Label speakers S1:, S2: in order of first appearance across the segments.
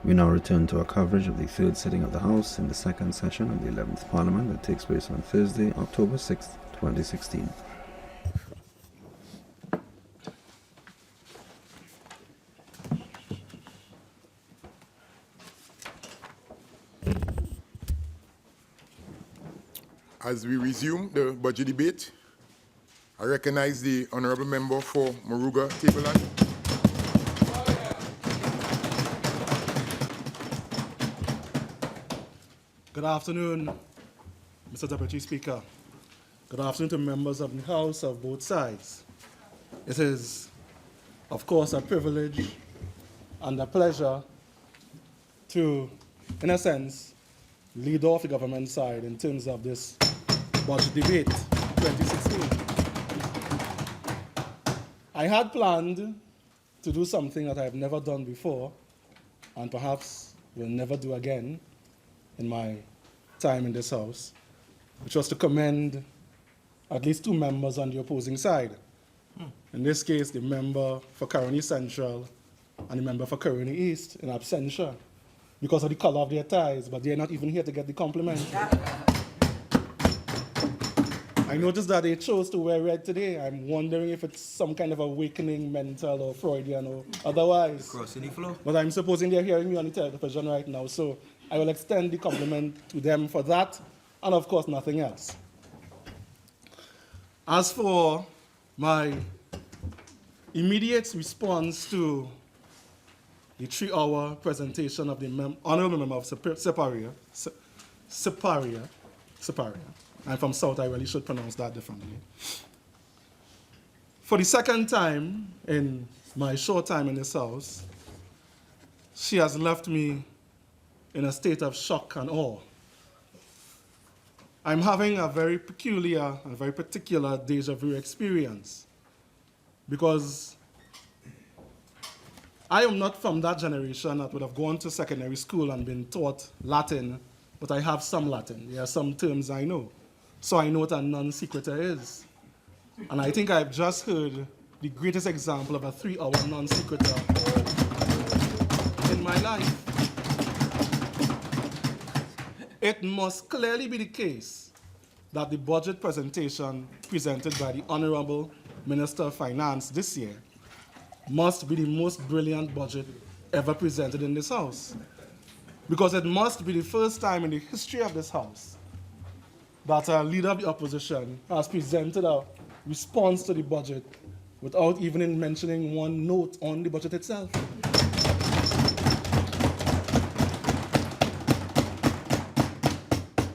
S1: We now return to our coverage of the third sitting of the House in the second session of the 11th Parliament that takes place on Thursday, October 6th, 2016.
S2: As we resume the budget debate, I recognize the Honourable Member for Moruga, Tableland.
S3: Good afternoon, Mr. Deputy Speaker. Good afternoon to members of the House of both sides. It is, of course, a privilege and a pleasure to, in a sense, lead off the government side in terms of this budget debate 2016. I had planned to do something that I have never done before and perhaps will never do again in my time in this House, which was to commend at least two members on the opposing side. In this case, the member for Caroni Central and the member for Caroni East in absentia because of the color of their ties, but they're not even here to get the compliment. I noticed that they chose to wear red today. I'm wondering if it's some kind of awakening, mental or Freudian or otherwise.
S4: Crossing the floor.
S3: But I'm supposing they're hearing me on the television right now, so I will extend the compliment to them for that, and of course, nothing else. As for my immediate response to the 3-hour presentation of the Honourable Member of Separia. I'm from South, I really should pronounce that differently. For the second time in my short time in this House, she has left me in a state of shock and awe. I'm having a very peculiar and very particular deja vu experience because I am not from that generation that would have gone to secondary school and been taught Latin, but I have some Latin. There are some terms I know. So I know what a non sequitur is. And I think I've just heard the greatest example of a 3-hour non sequitur in my life. It must clearly be the case that the budget presentation presented by the Honourable Minister of Finance this year must be the most brilliant budget ever presented in this House. Because it must be the first time in the history of this House that a leader of the opposition has presented a response to the budget without even mentioning one note on the budget itself.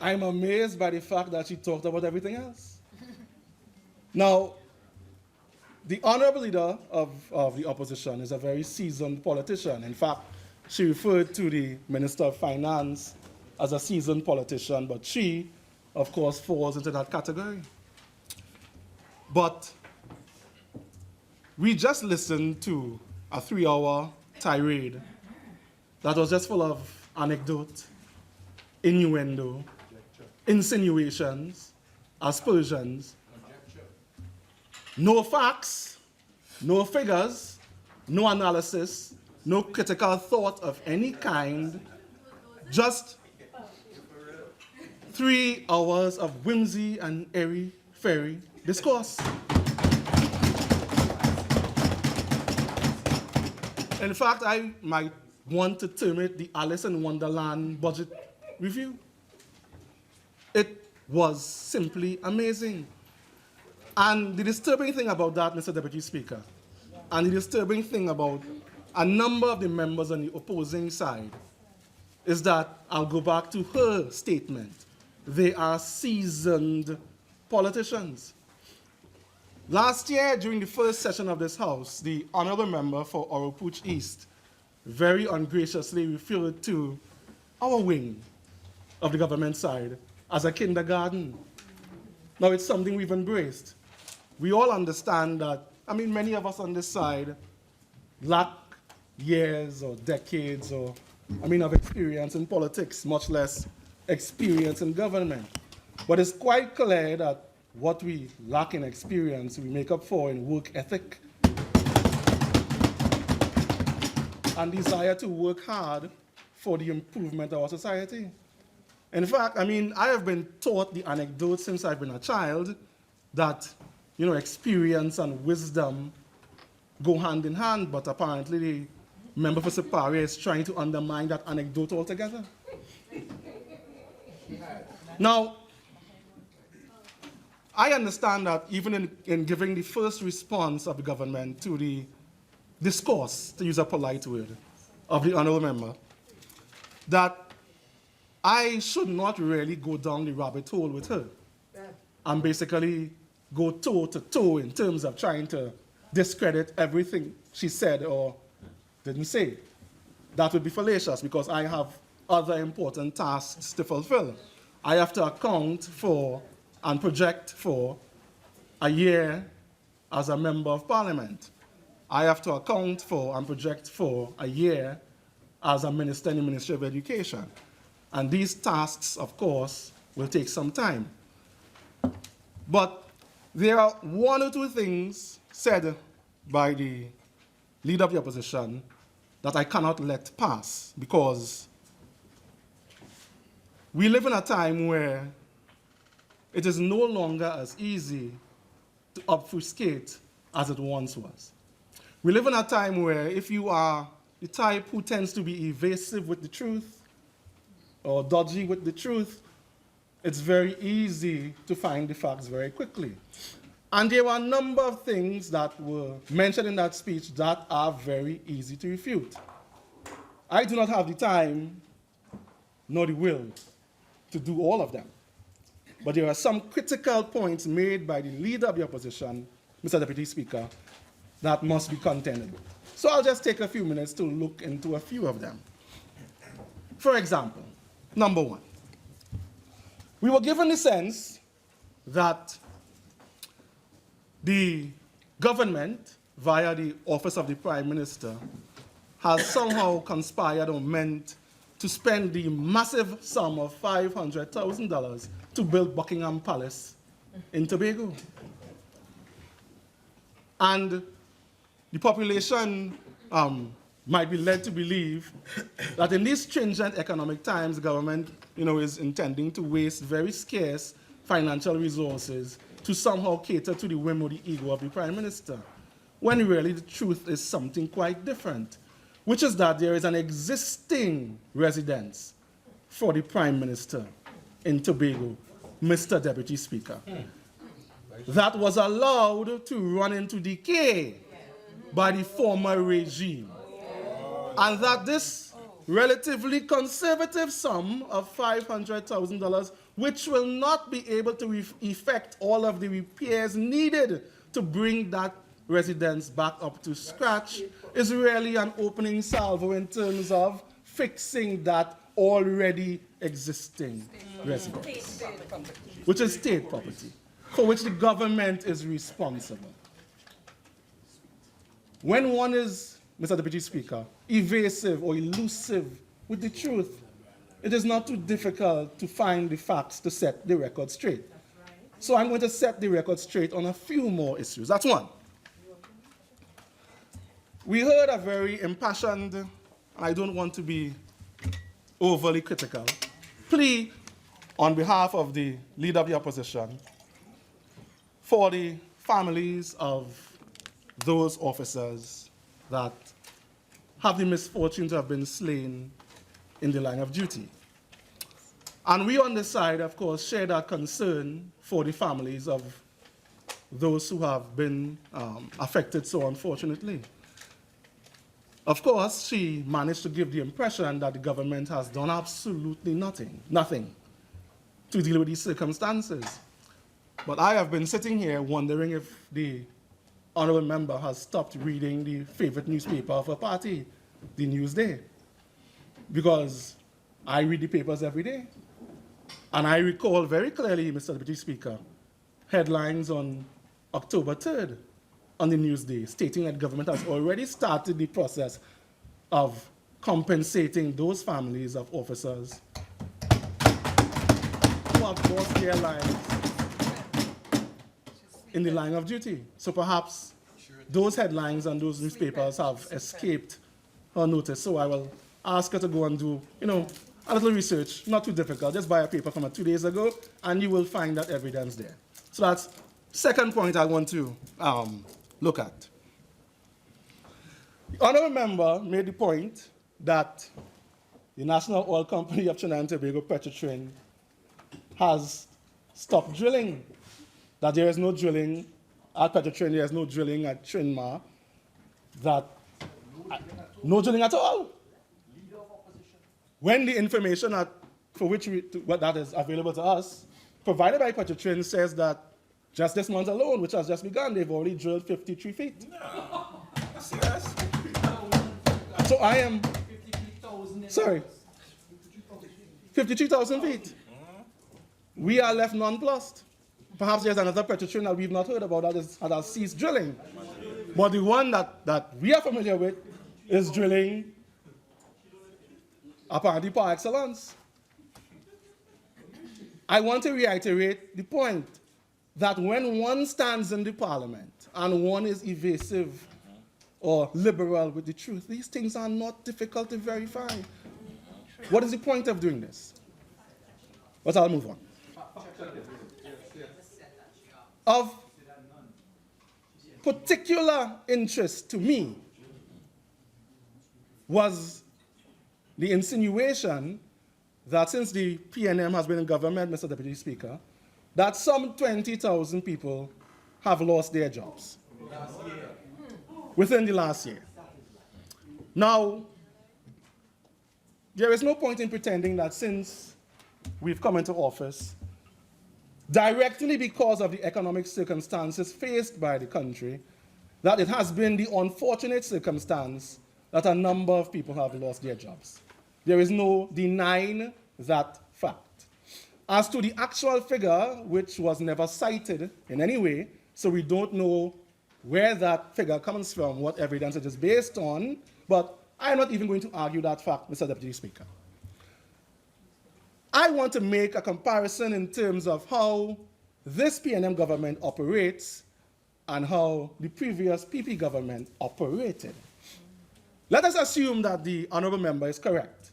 S3: I'm amazed by the fact that she talked about everything else. Now, the honourable leader of the opposition is a very seasoned politician. In fact, she referred to the Minister of Finance as a seasoned politician, but she, of course, falls into that category. But we just listened to a 3-hour tirade that was just full of anecdote, innuendo, insinuations, aspersions, no facts, no figures, no analysis, no critical thought of any kind, just 3 hours of whimsy and airy-fairy discourse. In fact, I might want to term it the Alice in Wonderland budget review. It was simply amazing. And the disturbing thing about that, Mr. Deputy Speaker, and the disturbing thing about a number of the members on the opposing side is that I'll go back to her statement. They are seasoned politicians. Last year, during the first session of this House, the Honourable Member for Oropouche East very ungraciously referred to our wing of the government side as a kindergarten. Now, it's something we've embraced. We all understand that, many of us on this side lack years or decades or, of experience in politics, much less experience in government. But it's quite clear that what we lack in experience, we make up for in work ethic and desire to work hard for the improvement of our society. In fact, I mean, I have been taught the anecdote since I've been a child that, you know, experience and wisdom go hand in hand, but apparently the member for Paray is trying to undermine that anecdote altogether. Now, I understand that even in giving the first response of the government to the discourse, to use a polite word, of the honourable member, that I should not really go down the rabbit hole with her and basically go toe to toe in terms of trying to discredit everything she said or didn't say. That would be fallacious because I have other important tasks to fulfill. I have to account for and project for a year as a member of parliament. I have to account for and project for a year as a minister in the Ministry of Education. And these tasks, of course, will take some time. But there are one or two things said by the leader of the opposition that I cannot let pass because we live in a time where it is no longer as easy to obfuscate as it once was. We live in a time where if you are the type who tends to be evasive with the truth or dodgy with the truth, it's very easy to find the facts very quickly. And there were a number of things that were mentioned in that speech that are very easy to refute. I do not have the time nor the will to do all of them. But there are some critical points made by the leader of the opposition, Mr. Deputy Speaker, that must be contended with. So I'll just take a few minutes to look into a few of them. For example, number one, we were given the sense that the government, via the Office of the Prime Minister, has somehow conspired or meant to spend the massive sum of $500,000 to build Buckingham Palace in Tobago. And the population might be led to believe that in these stringent economic times, the government, is intending to waste very scarce financial resources to somehow cater to the whim or the ego of the Prime Minister, when really the truth is something quite different, which is that there is an existing residence for the Prime Minister in Tobago, Mr. Deputy Speaker, that was allowed to run into decay by the former regime, and that this relatively conservative sum of $500,000, which will not be able to effect all of the repairs needed to bring that residence back up to scratch, is really an opening salvo in terms of fixing that already existing residence, which is state property, for which the government is responsible. When one is, Mr. Deputy Speaker, evasive or elusive with the truth, it is not too difficult to find the facts to set the record straight. So I'm going to set the record straight on a few more issues. That's one. We heard a very impassioned, I don't want to be overly critical, plea on behalf of the leader of the opposition for the families of those officers that have the misfortune to have been slain in the line of duty. And we on this side, of course, share that concern for the families of those who have been affected so unfortunately. Of course, she managed to give the impression that the government has done absolutely nothing to deal with these circumstances. But I have been sitting here wondering if the honourable member has stopped reading the favorite newspaper of her party, the Newsday, because I read the papers every day. And I recall very clearly, Mr. Deputy Speaker, headlines on October 3rd on the Newsday stating that government has already started the process of compensating those families of officers who have lost their lives in the line of duty. So perhaps those headlines and those newspapers have escaped her notice. So I will ask her to go and do, a little research, not too difficult. Just buy a paper from 2 days ago, and you will find that evidence there. So that's second point I want to look at. The honorable member made the point that the National Oil Company of Trinidad and Tobago, Petrotrin, has stopped drilling. That there is no drilling at Petrotrin, there is no drilling at Trinma, that no drilling at all. When the information that is available to us, provided by Petrotrin, says that just this month alone, which has just begun, they've already drilled 53 feet.
S4: No. Serious?
S3: So I am, sorry, 53,000 feet. We are left nonplussed. Perhaps there's another Petrotrin that we've not heard about that has ceased drilling. But the one that we are familiar with is drilling apparently par excellence. I want to reiterate the point that when one stands in the parliament and one is evasive or liberal with the truth, these things are not difficult to verify. What is the point of doing this? But I'll move on. Of particular interest to me was the insinuation that since the PNM has been in government, Mr. Deputy Speaker, that some 20,000 people have lost their jobs within the last year. Now, there is no point in pretending that since we've come into office, directly because of the economic circumstances faced by the country, that it has been the unfortunate circumstance that a number of people have lost their jobs. There is no denying that fact. As to the actual figure, which was never cited in any way, so we don't know where that figure comes from, what evidence it is based on, but I'm not even going to argue that fact, Mr. Deputy Speaker. I want to make a comparison in terms of how this PNM government operates and how the previous PP government operated. Let us assume that the honorable member is correct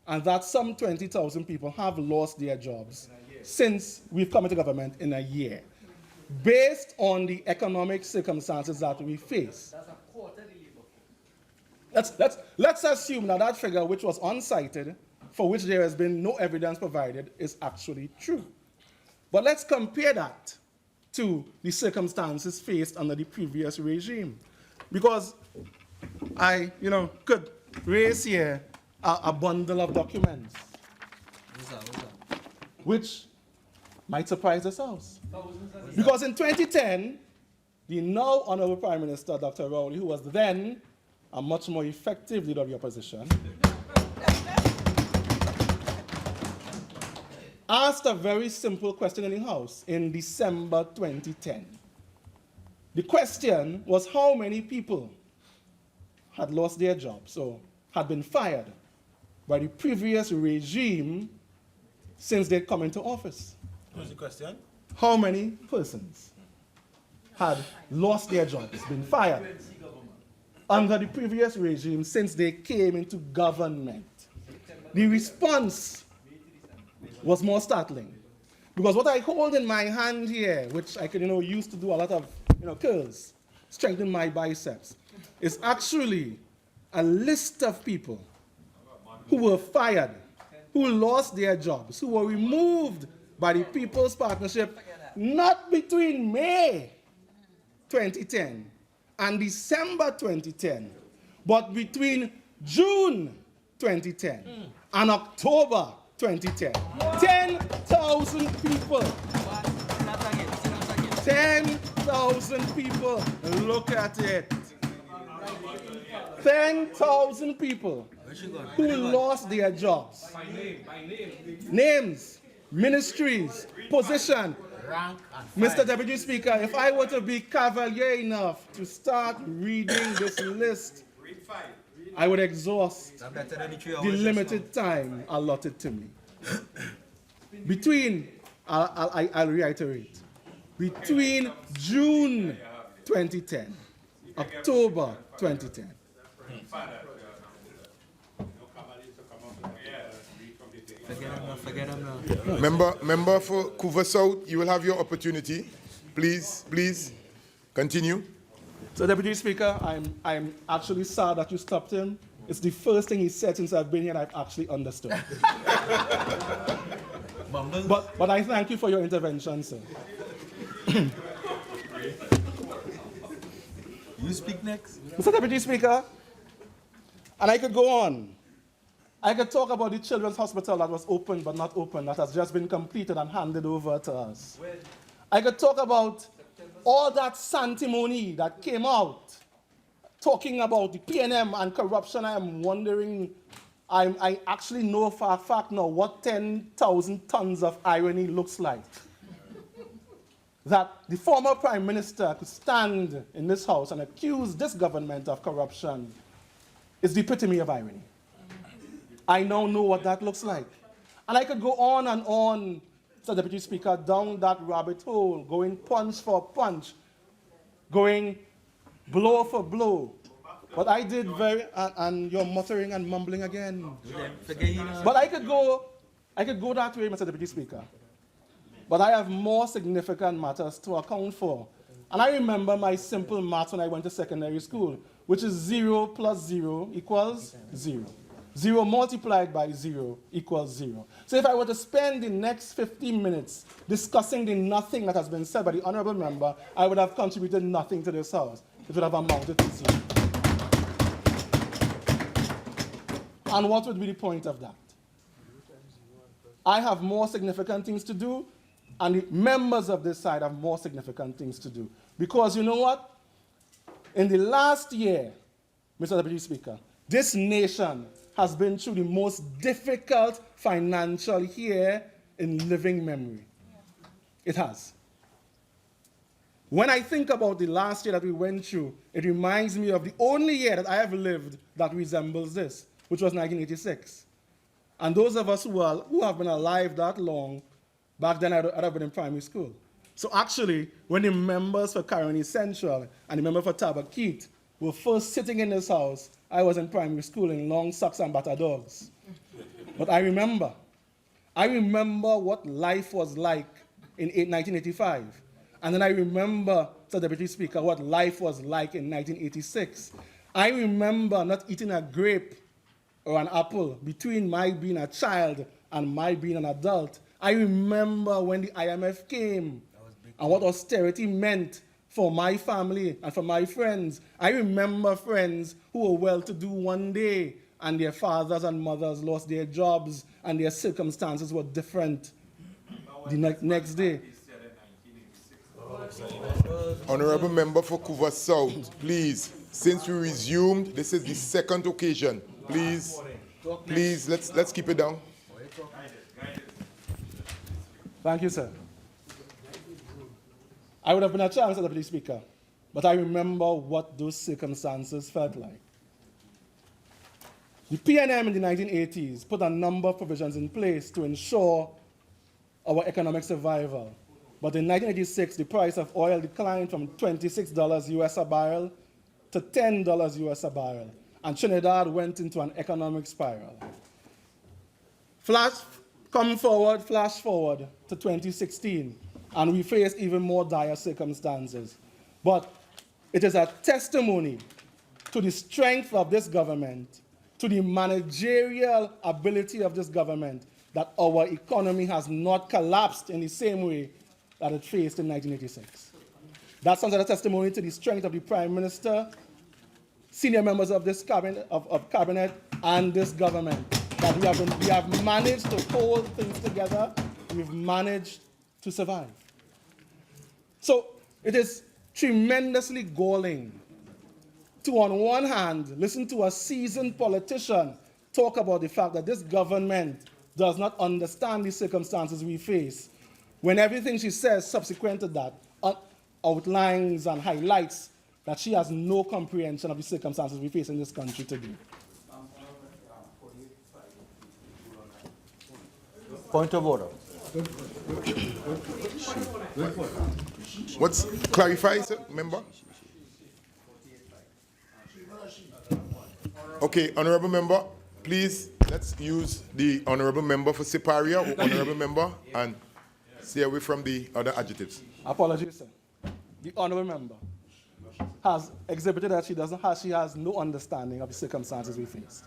S3: and that some 20,000 people have lost their jobs since we've come into government in a year, based on the economic circumstances that we face.
S5: That's a quarterly labor.
S3: Let's assume that that figure, which was uncited, for which there has been no evidence provided, is actually true. But let's compare that to the circumstances faced under the previous regime. Because I, could raise here a bundle of documents, which might surprise yourselves. Because in 2010, the now Honorable Prime Minister, Dr. Rowley, who was then a much more effective leader of the opposition, asked a very simple question in the House in December 2010. The question was how many people had lost their jobs or had been fired by the previous regime since they'd come into office.
S4: What's the question?
S3: How many persons had lost their jobs, been fired under the previous regime since they came into government? The response was more startling. Because what I hold in my hand here, which I could, use to do a lot of, curls, strengthen my biceps, is actually a list of people who were fired, who lost their jobs, who were removed by the People's Partnership, not between May 2010 and December 2010, but between June 2010 and October 2010. 10,000 people. 10,000 people. Look at it. 10,000 people who lost their jobs.
S5: By name.
S3: Names, ministries, position. Mr. Deputy Speaker, if I were to be cavalier enough to start reading this list, I would exhaust the limited time allotted to me. I'll reiterate, between June 2010, October 2010,
S4: Forget him now.
S2: Member for Couva South, you will have your opportunity. Please, continue.
S3: So, Deputy Speaker, I'm actually sad that you stopped him. It's the first thing he said since I've been here and I've actually understood. but I thank you for your intervention, sir.
S4: You speak next.
S3: Mr. Deputy Speaker, and I could go on. I could talk about the Children's Hospital that was open but not open, that has just been completed and handed over to us. I could talk about all that sanctimony that came out, talking about the PNM and corruption. I am wondering, I actually know for a fact now what 10,000 tons of irony looks like. That the former Prime Minister could stand in this house and accuse this government of corruption is the epitome of irony. I now know what that looks like. And I could go on and on, Mr. Deputy Speaker, down that rabbit hole, going punch for punch, going blow for blow. But I did and you're muttering and mumbling again. But I could go that way, Mr. Deputy Speaker. But I have more significant matters to account for. And I remember my simple maths when I went to secondary school, which is 0 plus 0 equals 0. 0 multiplied by 0 equals 0. So if I were to spend the next 15 minutes discussing the nothing that has been said by the honorable member, I would have contributed nothing to this house. It would have amounted to 0. And what would be the point of that? I have more significant things to do, and the members of this side have more significant things to do. Because you know what? In the last year, Mr. Deputy Speaker, this nation has been through the most difficult financial year in living memory. It has. When I think about the last year that we went through, it reminds me of the only year that I have lived that resembles this, which was 1986. And those of us who have been alive that long, back then I'd have been in primary school. So actually, when the members for Caroni Central and the member for Tabakeet were first sitting in this house, I was in primary school in long socks and batter dogs. But I remember what life was like in 1985. And then I remember, Mr. Deputy Speaker, what life was like in 1986. I remember not eating a grape or an apple between my being a child and my being an adult. I remember when the IMF came and what austerity meant for my family and for my friends. I remember friends who were well-to-do one day and their fathers and mothers lost their jobs and their circumstances were different the next day.
S2: Honorable member for Couva South, please, since we resumed, this is the second occasion. Please, let's keep it down.
S3: Thank you, sir. I would have been a chance, Mr. Deputy Speaker, but I remember what those circumstances felt like. The PNM in the 1980s put a number of provisions in place to ensure our economic survival. But in 1986, the price of oil declined from $26 US a barrel to $10 US a barrel, and Trinidad went into an economic spiral. Flash forward to 2016, and we faced even more dire circumstances. But it is a testimony to the strength of this government, to the managerial ability of this government, that our economy has not collapsed in the same way that it faced in 1986. That's another testimony to the strength of the Prime Minister, senior members of this cabinet, of cabinet, and this government. That we have managed to hold things together. We've managed to survive. So it is tremendously galling to, on one hand, listen to a seasoned politician talk about the fact that this government does not understand the circumstances we face, when everything she says subsequent to that outlines and highlights that she has no comprehension of the circumstances we face in this country today.
S4: Point of order.
S2: What's clarify, sir, member? Okay, honorable member, please let's use the honorable member for Siparia, or honorable member, and stay away from the other adjectives.
S3: Apologies, sir. The honorable member has exhibited that she has no understanding of the circumstances we faced.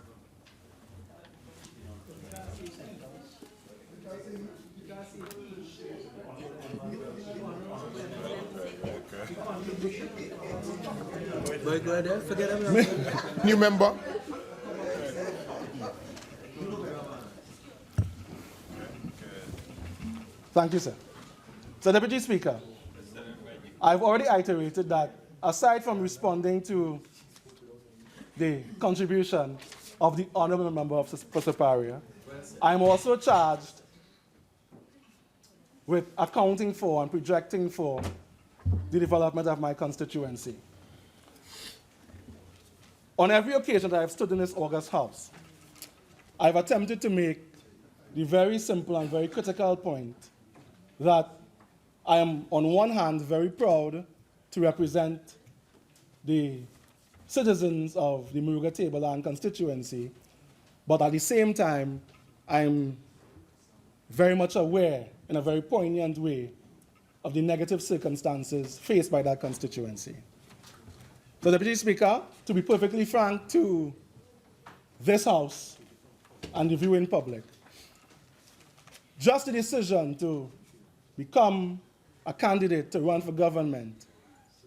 S4: Boy, go ahead, forget him now.
S2: New member.
S3: Thank you, sir. So, Deputy Speaker, I've already iterated that aside from responding to the contribution of the honorable member for Siparia, I'm also charged with accounting for and projecting for the development of my constituency. On every occasion that I've stood in this August House, I've attempted to make the very simple and very critical point that I am, on one hand, very proud to represent the citizens of the Moruga Tableland constituency, but at the same time, I'm very much aware, in a very poignant way, of the negative circumstances faced by that constituency. So, Deputy Speaker, to be perfectly frank to this House and the viewing public, just the decision to become a candidate to run for government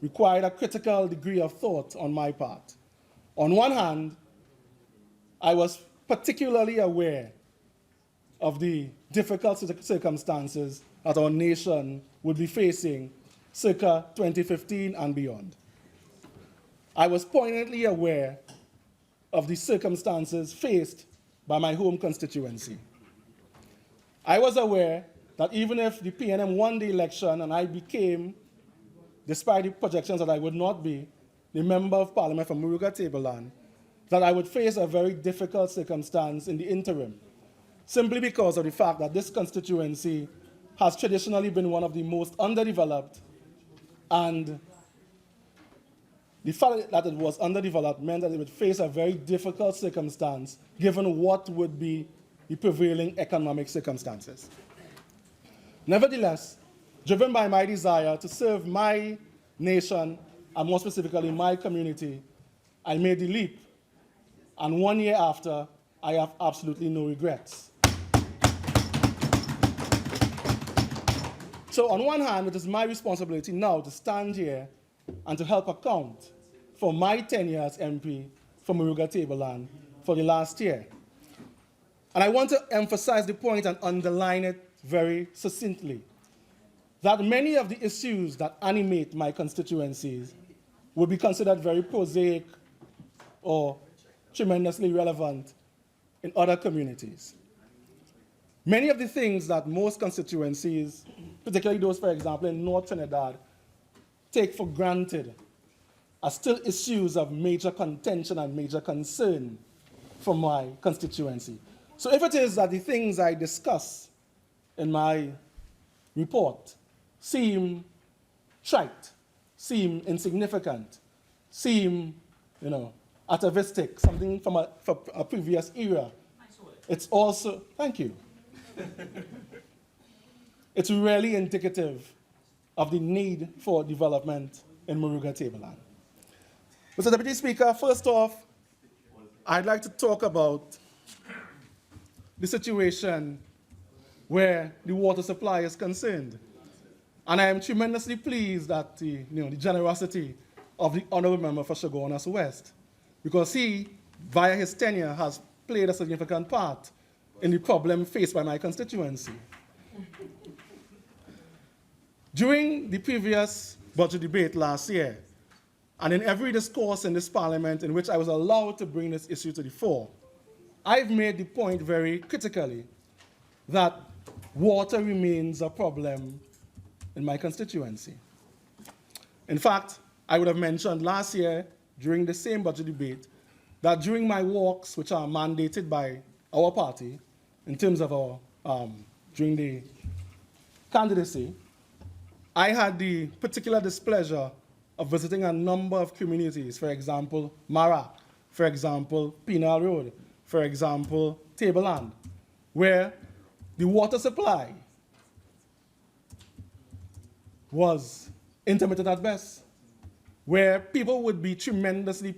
S3: required a critical degree of thought on my part. On one hand, I was particularly aware of the difficult circumstances that our nation would be facing circa 2015 and beyond. I was poignantly aware of the circumstances faced by my home constituency. I was aware that even if the PNM won the election and I became, despite the projections that I would not be, the Member of Parliament for Moruga Tableland, that I would face a very difficult circumstance in the interim, simply because of the fact that this constituency has traditionally been one of the most underdeveloped, and the fact that it was underdeveloped meant that it would face a very difficult circumstance given what would be the prevailing economic circumstances. Nevertheless, driven by my desire to serve my nation, and more specifically my community, I made the leap, and 1 year after, I have absolutely no regrets. So on one hand, it is my responsibility now to stand here and to help account for my tenure as MP for Moruga Tableland for the last year. And I want to emphasize the point and underline it very succinctly, that many of the issues that animate my constituencies would be considered very prosaic or tremendously relevant in other communities. Many of the things that most constituencies, particularly those, for example, in North Trinidad, take for granted are still issues of major contention and major concern for my constituency. So if it is that the things I discuss in my report seem trite, seem insignificant, seem, atavistic, something from a previous era, it's also, thank you. It's really indicative of the need for development in Moruga Tableland. Mr. Deputy Speaker, first off, I'd like to talk about the situation where the water supply is concerned. And I am tremendously pleased at the generosity of the Honourable Member for Chaguanas West, because he, via his tenure, has played a significant part in the problem faced by my constituency. During the previous budget debate last year, and in every discourse in this parliament in which I was allowed to bring this issue to the fore, I've made the point very critically that water remains a problem in my constituency. In fact, I would have mentioned last year during the same budget debate that during my walks, which are mandated by our party in terms of our, during the candidacy, I had the particular displeasure of visiting a number of communities, for example, Mara, for example, Penal Road, for example, Tableland, where the water supply was intermittent at best, where people would have been tremendously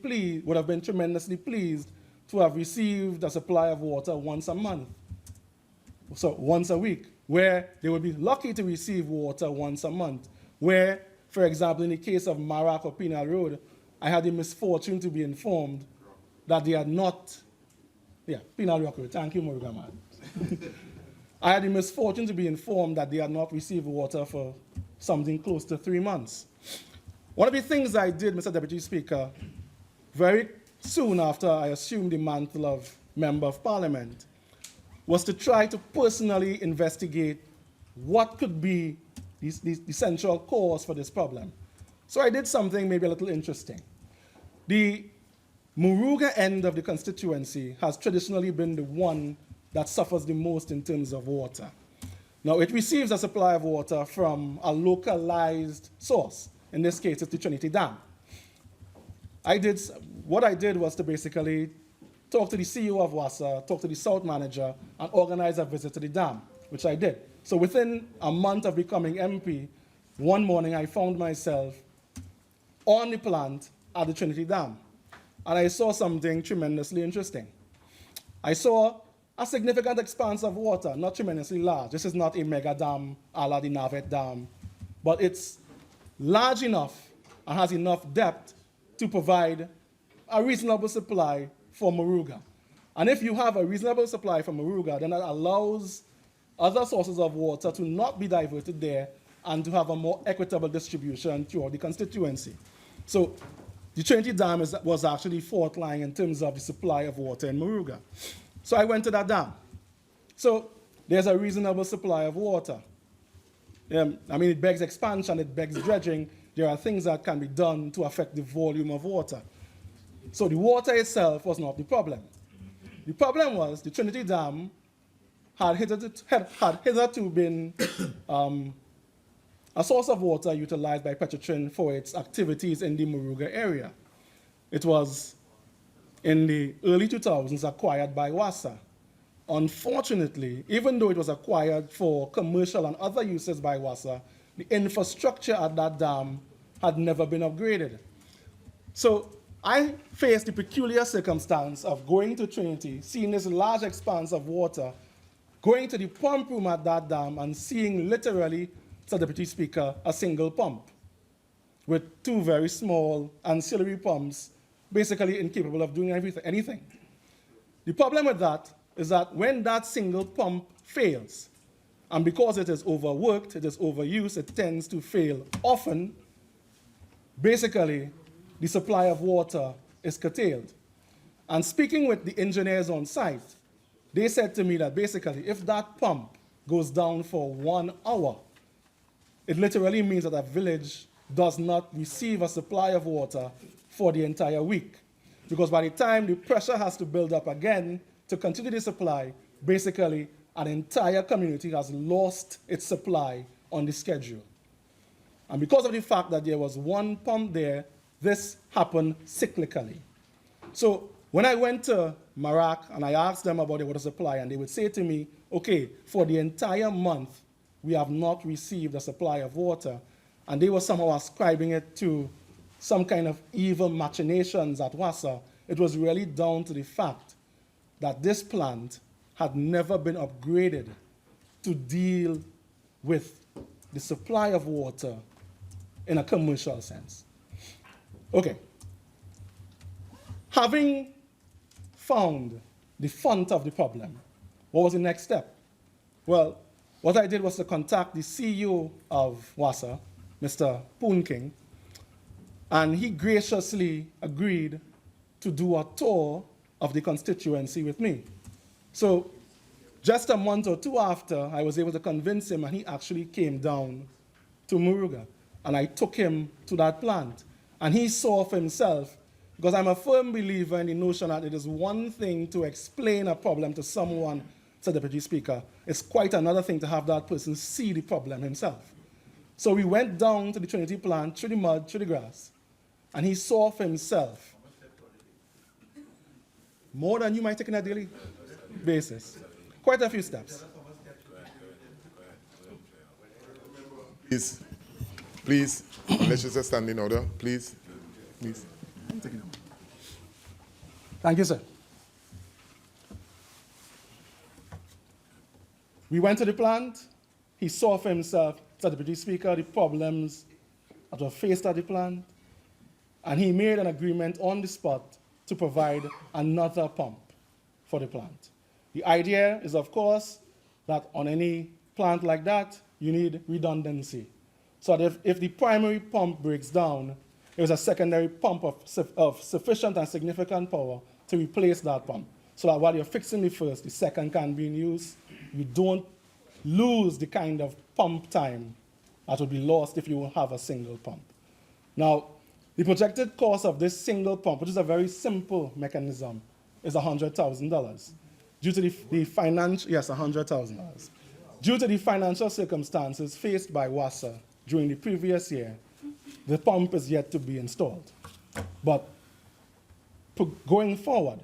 S3: pleased to have received a supply of water once a month, so once a week, where they would be lucky to receive water once a month, where, for example, in the case of Marak or Penal Road, I had the misfortune to be informed that they had not, Penal Rock Road, thank you, Moruga, man. I had the misfortune to be informed that they had not received water for something close to 3 months. One of the things I did, Mr. Deputy Speaker, very soon after I assumed the mantle of Member of Parliament, was to try to personally investigate what could be the central cause for this problem. So I did something maybe a little interesting. The Moruga end of the constituency has traditionally been the one that suffers the most in terms of water. Now, it receives a supply of water from a localized source. In this case, it's the Trinity Dam. What I did was to basically talk to the CEO of WASA, talk to the South manager, and organize a visit to the dam, which I did. So within a month of becoming MP, one morning I found myself on the plant at the Trinity Dam. And I saw something tremendously interesting. I saw a significant expanse of water, not tremendously large. This is not a mega dam a la the Navet Dam, but it's large enough and has enough depth to provide a reasonable supply for Moruga. And if you have a reasonable supply for Moruga, then that allows other sources of water to not be diverted there and to have a more equitable distribution throughout the constituency. So the Trinity Dam was actually fourth line in terms of the supply of water in Moruga. So I went to that dam. So there's a reasonable supply of water. It begs expansion, it begs dredging. There are things that can be done to affect the volume of water. So the water itself was not the problem. The problem was the Trinity Dam had hitherto been a source of water utilized by Petrotrin for its activities in the Moruga area. It was, in the early 2000s, acquired by WASA. Unfortunately, even though it was acquired for commercial and other uses by WASA, the infrastructure at that dam had never been upgraded. So I faced the peculiar circumstance of going to Trinity, seeing this large expanse of water, going to the pump room at that dam and seeing literally, Mr. Deputy Speaker, a single pump with two very small ancillary pumps, basically incapable of doing anything. The problem with that is that when that single pump fails, and because it is overworked, it is overused, it tends to fail often, basically, the supply of water is curtailed. And speaking with the engineers on site, they said to me that basically, if that pump goes down for 1 hour, it literally means that a village does not receive a supply of water for the entire week. Because by the time the pressure has to build up again to continue the supply, basically an entire community has lost its supply on the schedule. And because of the fact that there was one pump there, this happened cyclically. So when I went to Marak and I asked them about the water supply, and they would say to me, okay, for the entire month, we have not received a supply of water. And they were somehow ascribing it to some kind of evil machinations at WASA. It was really down to the fact that this plant had never been upgraded to deal with the supply of water in a commercial sense. Okay. Having found the font of the problem, what was the next step? Well, what I did was to contact the CEO of WASA, Mr. Poon King, and he graciously agreed to do a tour of the constituency with me. So just a month or two after, I was able to convince him, and he actually came down to Moruga, and I took him to that plant. And he saw for himself, because I'm a firm believer in the notion that it is one thing to explain a problem to someone, Mr. Deputy Speaker. It's quite another thing to have that person see the problem himself. So we went down to the Trinity plant, through the mud, through the grass, and he saw for himself. More than you might take in a daily. basis. Quite a few steps.
S2: Please, let's just stand in order, please. Please.
S3: Thank you, sir. We went to the plant. He saw for himself, Mr. Deputy Speaker, the problems that were faced at the plant, and he made an agreement on the spot to provide another pump for the plant. The idea is, of course, that on any plant like that, you need redundancy. So that if the primary pump breaks down, there's a secondary pump of sufficient and significant power to replace that pump. So that while you're fixing the first, the second can be in use. You don't lose the kind of pump time that would be lost if you will have a single pump. Now, the projected cost of this single pump, which is a very simple mechanism, is $100,000. Due to the financial, yes, $100,000. Due to the financial circumstances faced by WASA during the previous year, the pump is yet to be installed. But going forward,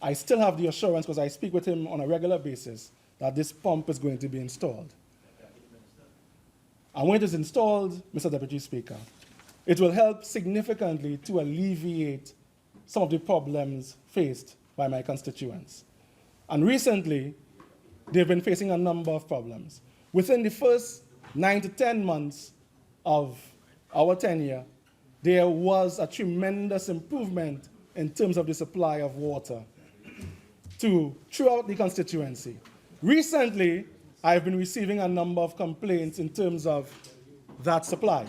S3: I still have the assurance, because I speak with him on a regular basis, that this pump is going to be installed. And when it is installed, Mr. Deputy Speaker, it will help significantly to alleviate some of the problems faced by my constituents. And recently, they've been facing a number of problems. Within the first 9 to 10 months of our tenure, there was a tremendous improvement in terms of the supply of water throughout the constituency. Recently, I've been receiving a number of complaints in terms of that supply.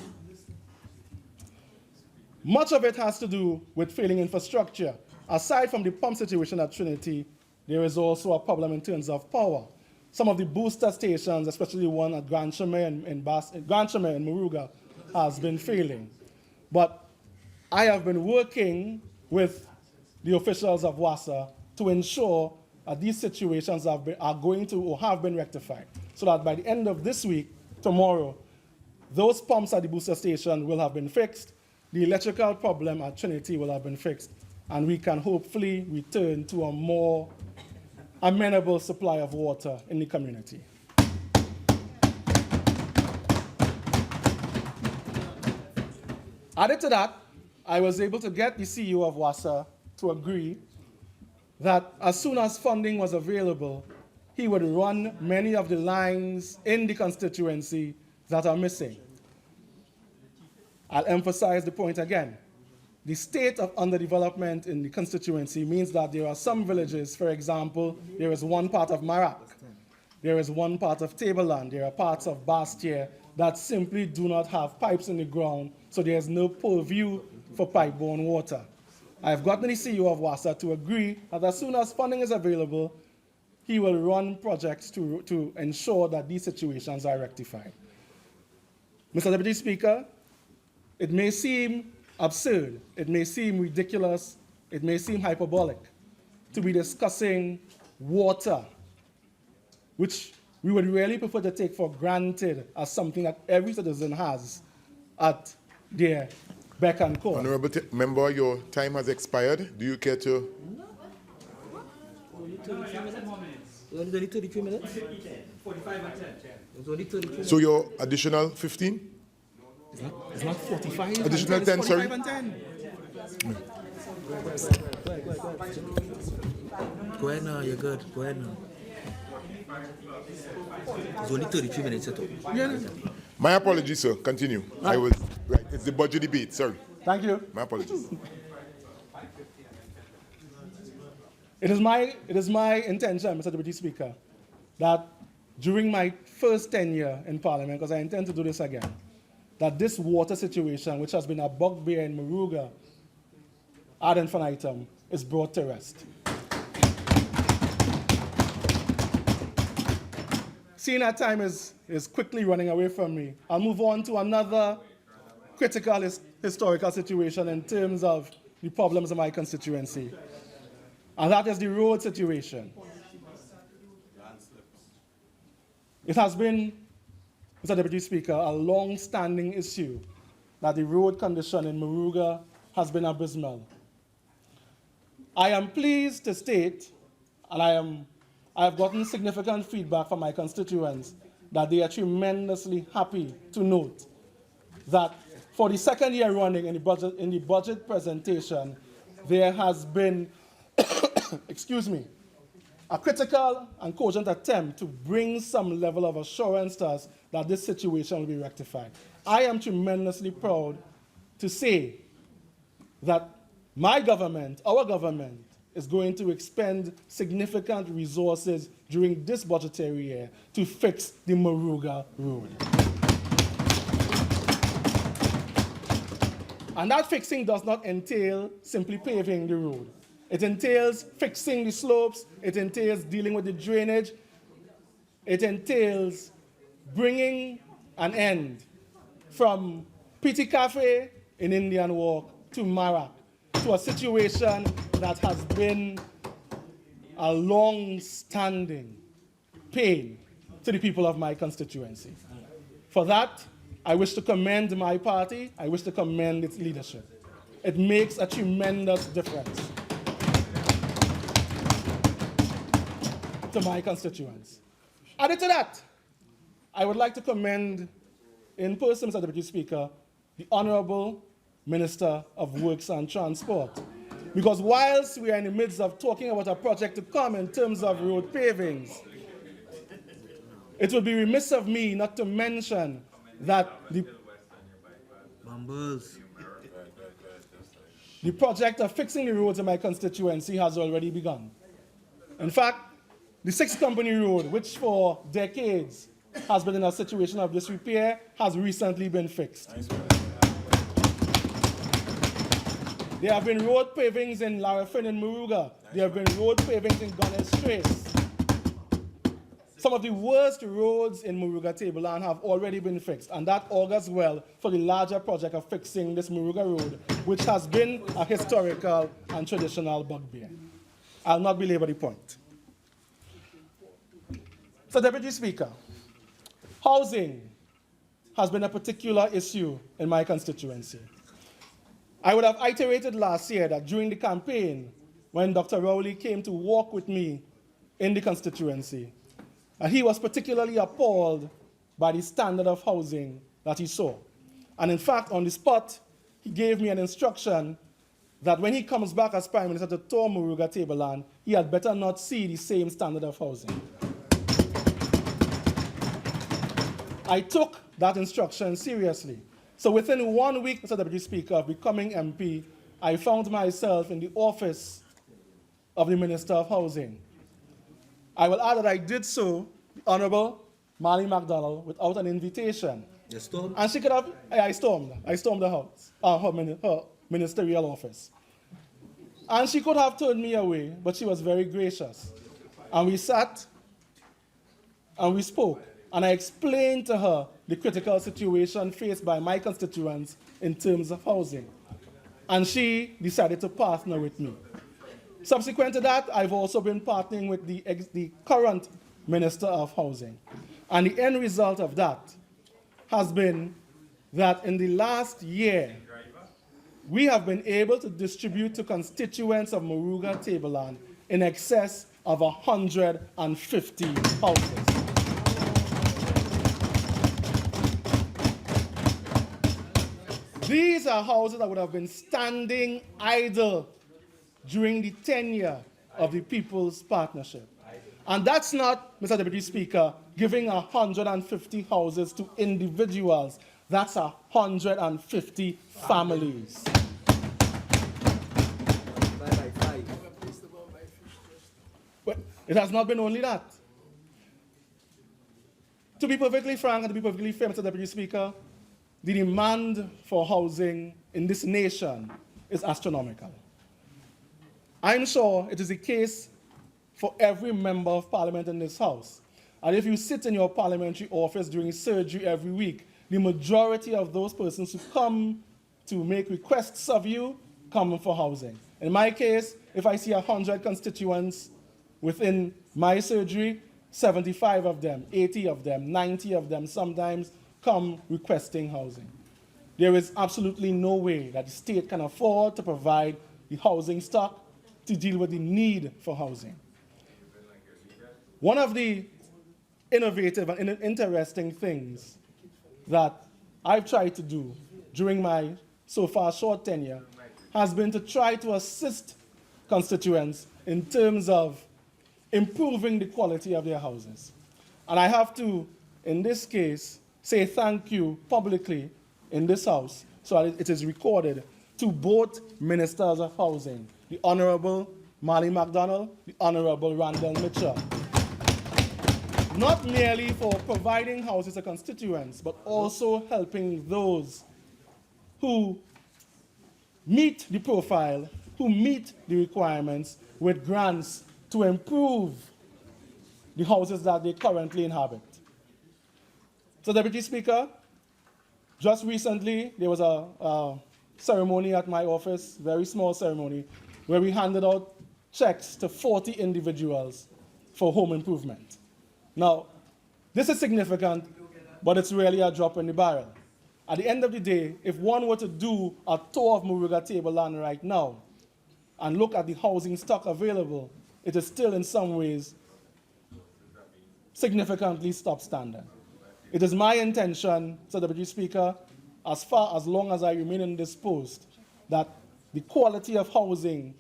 S3: Much of it has to do with failing infrastructure. Aside from the pump situation at Trinity, there is also a problem in terms of power. Some of the booster stations, especially one at Grandchimay and Moruga, has been failing. But I have been working with the officials of WASA to ensure that these situations are going to or have been rectified, so that by the end of this week, tomorrow, those pumps at the booster station will have been fixed, the electrical problem at Trinity will have been fixed, and we can hopefully return to a more amenable supply of water in the community. Added to that, I was able to get the CEO of WASA to agree that as soon as funding was available, he would run many of the lines in the constituency that are missing. I'll emphasize the point again. The state of underdevelopment in the constituency means that there are some villages, for example, there is one part of Marak, there is one part of Tableland, there are parts of Bastia that simply do not have pipes in the ground, so there is no ParlView for pipe-borne water. I've gotten the CEO of WASA to agree that as soon as funding is available, he will run projects to ensure that these situations are rectified. Mr. Deputy Speaker, it may seem absurd, it may seem ridiculous, it may seem hyperbolic to be discussing water, which we would really prefer to take for granted as something that every citizen has at their beck and call.
S2: Honorable member, your time has expired. Do you care to?
S4: Only 33 minutes? Only 33 minutes?
S5: 45 and 10.
S4: It's only 33
S2: So your additional 15?
S3: It's not 45.
S2: Additional 10, sorry.
S3: 45 and 10.
S4: Go ahead now, you're good. Go ahead now. It's only 33 minutes at all.
S3: Yeah.
S2: My apologies, sir. Continue.
S3: Right.
S2: Right. It's the budget debate. Sorry.
S3: Thank you.
S2: My apologies.
S3: It is my intention, Mr. Deputy Speaker, that during my first tenure in Parliament, because I intend to do this again, that this water situation, which has been a bugbear in Moruga ad infinitum, is brought to rest. Seeing that time is quickly running away from me, I'll move on to another critical historical situation in terms of the problems of my constituency. And that is the road situation. It has been, Mr. Deputy Speaker, a long-standing issue that the road condition in Moruga has been abysmal. I am pleased to state, and I am I've gotten significant feedback from my constituents that they are tremendously happy to note that for the second year running in the budget presentation, there has been, excuse me, a critical and cogent attempt to bring some level of assurance to us that this situation will be rectified. I am tremendously proud to say that my government, our government, is going to expend significant resources during this budgetary year to fix the Moruga Road. And that fixing does not entail simply paving the road. It entails fixing the slopes, it entails dealing with the drainage, it entails bringing an end from Petit Cafe in Indian Walk to Marak, to a situation that has been a long-standing pain to the people of my constituency. For that, I wish to commend my party, I wish to commend its leadership. It makes a tremendous difference to my constituents. Added to that, I would like to commend in person, Mr. Deputy Speaker, the Honorable Minister of Works and Transport. Because whilst we are in the midst of talking about a project to come in terms of road pavings, it would be remiss of me not to mention that the project of fixing the roads in my constituency has already begun. In fact, the 6th Company Road, which for decades has been in a situation of disrepair, has recently been fixed. There have been road pavings in Larafin and Moruga. There have been road pavings in Gunner's Trace. Some of the worst roads in Moruga Tableland have already been fixed, and that augurs well for the larger project of fixing this Moruga Road, which has been a historical and traditional bugbear. I'll not belabor the point. So, Deputy Speaker, housing has been a particular issue in my constituency. I would have iterated last year that during the campaign, when Dr. Rowley came to walk with me in the constituency, he was particularly appalled by the standard of housing that he saw. And in fact, on the spot, he gave me an instruction that when he comes back as Prime Minister to tour Moruga Tableland, he had better not see the same standard of housing. I took that instruction seriously. So within 1 week, Mr. Deputy Speaker, of becoming MP, I found myself in the office of the Minister of Housing. I will add that I did so, the Honorable Marley MacDonald, without an invitation.
S4: You stormed?
S3: And she could have, I stormed the house, her ministerial office. And she could have turned me away, but she was very gracious. And we sat and we spoke. And I explained to her the critical situation faced by my constituents in terms of housing. And she decided to partner with me. Subsequent to that, I've also been partnering with the current Minister of Housing. And the end result of that has been that in the last year, we have been able to distribute to constituents of Moruga Tableland in excess of 150 houses. These are houses that would have been standing idle during the tenure of the People's Partnership. And that's not, Mr. Deputy Speaker, giving 150 houses to individuals. That's 150 families. But it has not been only that. To be perfectly frank and to be perfectly fair, Mr. Deputy Speaker, the demand for housing in this nation is astronomical. I'm sure it is the case for every member of parliament in this house. And if you sit in your parliamentary office during surgery every week, the majority of those persons who come to make requests of you come for housing. In my case, if I see 100 constituents within my surgery, 75 of them, 80 of them, 90 of them sometimes come requesting housing. There is absolutely no way that the state can afford to provide the housing stock to deal with the need for housing. One of the innovative and interesting things that I've tried to do during my so far short tenure has been to try to assist constituents in terms of improving the quality of their houses. And I have to, in this case, say thank you publicly in this house, so that it is recorded, to both Ministers of Housing, the Honorable Marley MacDonald, the Honorable Randall Mitchell. Not merely for providing houses to constituents, but also helping those who meet the profile, who meet the requirements with grants to improve the houses that they currently inhabit. So, Deputy Speaker, just recently there was a ceremony at my office, very small ceremony, where we handed out checks to 40 individuals for home improvement. Now, this is significant, but it's really a drop in the barrel. At the end of the day, if one were to do a tour of Moruga Tableland right now and look at the housing stock available, it is still in some ways significantly substandard. It is my intention, Sir Deputy Speaker, as long as I remain in this post, that the quality of housing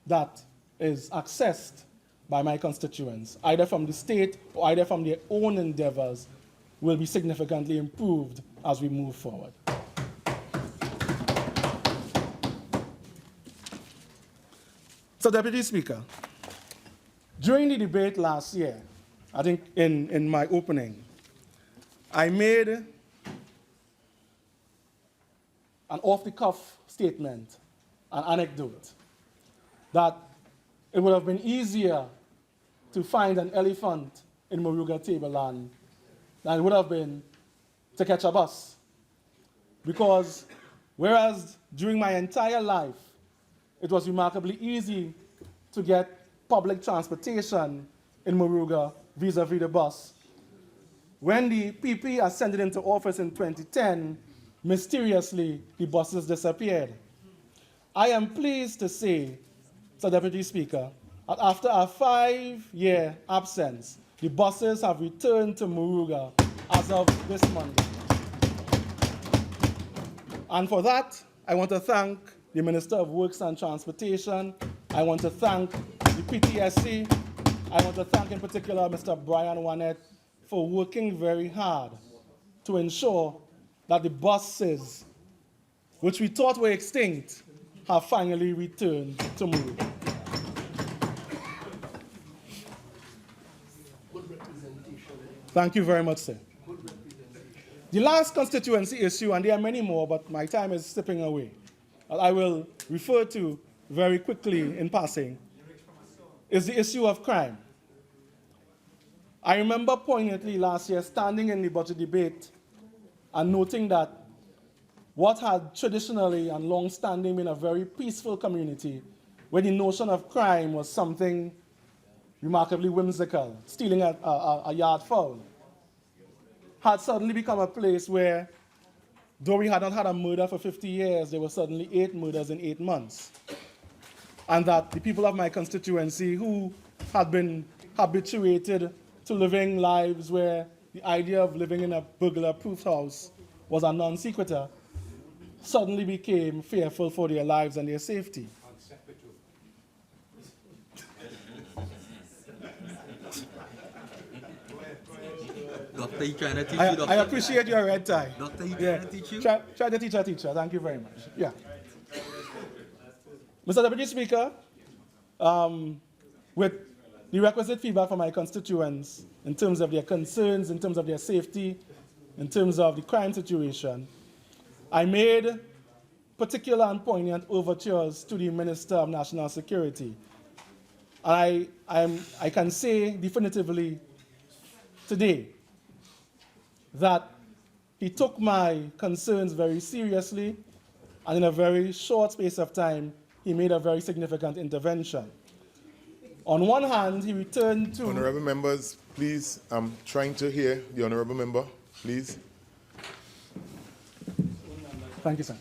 S3: that is accessed by my constituents, either from the state or either from their own endeavors, will be significantly improved as we move forward. So, Deputy Speaker, during the debate last year, I think in my opening, I made an off-the-cuff statement, an anecdote, that it would have been easier to find an elephant in Moruga Tableland than it would have been to catch a bus. Because whereas during my entire life, it was remarkably easy to get public transportation in Moruga vis-a-vis the bus, when the PP ascended into office in 2010, mysteriously, the buses disappeared. I am pleased to say, Sir Deputy Speaker, that after a 5-year absence, the buses have returned to Moruga as of this Monday. And for that, I want to thank the Minister of Works and Transportation. I want to thank the PTSC. I want to thank in particular Mr. Brian Wanett for working very hard to ensure that the buses, which we thought were extinct, have finally returned to Moruga. Thank you very much, sir. The last constituency issue, and there are many more, but my time is slipping away, I will refer to very quickly in passing, is the issue of crime. I remember poignantly last year standing in the budget debate and noting that what had traditionally and long-standing been a very peaceful community, where the notion of crime was something remarkably whimsical, stealing a yard fowl, had suddenly become a place where, though we had not had a murder for 50 years, there were suddenly 8 murders in 8 months. And that the people of my constituency, who had been habituated to living lives where the idea of living in a burglar-proof house was a non sequitur, suddenly became fearful for their lives and their safety.
S4: Doctor, you trying to teach you,
S3: I
S4: doctor?
S3: appreciate your red tie.
S4: Doctor, you
S3: Yeah.
S4: trying to teach you?
S3: Try to teach a teacher. Thank you very much. Yeah. Mr. Deputy Speaker, with the requisite feedback from my constituents in terms of their concerns, in terms of their safety, in terms of the crime situation, I made particular and poignant overtures to the Minister of National Security. I can say definitively today that he took my concerns very seriously, and in a very short space of time, he made a very significant intervention. On one hand, he returned to...
S2: Honorable members, please, I'm trying to hear the honorable member, please.
S3: Thank you, sir.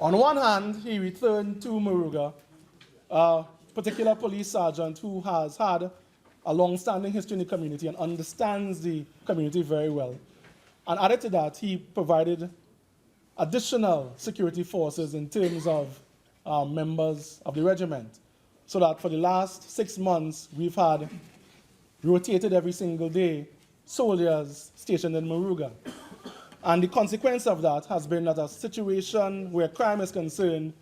S3: On one hand, he returned to Moruga particular police sergeant who has had a long-standing history in the community and understands the community very well. And added to that, he provided additional security forces in terms of members of the regiment. So that for the last 6 months, we've had rotated every single day soldiers stationed in Moruga. And the consequence of that has been that a situation where crime is concerned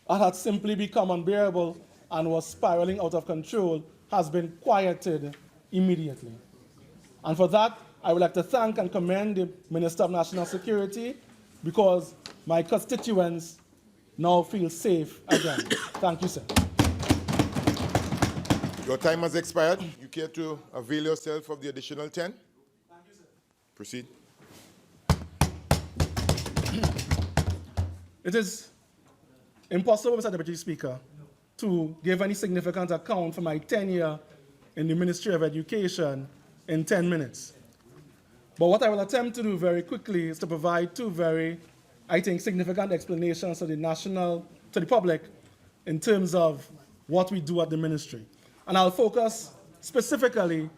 S3: had simply become unbearable and was spiraling out of control has been quieted immediately. And for that, I would like to thank and commend the Minister of National Security because my constituents now feel safe again. Thank you, sir.
S2: Your time has expired. You care to avail yourself of the additional 10?
S3: Thank you, sir.
S2: Proceed.
S3: It is impossible, Mr. Deputy Speaker, to give any significant account for my tenure in the Ministry of Education in 10 minutes. But what I will attempt to do very quickly is to provide two very, I think, significant explanations to the public in terms of what we do at the ministry. And I'll focus specifically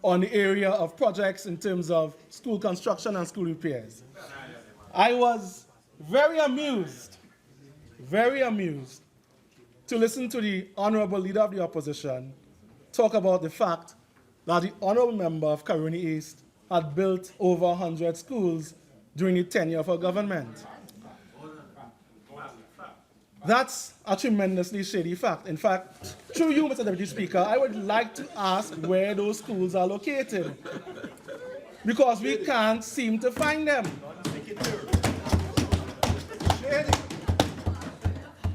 S3: on the area of projects in terms of school construction and school repairs. I was very amused to listen to the Honorable Leader of the Opposition talk about the fact that the Honorable Member of Caroni East had built over 100 schools during the tenure of our government. That's a tremendously shady fact. In fact, through you, Mr. Deputy Speaker, I would like to ask where those schools are located, because we can't seem to find them.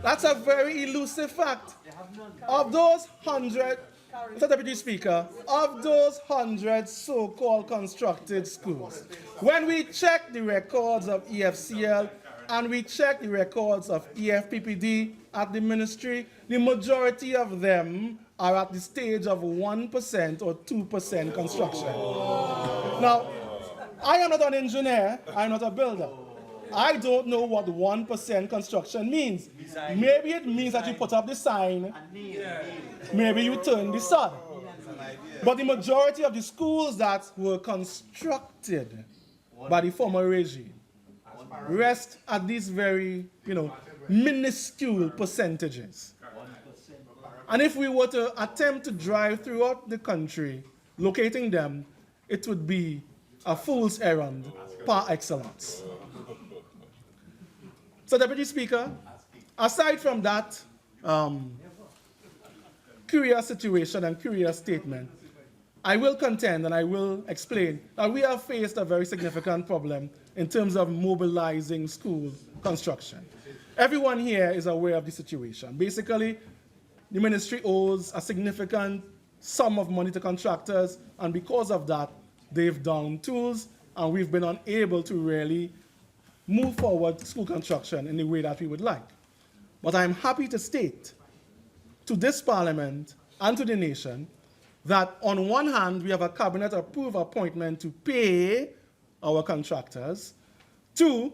S3: That's a very elusive fact. Of those 100, Mr. Deputy Speaker, of those 100 so-called constructed schools, when we check the records of EFCL and we check the records of EFPPD at the ministry, the majority of them are at the stage of 1% or 2% construction. Now, I am not an engineer, I'm not a builder. I don't know what 1% construction means. Maybe it means that you put up the sign, maybe you turn the sod. But the majority of the schools that were constructed by the former regime rest at these very, minuscule percentages. And if we were to attempt to drive throughout the country locating them, it would be a fool's errand par excellence. So, Deputy Speaker, aside from that curious situation and curious statement, I will contend and I will explain that we have faced a very significant problem in terms of mobilizing school construction. Everyone here is aware of the situation. Basically, the ministry owes a significant sum of money to contractors, and because of that, they've downed tools, and we've been unable to really move forward school construction in the way that we would like. But I'm happy to state to this Parliament and to the nation that on one hand, we have a cabinet-approved appointment to pay our contractors. Two,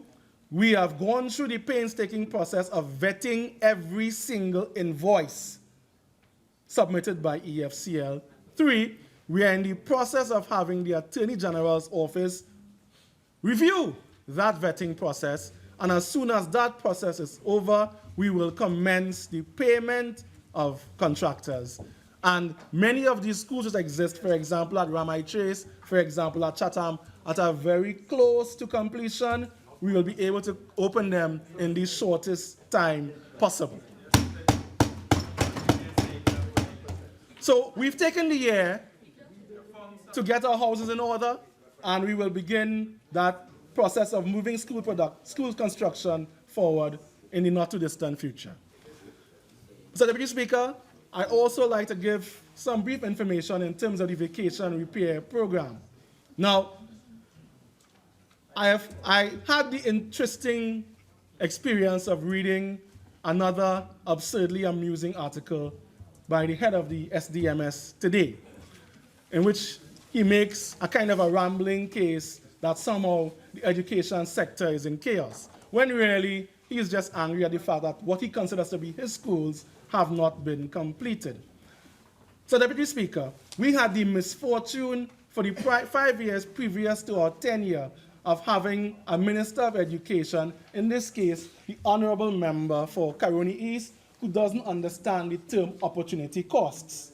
S3: we have gone through the painstaking process of vetting every single invoice submitted by EFCL. Three, we are in the process of having the Attorney General's office review that vetting process, and as soon as that process is over, we will commence the payment of contractors. And many of these schools that exist, for example, at Ramai Chase, for example, at Chatham, that are very close to completion, we will be able to open them in the shortest time possible. So we've taken the year to get our houses in order, and we will begin that process of moving school construction forward in the not-too-distant future. So, Deputy Speaker, I also like to give some brief information in terms of the vacation repair program. Now, I had the interesting experience of reading another absurdly amusing article by the head of the SDMS today, in which he makes a kind of a rambling case that somehow the education sector is in chaos, when really He is just angry at the fact that what he considers to be his schools have not been completed. So, Deputy Speaker, we had the misfortune for the 5 years previous to our tenure of having a Minister of Education, in this case, the Honorable Member for Caroni East, who doesn't understand the term opportunity costs.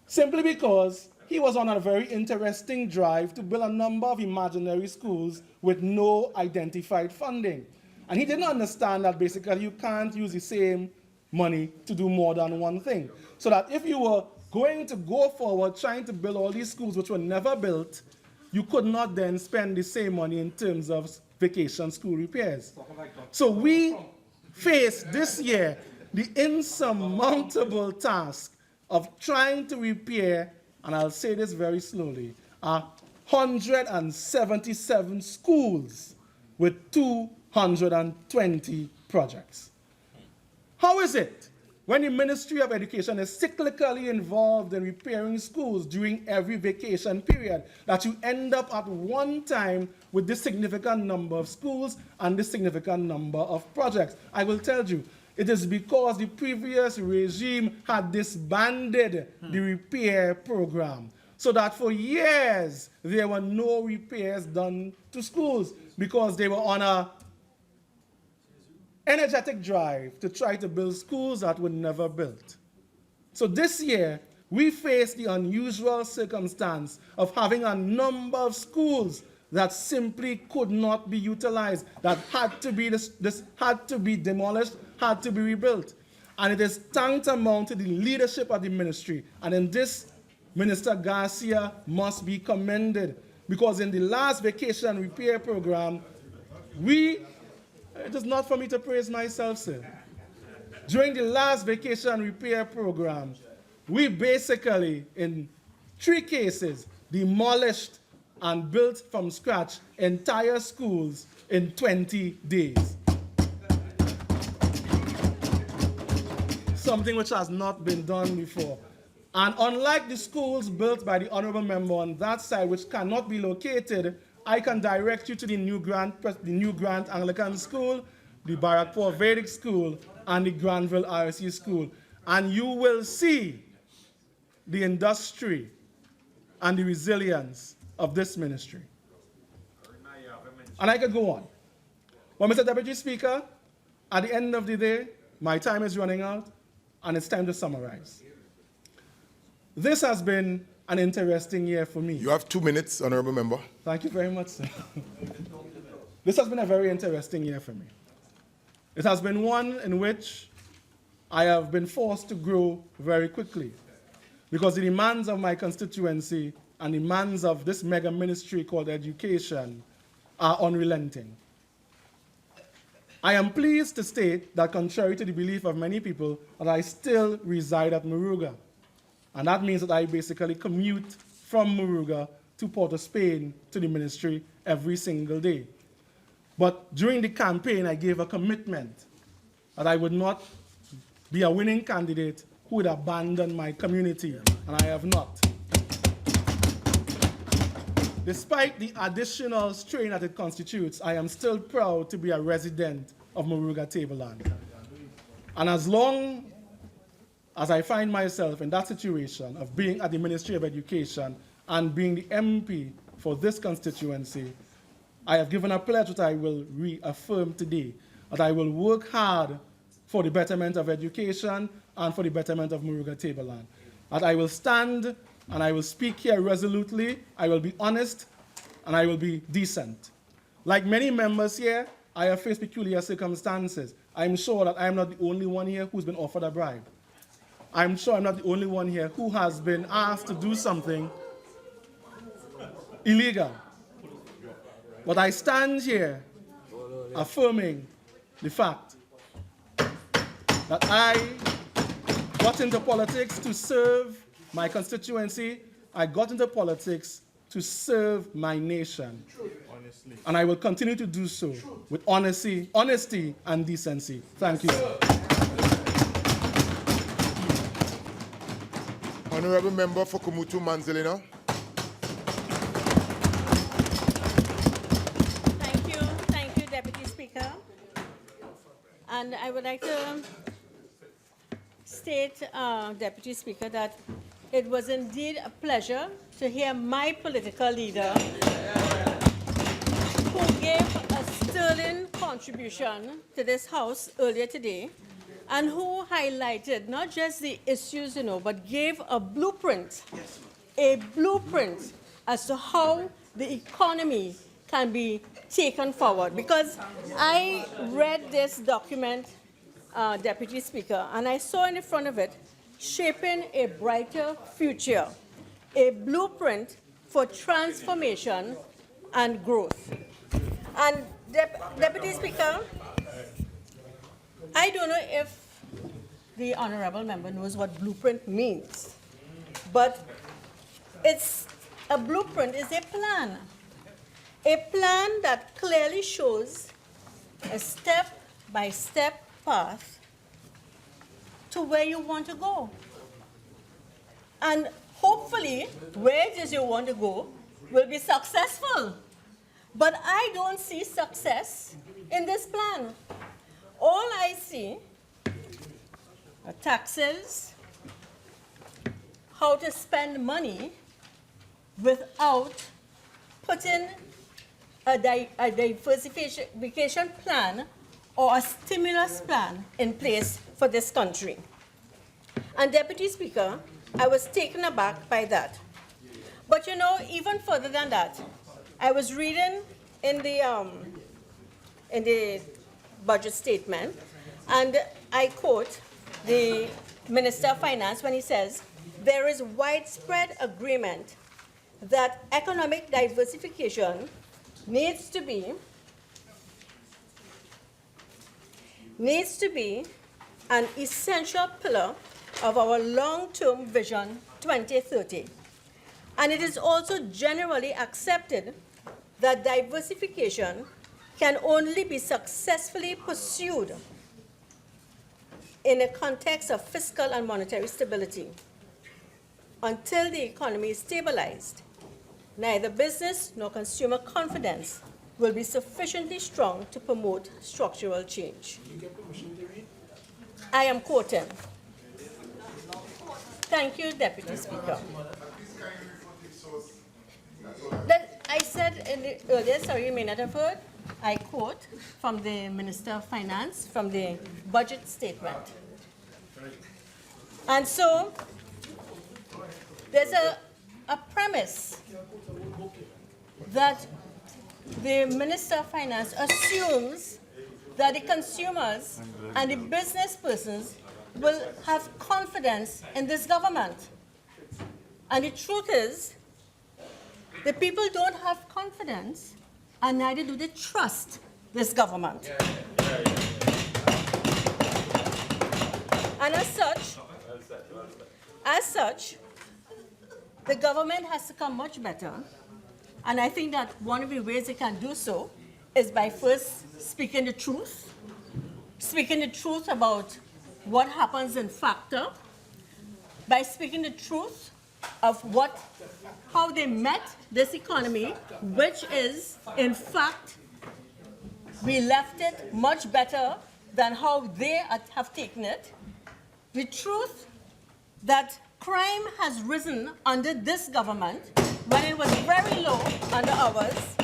S3: Simply because he was on a very interesting drive to build a number of imaginary schools with no identified funding. And he didn't understand that basically you can't use the same money to do more than one thing. So that if you were going to go forward trying to build all these schools which were never built, you could not then spend the same money in terms of vacation school repairs. So we face this year the insurmountable task of trying to repair, and I'll say this very slowly, 177 schools with 220 projects. How is it when the Ministry of Education is cyclically involved in repairing schools during every vacation period that you end up at one time with this significant number of schools and this significant number of projects? I will tell you, it is because the previous regime had disbanded the repair program, so that for years there were no repairs done to schools because they were on a energetic drive to try to build schools that were never built. So this year, we face the unusual circumstance of having a number of schools that simply could not be utilized, that had to be had to be demolished, had to be rebuilt. And it is tantamount to the leadership of the ministry. And in this, Minister Garcia must be commended, because in the last vacation repair program, it is not for me to praise myself, sir. During the last vacation repair program, we basically, in 3 cases, demolished and built from scratch entire schools in 20 days. Something which has not been done before. And unlike the schools built by the Honorable Member on that side, which cannot be located, I can direct you to the New Grant Anglican School, the Barrackpore Vedic School, and the Granville RSC School. And you will see the industry and the resilience of this ministry. And I could go on. But Mr. Deputy Speaker, at the end of the day, my time is running out, and it's time to summarize. This has been an interesting year for me.
S2: You have 2 minutes, Honorable Member.
S3: Thank you very much, sir. This has been a very interesting year for me. It has been one in which I have been forced to grow very quickly, because the demands of my constituency and the demands of this mega ministry called education are unrelenting. I am pleased to state that, contrary to the belief of many people, that I still reside at Moruga. And that means that I basically commute from Moruga to Port of Spain to the ministry every single day. But during the campaign, I gave a commitment that I would not be a winning candidate who would abandon my community, and I have not. Despite the additional strain that it constitutes, I am still proud to be a resident of Moruga Tableland. And as long as I find myself in that situation of being at the Ministry of Education and being the MP for this constituency, I have given a pledge that I will reaffirm today, that I will work hard for the betterment of education and for the betterment of Moruga Tableland. That I will stand and I will speak here resolutely, I will be honest, and I will be decent. Like many members here, I have faced peculiar circumstances. I'm sure that I'm not the only one here who's been offered a bribe. I'm sure I'm not the only one here who has been asked to do something illegal. But I stand here affirming the fact that I got into politics to serve my constituency. I got into politics to serve my nation. And I will continue to do so with honesty and decency. Thank you.
S2: Honorable Member for Cumuto, Manzanilla.
S6: Thank you, Deputy Speaker. And I would like to state, Deputy Speaker, that it was indeed a pleasure to hear my political leader, who gave a sterling contribution to this House earlier today, and who highlighted not just the issues, but gave a blueprint as to how the economy can be taken forward. Because I read this document, Deputy Speaker, and I saw in the front of it, shaping a brighter future, a blueprint for transformation and growth. And Deputy Speaker, I don't know if the honorable member knows what blueprint means, but a blueprint is a plan that clearly shows a step-by-step path to where you want to go. And hopefully, where it is you want to go will be successful. But I don't see success in this plan. All I see are taxes, how to spend money without putting a diversification plan or a stimulus plan in place for this country. And Deputy Speaker, I was taken aback by that. But even further than that, I was reading in the budget statement, and I quote the Minister of Finance when he says, there is widespread agreement that economic diversification needs to be an essential pillar of our long-term vision 2030. And it is also generally accepted that diversification can only be successfully pursued in a context of fiscal and monetary stability. Until the economy is stabilized, neither business nor consumer confidence will be sufficiently strong to promote structural change. I am quoting. Thank you, Deputy Speaker. I said in the earlier, sorry, you may not have heard, I quote from the Minister of Finance, from the budget statement. And so, there's a premise that the Minister of Finance assumes that the consumers and the business persons will have confidence in this government. And the truth is, the people don't have confidence, and neither do they trust this government. And as such, the government has to come much better. And I think that one of the ways it can do so is by first speaking the truth about what happens in factor, by speaking the truth of how they met this economy, which is, in fact, we left it much better than how they have taken it. The truth that crime has risen under this government when it was very low under ours,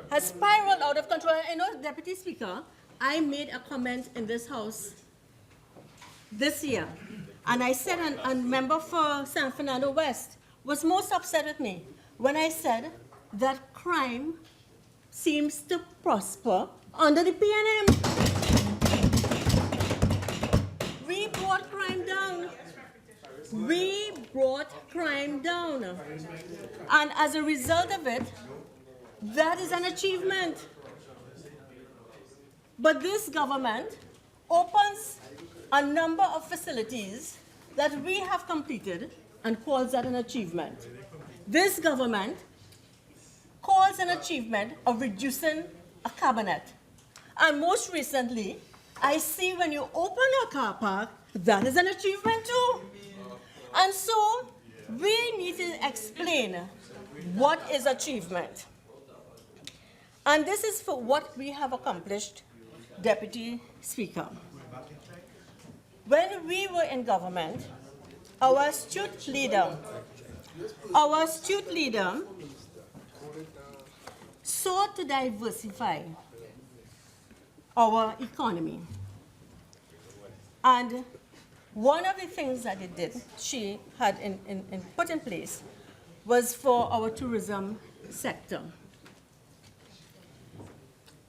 S6: has spiraled out of control. Deputy Speaker, I made a comment in this House this year, and I said a member for San Fernando West was most upset with me when I said that crime seems to prosper under the PNM. We brought crime down. We brought crime down. And as a result of it, that is an achievement. But this government opens a number of facilities that we have completed and calls that an achievement. This government calls an achievement of reducing a cabinet. And most recently, I see when you open a car park, that is an achievement too. And so, we need to explain what is achievement. And this is for what we have accomplished Deputy Speaker, when we were in government, our astute leader sought to diversify our economy. And one of the things that she had put in place was for our tourism sector,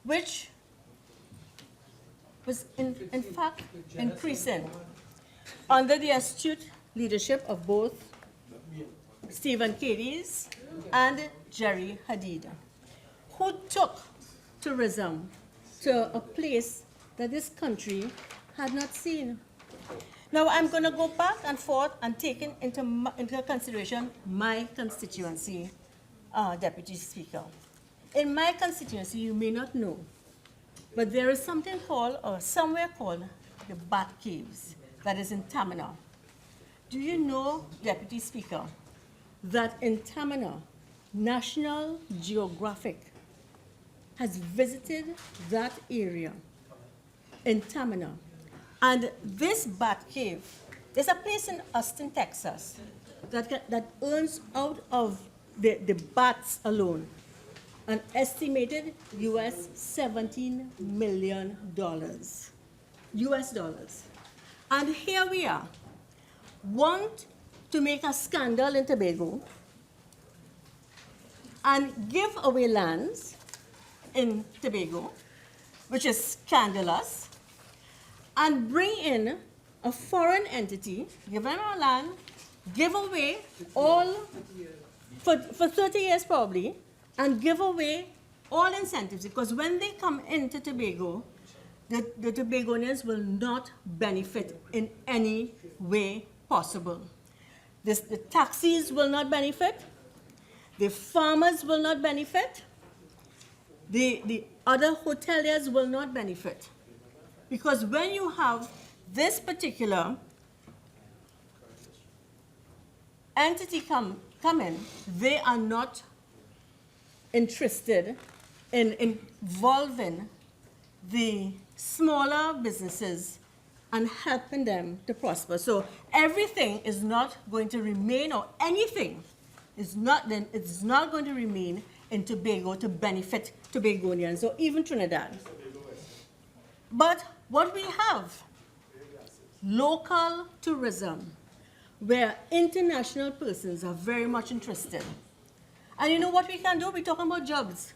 S6: which was in fact increasing under the astute leadership of both Stephen Cadiz and Jerry Hadid, who took tourism to a place that this country had not seen. Now, I'm going to go back and forth and take into consideration my constituency, Deputy Speaker. In my constituency, you may not know, but there is something called, or somewhere called, the Bat Caves, that is in Tamina. Do you know, Deputy Speaker, that in Tamina, National Geographic has visited that area in Tamina? And this Bat Cave, there's a place in Austin, Texas, that earns out of the bats alone an estimated US $17 million, US dollars. And here we are, want to make a scandal in Tobago and give away lands in Tobago, which is scandalous, and bring in a foreign entity, give them our land, give away all, for 30 years probably, and give away all incentives, because when they come into Tobago, the Tobagonians will not benefit in any way possible. The taxis will not benefit, the farmers will not benefit, the other hoteliers will not benefit. Because when you have this particular entity come in, they are not interested in involving the smaller businesses and helping them to prosper. So everything is not going to remain, or anything is not going to remain in Tobago to benefit Tobagonians or even Trinidad. But what we have, local tourism, where international persons are very much interested. And you know what we can do? We're talking about jobs.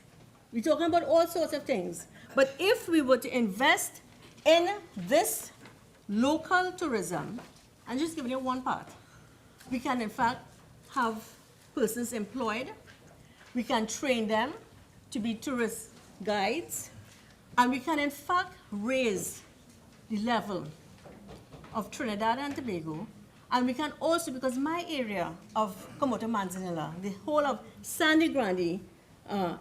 S6: We're talking about all sorts of things. But if we were to invest in this local tourism, I'm just giving you one part, we can in fact have persons employed, we can train them to be tourist guides, and we can in fact raise the level of Trinidad and Tobago. And we can also, because my area of Cumuto, Manzanilla, the whole of Sandy Grande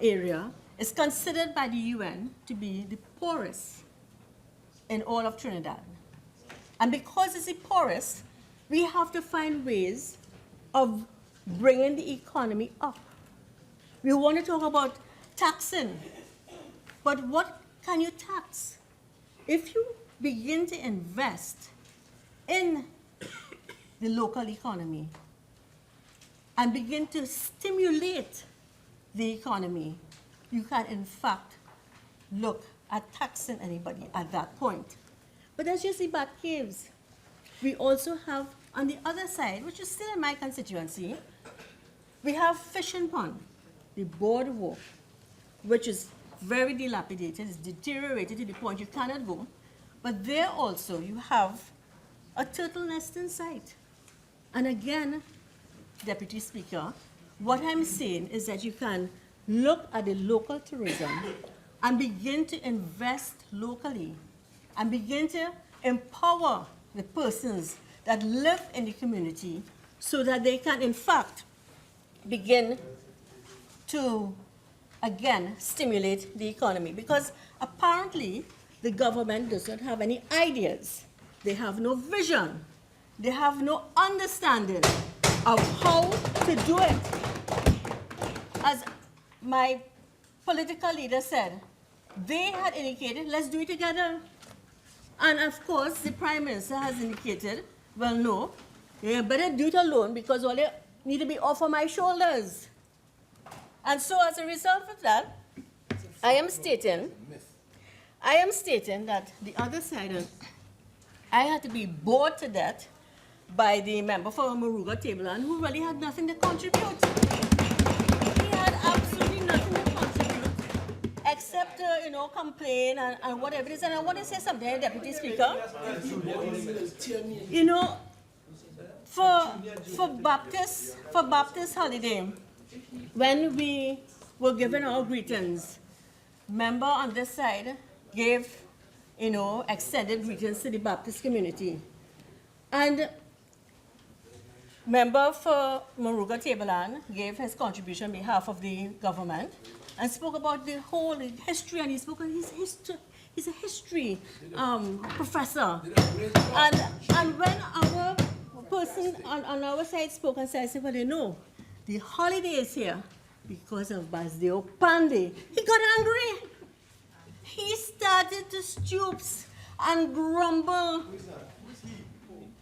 S6: area, is considered by the UN to be the poorest in all of Trinidad. And because it's the poorest, we have to find ways of bringing the economy up. We want to talk about taxing, but what can you tax? If you begin to invest in the local economy and begin to stimulate the economy, you can in fact look at taxing anybody at that point. But that's just the Bat Caves. We also have on the other side, which is still in my constituency, we have Fishing Pond, the boardwalk, which is very dilapidated, it's deteriorated to the point you cannot go. But there also you have a turtle nesting site. And again, Deputy Speaker, what I'm saying is that you can look at the local tourism and begin to invest locally and begin to empower the persons that live in the community so that they can, in fact, begin to, again, stimulate the economy. Because apparently, the government does not have any ideas. They have no vision. They have no understanding of how to do it. As my political leader said, they had indicated, let's do it together. And of course, the Prime Minister has indicated, well, no, you better do it alone because all they need to be off of my shoulders. And so as a result of that, I am stating that the other side, I had to be bored to death by the member for Moruga Tableland who really had nothing to contribute. He had absolutely nothing to contribute except to, complain and whatever it is. And I want to say something, Deputy Speaker. For Baptist holiday, when we were given our greetings, member on this side gave, extended greetings to the Baptist community. And member for Moruga Tableland gave his contribution on behalf of the government and spoke about the whole history, and he spoke on his history. He's a history professor. And when our person on our side spoke and said, I said, well, the holiday is here because of Basdeo Pandey. He got angry. He started to stoop and grumble.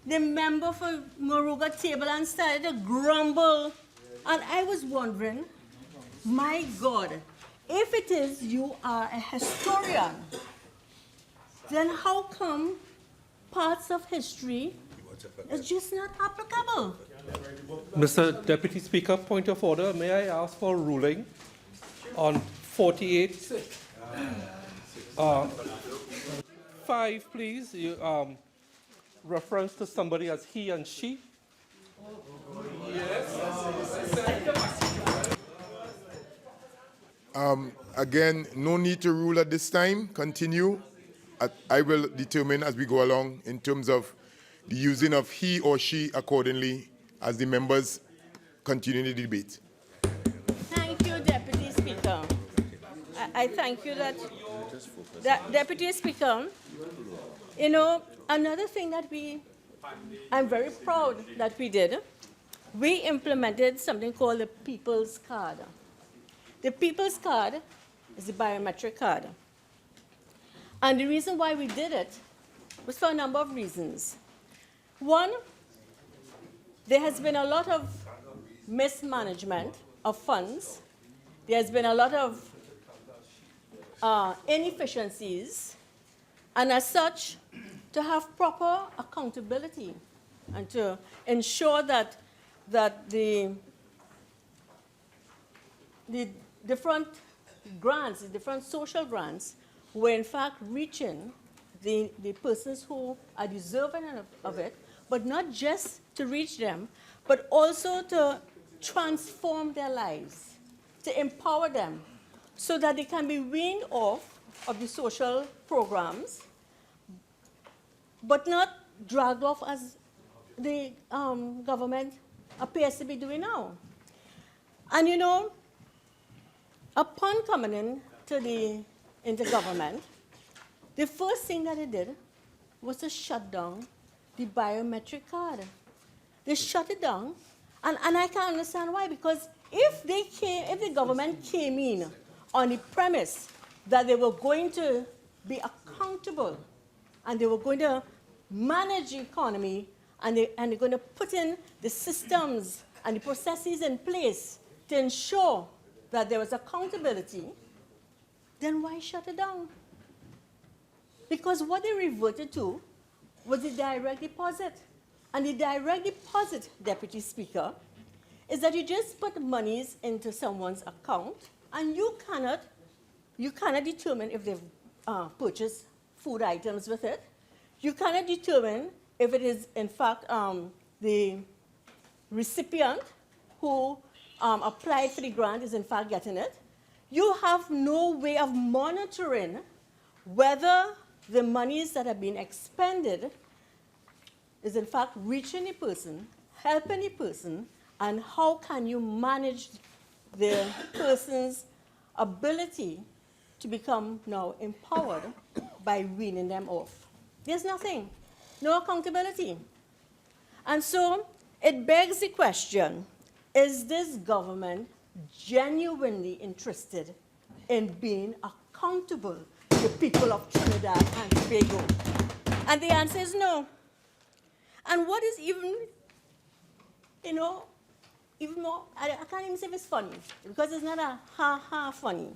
S6: The member for Moruga Tableland started to grumble. And I was wondering, my God, if it is you are a historian, then how come parts of history is just not applicable?
S7: Mr. Deputy Speaker, point of order. May I ask for a ruling on 48? 5, please. You, reference to somebody as he and she.
S2: Again, no need to rule at this time. Continue. I will determine as we go along in terms of the using of he or she accordingly as the members continue the debate.
S6: Thank you, Deputy Speaker. I thank you that Deputy Speaker, another thing that I'm very proud that we did, we implemented something called the People's Card. The People's Card is the biometric card. And the reason why we did it was for a number of reasons. One, there has been a lot of mismanagement of funds. There's been a lot of inefficiencies. And as such, to have proper accountability and to ensure that the different grants, the different social grants, were in fact reaching the persons who are deserving of it, but not just to reach them, but also to transform their lives, to empower them, so that they can be weaned off of the social programs, but not dragged off as the government appears to be doing now. And upon coming into government, the first thing that they did was to shut down the biometric card. They shut it down, and I can't understand why, because if the government came in on the premise that they were going to be accountable and they were going to manage the economy and they're going to put in the systems and the processes in place to ensure that there was accountability, then why shut it down? Because what they reverted to was the direct deposit. And the direct deposit, Deputy Speaker, is that you just put monies into someone's account and you cannot determine if they've purchased food items with it. You cannot determine if it is, in fact, the recipient who applied for the grant is, in fact, getting it. You have no way of monitoring whether the monies that have been expended is, in fact, reaching the person, helping the person, and how can you manage the person's ability to become now empowered by weaning them off. There's nothing, no accountability. And so it begs the question, is this government genuinely interested in being accountable accountable to the people of Trinidad and Tobago? And the answer is no. And what is even, even more, I can't even say if it's funny, because it's not a ha-ha funny.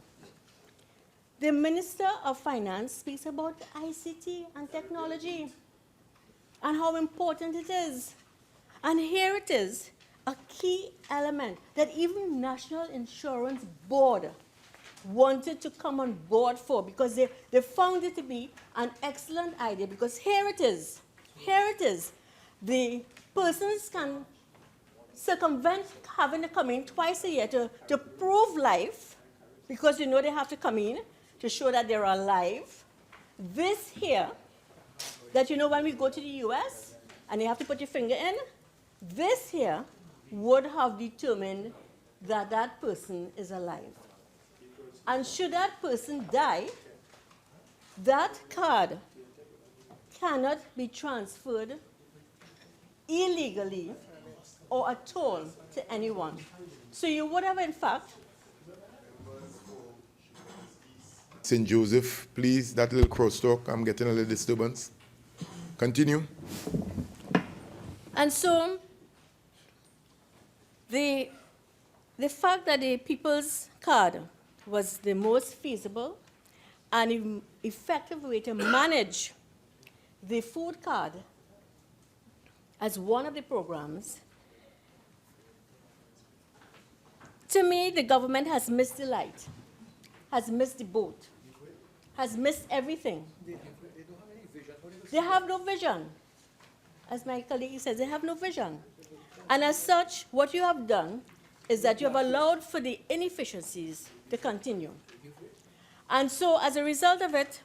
S6: The Minister of Finance speaks about ICT and technology and how important it is. And here it is, a key element that even National Insurance Board wanted to come on board for, because they found it to be an excellent idea, because here it is. The persons can circumvent having to come in twice a year to prove life, because they have to come in to show that they're alive. This here, that when we go to the US and you have to put your finger in, this here would have determined that that person is alive. And should that person die, that card cannot be transferred illegally or at all to anyone. So you would have, in fact,
S2: St. Joseph, please, that little crosstalk, I'm getting a little disturbance. Continue.
S6: and so the fact that the People's Card was the most feasible and effective way to manage the food card as one of the programs, to me, the government has missed the light, has missed the boat, has missed everything. They have no vision. As my colleague says, they have no vision. And as such, what you have done is that you have allowed for the inefficiencies to continue. And so as a result of it,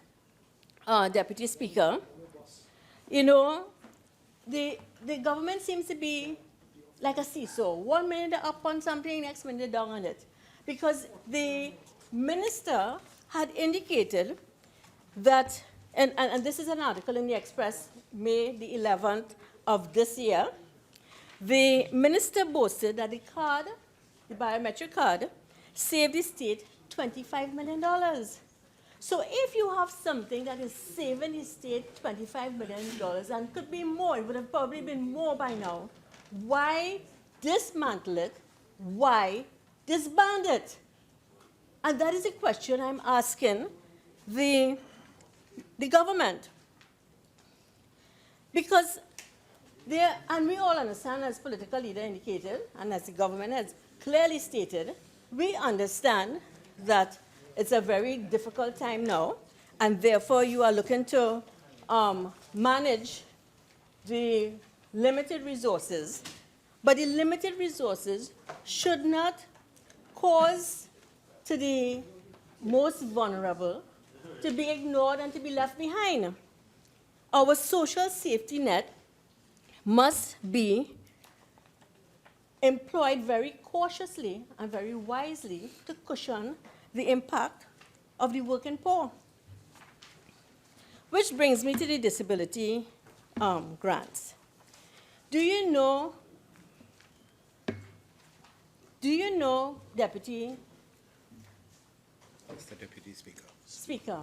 S6: Deputy Speaker, the government seems to be like a seesaw. 1 minute they're up on something, next minute they're down on it. Because the minister had indicated that, and this is an article in the Express, May the 11th of this year, the minister boasted that the card, the biometric card, saved the state $25 million. So if you have something that is saving the state $25 million, and could be more, it would have probably been more by now, why dismantle it? Why disband it? And that is a question I'm asking the government. Because and we all understand, as political leader indicated, and as the government has clearly stated, we understand that it's a very difficult time now, and therefore you are looking to manage the limited resources. But the limited resources should not cause to the most vulnerable to be ignored and to be left behind. Our social safety net must be employed very cautiously and very wisely to cushion the impact of the working poor. Which brings me to the disability grants. Do you know, Deputy
S4: Mr. Deputy Speaker.
S6: Speaker,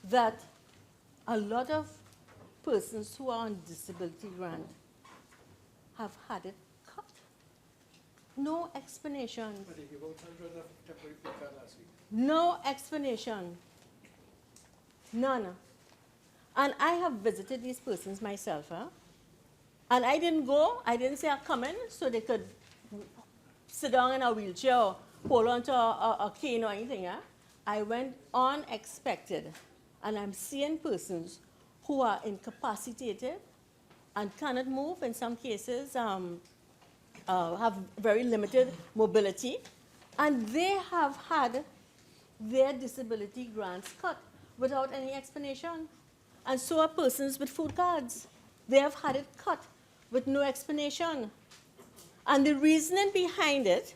S6: that a lot of persons who are on disability grant have had it cut? No explanation. No explanation. None. And I have visited these persons myself. And I didn't go, I didn't say I'm coming so they could sit down in a wheelchair or hold on to a cane or anything. I went unexpected. And I'm seeing persons who are incapacitated and cannot move, in some cases have very limited mobility, and they have had their disability grants cut without any explanation. And so are persons with food cards. They have had it cut with no explanation. And the reasoning behind it,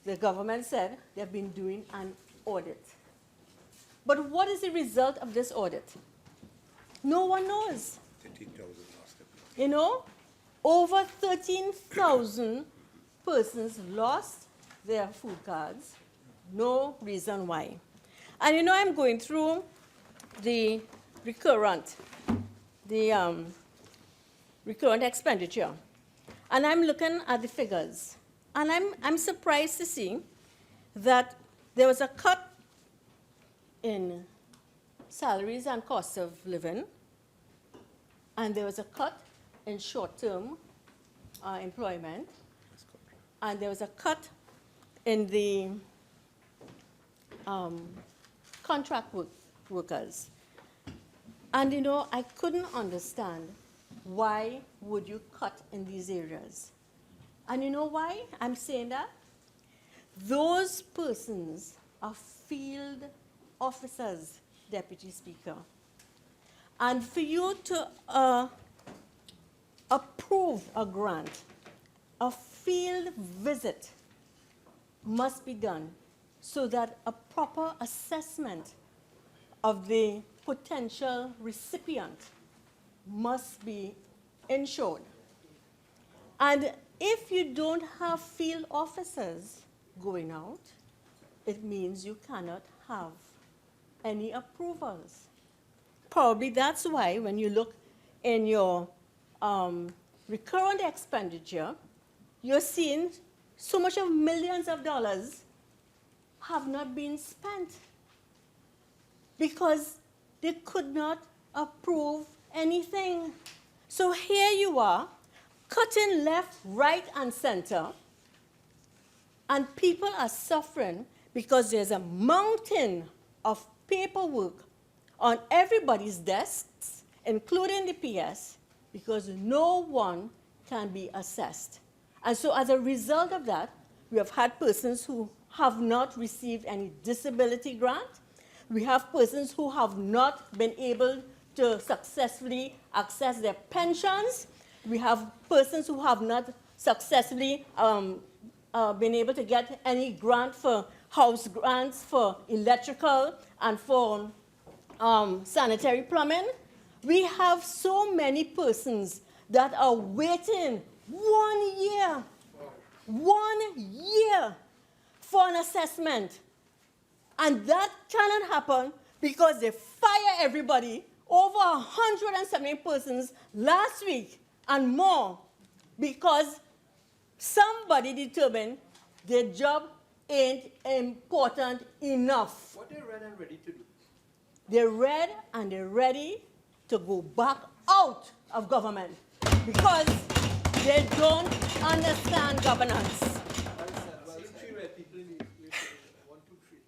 S6: the government said they've been doing an audit. But what is the result of this audit? No one knows.
S4: 13,000 lost it.
S6: Over 13,000 persons lost their food cards. No reason why. And you know, I'm going through the recurrent expenditure. And I'm looking at the figures. And I'm surprised to see that there was a cut in salaries and cost of living, and there was a cut in short-term employment, and there was a cut in the contract workers. And you know, I couldn't understand why would you cut in these areas. And you know why I'm saying that? Those persons are field officers, Deputy Speaker. And for you to approve a grant, a field visit must be done so that a proper assessment of the potential recipient must be ensured. And if you don't have field officers going out, it means you cannot have any approvals. Probably that's why when you look in your recurrent expenditure, you're seeing so much of millions of dollars have not been spent because they could not approve anything. So here you are, cutting left, right, and center, and people are suffering because there's a mountain of paperwork on everybody's desks, including the PS, because no one can be assessed. And so as a result of that, we have had persons who have not received any disability grant. We have persons who have not been able to successfully access their pensions. We have persons who have not successfully been able to get any grant for house grants for electrical and for sanitary plumbing. We have so many persons that are waiting 1 year, 1 year for an assessment. And that cannot happen because they fire everybody, over 170 persons last week and more, because somebody determined their job ain't important enough.
S4: What they ready and ready to do?
S6: They're ready and they're ready to go back out of government because they don't understand governance.
S4: Three red people in the 1, 2, 3.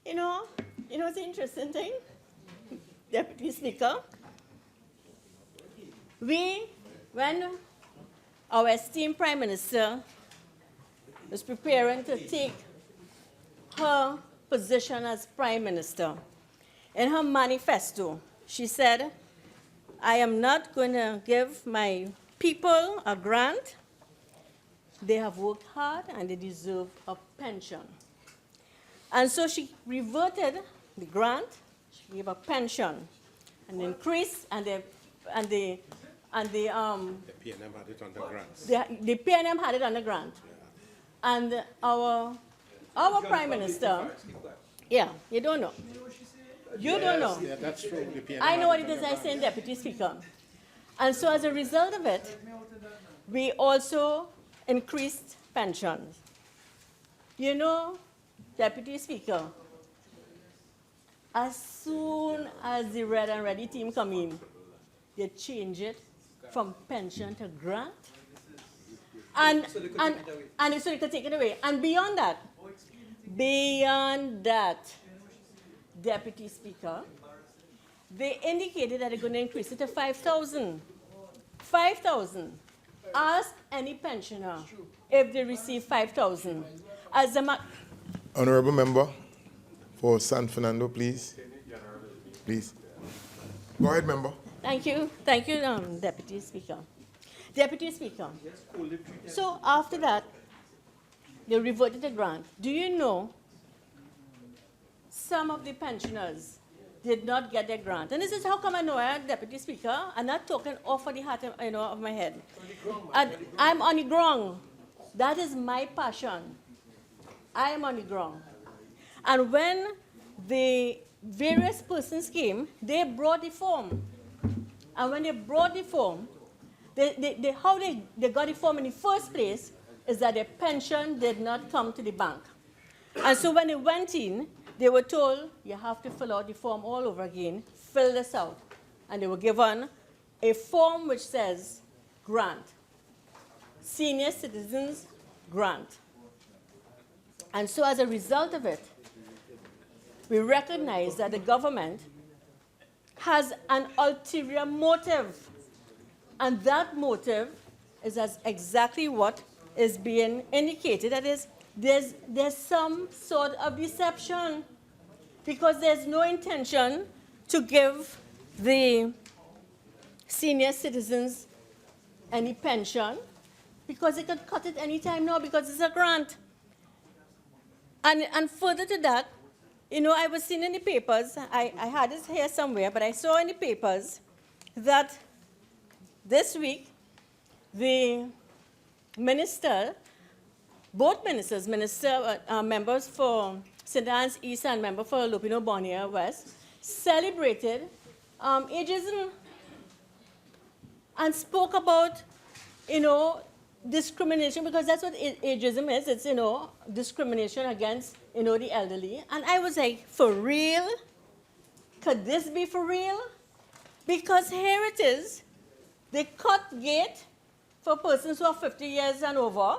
S6: You know what's the interesting thing, Deputy Speaker? When our esteemed Prime Minister was preparing to take her position as Prime Minister, in her manifesto, she said, I am not going to give my people a grant. They have worked hard and they deserve a pension. And so she reverted the grant, she gave a pension, an increase, and the PNM
S8: had it on the grants.
S6: the PNM had it on the grant. And our Prime Minister, yeah, you don't know. You don't know.
S8: Yeah, that's true. The PNM
S6: I know what
S8: had
S6: it
S8: on
S6: is
S8: the
S6: I
S8: grants.
S6: say, Deputy Speaker. And so as a result of it, we also increased pensions. You know, Deputy Speaker, as soon as the Red and Ready team come in, they change it from pension to grant. And so they could take it away. And beyond that, Deputy Speaker, they indicated that they're going to increase it to 5,000. 5,000. Ask any pensioner if they receive 5,000. As a
S2: Honorable member for San Fernando, please. Please. Go ahead, member.
S6: Thank you, Deputy Speaker. Deputy Speaker, so after that, they reverted the grant. Do you know some of the pensioners did not get their grant? And this is how come I know, Deputy Speaker. I'm not talking off of the heart of my head. I'm on the ground. That is my passion. I am on the ground. And when the various persons came, they brought the form. And when they brought the form, how they got the form in the first place is that their pension did not come to the bank. And so when they went in, they were told, you have to fill out the form all over again, fill this out. And they were given a form which says grant, senior citizens grant. And so as a result of it, we recognize that the government has an ulterior motive. And that motive is exactly what is being indicated. That is, there's some sort of deception, because there's no intention to give the senior citizens any pension, because they could cut it any time now because it's a grant. And further to that, you know, I was seeing in the papers, I had this here somewhere, but I saw in the papers that this week the minister, both ministers, members for St. Anne's East and member for Lupino Bonnier West, celebrated ageism and spoke about, you know, discrimination, because that's what ageism is. It's, you know, discrimination against, you know, the elderly. And I was like, for real? Could this be for real? Because here it is. They cut gate for persons who are 50 years and over.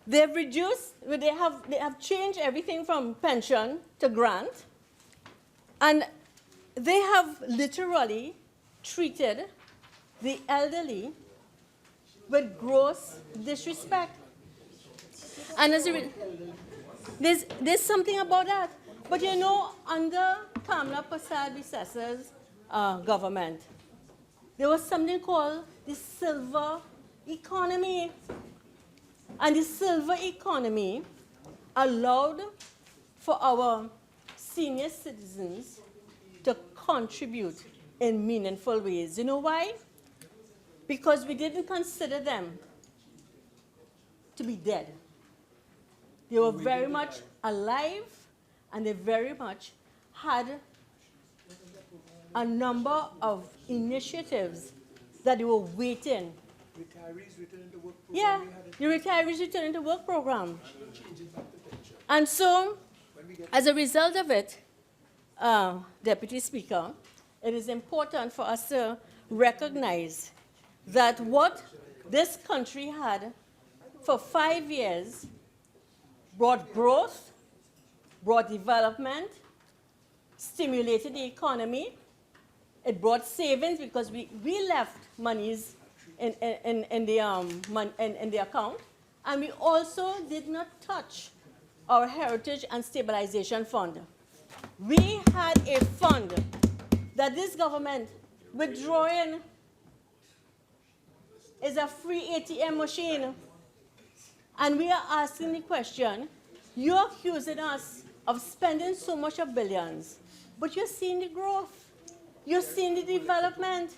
S6: They've reduced, they have changed everything from pension to grant. And they have literally treated the elderly with gross disrespect. And as there's something about that. But you know, under Kamla Prasad Bissasa's government, there was something called the silver economy. And the silver economy allowed for our senior citizens to contribute in meaningful ways. You know why? Because we didn't consider them to be dead. They were very much alive, and they very much had a number of initiatives that they were waiting.
S4: Retirees returning to work program.
S6: Yeah, the retirees returning to work program. And so, as a result of it, Deputy Speaker, it is important for us to recognize that what this country had for 5 years brought growth, brought development, stimulated the economy. It brought savings because we left monies in the account, and we also did not touch our Heritage and Stabilization Fund. We had a fund that this government withdrawing is a free ATM machine. And we are asking the question, you're accusing us of spending so much of billions, but you're seeing the growth, you're seeing the development,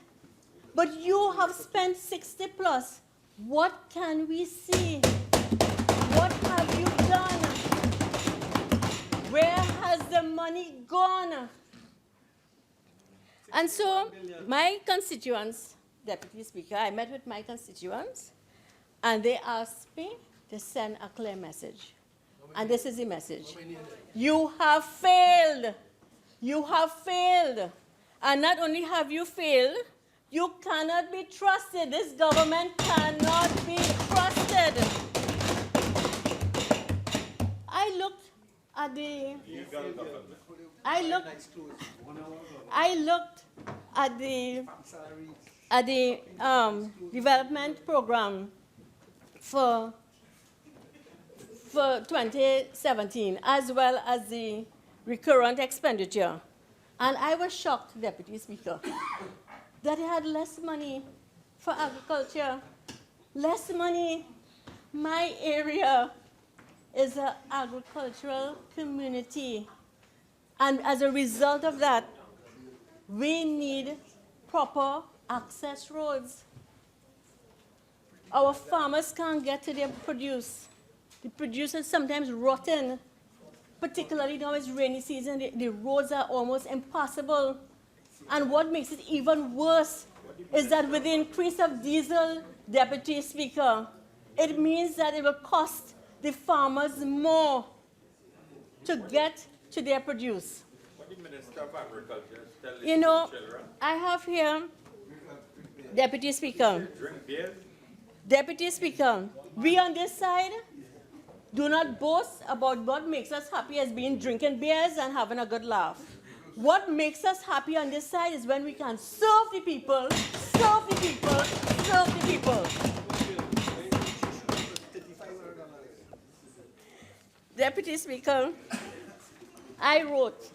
S6: but you have spent 60 plus. What can we see? What have you done? Where has the money gone? And so my constituents, Deputy Speaker, I met with my constituents, and they asked me to send a clear message. And this is the message. You have failed. You have failed. And not only have you failed, you cannot be trusted. This government cannot be trusted. I looked at the development program for 2017, as well as the recurrent expenditure. And I was shocked, Deputy Speaker, that it had less money for agriculture, less money. My area is an agricultural community. And as a result of that, we need proper access roads. Our farmers can't get to their produce. The produce is sometimes rotten particularly now it's rainy season, the roads are almost impassable. And what makes it even worse is that with the increase of diesel, Deputy Speaker, it means that it will cost the farmers more to get to their produce.
S9: What the Minister of Agriculture is telling
S6: You know,
S9: children?
S6: I have here, Deputy Speaker,
S9: Drink beer?
S6: Deputy Speaker, we on this side do not boast about what makes us happy as being drinking beers and having a good laugh. What makes us happy on this side is when we can serve the people, serve the people, serve the people. Deputy Speaker, I wrote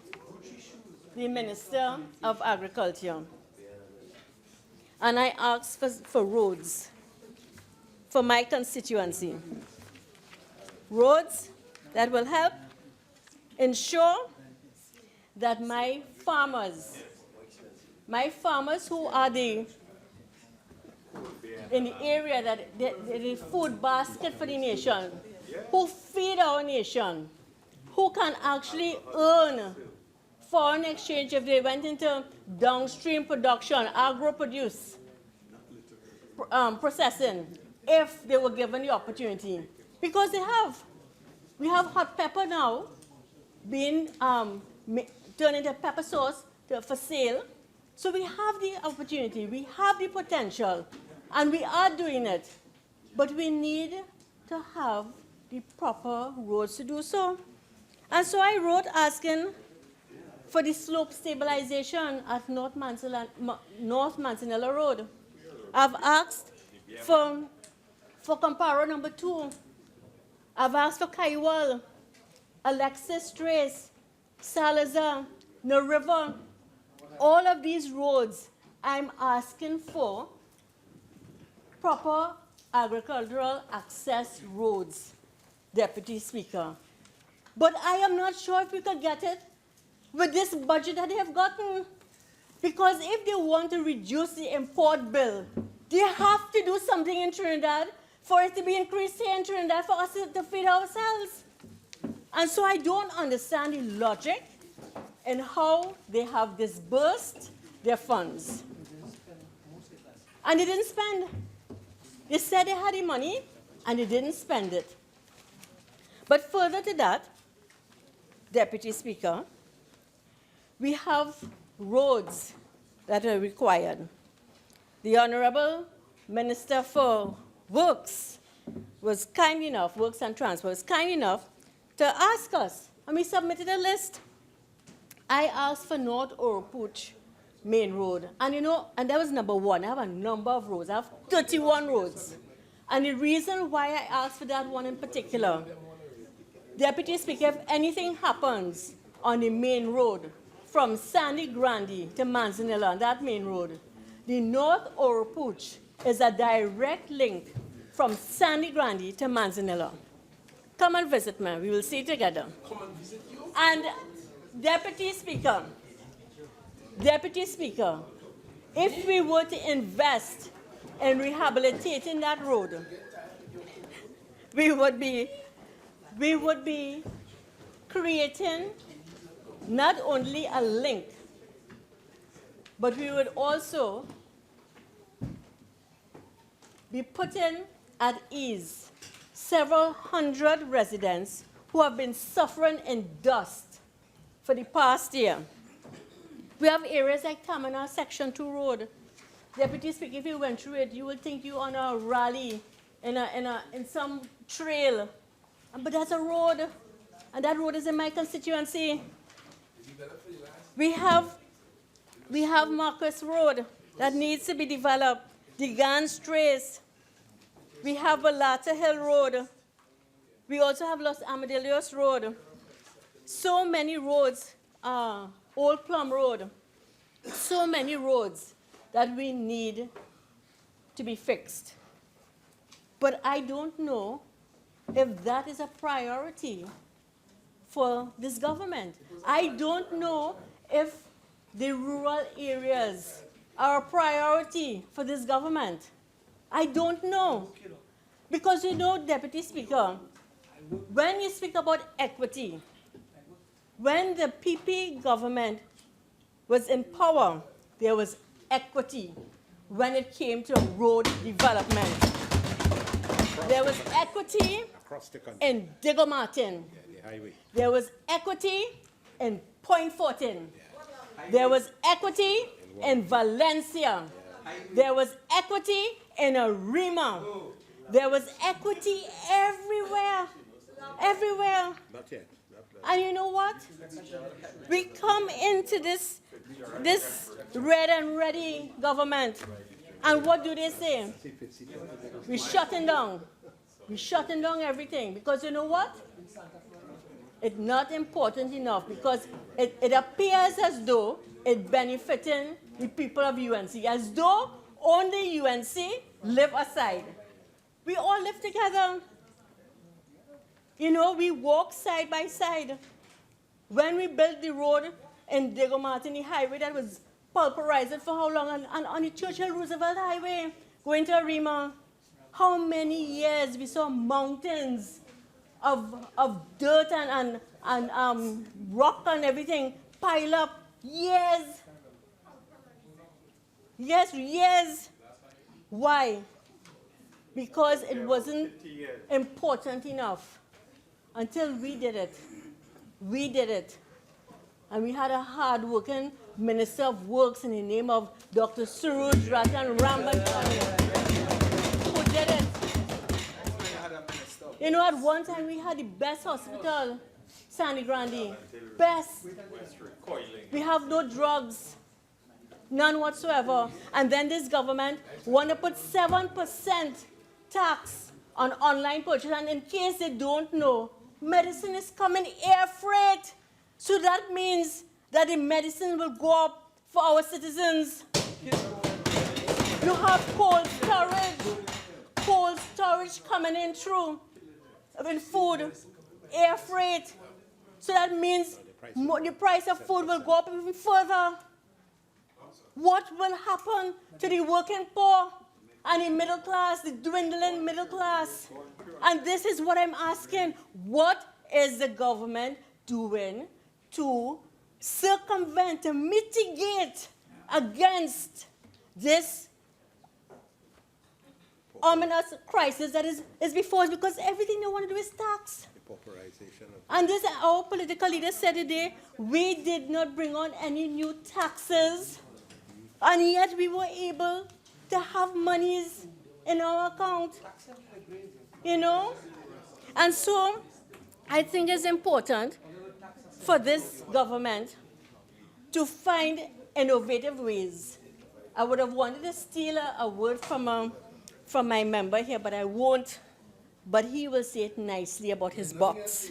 S6: the Minister of Agriculture and I asked for roads for my constituency. Roads that will help ensure that my farmers who are in the area that the food basket for the nation, who feed our nation, who can actually earn foreign exchange if they went into downstream production, agro-produce, processing, if they were given the opportunity. Because they have. We have hot pepper now being turned into pepper sauce for sale. So we have the opportunity, we have the potential, and we are doing it. But we need to have the proper roads to do so. And so I wrote asking for the slope stabilization at North Manzanilla Road. I've asked for Talparo number 2. I've asked for Kaiwal, Alexis Trace, Salazar, No River. All of these roads, I'm asking for proper agricultural access roads, Deputy Speaker. But I am not sure if we could get it with this budget that they have gotten. Because if they want to reduce the import bill, they have to do something in Trinidad for it to be increased here in Trinidad for us to feed ourselves. And so I don't understand the logic in how they have disbursed their funds. And they didn't spend. They said they had the money, and they didn't spend it. But further to that, Deputy Speaker, we have roads that are required. The Honorable Minister for Works was kind enough, Works and Transport, was kind enough to ask us, and we submitted a list. I asked for North Oropouche Main Road, and you know, and that was number 1. I have a number of roads. I have 31 roads. And the reason why I asked for that one in particular, Deputy Speaker, if anything happens on the main road from Sandy Grande to Manzanilla, on that main road, the North Oropouche is a direct link from Sandy Grande to Manzanilla. Come and visit me. We will see together.
S3: Come and visit you.
S6: And Deputy Speaker, if we were to invest in rehabilitating that road, we would be creating not only a link, but we would also be putting at ease several hundred residents who have been suffering in dust for the past year. We have areas like Tamana Section 2 Road. Deputy Speaker, if you went through it, you would think you're on a rally in some trail. But that's a road, and that road is in my constituency. We have Marcus Road that needs to be developed. The Gans Trace. We have Balata Hill Road. We also have Los Amadillos Road. So many roads, Old Plum Road. So many roads that we need to be fixed. But I don't know if that is a priority for this government. I don't know if the rural areas are a priority for this government. I don't know. Because you know, Deputy Speaker, when you speak about equity, when the PP government was in power, there was equity when it came to road development. There was equity
S8: Across the country,
S6: in Diggle Martin.
S8: the highway.
S6: There was equity in Point Fortin. There was equity in Valencia. There was equity in Arima. There was equity everywhere. Everywhere.
S8: Not yet.
S6: And you know what? We come into this red and ready government, and what do they say? We're shutting down. We're shutting down everything, because you know what? It's not important enough, because it appears as though it's benefiting the people of UNC, as though only UNC live aside. We all live together. You know, we walk side by side. When we built the road in Diggle Martin, the highway that was pulverized for how long? And on the Churchill-Roosevelt Highway, going to Arima, how many years we saw mountains of dirt and rock and everything pile up. Years. Yes, years. Why? Because it wasn't important enough. Until we did it. We did it. And we had a hard-working Minister of Works in the name of Dr. Suraj Ratan Ramban, who did it. You know, at one time we had the best hospital, Sandy Grande. Best. We have no drugs. None whatsoever. And then this government want to put 7% tax on online purchase. And in case they don't know, medicine is coming air freight. So that means that the medicine will go up for our citizens. You have cold storage coming in through in food, air freight. So that means the price of food will go up even further. What will happen to the working poor and the middle class, the dwindling middle class? And this is what I'm asking. What is the government doing to circumvent, to mitigate against this ominous crisis that is before us? Because everything they want to do is tax. And this, our political leaders said today, we did not bring on any new taxes, and yet we were able to have monies in our account, you know? And so I think it's important for this government to find innovative ways. I would have wanted to steal a word from my member here, but I won't. But he will say it nicely about his box.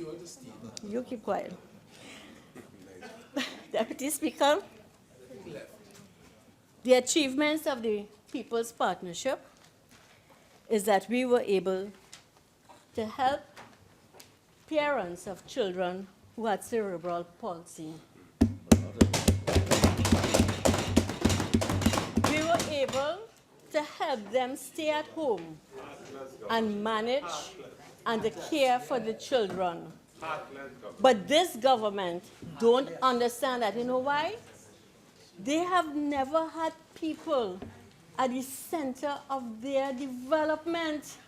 S6: You keep quiet. Deputy Speaker, the achievements of the People's Partnership is that we were able to help parents of children who had cerebral palsy. We were able to help them stay at home and manage and care for the children. But this government don't understand that. You know why? They have never had people at the center of their development.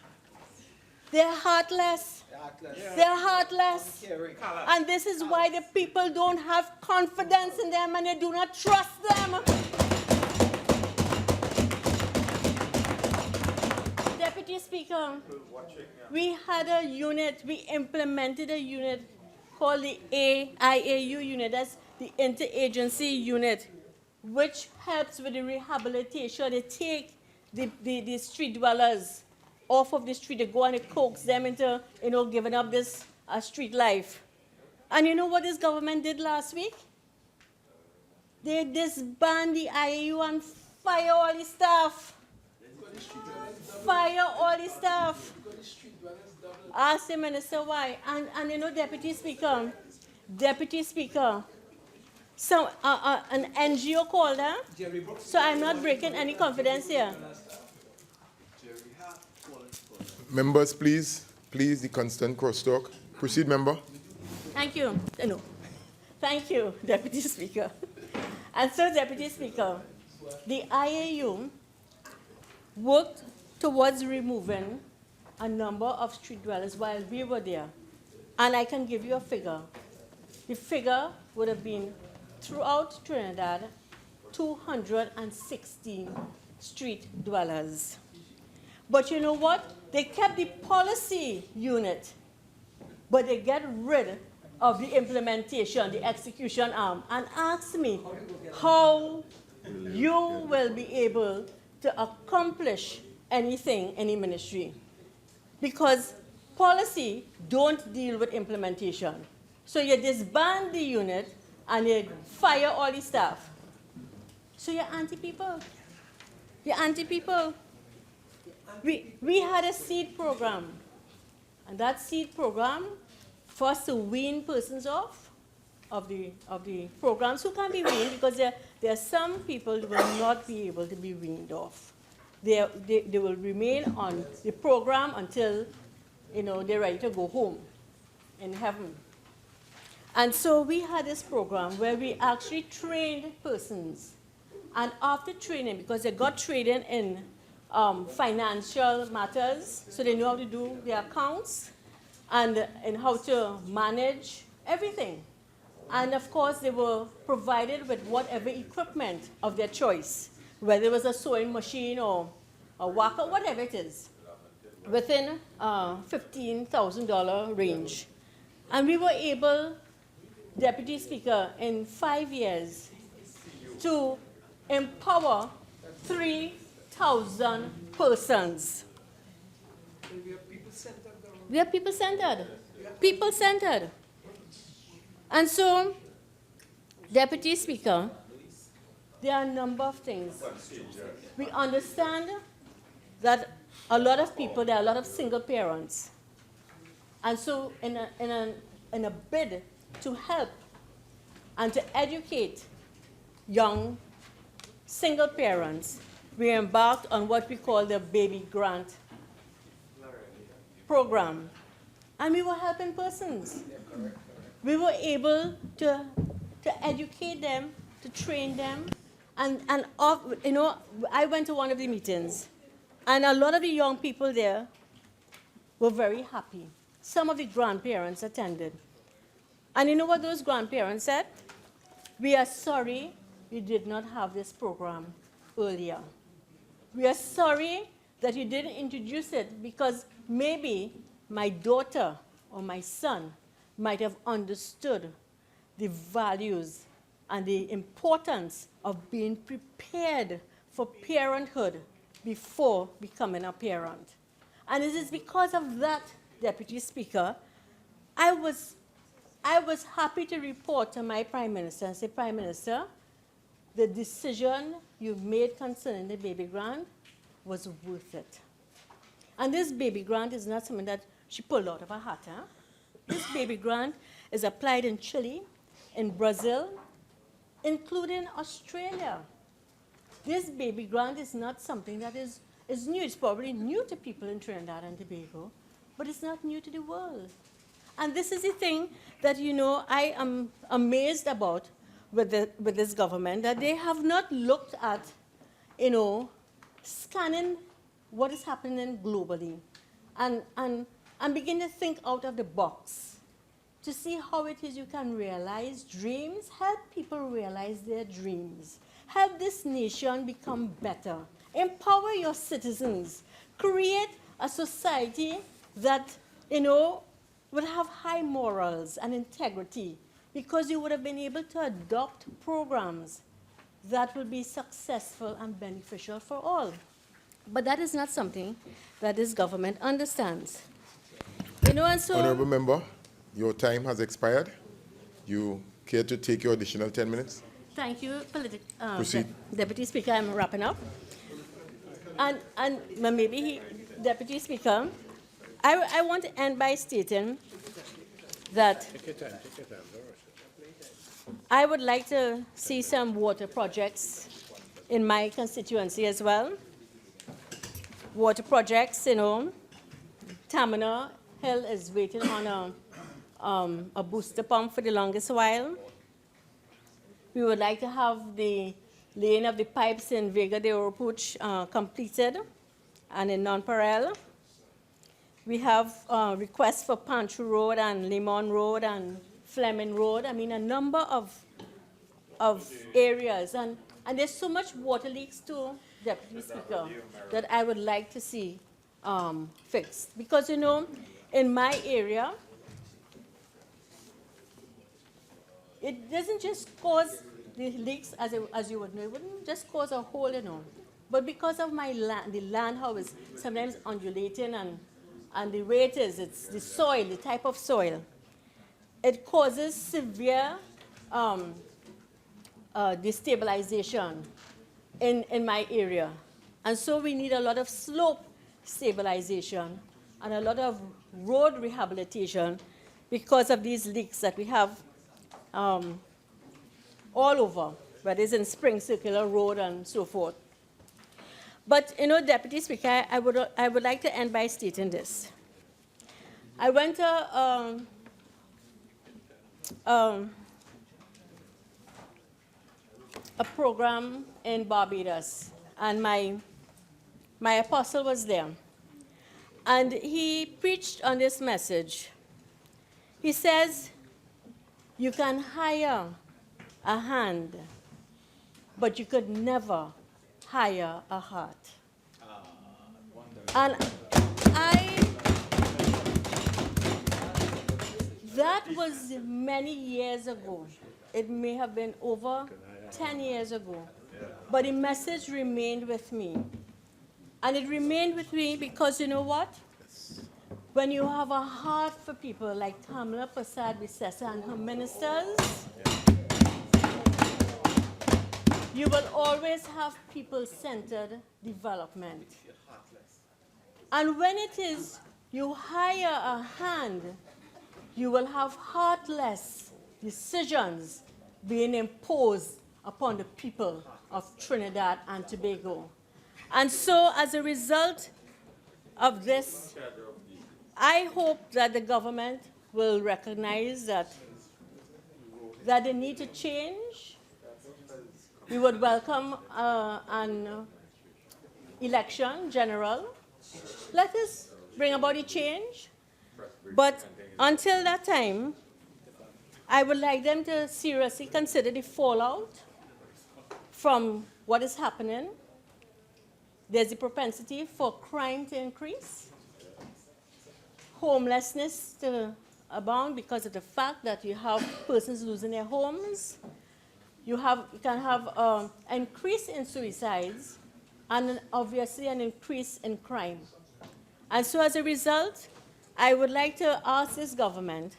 S6: They're heartless. They're heartless. And this is why the people don't have confidence in them and they do not trust them. Deputy Speaker, we had a unit, we implemented a unit called the IAU unit, that's the interagency unit, which helps with the rehabilitation. They take the street dwellers off of the street, they go and they coax them into, giving up this street life. And you know what this government did last week? They disbanded the IAU and fire all the staff. Fire all the staff. Ask the minister why. And Deputy Speaker, so an NGO called her, so I'm not breaking any confidence here.
S2: Members, please, the constant crosstalk. Proceed, member.
S6: Thank you. No. Thank you, Deputy Speaker. And so, Deputy Speaker, the IAU worked towards removing a number of street dwellers while we were there. And I can give you a figure. The figure would have been, throughout Trinidad, 216 street dwellers. But you know what? They kept the policy unit, but they get rid of the implementation, the execution arm, and asked me how you will be able to accomplish anything in the ministry. Because policy don't deal with implementation. So you disband the unit and you fire all the staff. So you're anti-people. You're anti-people. We had a seed program. And that seed program for us to wean persons off of the programs who can be weaned, because there are some people who will not be able to be weaned off. They will remain on the program until they're ready to go home in heaven. And so we had this program where we actually trained persons. And after training, because they got training in financial matters, so they know how to do their accounts and how to manage everything. And of course, they were provided with whatever equipment of their choice, whether it was a sewing machine or a whacker, whatever it is, within $15,000 range. And we were able, Deputy Speaker, in 5 years to empower 3,000 persons. We are people-centered. People-centered. And so, Deputy Speaker, there are a number of things. We understand that a lot of people, there are a lot of single parents. And so in a bid to help and to educate young single parents, we embarked on what we call the baby grant program. And we were helping persons. We were able to educate them, to train them. And I went to one of the meetings, and a lot of the young people there were very happy. Some of the grandparents attended. And you know what those grandparents said? We are sorry we did not have this program earlier. We are sorry that you didn't introduce it, because maybe my daughter or my son might have understood the values and the importance of being prepared for parenthood before becoming a parent. And it is because of that, Deputy Speaker, I was happy to report to my Prime Minister and say, Prime Minister, the decision you made concerning the baby grant was worth it. And this baby grant is not something that she pulled out of her hat. Huh? This baby grant is applied in Chile, in Brazil, including Australia. This baby grant is not something that is new. It's probably new to people in Trinidad and Tobago, but it's not new to the world. And this is the thing that, I am amazed about with this government, that they have not looked at, scanning what is happening globally and begin to think out of the box to see how it is you can realize dreams, help people realize their dreams, help this nation become better, empower your citizens, create a society that, would have high morals and integrity, because you would have been able to adopt programs that will be successful and beneficial for all. But that is not something that this government understands. And so...
S2: Honourable Member, your time has expired. You care to take your additional 10 minutes?
S6: Thank you,
S2: Proceed.
S6: Deputy Speaker, I'm wrapping up. And maybe, Deputy Speaker, I want to end by stating that I would like to see some water projects in my constituency as well. Water projects, Tamina Hill is waiting on a booster pump for the longest while. We would like to have the laying of the pipes in Vega de Oropuch completed and in Nonpareil. We have requests for Pancho Road and Limon Road and Fleming Road. I mean, a number of areas. And there's so much water leaks too, Deputy Speaker, that I would like to see fixed. Because, you know, in my area, it doesn't just cause the leaks, as you would know. It wouldn't just cause a hole, you know. But because of my land, the land how is sometimes undulating and the way it is, it's the soil, the type of soil, it causes severe destabilization in my area. And so we need a lot of slope stabilization and a lot of road rehabilitation because of these leaks that we have all over, whether it's in Spring Circular Road and so forth. But, you know, Deputy Speaker, I would like to end by stating this. I went to a program in Barbados, and my apostle was there. And he preached on this message. He says, you can hire a hand, but you could never hire a heart. And that was many years ago. It may have been over 10 years ago. But the message remained with me. And it remained with me because, you know what? When you have a heart for people like Tamla Prasad-Bissessar and her ministers, you will always have people-centered development. And when it is you hire a hand, you will have heartless decisions being imposed upon the people of Trinidad and Tobago. And so as a result of this, I hope that the government will recognize that they need to change. We would welcome an election general. Let us bring about a change. But until that time, I would like them to seriously consider the fallout from what is happening. There's a propensity for crime to increase, homelessness to abound because of the fact that you have persons losing their homes. You can have an increase in suicides and obviously an increase in crime. And so as a result, I would like to ask this government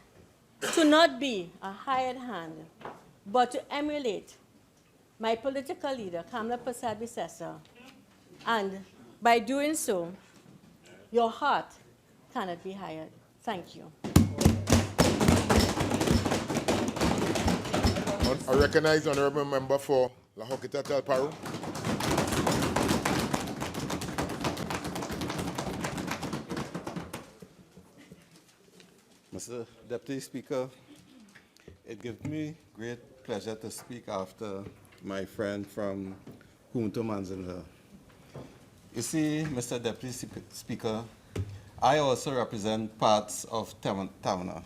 S6: to not be a hired hand, but to emulate my political leader, Kamla Prasad-Bissessar. And by doing so, your heart cannot be hired. Thank you.
S2: I recognize the honorable member for La Horquetta Talparo.
S10: Mr. Deputy Speaker, it gives me great pleasure to speak after my friend from Cumuto, Manzanilla. You see, Mr. Deputy Speaker, I also represent parts of Tamana.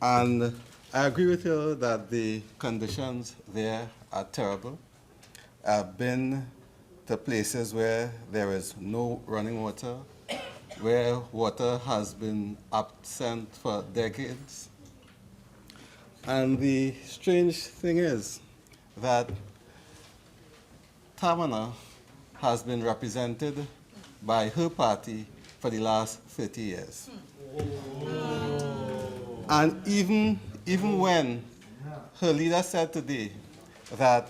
S10: And I agree with you that the conditions there are terrible. I've been to places where there is no running water, where water has been absent for decades. And the strange thing is that Tamana has been represented by her party for the last 30 years. And even when her leader said today that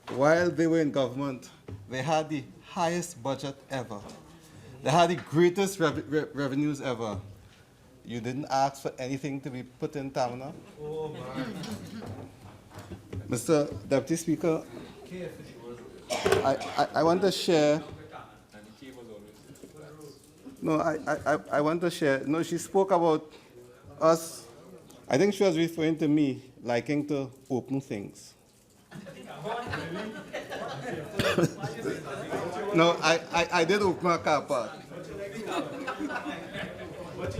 S10: while they were in government, they had the highest budget ever, they had the greatest revenues ever, you didn't ask for anything to be put in Tamana? Mr. Deputy Speaker, I want to share. No, I want to share. No, she spoke about us. I think she was referring to me liking to open things. No, I did open a car park.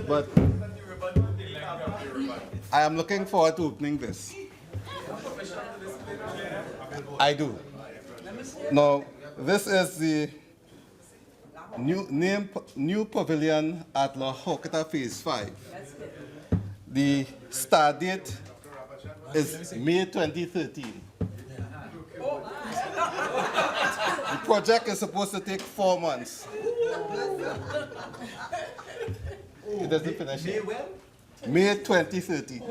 S10: But I am looking forward to opening this. I do. Now, this is the new pavilion at Horquetta Phase 5. The start date is May 2013. The project is supposed to take 4 months. It doesn't finish yet. May 2030.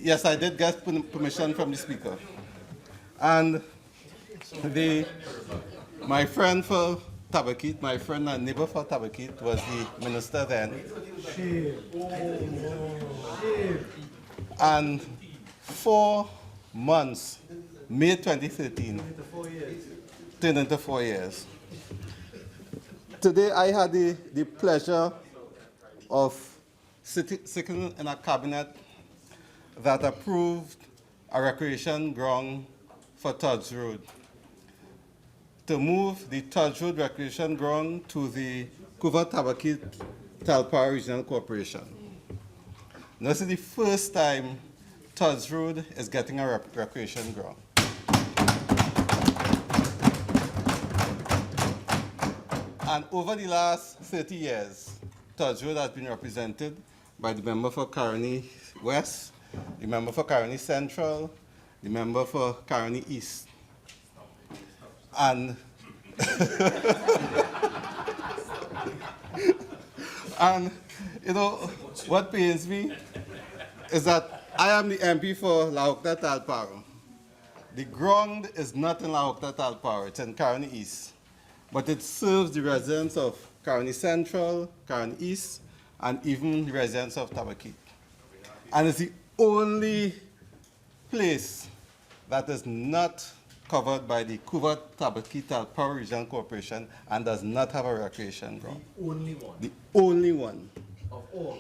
S10: Yes, I did get permission from the speaker. And my friend for Tabakit, my friend and neighbor for Tabakit was the minister then. And 4 months, May 2013, turned into 4 years. Today I had the pleasure of sitting in a cabinet that approved a recreation ground for Tudge Road, to move the Tudge Road recreation ground to the Tabakit Talparo Regional Corporation. Now, this is the first time Tudge Road is getting a recreation ground. And over the last 30 years, Tudge Road has been represented by the member for Caroni West, the member for Caroni Central, the member for Caroni East. And, and you know, what pains me is that I am the MP for La Horquetta Talparo. The ground is not in La Horquetta Talparo, it's in Caroni East. But it serves the residents of Caroni Central, Caroni East, and even the residents of Tabakit. And it's the only place that is not covered by the Tabakit Talparo Regional Corporation and does not have a recreation ground.
S3: The only one.
S10: The only one.
S3: Of all.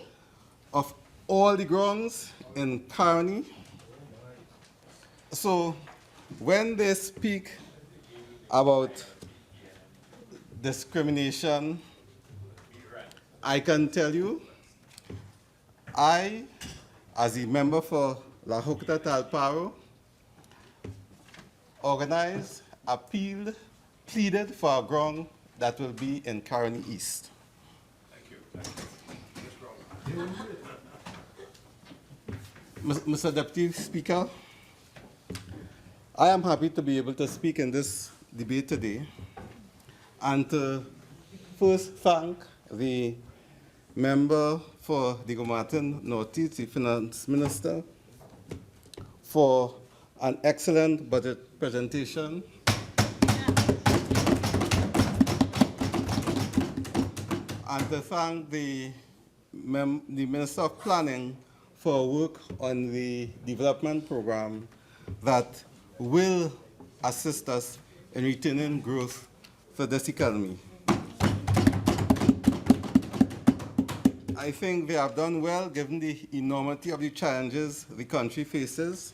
S10: Of all the grounds in Caroni. So when they speak about discrimination, I can tell you, I, as a member for La Horquetta Talparo, organized, appealed, pleaded for a ground that will be in Caroni East.
S2: Thank you.
S10: Mr. Deputy Speaker, I am happy to be able to speak in this debate today and to first thank the member for the Gomartin Northeast, the Finance Minister, for an excellent budget presentation. And to thank the Minister of Planning for work on the development program that will assist us in returning growth for this economy. I think they have done well given the enormity of the challenges the country faces.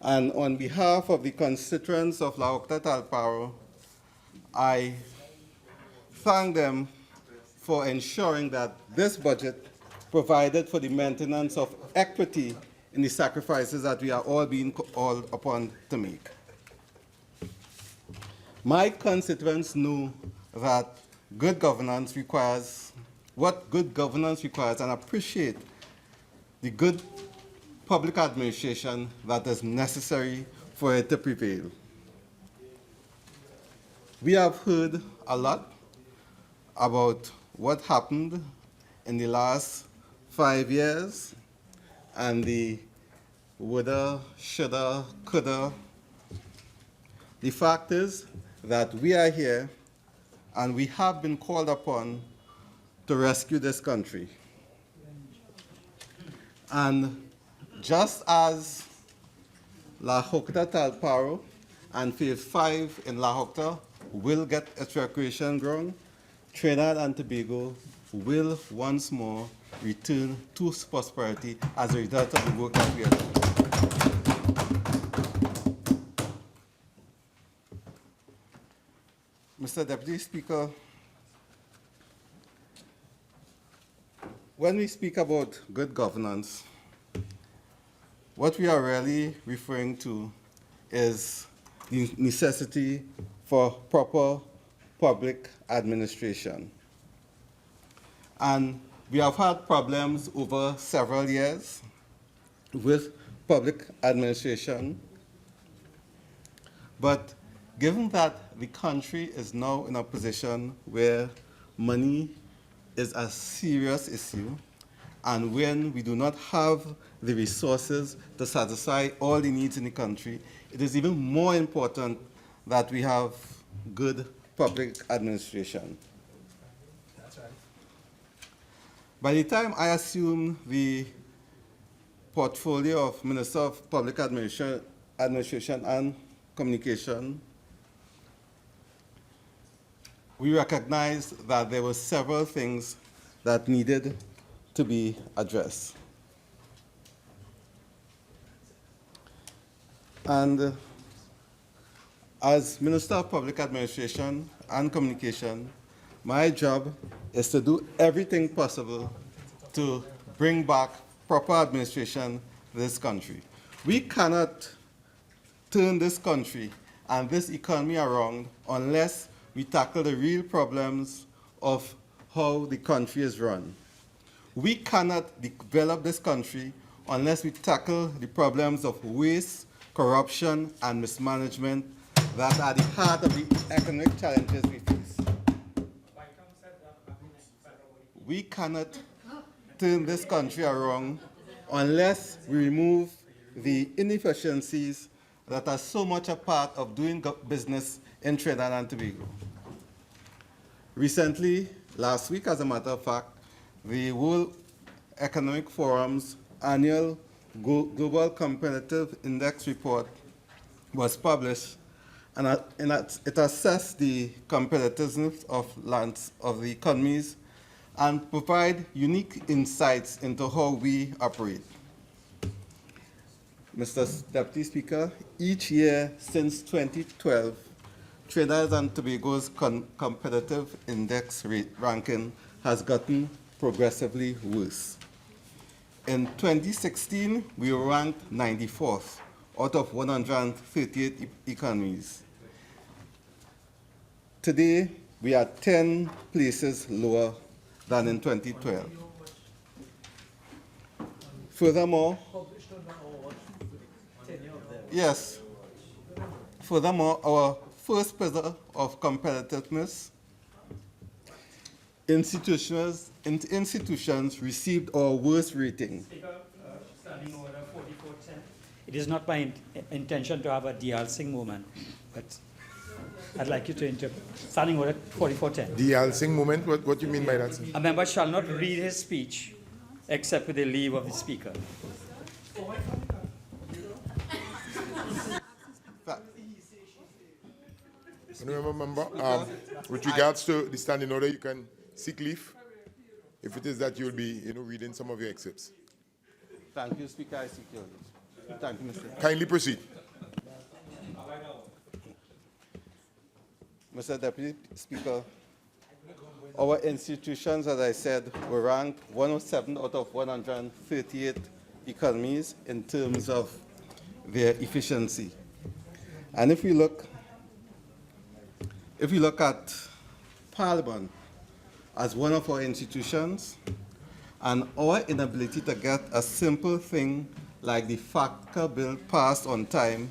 S10: And on behalf of the constituents of La Horquetta Talparo, I thank them for ensuring that this budget provided for the maintenance of equity in the sacrifices that we are all being called upon to make. My constituents know that good governance requires what good governance requires and appreciate the good public administration that is necessary for it to prevail. We have heard a lot about what happened in the last 5 years and the woulda, shoulda, coulda. The fact is that we are here and we have been called upon to rescue this country. And just as La Horquetta Talparo and Phase 5 in La Horquetta will get its recreation ground, Trinidad and Tobago will once more return to prosperity as a result of the work that we are doing. Mr. Deputy Speaker, when we speak about good governance, what we are really referring to is the necessity for proper public administration. And we have had problems over several years with public administration. But given that the country is now in a position where money is a serious issue, and when we do not have the resources to satisfy all the needs in the country, it is even more important that we have good public administration.
S3: That's right.
S10: By the time I assumed the portfolio of Minister of Public Administration and Communication, we recognized that there were several things that needed to be addressed. And as Minister of Public Administration and Communication, my job is to do everything possible to bring back proper administration to this country. We cannot turn this country and this economy around unless we tackle the real problems of how the country is run. We cannot develop this country unless we tackle the problems of waste, corruption, and mismanagement that are the heart of the economic challenges we face. We cannot turn this country around unless we remove the inefficiencies that are so much a part of doing business in Trinidad and Tobago. Recently, last week as a matter of fact, the World Economic Forum's annual Global Competitive Index report was published, and it assessed the competitiveness of the economies and provide unique insights into how we operate. Mr. Deputy Speaker, each year since 2012, Trinidad and Tobago's competitive index ranking has gotten progressively worse. In 2016, we were ranked 94th out of 138 economies. Today, we are 10 places lower than in 2012. Furthermore, yes, furthermore, our first pillar of competitiveness, institutions received our worst rating.
S5: Standing order 4410. It is not my intention to have a de-alsing moment, but I'd like you to interpret. Standing order 4410.
S2: De-alsing moment? What do you mean by that, sir?
S5: A member shall not read his speech except with the leave of the speaker.
S2: Remember, with regards to the standing order, you can seek leave if it is that you'll be, reading some of your excerpts.
S10: Thank you, Speaker. I seek your leave. Thank you, Mr.
S2: Kindly proceed.
S10: Mr. Deputy Speaker, our institutions, as I said, were ranked 107 out of 138 economies in terms of their efficiency. And if we look at Parliament as one of our institutions, and our inability to get a simple thing like the FATCA bill passed on time,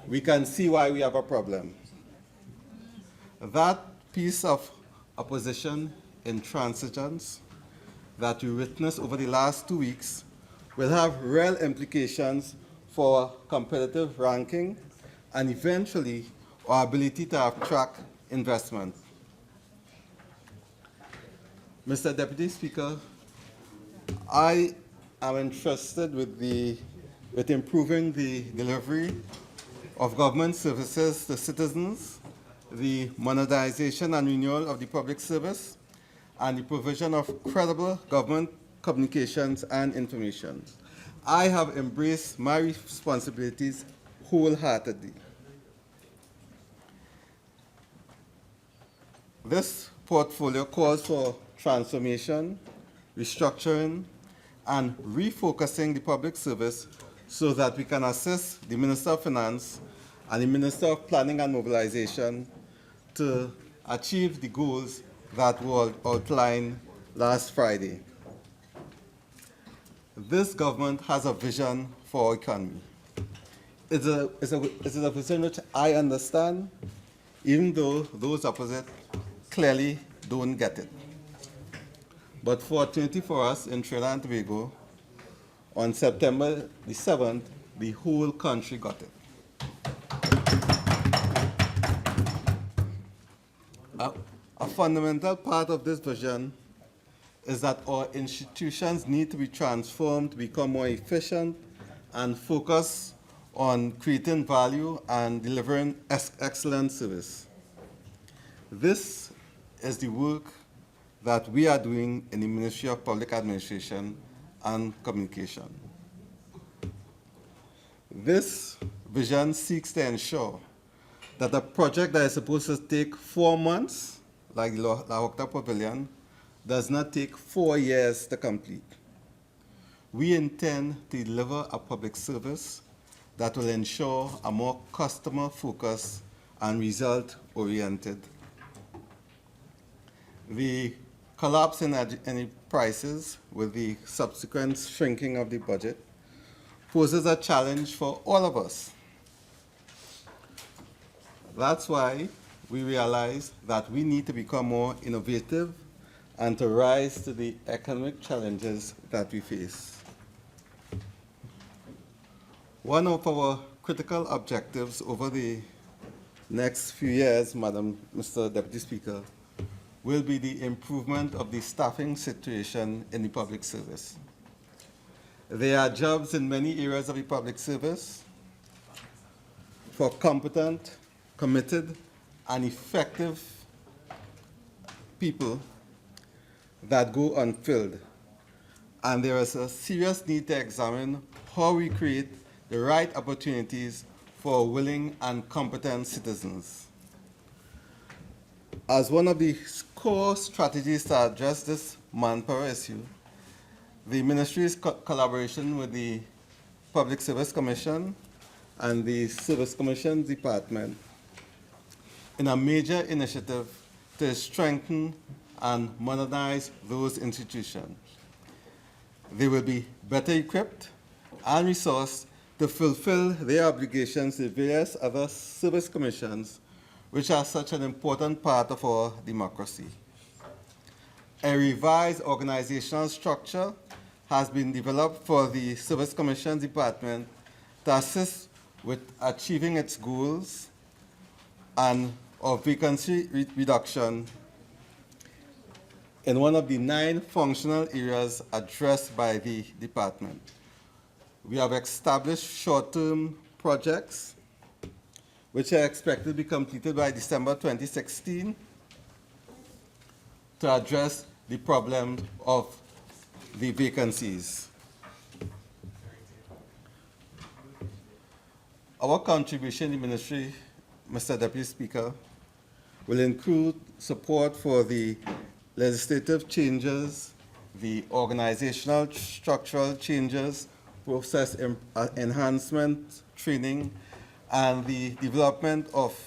S10: we can see why we have a problem. That piece of opposition intransigence that we witnessed over the last 2 weeks will have real implications for our competitive ranking and eventually our ability to attract investment. Mr. Deputy Speaker, I am interested with improving the delivery of government services to citizens, the modernization and renewal of the public service, and the provision of credible government communications and information. I have embraced my responsibilities wholeheartedly. This portfolio calls for transformation, restructuring, and refocusing the public service so that we can assist the Minister of Finance and the Minister of Planning and Mobilization to achieve the goals that were outlined last Friday. This government has a vision for our economy. It's a vision which I understand, even though those opposite clearly don't get it. But fortunately for us in Trinidad and Tobago, on September the 7th, the whole country got it. A fundamental part of this vision is that our institutions need to be transformed to become more efficient and focus on creating value and delivering excellent service. This is the work that we are doing in the Ministry of Public Administration and Communication. This vision seeks to ensure that a project that is supposed to take 4 months, like the La Horquetta Pavilion, does not take 4 years to complete. We intend to deliver a public service that will ensure a more customer-focused and result-oriented. The collapse in energy prices with the subsequent shrinking of the budget poses a challenge for all of us. That's why we realize that we need to become more innovative and to rise to the economic challenges that we face. One of our critical objectives over the next few years, Mr. Deputy Speaker, will be the improvement of the staffing situation in the public service. There are jobs in many areas of the public service for competent, committed, and effective people that go unfilled. And there is a serious need to examine how we create the right opportunities for willing and competent citizens. As one of the core strategies to address this manpower issue, the ministry's collaboration with the Public Service Commission and the Service Commission Department in a major initiative to strengthen and modernize those institutions. They will be better equipped and resourced to fulfill their obligations to various other service commissions, which are such an important part of our democracy. A revised organizational structure has been developed for the Service Commission Department to assist with achieving its goals and of vacancy reduction in one of the 9 functional areas addressed by the department. We have established short-term projects which are expected to be completed by December 2016 to address the problem of the vacancies. Our contribution in the ministry, Mr. Deputy Speaker, will include support for the legislative changes, the organizational structural changes, process enhancement, training, and the development of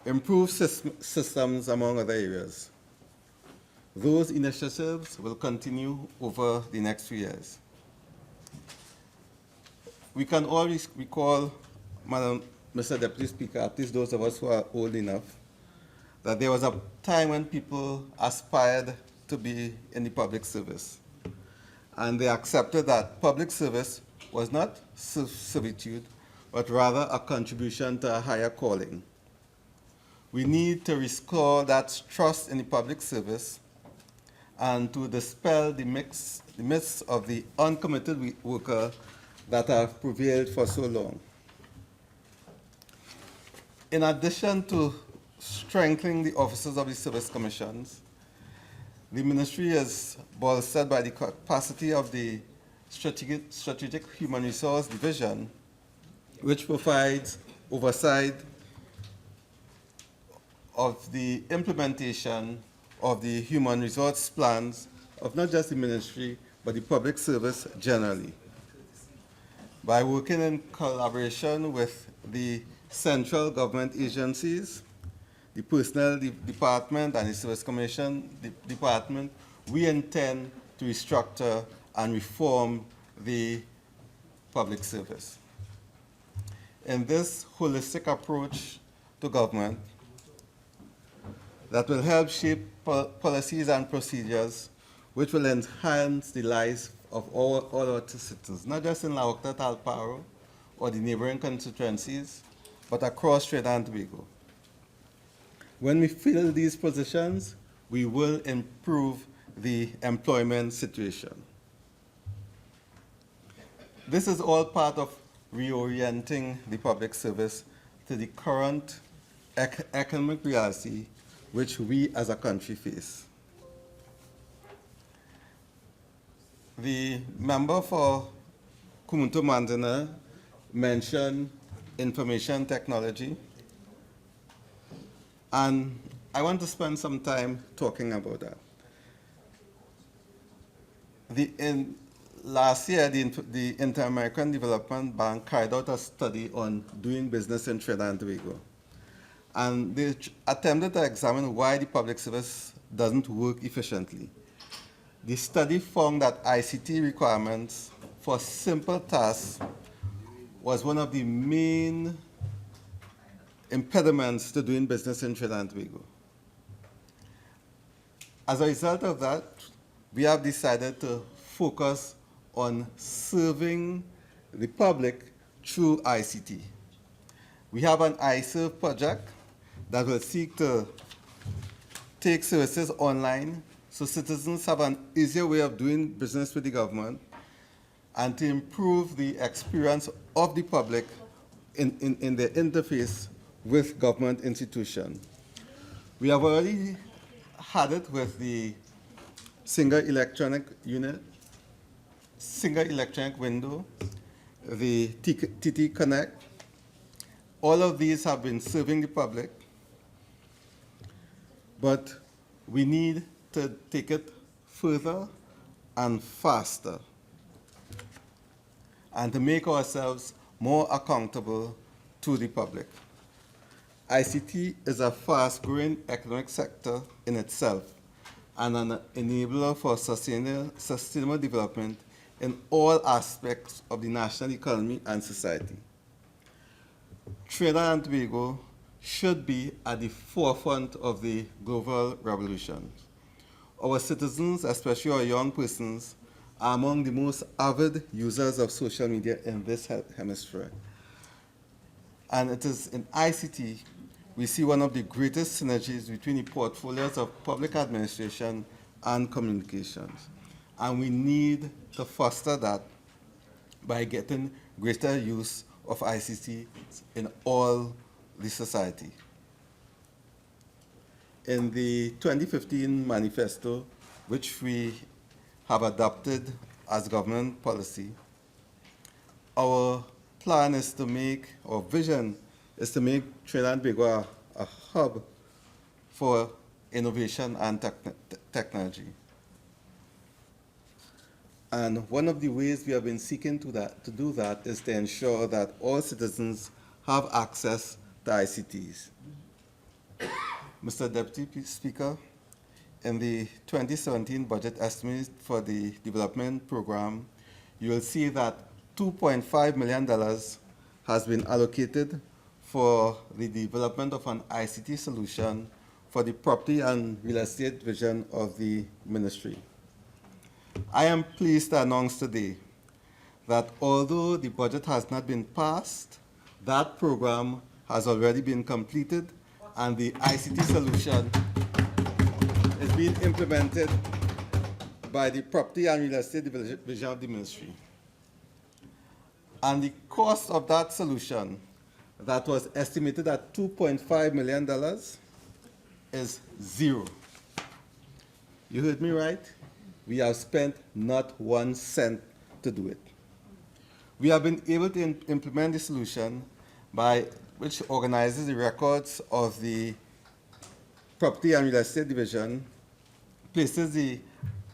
S10: improved systems among other areas. Those initiatives will continue over the next few years. We can always recall, Mr. Deputy Speaker, at least those of us who are old enough, that there was a time when people aspired to be in the public service. And they accepted that public service was not servitude, but rather a contribution to a higher calling. We need to restore that trust in the public service and to dispel the myths of the uncommitted worker that have prevailed for so long. In addition to strengthening the offices of the service commissions, The ministry is bolstered by the capacity of the Strategic Human Resource Division, which provides oversight of the implementation of the human resource plans of not just the ministry, but the public service generally. By working in collaboration with the central government agencies, the Personnel Department and the Service Commission Department, we intend to restructure and reform the public service. In this holistic approach to government that will help shape policies and procedures which will enhance the lives of all our citizens, not just in Horquetta, Talparo, or the neighboring constituencies, but across Trinidad and Tobago. When we fill these positions, we will improve the employment situation. This is all part of reorienting the public service to the current economic reality which we as a country face. The member for Cumuto Manzanilla mentioned information technology, and I want to spend some time talking about that. Last year, the Inter-American Development Bank carried out a study on doing business in Trinidad and Tobago. And they attempted to examine why the public service doesn't work efficiently. The study found that ICT requirements for simple tasks was one of the main impediments to doing business in Trinidad and Tobago. As a result of that, we have decided to focus on serving the public through ICT. We have an iServe project that will seek to take services online so citizens have an easier way of doing business with the government and to improve the experience of the public in their interface with government institutions. We have already had it with the single electronic unit, single electronic window, the TT Connect. All of these have been serving the public, but we need to take it further and faster and to make ourselves more accountable to the public. ICT is a fast-growing economic sector in itself and an enabler for sustainable development in all aspects of the national economy and society. Trinidad and Tobago should be at the forefront of the global revolution. Our citizens, especially our young persons, are among the most avid users of social media in this hemisphere. And it is in ICT we see one of the greatest synergies between the portfolios of public administration and communications. And we need to foster that by getting greater use of ICT in all the society. In the 2015 manifesto, which we have adopted as government policy, our plan is to make, our vision is to make Trinidad and Tobago a hub for innovation and technology. And one of the ways we have been seeking to do that is to ensure that all citizens have access to ICTs. Mr. Deputy Speaker, in the 2017 budget estimate for the development program, you will see that $2.5 million has been allocated for the development of an ICT solution for the property and real estate division of the ministry. I am pleased to announce today that although the budget has not been passed, that program has already been completed and the ICT solution is being implemented by the property and real estate division of the ministry. And the cost of that solution that was estimated at $2.5 million is zero. You heard me right? We have spent not 1 cent to do it. We have been able to implement the solution which organizes the records of the Property and Real Estate Division, places the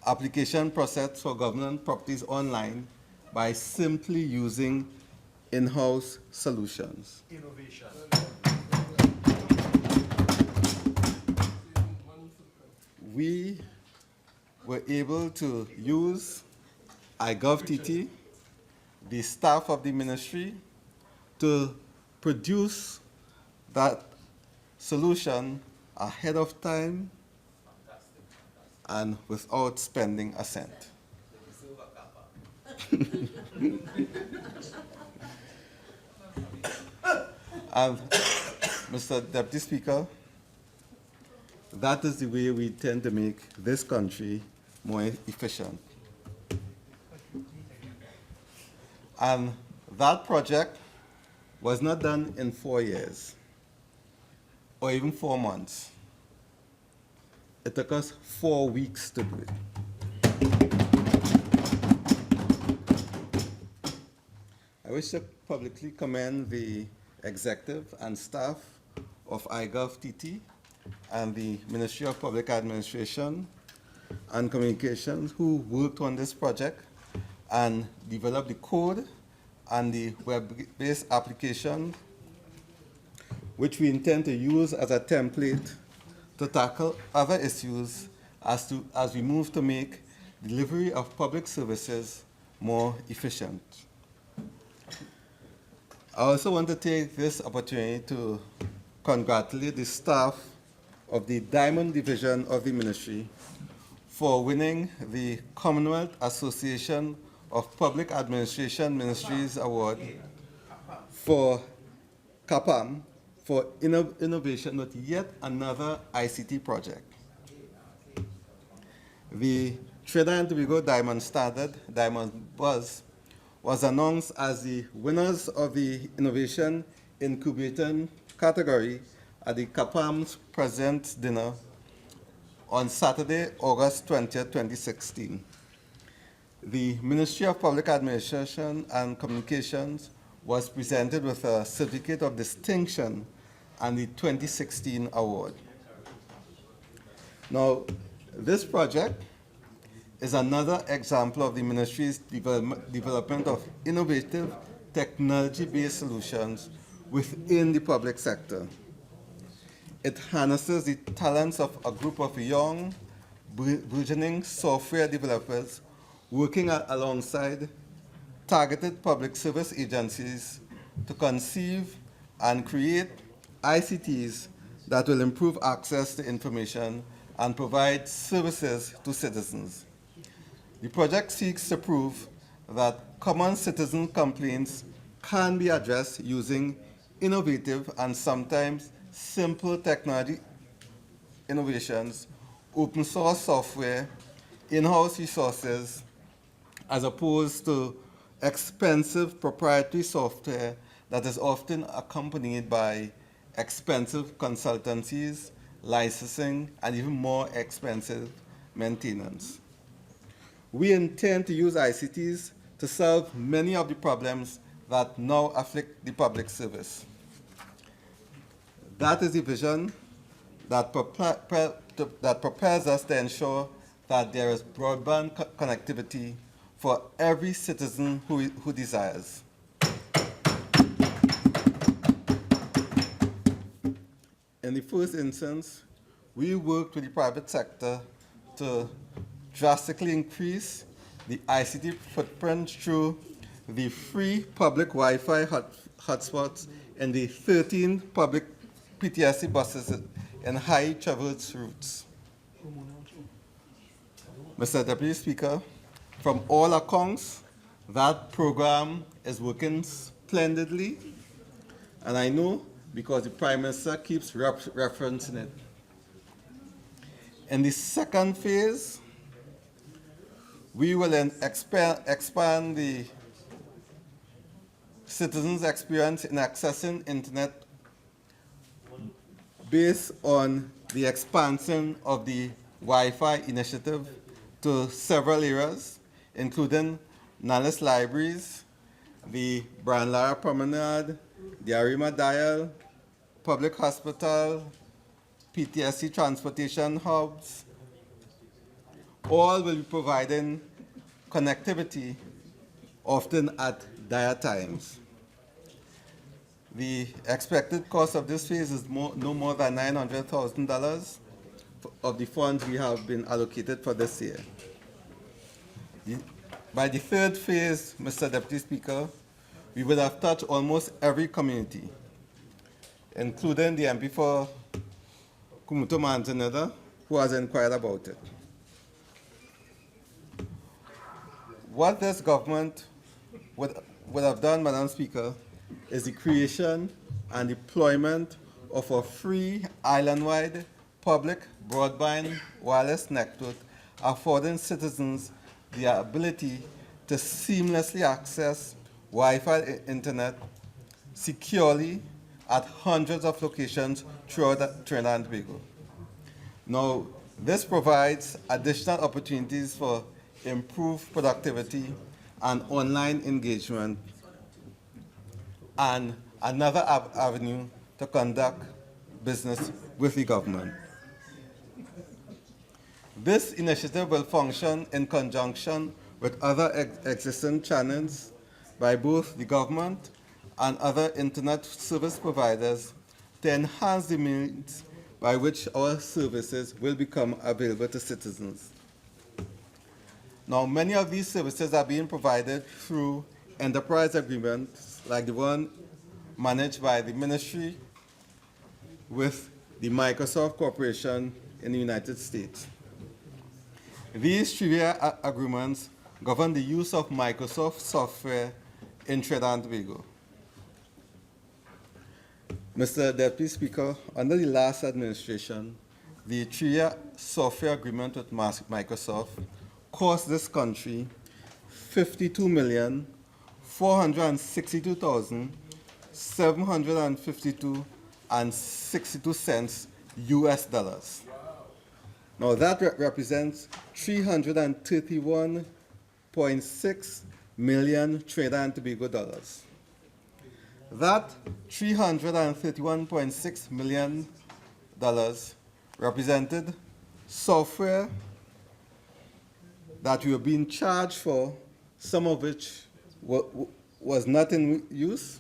S10: application process for government properties online by simply using in-house solutions.
S3: Innovation.
S10: We were able to use iGovTT, the staff of the ministry, to produce that solution ahead of time and without spending a cent. And Mr. Deputy Speaker, that is the way we tend to make this country more efficient. And that project was not done in 4 years or even 4 months. It took us 4 weeks to do it. I wish to publicly commend the executive and staff of iGovTT and the Ministry of Public Administration and Communications who worked on this project and developed the code and the web-based application, which we intend to use as a template to tackle other issues as we move to make delivery of public services more efficient. I also want to take this opportunity to congratulate the staff of the Diamond Division of the ministry for winning the Commonwealth Association of Public Administration Ministries Award for CAPAM for innovation with yet another ICT project. The Trinidad and Tobago Diamond Standard, Diamond Buzz, was announced as the winners of the Innovation Incubator category at the CAPAM's President's Dinner on Saturday, August 20th, 2016. The Ministry of Public Administration and Communications was presented with a Certificate of Distinction and the 2016 award. Now, this project is another example of the ministry's development of innovative technology-based solutions within the public sector. It harnesses the talents of a group of young, burgeoning software developers working alongside targeted public service agencies to conceive and create ICTs that will improve access to information and provide services to citizens. The project seeks to prove that common citizen complaints can be addressed using innovative and sometimes simple technology innovations, open source software, in-house resources, as opposed to expensive proprietary software that is often accompanied by expensive consultancies, licensing, and even more expensive maintenance. We intend to use ICTs to solve many of the problems that now afflict the public service. That is the vision that prepares us to ensure that there is broadband connectivity for every citizen who desires. In the first instance, we worked with the private sector to drastically increase the ICT footprint through the free public Wi-Fi hotspots in the 13 public PTSC buses in high traveled routes. Mr. Deputy Speaker, from all accounts, that program is working splendidly, and I know because the Prime Minister keeps referencing it. In the second phase, we will then expand the citizens' experience in accessing internet based on the expansion of the Wi-Fi initiative to several areas, including Nallis Libraries, the Branlara Promenade, the Arima Dial, Public Hospital, PTSC transportation hubs, all will be providing connectivity, often at dire times. The expected cost of this phase is no more than $900,000 of the funds we have been allocated for this year. By the third phase, Mr. Deputy Speaker, we would have touched almost every community, including the MP for Cumuto Manzanilla, who has inquired about it. What this government would have done, Madam Speaker, is the creation and deployment of a free island-wide public broadband wireless network, affording citizens the ability to seamlessly access Wi-Fi internet securely at hundreds of locations throughout Trinidad and Tobago. Now, this provides additional opportunities for improved productivity and online engagement, and another avenue to conduct business with the government. This initiative will function in conjunction with other existing channels by both the government and other internet service providers to enhance the means by which our services will become available to citizens. Now, many of these services are being provided through enterprise agreements like the one managed by the ministry with the Microsoft Corporation in the United States. These three-year agreements govern the use of Microsoft software in Trinidad and Tobago. Mr. Deputy Speaker, under the last administration, the three-year software agreement with Microsoft cost this country $52,462,752.62 US dollars. Now that represents 331.6 million Trinidad and Tobago dollars. That $331.6 million represented software that we were being charged for, some of which was not in use,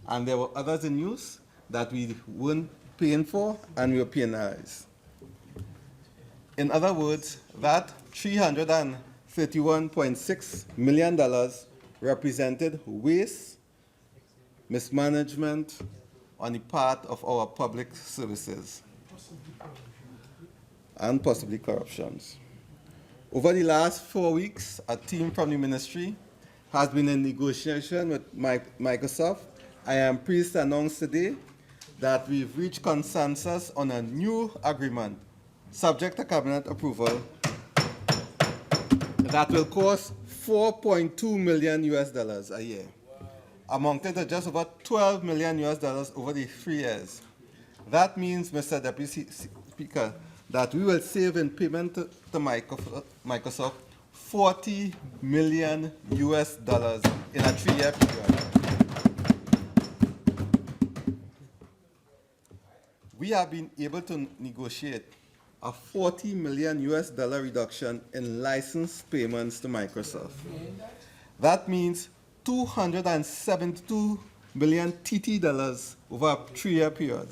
S10: and there were others in use that we weren't paying for and we were penalized. In other words, that $331.6 million represented waste, mismanagement on the part of our public services, and possibly corruptions. Over the last 4 weeks, a team from the ministry has been in negotiation with Microsoft. I am pleased to announce today that we've reached consensus on a new agreement, subject to cabinet approval, that will cost $4.2 million US dollars a year, amounting to just about $12 million US dollars over the 3 years. That means, Mr. Deputy Speaker, that we will save in payment to Microsoft $40 million US dollars in a 3-year period. We have been able to negotiate a $40 million US dollar reduction in license payments to Microsoft. That means 272 million TT dollars over a 3-year period.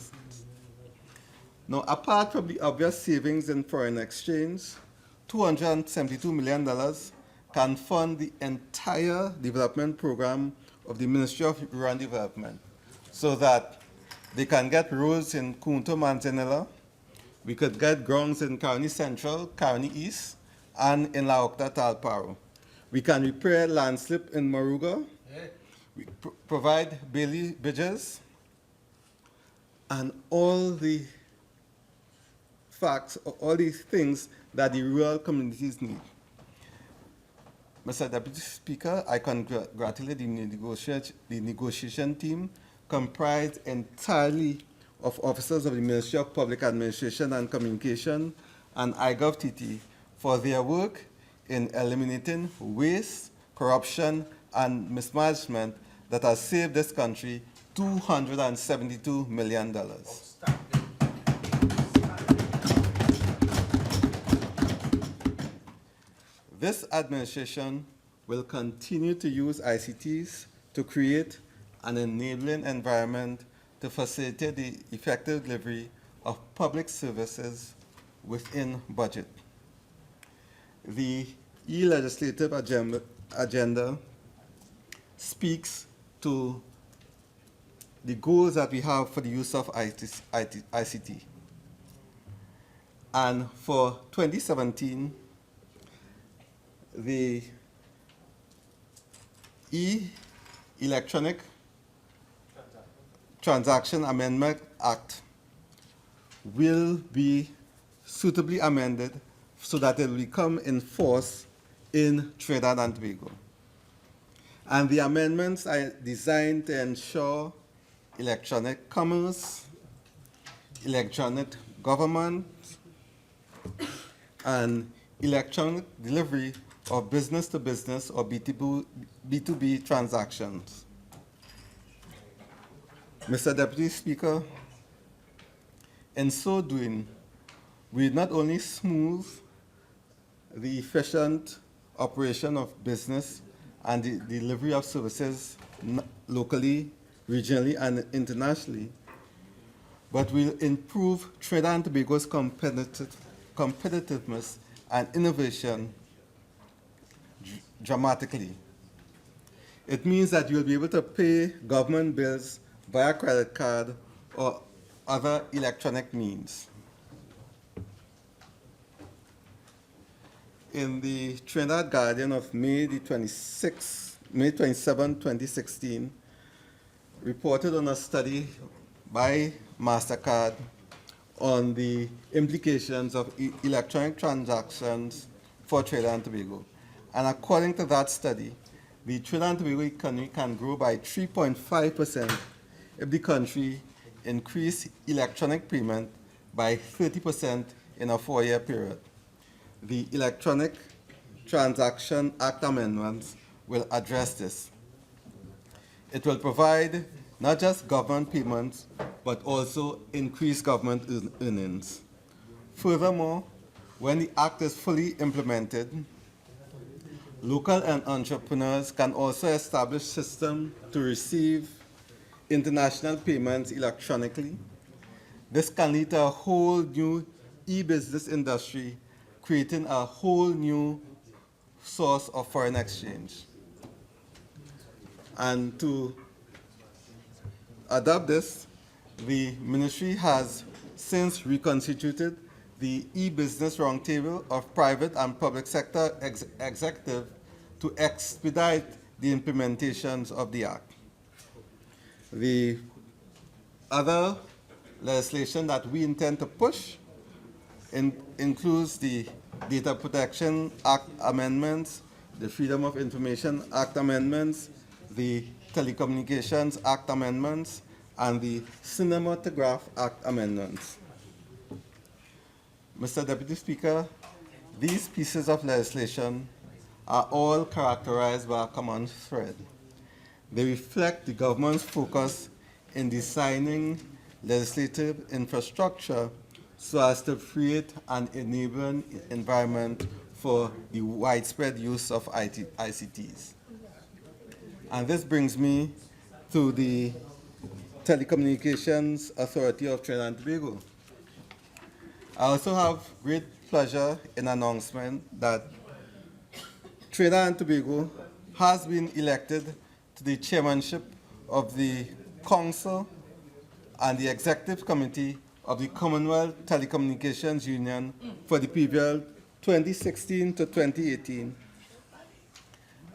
S10: Now, apart from the obvious savings in foreign exchange, $272 million can fund the entire development program of the Ministry of Rural Development, so that they can get roads in Cumuto, Manzanilla, we could get grounds in County Central, County East, and in La Horquetta, Talparo. We can repair landslip in Moruga, we provide Bailey bridges, and all the facts, all these things that the rural communities need. Mr. Deputy Speaker, I congratulate the negotiation team, comprised entirely of officers of the Ministry of Public Administration and Communication and iGovTT for their work in eliminating waste, corruption, and mismanagement that has saved this country $272 million. This administration will continue to use ICTs to create an enabling environment to facilitate the effective delivery of public services within budget. The e-legislative agenda speaks to the goals that we have for the use of ICT. And for 2017, the Electronic Transaction Amendment Act will be suitably amended so that it will become in force in Trinidad and Tobago. And the amendments are designed to ensure electronic commerce, electronic government, and electronic delivery of business-to-business or B2B transactions. Mr. Deputy Speaker, in so doing, we not only smooth the efficient operation of business and the delivery of services locally, regionally, and internationally, but will improve Trinidad and Tobago's competitiveness and innovation dramatically. It means that you'll be able to pay government bills via credit card or other electronic means. In the Trinidad Guardian of May 27, 2016, reported on a study by MasterCard on the implications of electronic transactions for Trinidad and Tobago. And according to that study, the Trinidad and Tobago economy can grow by 3.5% if the country increased electronic payment by 30% in a 4-year period. The Electronic Transaction Act amendments will address this. It will provide not just government payments, but also increased government earnings. Furthermore, when the act is fully implemented, local and entrepreneurs can also establish systems to receive international payments electronically. This can lead to a whole new e-business industry, creating a whole new source of foreign exchange. And to adopt this, the ministry has since reconstituted the e-business roundtable of private and public sector executive to expedite the implementations of the act. The other legislation that we intend to push includes the Data Protection Act amendments, the Freedom of Information Act amendments, the Telecommunications Act amendments, and the Cinematograph Act amendments. Mr. Deputy Speaker, these pieces of legislation are all characterized by a common thread. They reflect the government's focus in designing legislative infrastructure so as to create an enabling environment for the widespread use of ICTs. And this brings me to the Telecommunications Authority of Trinidad and Tobago. I also have great pleasure in announcement that Trinidad and Tobago has been elected to the chairmanship of the Council and the Executive Committee of the Commonwealth Telecommunications Union for the period 2016 to 2018,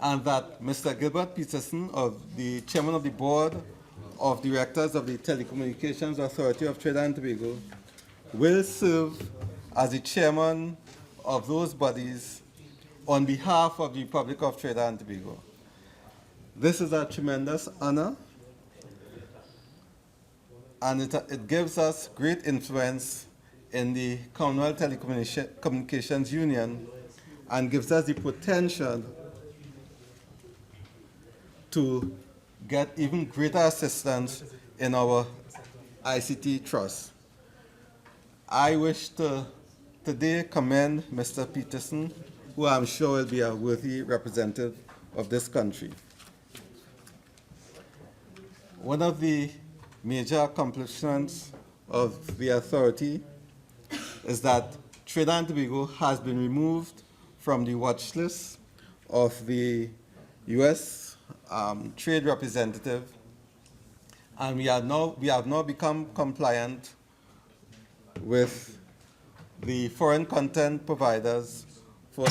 S10: and that Mr. Gilbert Peterson, the Chairman of the Board of Directors of the Telecommunications Authority of Trinidad and Tobago, will serve as the chairman of those bodies on behalf of the Republic of Trinidad and Tobago. This is a tremendous honor, and it gives us great influence in the Commonwealth Telecommunications Union and gives us the potential to get even greater assistance in our ICT trust. I wish to today commend Mr. Peterson, who I'm sure will be a worthy representative of this country. One of the major accomplishments of the authority is that Trinidad and Tobago has been removed from the watch list of the U.S. Trade Representative, and we have now become compliant with the foreign content providers for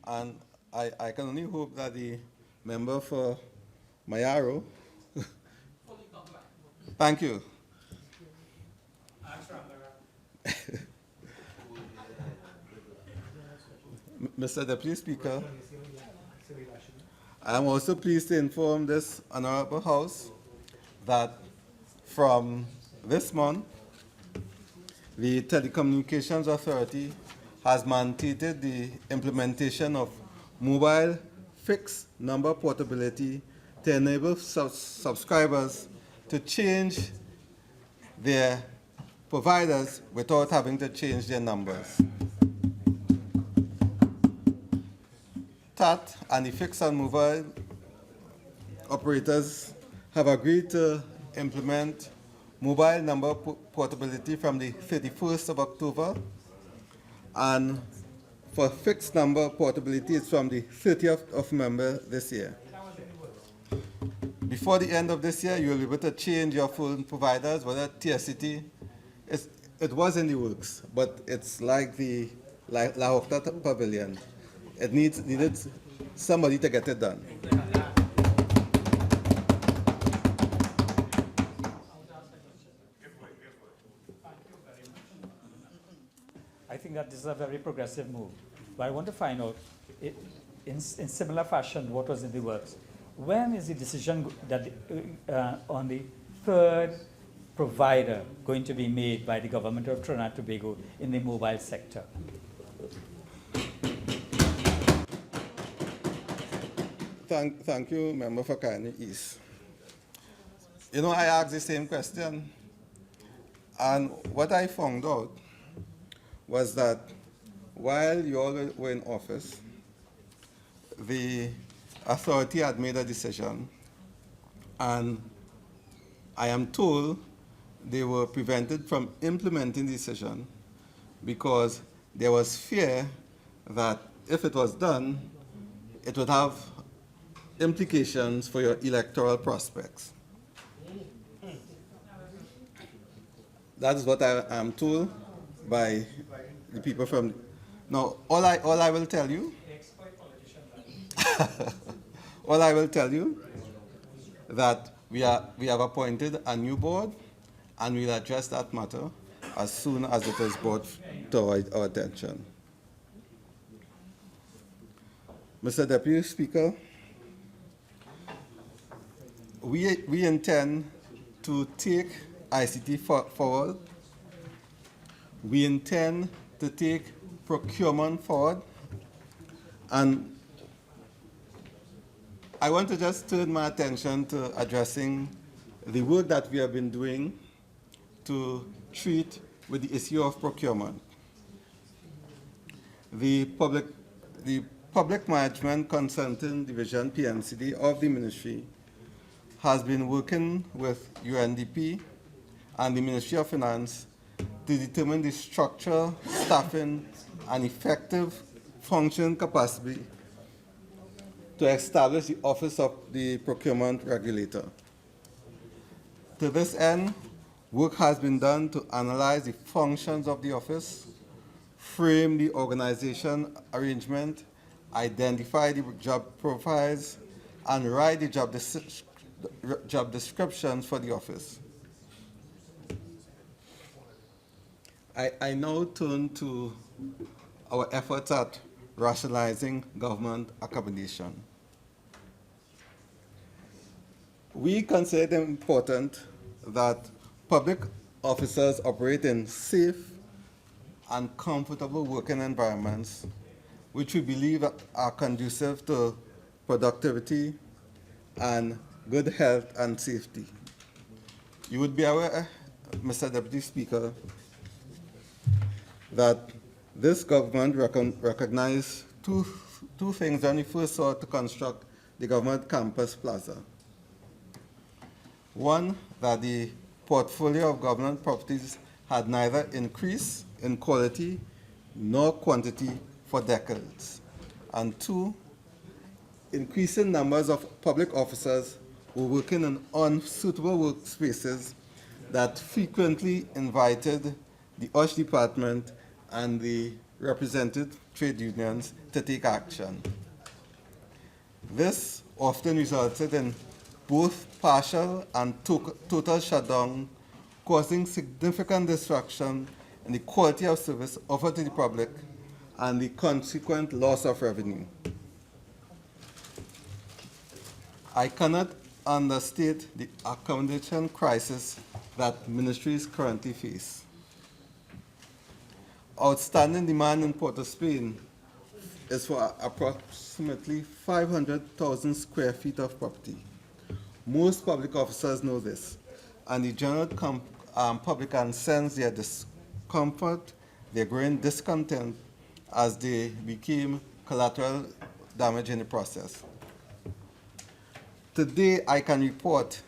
S10: and I can only hope that the member for Mayaro. Thank you. Mr. Deputy Speaker, I am also pleased to inform this Honorable House that from this month, the Telecommunications Authority has mandated the implementation of mobile fixed number portability to enable subscribers to change their providers without having to change their numbers. TAT and the fixed and mobile operators have agreed to implement mobile number portability from the 31st of October, and for fixed number portability it's from the 30th of November this year. Before the end of this year, you will be able to change your phone providers, whether TSCT. It was in the works, but it's like the Horquetta Pavilion. It needed somebody to get it done.
S5: I think that this is a very progressive move. But I want to find out, in similar fashion, what was in the works. When is the decision that on the third provider going to be made by the government of Trinidad and Tobago in the mobile sector?
S10: Thank you, Member for Kindly East. You know, I asked the same question, and what I found out was that while you all were in office, the authority had made a decision, and I am told they were prevented from implementing the decision because there was fear that if it was done, it would have implications for your electoral prospects. That is what I am told by the people from. Now, all I will tell you, all I will tell you, that we have appointed a new board, and we'll address that matter as soon as it is brought to our attention. Mr. Deputy Speaker, we intend to take ICT forward. We intend to take procurement forward. And I want to just turn my attention to addressing the work that we have been doing to treat with the issue of procurement. The Public Management Consulting Division, PMCD, of the Ministry has been working with UNDP and the Ministry of Finance to determine the structure, staffing, and effective function capacity to establish the Office of the Procurement Regulator. To this end, work has been done to analyze the functions of the office, frame the organization arrangement, identify the job profiles, and write the job descriptions for the office. I now turn to our efforts at rationalizing government accommodation. We consider it important that public officers operate in safe and comfortable working environments, which we believe are conducive to productivity and good health and safety. You would be aware, Mr. Deputy Speaker, that this government recognized two things when we first sought to construct the government campus plaza. One, that the portfolio of government properties had neither increased in quality nor quantity for decades. And two, increasing numbers of public officers were working in unsuitable workspaces that frequently invited the USH department and the represented trade unions to take action. This often resulted in both partial and total shutdown, causing significant disruption in the quality of service offered to the public and the consequent loss of revenue. I cannot understate the accommodation crisis that ministries currently face. Outstanding demand in Port of Spain is for approximately 500,000 square feet of property. Most public officers know this, and the general public can sense their discomfort, their growing discontent as they became collateral damage in the process. Today, I can report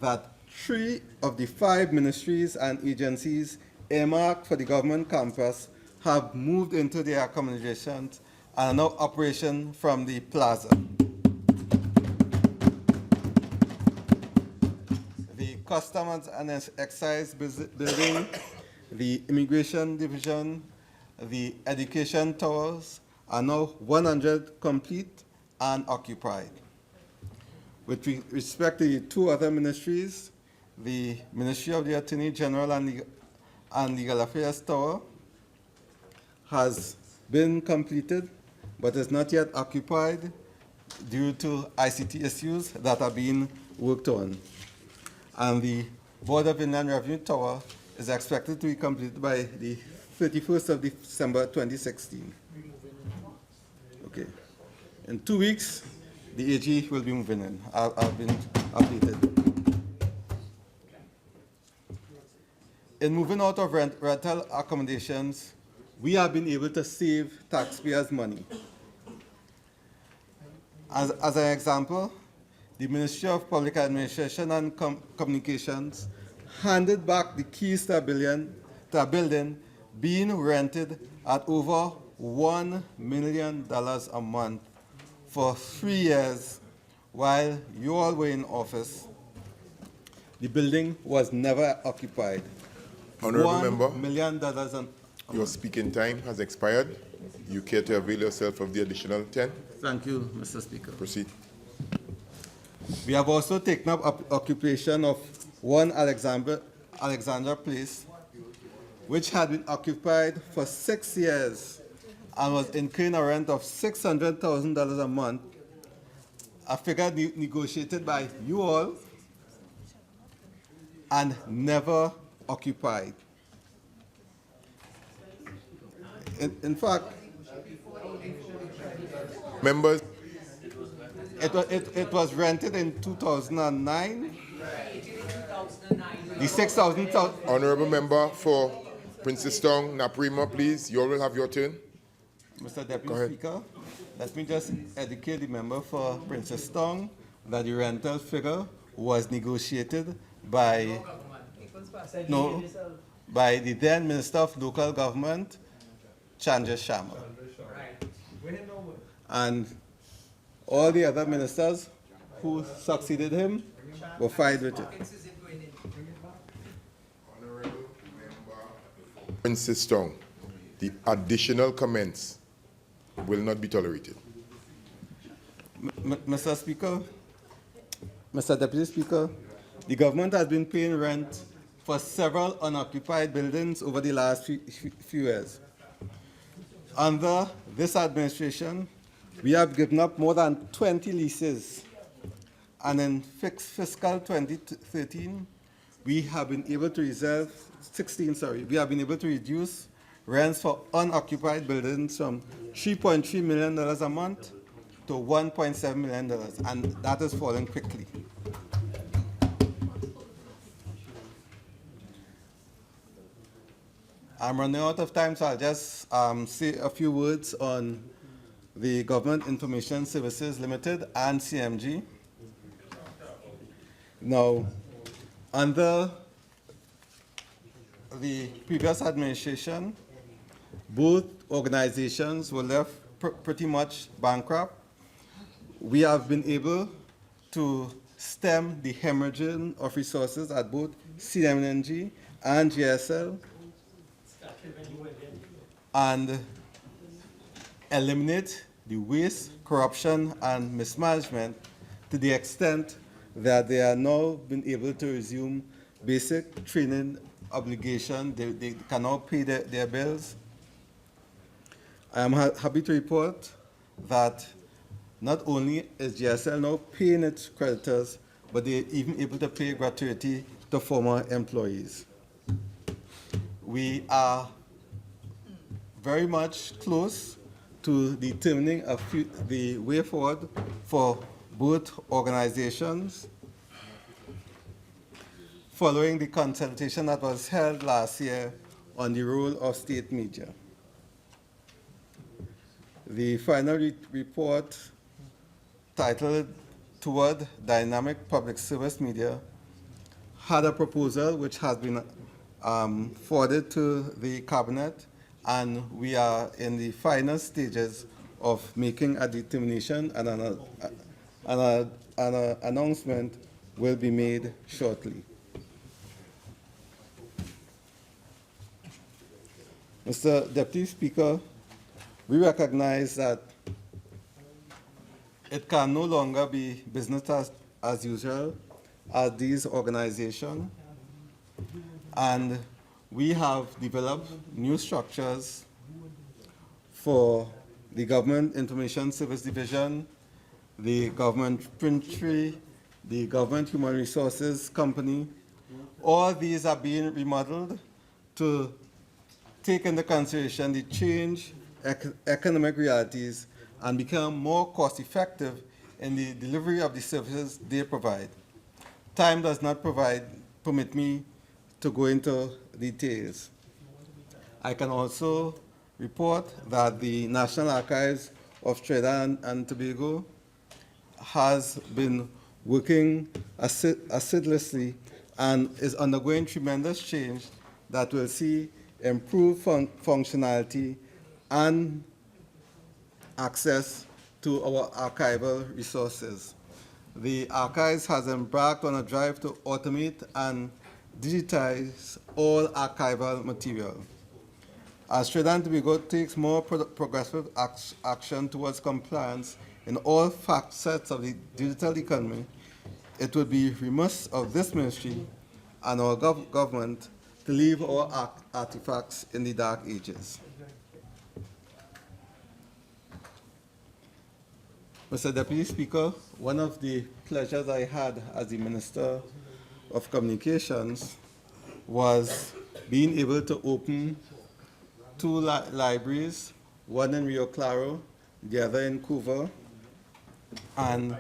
S10: that 3 of the 5 ministries and agencies earmarked for the government campus have moved into their accommodations and are now operating from the plaza. The Customs and Excise Building, the Immigration Division, the Education Towers are now 100 complete and occupied. With respect to the 2 other ministries, the Ministry of the Attorney General and Legal Affairs Tower has been completed, but is not yet occupied due to ICT issues that are being worked on. And the Board of Inland Revenue Tower is expected to be completed by the 31st of December 2016. Okay. In 2 weeks, the AG will be moving in. I've been updated. In moving out of rental accommodations, we have been able to save taxpayers' money. As an example, the Ministry of Public Administration and Communications handed back the keys to a building being rented at over $1 million a month for 3 years while you all were in office. The building was never occupied.
S2: Honorable member,
S10: $1 million
S2: your speaking time has expired. You care to avail yourself of the additional 10?
S10: Thank you, Mr. Speaker.
S2: Proceed.
S10: We have also taken up occupation of 1 Alexandra Place, which had been occupied for 6 years and was incurring a rent of $600,000 a month, a figure negotiated by you all and never occupied. In fact,
S2: Members,
S10: it was rented in 2009. The 6,000.
S2: honorable member for Princetown, Naprima, please. You all will have your turn.
S10: Mr. Deputy Speaker, let me just educate the member for Princetown that the rental figure was negotiated by the then Minister of Local Government, Chandra Sharma. And all the other ministers who succeeded him were fine with it.
S2: Princetown, the additional comments will not be tolerated.
S10: Mr. Speaker, Mr. Deputy Speaker, the government has been paying rent for several unoccupied buildings over the last few years. Under this administration, we have given up more than 20 leases And in fiscal 2013, we have been able to we have been able to reduce rents for unoccupied buildings from $3.3 million a month to $1.7 million, and that is falling quickly. I'm running out of time, so I'll just say a few words on the Government Information Services Limited and CMG. Now, under the previous administration, both organizations were left pretty much bankrupt. We have been able to stem the hemorrhaging of resources at both CMNG and GSL and eliminate the waste, corruption, and mismanagement to the extent that they are now been able to resume basic training obligation. They can now pay their bills. I am happy to report that not only is GSL now paying its creditors, but they're even able to pay gratuity to former employees. We are very much close to determining the way forward for both organizations following the consultation that was held last year on the role of state media. The final report, titled Toward Dynamic Public Service Media, had a proposal which has been forwarded to the Cabinet, and we are in the final stages of making a determination, and an announcement will be made shortly. Mr. Deputy Speaker, we recognize that it can no longer be business as usual at these organizations, and we have developed new structures for the Government Information Service Division, the Government Printry, the Government Human Resources Company. All these are being remodeled to take into consideration the change economic realities and become more cost-effective in the delivery of the services they provide. Time does not permit me to go into details. I can also report that the National Archives of Trinidad and Tobago has been working assiduously and is undergoing tremendous change that will see improved functionality and access to our archival resources. The Archives has embarked on a drive to automate and digitize all archival material. As Trinidad and Tobago takes more progressive action towards compliance in all facets of the digital economy, it would be remiss of this ministry and our government to leave our artifacts in the dark ages. Mr. Deputy Speaker, one of the pleasures I had as the Minister of Communications was being able to open two libraries, one in Rio Claro, the other in Cuba. And,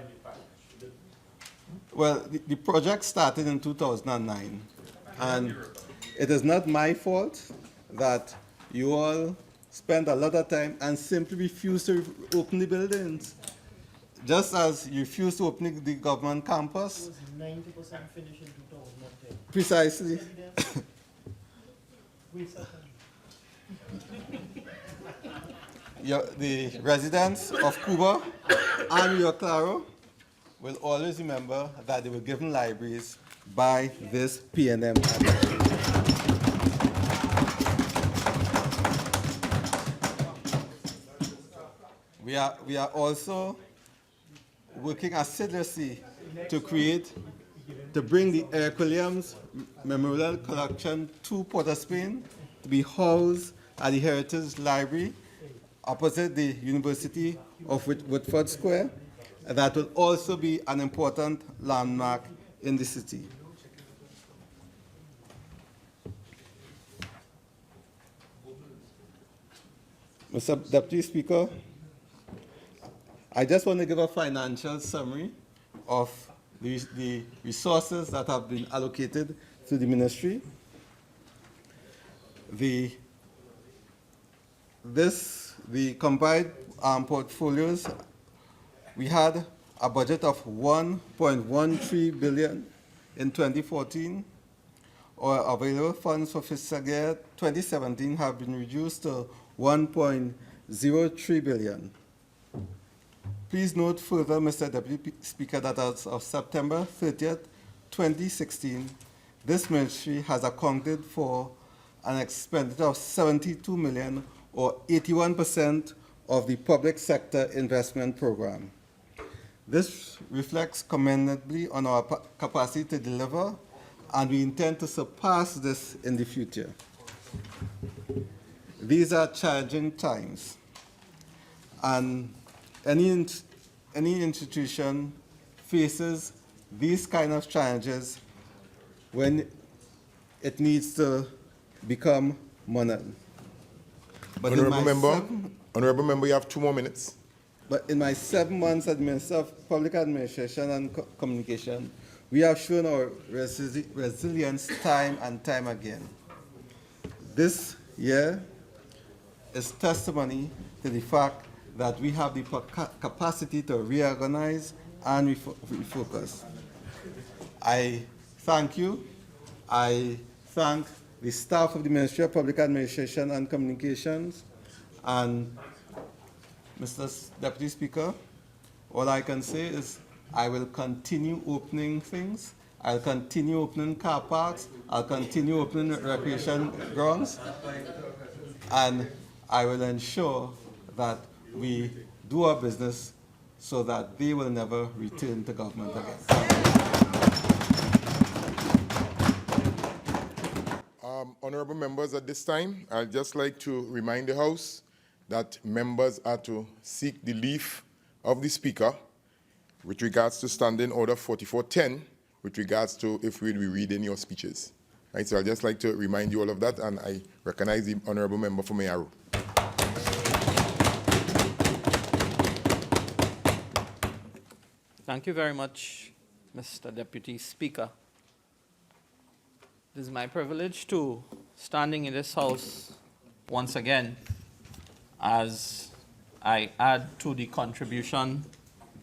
S10: well, the project started in 2009, and it is not my fault that you all spend a lot of time and simply refuse to open the buildings. Just as you refused to open the government campus.
S4: It was 90% finished in 2010.
S10: Precisely. The residents of Cuba and Rio Claro will always remember that they were given libraries by this PNM administration. We are also working assiduously to bring the Eric Williams Memorial Collection to Port of Spain to be housed at the Heritage Library opposite the University of Woodford Square. that will also be an important landmark in the city. Mr. Deputy Speaker, I just want to give a financial summary of the resources that have been allocated to the ministry. The combined portfolios, we had a budget of 1.13 billion in 2014. Our available funds for fiscal year 2017 have been reduced to 1.03 billion. Please note further, Mr. Deputy Speaker, that as of September 30th, 2016, this ministry has accounted for an expenditure of 72 million, or 81% of the public sector investment program. This reflects commendably on our capacity to deliver, and we intend to surpass this in the future. These are challenging times, and any institution faces these kind of challenges when it needs to become modern. But
S2: Honorable member, you have 2 more minutes.
S10: But in my 7 months as Minister of Public Administration and Communication, we have shown our resilience time and time again. This year is testimony to the fact that we have the capacity to reorganize and refocus. I thank you. I thank the staff of the Ministry of Public Administration and Communications. And Mr. Deputy Speaker, all I can say is I will continue opening things. I'll continue opening car parks. I'll continue opening recreation grounds. And I will ensure that we do our business so that they will never return to government again.
S2: Honorable members, at this time, I'd just like to remind the House that members are to seek the leave of the Speaker with regards to Standing Order 4410, with regards to if we'll be reading your speeches. Right, so I'd just like to remind you all of that, and I recognize the Honorable Member for Mayaro.
S11: Thank you very much, Mr. Deputy Speaker. It is my privilege to standing in this House once again as I add to the contribution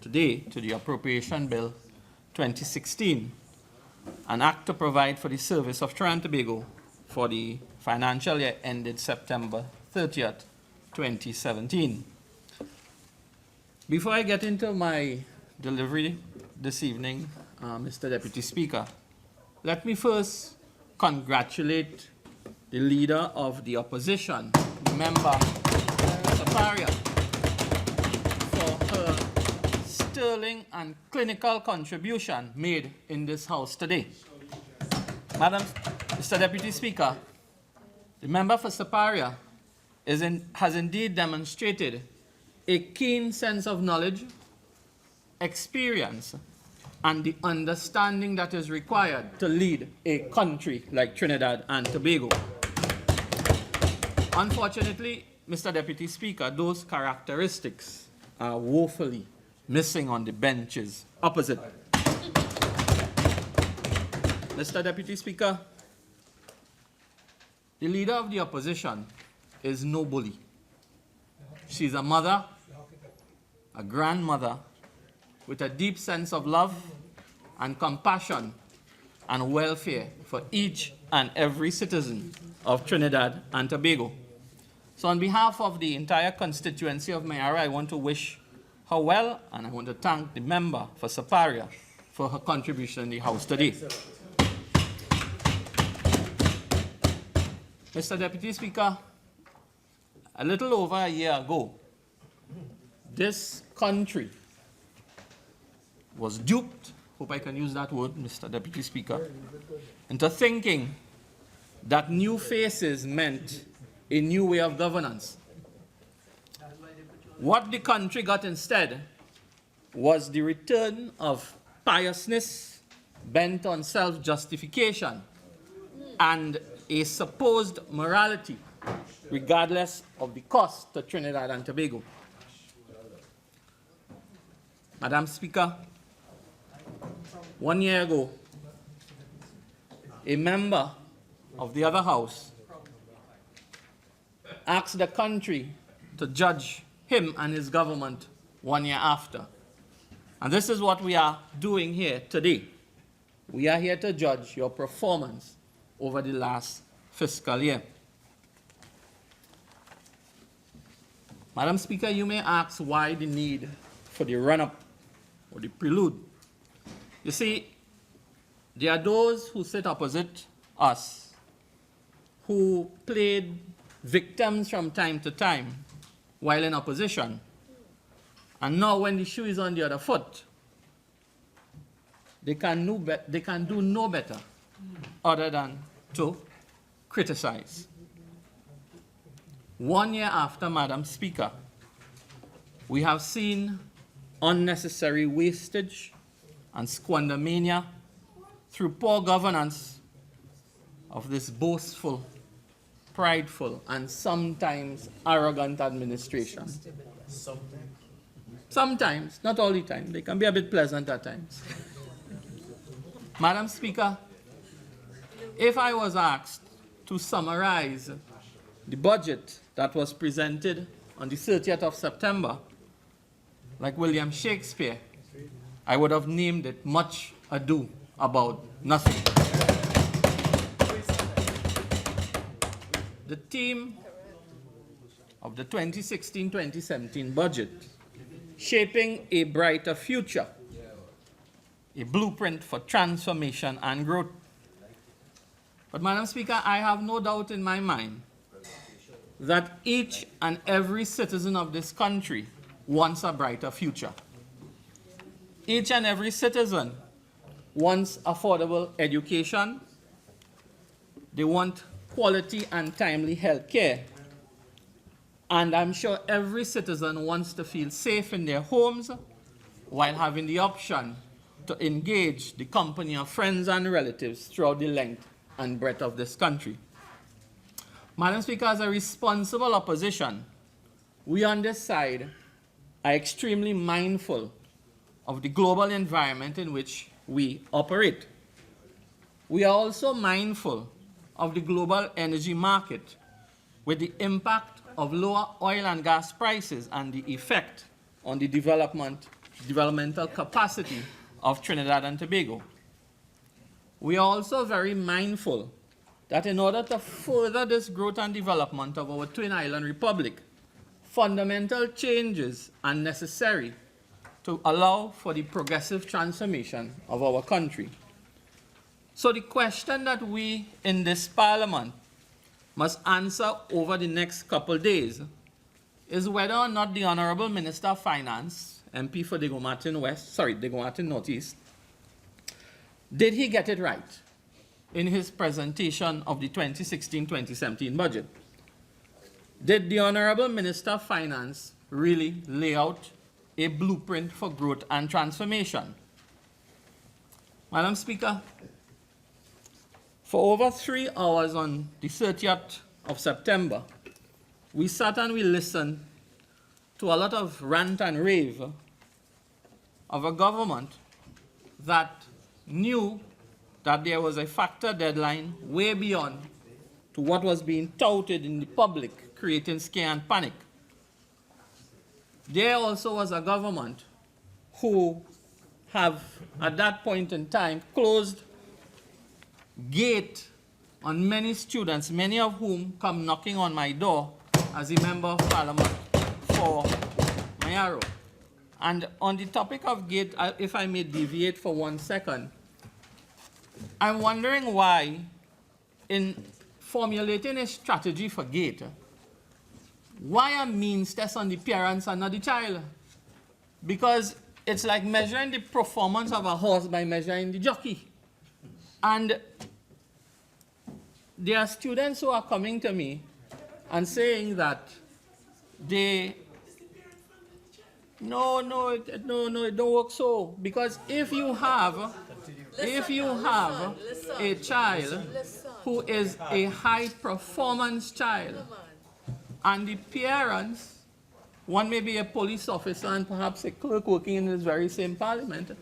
S11: today to the Appropriation Bill 2016, an act to provide for the service of Trinidad and Tobago for the financial year ended September 30th, 2017. Before I get into my delivery this evening, Mr. Deputy Speaker, let me first congratulate the leader of the opposition, Member Paray, for her sterling and clinical contribution made in this House today. Mr. Deputy Speaker, the member for Paray has indeed demonstrated a keen sense of knowledge, experience, and the understanding that is required to lead a country like Trinidad and Tobago. Unfortunately, Mr. Deputy Speaker, those characteristics are woefully missing on the benches opposite. Mr. Deputy Speaker, the leader of the opposition is no bully. She's a mother, a grandmother, with a deep sense of love and compassion and welfare for each and every citizen of Trinidad and Tobago. So on behalf of the entire constituency of Mayaro, I want to wish her well, and I want to thank the member for Paray for her contribution in the House today. Mr. Deputy Speaker, a little over a year ago, this country was duped, hope I can use that word, Mr. Deputy Speaker, into thinking that new faces meant a new way of governance. What the country got instead was the return of piousness bent on self-justification and a supposed morality, regardless of the cost to Trinidad and Tobago. Madam Speaker, 1 year ago, a member of the other house asked the country to judge him and his government 1 year after. And this is what we are doing here today. We are here to judge your performance over the last fiscal year. Madam Speaker, you may ask why the need for the run-up or the prelude. You see, there are those who sit opposite us who played victims from time to time while in opposition. And now when the shoe is on the other foot, they can do no better other than to criticize. 1 year after, Madam Speaker, we have seen unnecessary wastage and squandermania through poor governance of this boastful, prideful, and sometimes arrogant administration. Sometimes, not all the time. They can be a bit pleasant at times. Madam Speaker, if I was asked to summarize the budget that was presented on the 30th of September, like William Shakespeare, I would have named it Much Ado About Nothing. The theme of the 2016-2017 budget, Shaping a Brighter Future, a blueprint for transformation and growth. But Madam Speaker, I have no doubt in my mind that each and every citizen of this country wants a brighter future. Each and every citizen wants affordable education. They want quality and timely health care. And I'm sure every citizen wants to feel safe in their homes while having the option to engage the company of friends and relatives throughout the length and breadth of this country. Madam Speaker, as a responsible opposition, we on this side are extremely mindful of the global environment in which we operate. We are also mindful of the global energy market with the impact of lower oil and gas prices and the effect on the developmental capacity of Trinidad and Tobago. We are also very mindful that in order to further this growth and development of our Twin Island Republic, fundamental changes are necessary to allow for the progressive transformation of our country. So the question that we in this Parliament must answer over the next couple days is whether or not the Honourable Minister of Finance, MP for Diego Martin Northeast, did he get it right in his presentation of the 2016-2017 budget? Did the Honourable Minister of Finance really lay out a blueprint for growth and transformation? Madam Speaker, for over 3 hours on the 30th of September, we sat and we listened to a lot of rant and rave of a government that knew that there was a factor deadline way beyond to what was being touted in the public, creating scare and panic. There also was a government who have, at that point in time, closed gate on many students, many of whom come knocking on my door as a member of Parliament for Mayaro. And on the topic of gate, if I may deviate for 1 second, I'm wondering why, in formulating a strategy for gate, why a means test on the parents and not the child? Because it's like measuring the performance of a horse by measuring the jockey. And there are students who are coming to me and saying that they No, it don't work so. Because if you have a child who is a high performance child, and the parents, one may be a police officer and perhaps a clerk working in this very same parliament,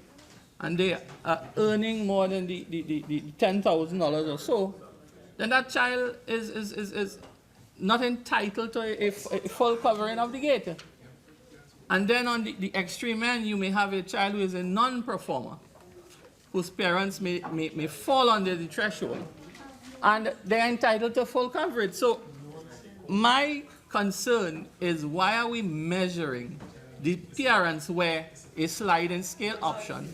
S11: and they are earning more than the $10,000 or so, then that child is not entitled to a full covering of the gate. And then on the extreme end, you may have a child who is a non-performer, whose parents may fall under the threshold, and they're entitled to full coverage. So my concern is, why are we measuring the parents where a sliding scale option?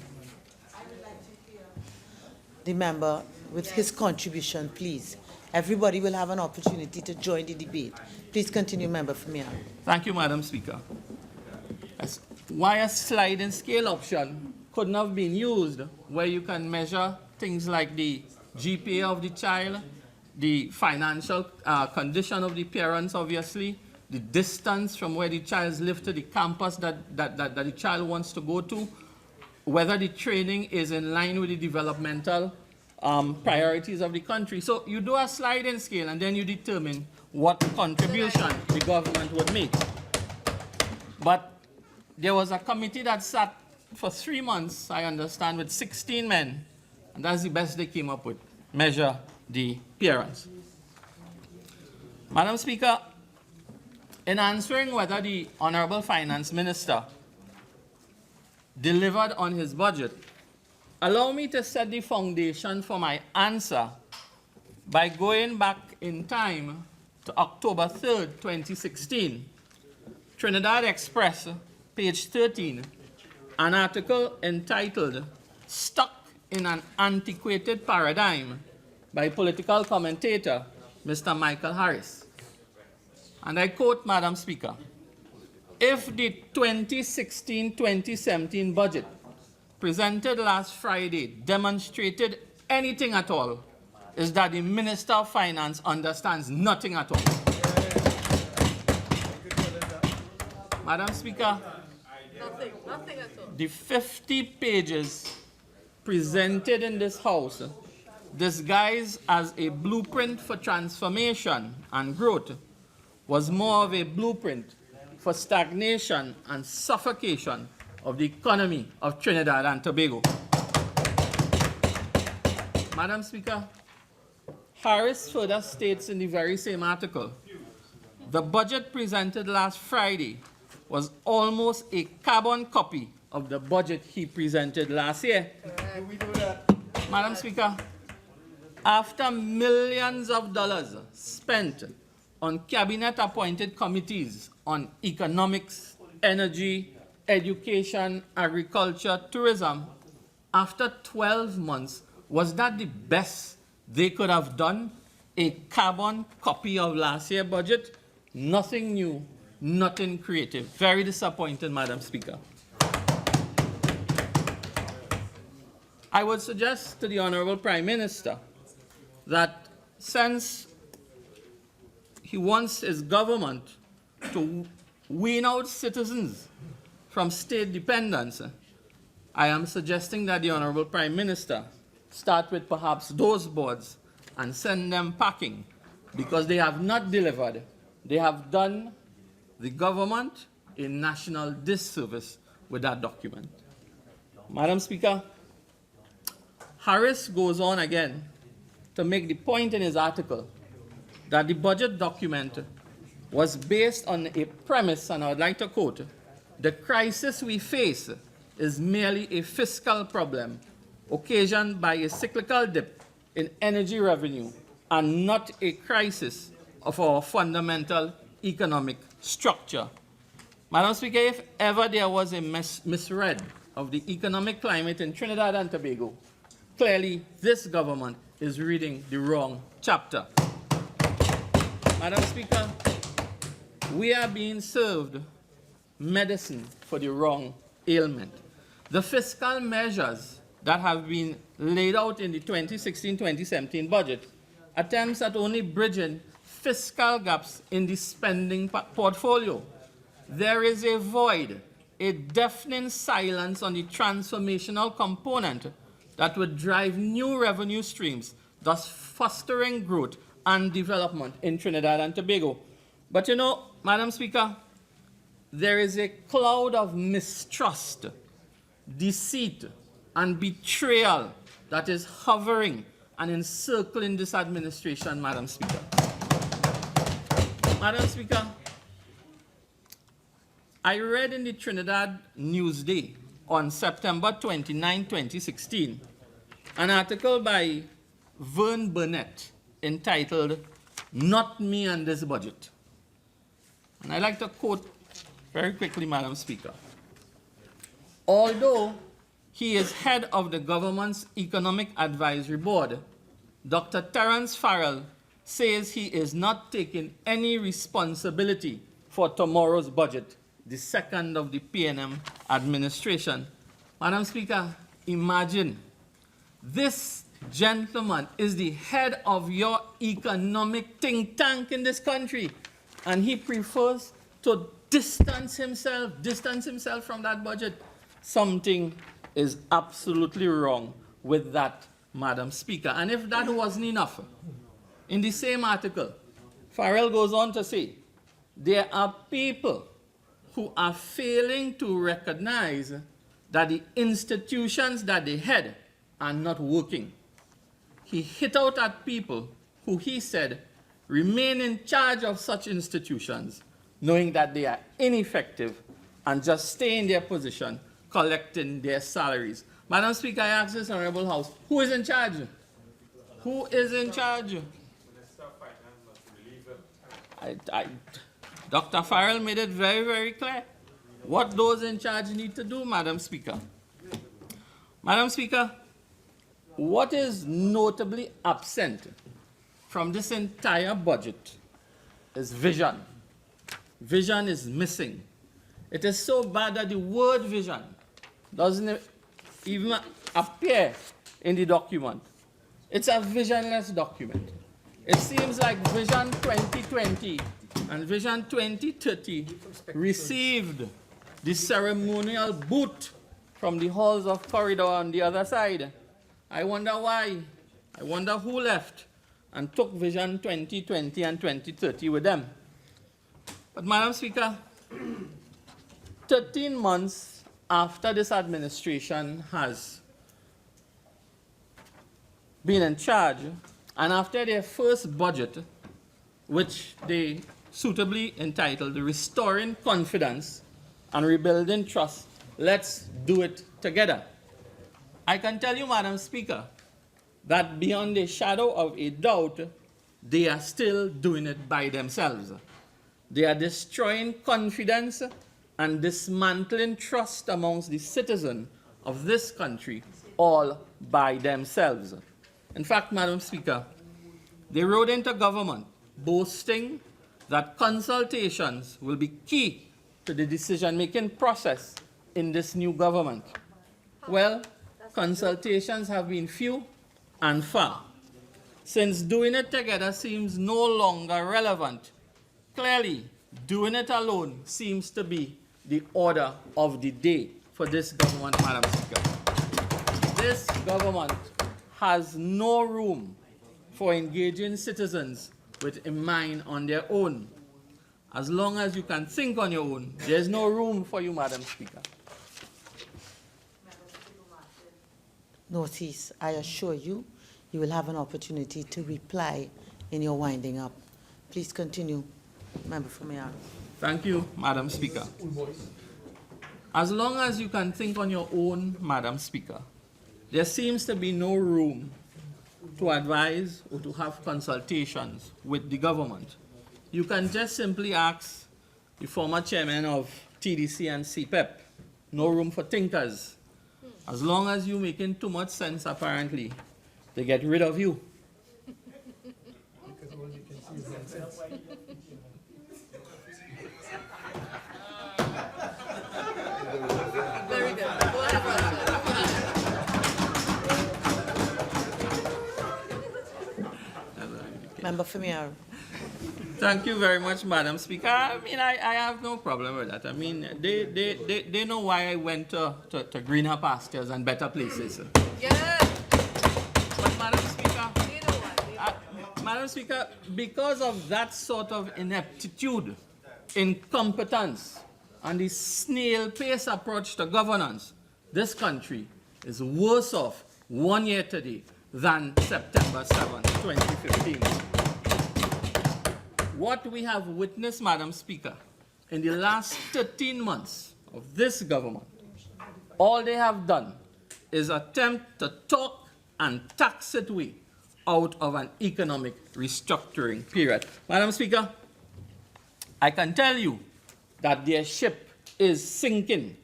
S12: The member with his contribution, please. Everybody will have an opportunity to join the debate. Please continue, Member for Mayaro.
S11: Thank you, Madam Speaker. Why a sliding scale option couldn't have been used, where you can measure things like the GPA of the child, the financial condition of the parents, obviously, the distance from where the child lives to the campus that the child wants to go to, whether the training is in line with the developmental priorities of the country. So you do a sliding scale, and then you determine what contribution the government would make. But there was a committee that sat for 3 months, I understand, with 16 men, and that's the best they came up with: measure the parents. Madam Speaker, in answering whether the Honorable Finance Minister delivered on his budget, allow me to set the foundation for my answer by going back in time to October 3rd, 2016. Trinidad Express, page 13, an article entitled "Stuck in an Antiquated Paradigm" by political commentator Mr. Michael Harris. And I quote, Madam Speaker, "If the 2016-2017 budget presented last Friday demonstrated anything at all, is that the Minister of Finance understands nothing at all." Madam Speaker,
S6: Nothing at all.
S11: the 50 pages presented in this House, disguised as a blueprint for transformation and growth, was more of a blueprint for stagnation and suffocation of the economy of Trinidad and Tobago. Madam Speaker, Harris further states in the very same article, "The budget presented last Friday was almost a carbon copy of the budget he presented last year." Madam Speaker, after millions of dollars spent on cabinet-appointed committees on economics, energy, education, agriculture, tourism, after 12 months, was that the best they could have done? A carbon copy of last year's budget? Nothing new, nothing creative. Very disappointing, Madam Speaker. I would suggest to the Honorable Prime Minister that since he wants his government to wean out citizens from state dependence, I am suggesting that the Honorable Prime Minister start with perhaps those boards and send them packing, because they have not delivered. They have done the government a national disservice with that document. Madam Speaker, Harris goes on again to make the point in his article that the budget document was based on a premise, and I would like to quote, "The crisis we face is merely a fiscal problem occasioned by a cyclical dip in energy revenue and not a crisis of our fundamental economic structure." Madam Speaker, if ever there was a misread of the economic climate in Trinidad and Tobago, clearly this government is reading the wrong chapter. Madam Speaker, we are being served medicine for the wrong ailment. The fiscal measures that have been laid out in the 2016-2017 budget attempts at only bridging fiscal gaps in the spending portfolio. There is a void a deafening silence on the transformational component that would drive new revenue streams, thus fostering growth and development in Trinidad and Tobago. But you know, Madam Speaker, there is a cloud of mistrust, deceit, and betrayal that is hovering and encircling this administration, Madam Speaker. Madam Speaker, I read in the Trinidad Newsday on September 29, 2016, an article by Vern Burnett entitled, "Not Me and This Budget." And I'd like to quote very quickly, Madam Speaker. Although he is head of the government's Economic Advisory Board, Dr. Terence Farrell says he is not taking any responsibility for tomorrow's budget, the second of the PNM administration. Madam Speaker, imagine this gentleman is the head of your economic think tank in this country, and he prefers to distance himself from that budget. Something is absolutely wrong with that, Madam Speaker. And if that wasn't enough, in the same article, Farrell goes on to say, there are people who are failing to recognize that the institutions that they head are not working. He hit out at people who, he said, remain in charge of such institutions, knowing that they are ineffective and just stay in their position, collecting their salaries. Madam Speaker, I ask this Honorable House, who is in charge? Who is in charge?
S9: Minister of Finance must relieve him.
S11: Dr. Farrell made it very, very clear what those in charge need to do, Madam Speaker. Madam Speaker, what is notably absent from this entire budget is vision. Vision is missing. It is so bad that the word vision doesn't even appear in the document. It's a visionless document. It seems like Vision 2020 and Vision 2030 received the ceremonial boot from the halls of corridor on the other side. I wonder why. I wonder who left and took Vision 2020 and 2030 with them. But Madam Speaker, 13 months after this administration has been in charge, and after their first budget, which they suitably entitled Restoring Confidence and Rebuilding Trust, let's do it together. I can tell you, Madam Speaker, that beyond a shadow of a doubt, they are still doing it by themselves. They are destroying confidence and dismantling trust amongst the citizens of this country all by themselves. In fact, Madam Speaker, they rode into government boasting that consultations will be key to the decision-making process in this new government. Well, consultations have been few and far. Since doing it together seems no longer relevant, clearly doing it alone seems to be the order of the day for this government, Madam Speaker. This government has no room for engaging citizens with a mind on their own. As long as you can think on your own, there's no room for you, Madam Speaker.
S12: Northeast, I assure you, you will have an opportunity to reply in your winding up. Please continue, Member for Mayaro.
S11: Thank you, Madam Speaker. As long as you can think on your own, Madam Speaker, there seems to be no room to advise or to have consultations with the government. You can just simply ask the former chairman of TDC and CPEP, no room for thinkers. As long as you're making too much sense, apparently, they get rid of you.
S4: Because all you can see is nonsense.
S6: Very good. Go ahead,
S12: Member for Mayaro.
S11: Thank you very much, Madam Speaker. I mean, I have no problem with that. I mean, they know why I went to greener pastures and better places.
S6: Yeah.
S11: But Madam Speaker, because of that sort of ineptitude, incompetence, and the snail-pace approach to governance, this country is worse off 1 year today than September 7, 2015. What we have witnessed, Madam Speaker, in the last 13 months of this government, all they have done is attempt to talk and tax it away out of an economic restructuring period. Madam Speaker, I can tell you that their ship is sinking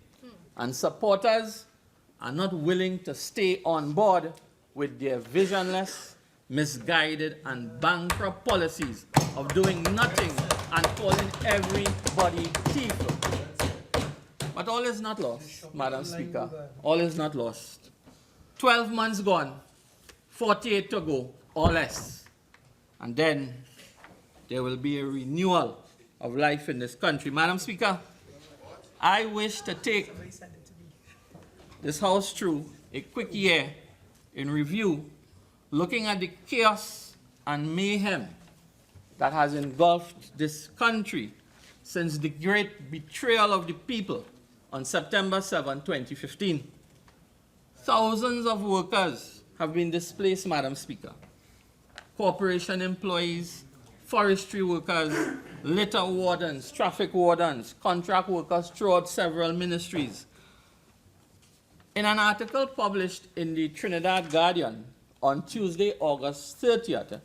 S11: and supporters are not willing to stay on board with their visionless, misguided, and bankrupt policies of doing nothing and calling everybody thief. But all is not lost, Madam Speaker. All is not lost. 12 months gone, 48 to go, or less. And then there will be a renewal of life in this country. Madam Speaker, I wish to take this House through a quick year in review, looking at the chaos and mayhem that has engulfed this country since the great betrayal of the people on September 7, 2015. Thousands of workers have been displaced, Madam Speaker. Corporation employees, forestry workers, litter wardens, traffic wardens, contract workers throughout several ministries. In an article published in the Trinidad Guardian on Tuesday, August 30th,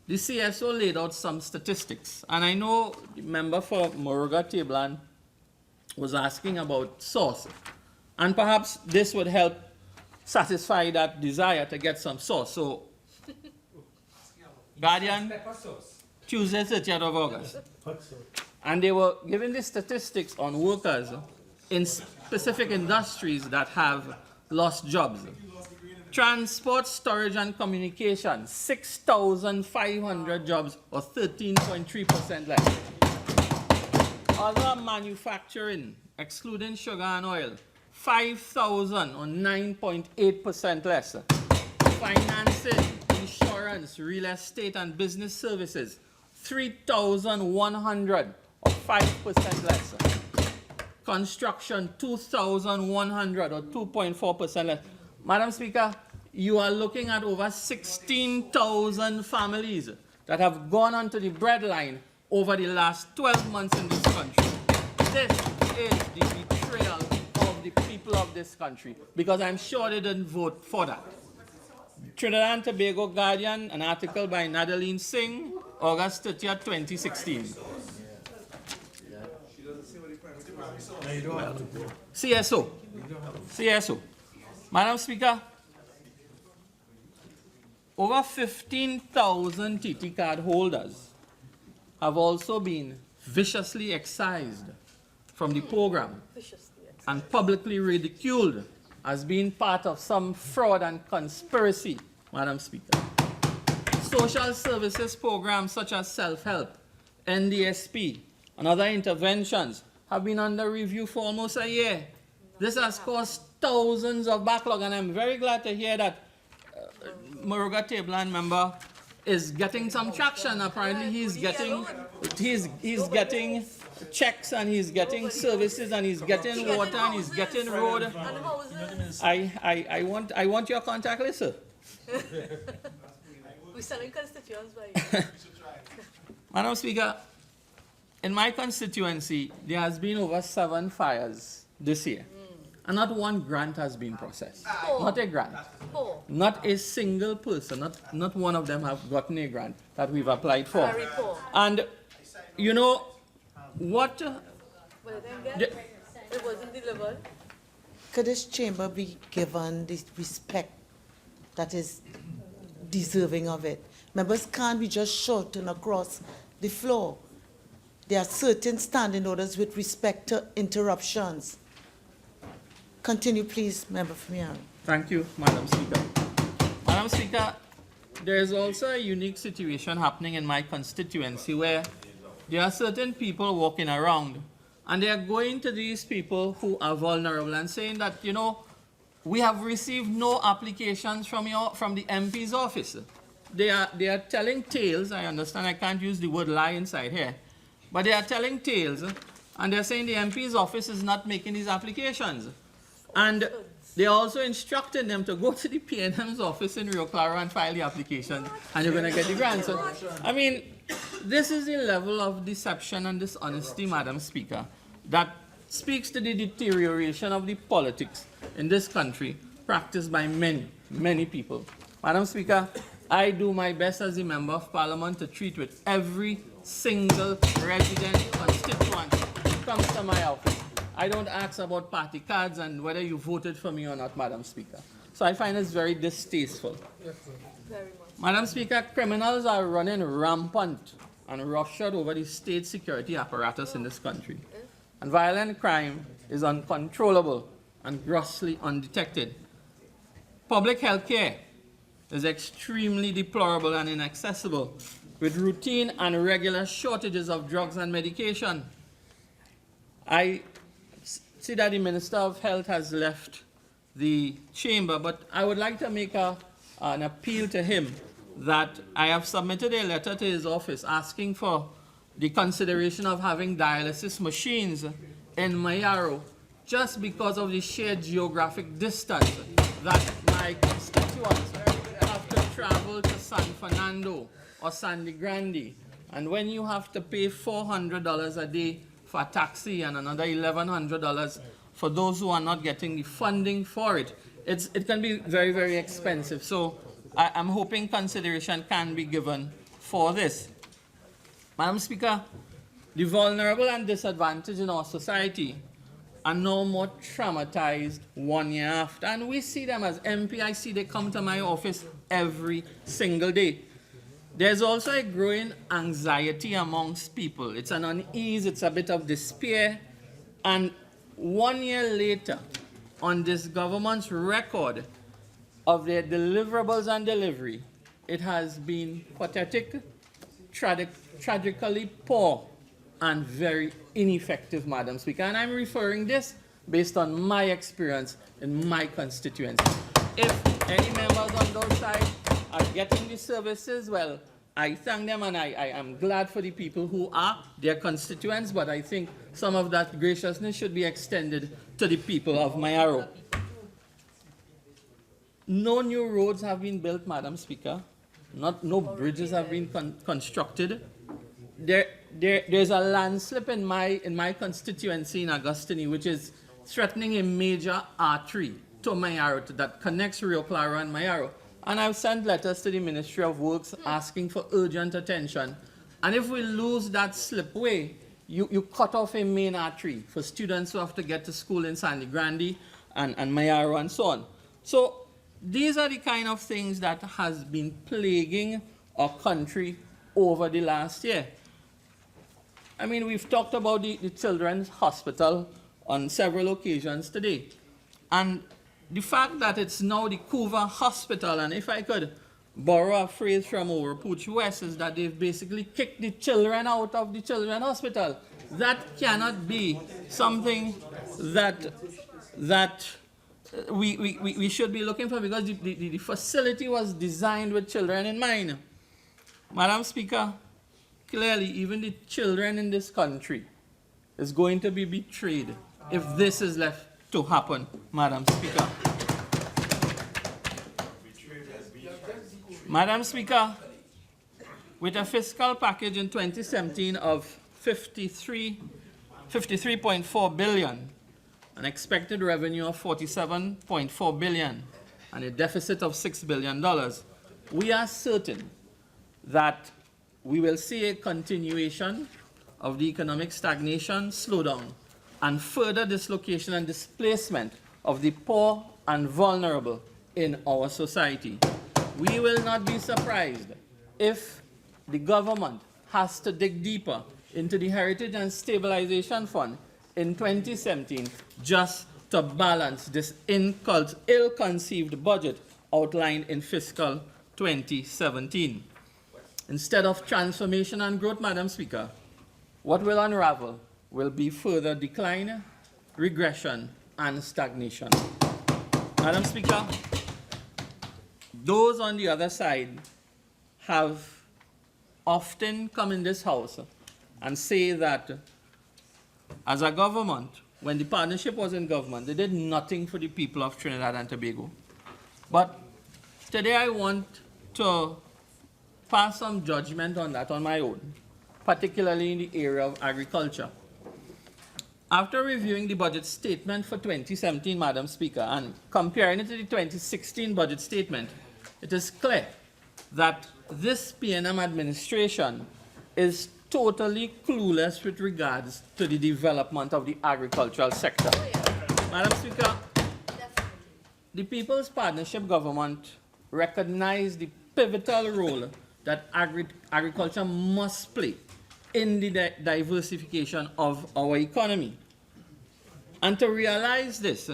S11: the CSO laid out some statistics. And I know the member for Moruga Tableland was asking about source. And perhaps this would help satisfy that desire to get some source. So, Guardian, Tuesday, 30th of August. And they were giving the statistics on workers in specific industries that have lost jobs. Transport, storage, and communication, 6,500 jobs, or 13.3% less. Other manufacturing, excluding sugar and oil, 5,000, or 9.8% less. Financing, insurance, real estate, and business services, 3,100, or 5% less. Construction, 2,100, or 2.4% less. Madam Speaker, you are looking at over 16,000 families that have gone onto the breadline over the last 12 months in this country. This is the betrayal of the people of this country, because I'm sure they didn't vote for that. Trinidad and Tobago Guardian, an article by Nadaleen Singh, August 30th, 2016. Well, CSO. Madam Speaker, over 15,000 TT card holders have also been viciously excised from the program and publicly ridiculed as being part of some fraud and conspiracy, Madam Speaker. Social services programs such as self-help, NDSP, and other interventions have been under review for almost a year. This has caused thousands of backlog, and I'm very glad to hear that Moruga Tableland member is getting some traction. Apparently he's getting checks, and he's getting services, and he's getting water, and he's getting road. I want your contact list, sir.
S6: We're selling constituents by
S11: Madam Speaker, in my constituency, there has been over 7 fires this year. And not one grant has been processed. Not a grant. Not a single person, not one of them have gotten a grant that we've applied for.
S6: Very poor.
S11: And you know what?
S6: It wasn't delivered.
S12: Could this chamber be given the respect that is deserving of it? Members can't be just shouting across the floor. There are certain standing orders with respect to interruptions. Continue, please, Member from Mayaro.
S11: Thank you, Madam Speaker. Madam Speaker, there is also a unique situation happening in my constituency where there are certain people walking around and they are going to these people who are vulnerable and saying that, you know, we have received no applications from the MP's office. They are telling tales. I understand I can't use the word lie inside here, but they are telling tales and they're saying the MP's office is not making these applications. And they're also instructing them to go to the PNM's office in Rio Claro and file the application, and you're going to get the grant. So, I mean, this is the level of deception and dishonesty, Madam Speaker, that speaks to the deterioration of the politics in this country practiced by many, many people. Madam Speaker, I do my best as a Member of Parliament to treat with every single resident constituent who comes to my office. I don't ask about party cards and whether you voted for me or not, Madam Speaker. So I find this very distasteful.
S6: Very much.
S11: Madam Speaker, criminals are running rampant and roughshod over the state security apparatus in this country. And violent crime is uncontrollable and grossly undetected. Public health care is extremely deplorable and inaccessible, with routine and regular shortages of drugs and medication. I see that the Minister of Health has left the chamber, but I would like to make an appeal to him that I have submitted a letter to his office asking for the consideration of having dialysis machines in Mayaro, just because of the sheer geographic distance that my constituents have to travel to San Fernando or Sandy Grande. And when you have to pay $400 a day for a taxi and another $1,100 for those who are not getting the funding for it, it can be very, very expensive. So I'm hoping consideration can be given for this. Madam Speaker, the vulnerable and disadvantaged in our society are no more traumatized 1 year after. And we see them as MP. I see they come to my office every single day. There's also a growing anxiety amongst people. It's an unease, it's a bit of despair. And 1 year later, on this government's record of their deliverables and delivery, it has been pathetic, tragically poor, and very ineffective, Madam Speaker. And I'm referring this based on my experience in my constituency. If any members on those sides are getting the services, well, I thank them, and I am glad for the people who are their constituents, but I think some of that graciousness should be extended to the people of Mayaro. No new roads have been built, Madam Speaker. No bridges have been constructed. There's a landslip in my constituency in Augustine, which is threatening a major artery to Mayaro that connects Rio Claro and Mayaro. And I've sent letters to the Ministry of Works asking for urgent attention. And if we lose that slipway, you cut off a main artery for students who have to get to school in Sandy Grande and Mayaro and so on. So these are the kind of things that has been plaguing our country over the last year. I mean, we've talked about the Children's Hospital on several occasions today. And the fact that it's now the Couva Hospital, and if I could borrow a phrase from Overpooch West, is that they've basically kicked the children out of the Children's Hospital. That cannot be something that we should be looking for, because the facility was designed with children in mind. Madam Speaker, clearly even the children in this country is going to be betrayed if this is left to happen, Madam Speaker. Madam Speaker, with a fiscal package in 2017 of 53.4 billion, an expected revenue of 47.4 billion, and a deficit of $6 billion, we are certain that we will see a continuation of the economic stagnation, slowdown, and further dislocation and displacement of the poor and vulnerable in our society. We will not be surprised if the government has to dig deeper into the Heritage and Stabilization Fund in 2017 just to balance this ill-conceived budget outlined in fiscal 2017. Instead of transformation and growth, Madam Speaker, what will unravel will be further decline, regression, and stagnation. Madam Speaker, those on the other side have often come in this House and say that as a government, when the partnership was in government, they did nothing for the people of Trinidad and Tobago. But today I want to pass some judgment on that on my own, particularly in the area of agriculture. After reviewing the budget statement for 2017, Madam Speaker, and comparing it to the 2016 budget statement, it is clear that this PNM administration is totally clueless with regards to the development of the agricultural sector. Madam Speaker, the People's Partnership Government recognized the pivotal role that agriculture must play in the diversification of our economy. And to realize this,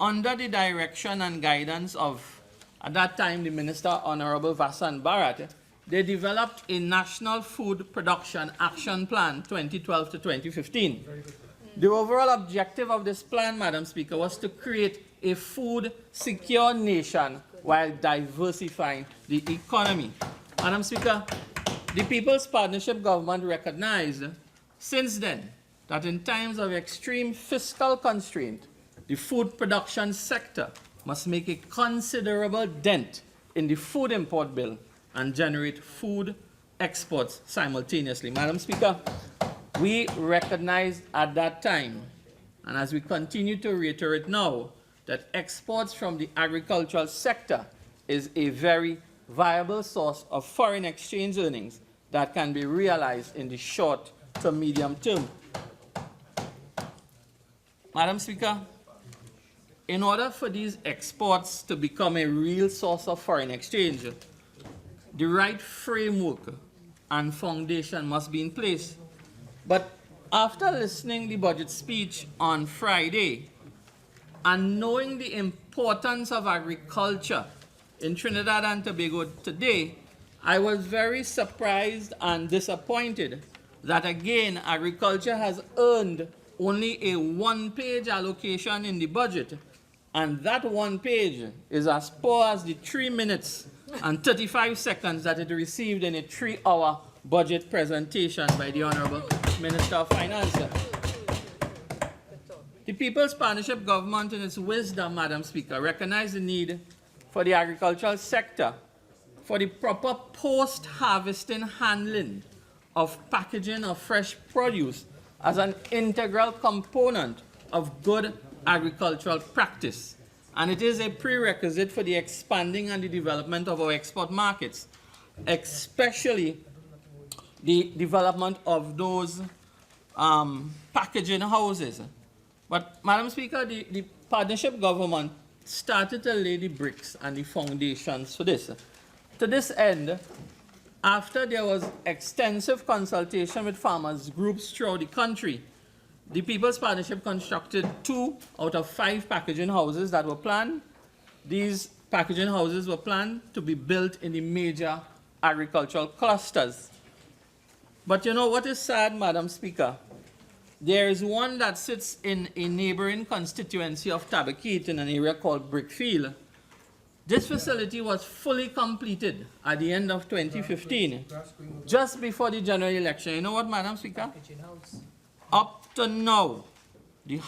S11: under the direction and guidance of, at that time, the Minister Honorable Vasan Bharat, they developed a National Food Production Action Plan 2012 to 2015. The overall objective of this plan, Madam Speaker, was to create a food-secure nation while diversifying the economy. Madam Speaker, the People's Partnership Government recognized since then that in times of extreme fiscal constraint, the food production sector must make a considerable dent in the food import bill and generate food exports simultaneously. Madam Speaker, we recognized at that time, and as we continue to reiterate now, that exports from the agricultural sector is a very viable source of foreign exchange earnings that can be realized in the short to medium term. Madam Speaker, in order for these exports to become a real source of foreign exchange, the right framework and foundation must be in place. But after listening to the budget speech on Friday and knowing the importance of agriculture in Trinidad and Tobago today, I was very surprised and disappointed that again agriculture has earned only a one-page allocation in the budget, and that one page is as poor as the 3 minutes and 35 seconds that it received in a 3-hour budget presentation by the Honorable Minister of Finance. The People's Partnership Government, in its wisdom, Madam Speaker, recognized the need for the agricultural sector for the proper post-harvesting handling of packaging of fresh produce as an integral component of good agricultural practice. And it is a prerequisite for the expanding and the development of our export markets, especially the development of those packaging houses. But, Madam Speaker, the partnership government started to lay the bricks and the foundations for this. To this end, after there was extensive consultation with farmers groups throughout the country, the People's Partnership constructed 2 out of 5 packaging houses that were planned. These packaging houses were planned to be built in the major agricultural clusters. But you know what is sad, Madam Speaker? There is one that sits in a neighboring constituency of Tabakit in an area called Brickfield. This facility was fully completed at the end of 2015, just before the general election. You know what, Madam Speaker? Up to now, the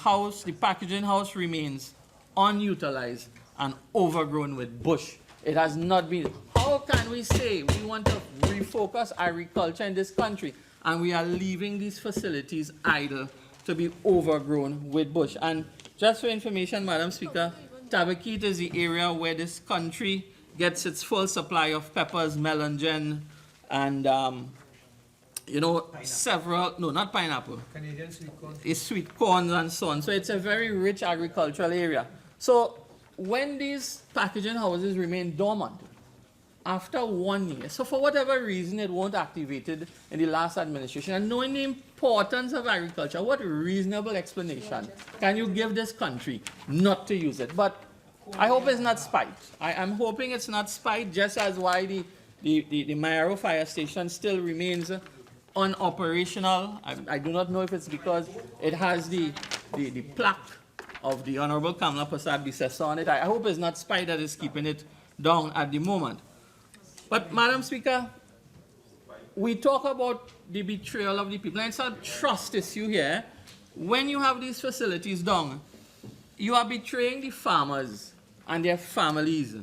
S11: packaging house remains unutilized and overgrown with bush. It has not been. How can we say we want to refocus agriculture in this country and we are leaving these facilities idle to be overgrown with bush? And just for information, Madam Speaker, Tabakit is the area where this country gets its full supply of peppers, melangen, and not pineapple.
S4: Canadian sweet corn.
S11: It's sweet corn and so on. So it's a very rich agricultural area. So when these packaging houses remain dormant, after 1 year, so for whatever reason it won't activated in the last administration, and knowing the importance of agriculture, what reasonable explanation can you give this country not to use it? But I hope it's not spite. I'm hoping it's not spite, just as why the Mayaro fire station still remains unoperational. I do not know if it's because it has the plaque of the Honorable Kamala Prasad Bisesa on it. I hope it's not spite that is keeping it down at the moment. But, Madam Speaker, we talk about the betrayal of the people, and it's a trust issue here. When you have these facilities down, you are betraying the farmers and their families.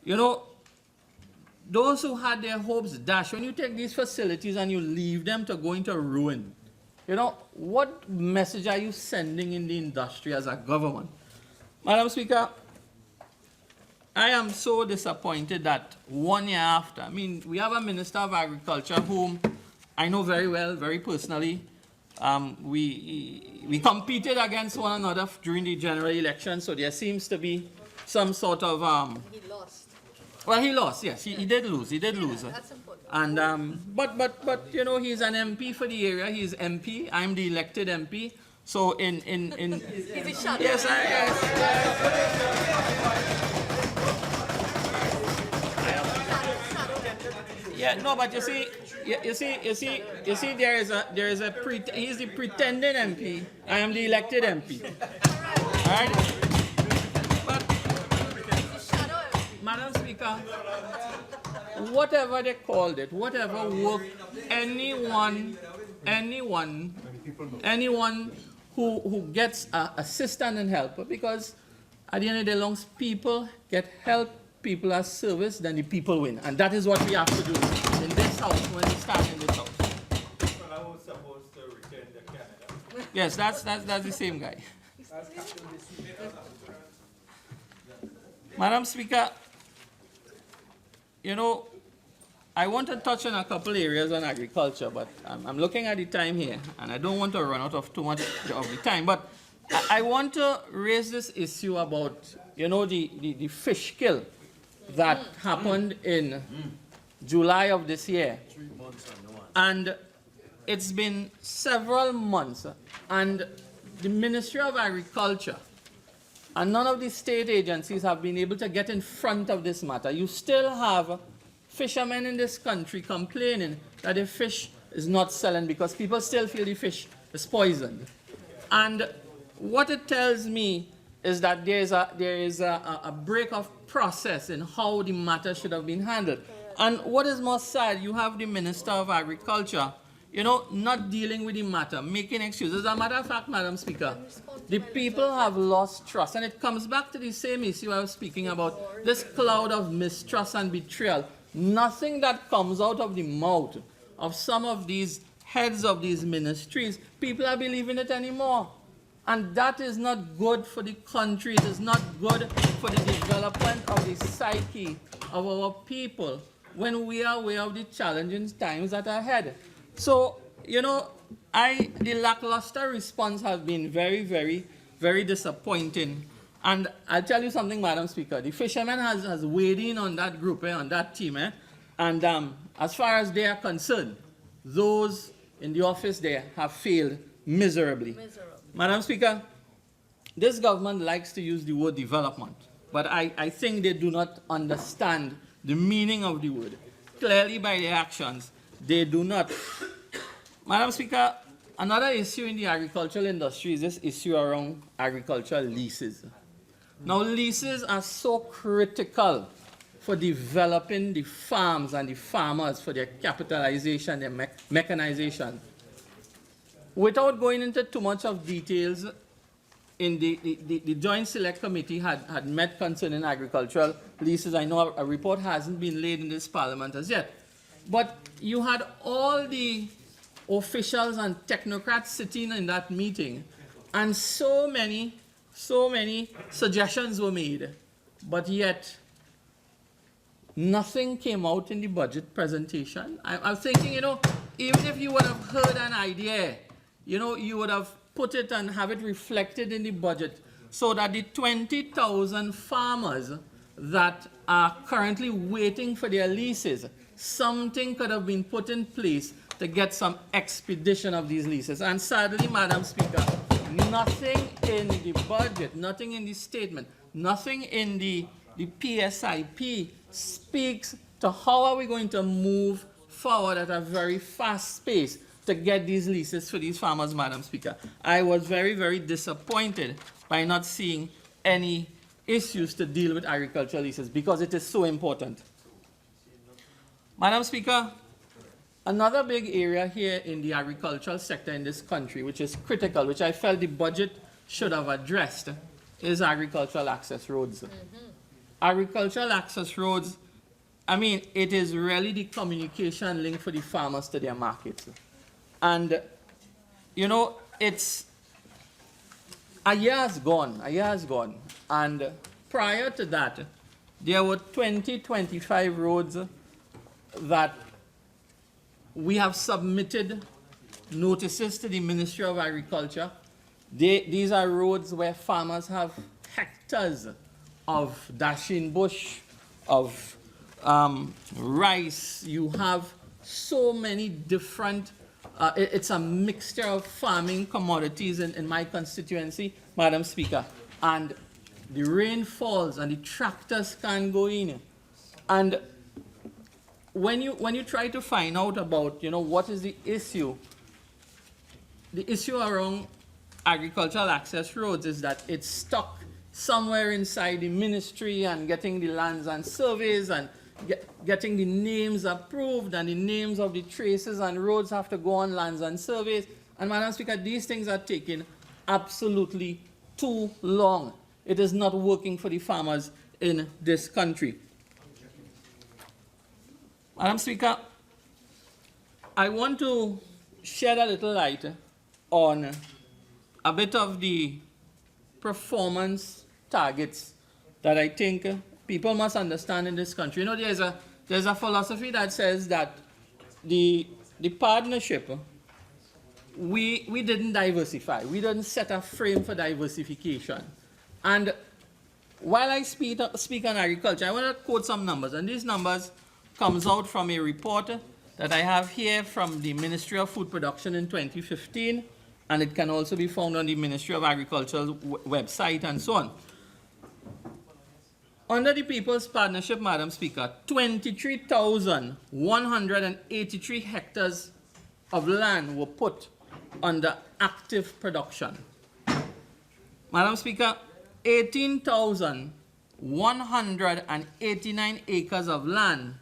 S11: You know, those who had their hopes dashed, when you take these facilities and you leave them to go into ruin, you know, what message are you sending in the industry as a government? Madam Speaker, I am so disappointed that 1 year after, I mean, we have a Minister of Agriculture whom I know very well, very personally. We competed against one another during the general election, so there seems to be some sort of...
S6: He lost.
S11: Well, he lost, yes, he did lose,
S6: That's important.
S11: And, but, you know, he's an MP for the area, he's MP, I'm the elected MP, so in...
S6: He's a shadow.
S11: Yes, yeah, no, but you see, there is a he's the pretending MP. I am the elected MP. All right. But, Madam Speaker, whatever they called it, whatever work, anyone who gets assistance and help, because at the end of the day, long as people get help, people are service, then the people win. And that is what we have to do in this house when we start in this house.
S9: Well, I was supposed to return to Canada.
S11: Yes, that's the same guy. Madam Speaker, you know, I want to touch on a couple areas on agriculture, but I'm looking at the time here, and I don't want to run out of too much of the time. But I want to raise this issue about, you know, the fish kill that happened in July of this year. And it's been several months, and the Ministry of Agriculture and none of the state agencies have been able to get in front of this matter. You still have fishermen in this country complaining that the fish is not selling because people still feel the fish is poisoned. And what it tells me is that there is a break of process in how the matter should have been handled. And what is more sad, you have the Minister of Agriculture, you know, not dealing with the matter, making excuses. As a matter of fact, Madam Speaker, the people have lost trust. And it comes back to the same issue I was speaking about, this cloud of mistrust and betrayal. Nothing that comes out of the mouth of some of these heads of these ministries, people are believing it anymore. And that is not good for the country. It is not good for the development of the psyche of our people when we are aware of the challenging times that are ahead. So, you know, the lackluster response has been very, very, very disappointing. And I'll tell you something, Madam Speaker. The fishermen has weighed in on that group, on that team. And as far as they are concerned, those in the office there have failed miserably. Madam Speaker, this government likes to use the word development, but I think they do not understand the meaning of the word. Clearly by their actions, they do not. Madam Speaker, another issue in the agricultural industry is this issue around agricultural leases. Now, leases are so critical for developing the farms and the farmers for their capitalization, their mechanization. Without going into too much of details, in the Joint Select Committee had met concerning agricultural leases. I know a report hasn't been laid in this Parliament as yet. But you had all the officials and technocrats sitting in that meeting, and so many suggestions were made, but yet nothing came out in the budget presentation. I'm thinking, you know, even if you would have heard an idea, you know, you would have put it and have it reflected in the budget so that the 20,000 farmers that are currently waiting for their leases, something could have been put in place to get some expedition of these leases. And sadly, Madam Speaker, nothing in the budget, nothing in the statement, nothing in the PSIP speaks to how are we going to move forward at a very fast pace to get these leases for these farmers, Madam Speaker. I was very, very disappointed by not seeing any issues to deal with agricultural leases because it is so important. Madam Speaker, another big area here in the agricultural sector in this country, which is critical, which I felt the budget should have addressed, is agricultural access roads. Agricultural access roads, I mean, it is really the communication link for the farmers to their markets. And, you know, it's a year has gone, and prior to that, there were 25 roads that we have submitted notices to the Ministry of Agriculture. These are roads where farmers have hectares of dashing bush, of rice. You have so many different, it's a mixture of farming commodities in my constituency, Madam Speaker. And the rain falls and the tractors can't go in. And when you try to find out about, you know, what is the issue around agricultural access roads is that it's stuck somewhere inside the ministry and getting the lands and surveys and getting the names approved, and the names of the traces and roads have to go on lands and surveys. And Madam Speaker, these things are taking absolutely too long. It is not working for the farmers in this country. Madam Speaker, I want to shed a little light on a bit of the performance targets that I think people must understand in this country. You know, there's a philosophy that says that the partnership, we didn't diversify. We didn't set a frame for diversification. And while I speak on agriculture, I want to quote some numbers. And these numbers comes out from a report that I have here from the Ministry of Food Production in 2015. And it can also be found on the Ministry of Agriculture's website and so on. Under the People's Partnership, Madam Speaker, 23,183 hectares of land were put under active production. Madam Speaker, 18,189 acres of land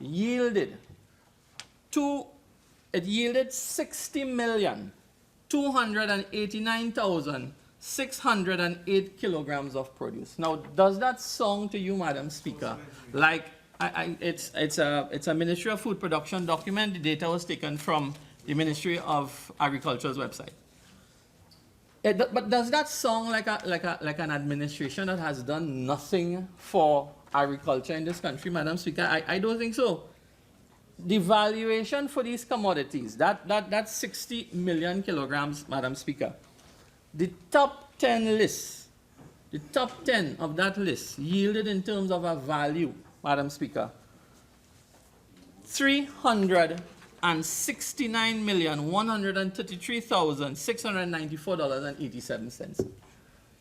S11: yielded 60,289,608 kilograms of produce. Now, does that sound to you, Madam Speaker, like it's a Ministry of Food Production document? The data was taken from the Ministry of Agriculture's website. But does that sound like an administration that has done nothing for agriculture in this country, Madam Speaker? I don't think so. The valuation for these commodities, that's 60 million kilograms, Madam Speaker. The top 10 lists, the top 10 of that list yielded in terms of a value, Madam Speaker, $369,133,694.87.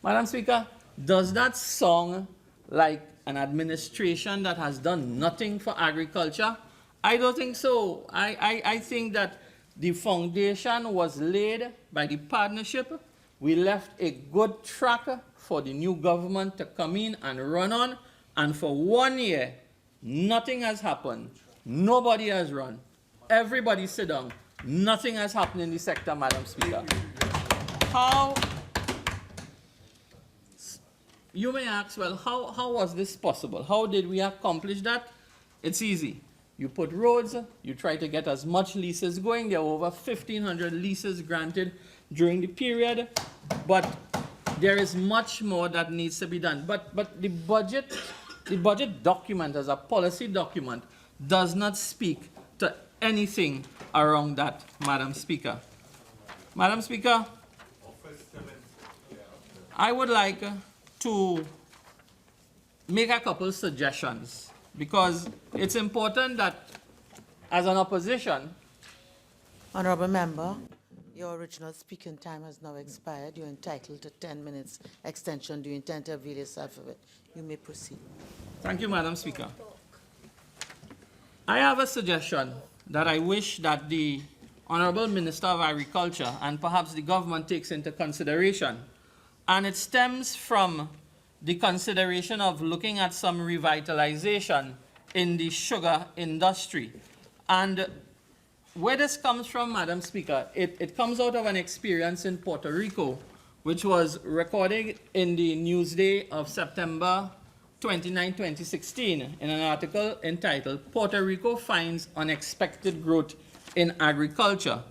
S11: Madam Speaker, does that sound like an administration that has done nothing for agriculture? I don't think so. I think that the foundation was laid by the partnership. We left a good track for the new government to come in and run on. And for 1 year, nothing has happened. Nobody has run. Everybody sit down. Nothing has happened in the sector, Madam Speaker. How, you may ask, well, how was this possible? How did we accomplish that? It's easy. You put roads, you try to get as much leases going. There were over 1,500 leases granted during the period, but there is much more that needs to be done. But the budget document as a policy document does not speak to anything around that, Madam Speaker. Madam Speaker, I would like to make a couple suggestions, because it's important that as an opposition.
S12: Honorable Member, Your original speaking time has now expired. You're entitled to 10 minutes extension. Do you intend to avail yourself of it? You may proceed.
S11: Thank you, Madam Speaker. I have a suggestion that I wish that the Honorable Minister of Agriculture and perhaps the government takes into consideration. And it stems from the consideration of looking at some revitalization in the sugar industry. And where this comes from, Madam Speaker, it comes out of an experience in Puerto Rico, which was recorded in the Newsday of September 29, 2016, in an article entitled, Puerto Rico Finds Unexpected Growth in Agriculture.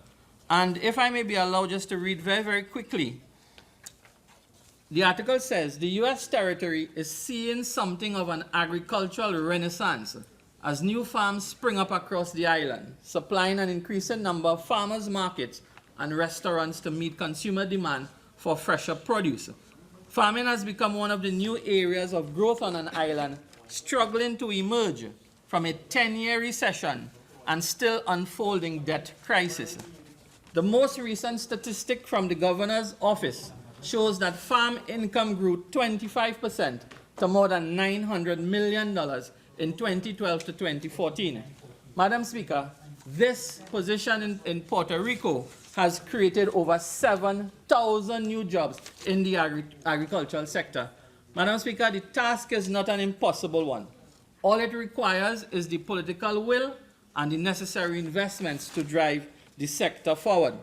S11: And if I may be allowed just to read very, very quickly, the article says, the U.S. territory is seeing something of an agricultural renaissance as new farms spring up across the island, supplying an increasing number of farmers' markets and restaurants to meet consumer demand for fresher produce. Farming has become one of the new areas of growth on an island, struggling to emerge from a 10-year recession and still unfolding debt crisis. The most recent statistic from the governor's office shows that farm income grew 25% to more than $900 million in 2012 to 2014. Madam Speaker, this position in Puerto Rico has created over 7,000 new jobs in the agricultural sector. Madam Speaker, the task is not an impossible one. All it requires is the political will and the necessary investments to drive the sector forward.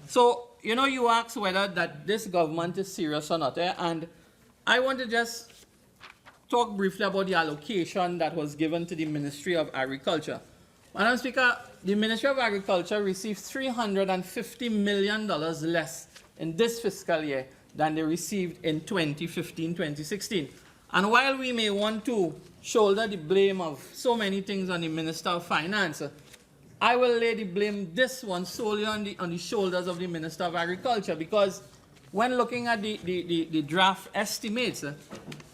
S11: So, you know, you asked whether that this government is serious or not, and I want to just talk briefly about the allocation that was given to the Ministry of Agriculture. Madam Speaker, the Ministry of Agriculture received $350 million less in this fiscal year than they received in 2015-2016. And while we may want to shoulder the blame of so many things on the Minister of Finance, I will lay the blame, this one, solely on the shoulders of the Minister of Agriculture, because when looking at the draft estimates,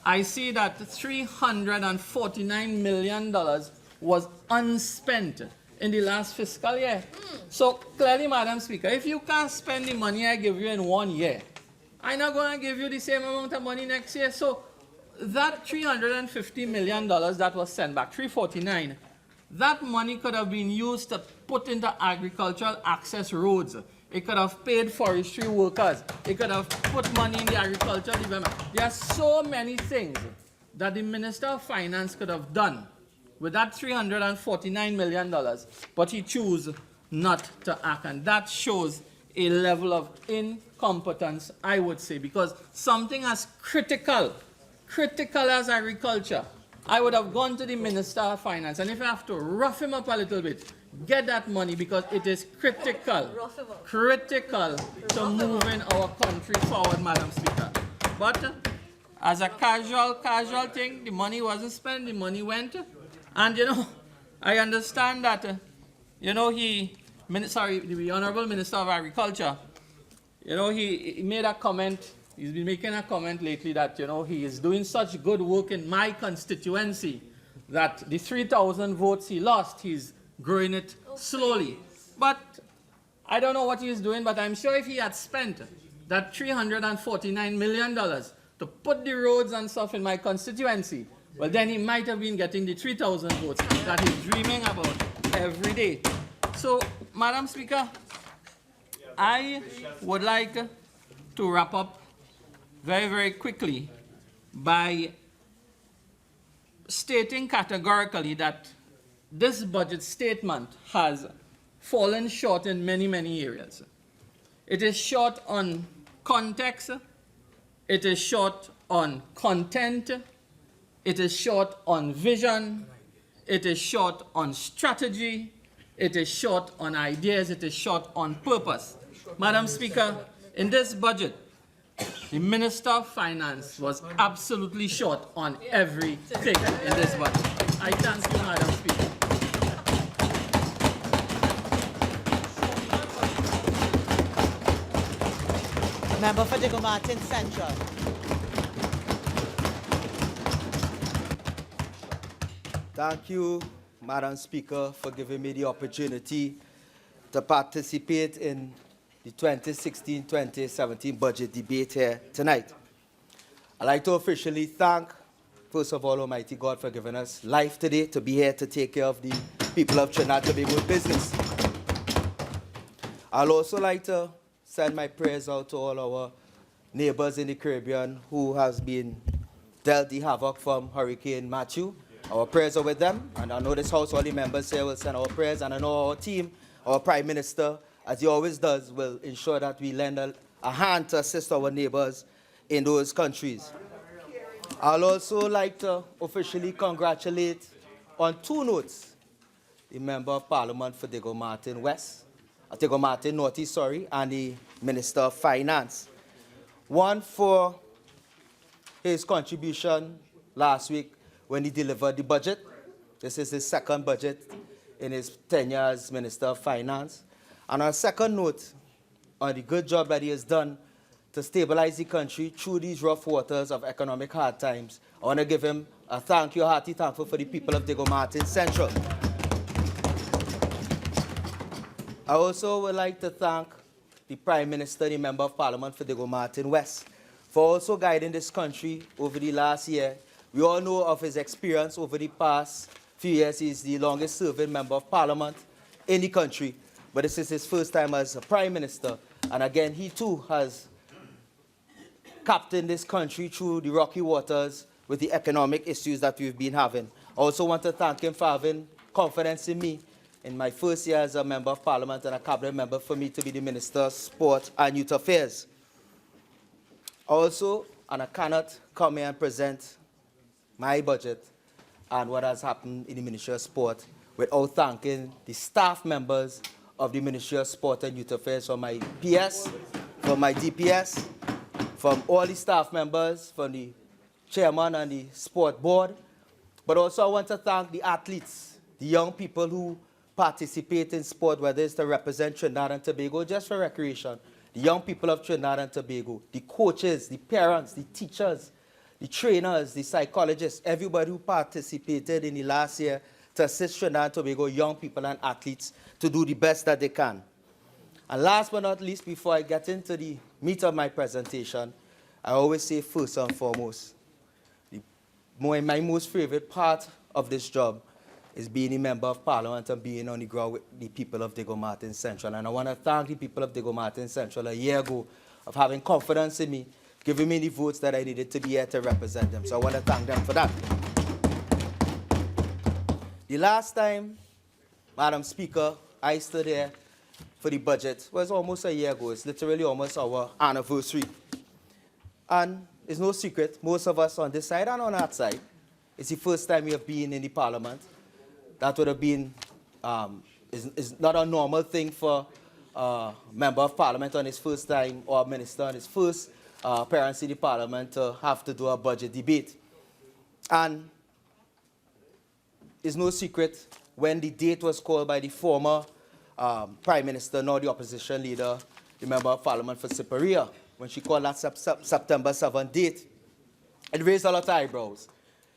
S11: I see that $349 million was unspent in the last fiscal year. So clearly, Madam Speaker, if you can't spend the money I give you in 1 year, I'm not going to give you the same amount of money next year. So that $350 million that was sent back, 349, that money could have been used to put into agricultural access roads. It could have paid forestry workers. It could have put money in the agricultural development. There are so many things that the Minister of Finance could have done with that $349 million, but he chose not to act. And that shows a level of incompetence, I would say, because something as critical as agriculture, I would have gone to the Minister of Finance, and if I have to rough him up a little bit, get that money, because it is critical to moving our country forward, Madam Speaker. But as a casual thing, the money wasn't spent, the money went. And, you know, I understand that, you know, the Honorable Minister of Agriculture, you know, he made a comment, he's been making a comment lately that, you know, he is doing such good work in my constituency that the 3,000 votes he lost, he's growing it slowly. But I don't know what he's doing, but I'm sure if he had spent that $349 million to put the roads and stuff in my constituency, well, then he might have been getting the 3,000 votes that he's dreaming about every day. So, Madam Speaker, I would like to wrap up very, very quickly by stating categorically that this budget statement has fallen short in many, many areas. It is short on context, it is short on content, it is short on vision, it is short on strategy, it is short on ideas, it is short on purpose. Madam Speaker, in this budget, the Minister of Finance was absolutely short on everything in this budget. I thank you, Madam Speaker.
S12: Member for Diego Martin Central.
S13: Thank you, Madam Speaker, for giving me the opportunity to participate in the 2016-2017 budget debate here tonight. I'd like to officially thank, first of all, Almighty God for giving us life today to be here to take care of the people of Trinidad and Tobago business. I'd also like to send my prayers out to all our neighbors in the Caribbean who has been dealt the havoc from Hurricane Matthew. Our prayers are with them, and I know this house, all the members here will send our prayers, and I know our team, our Prime Minister, as he always does, will ensure that we lend a hand to assist our neighbors in those countries. I'd also like to officially congratulate, on two notes, the Member of Parliament for Diego Martin Northeast, and the Minister of Finance. One for his contribution last week when he delivered the budget. This is his second budget in his tenure as Minister of Finance. And on a second note, on the good job that he has done to stabilize the country through these rough waters of economic hard times, I want to give him a thank you, hearty thankful for the people of Diego Martin Central. I also would like to thank the Prime Minister, the Member of Parliament for Diego Martin West, for also guiding this country over the last year. We all know of his experience over the past few years. He's the longest serving Member of Parliament in the country, but this is his first time as a Prime Minister. And again, he too has captained this country through the rocky waters with the economic issues that we've been having. I also want to thank him for having confidence in me in my first year as a Member of Parliament and a Cabinet Member for me to be the Minister of Sport and Youth Affairs. Also, and I cannot come here and present my budget and what has happened in the Ministry of Sport without thanking the staff members of the Ministry of Sport and Youth Affairs, from my PS, from my DPS, from all the staff members, from the chairman and the sport board. But also I want to thank the athletes, the young people who participate in sport, whether it's to represent Trinidad and Tobago just for recreation, the young people of Trinidad and Tobago, the coaches, the parents, the teachers, the trainers, the psychologists, everybody who participated in the last year to assist Trinidad and Tobago young people and athletes to do the best that they can. And last but not least, before I get into the meat of my presentation, I always say first and foremost, my most favorite part of this job is being a Member of Parliament and being on the ground with the people of Diego Martin Central. And I want to thank the people of Diego Martin Central a year ago of having confidence in me, giving me the votes that I needed to be here to represent them. So I want to thank them for that. The last time, Madam Speaker, I stood here for the budget was almost a year ago. It's literally almost our anniversary. And it's no secret, most of us on this side and on that side, it's the first time we have been in the Parliament. That would have been, is not a normal thing for a Member of Parliament on his first time, or a minister on his first appearance in the Parliament to have to do a budget debate. And it's no secret, when the date was called by the former Prime Minister, now the opposition leader, the Member of Parliament for Paray, when she called that September 7th date, it raised a lot of eyebrows